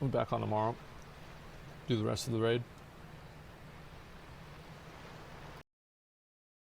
We'll be back on tomorrow. Do the rest of the raid.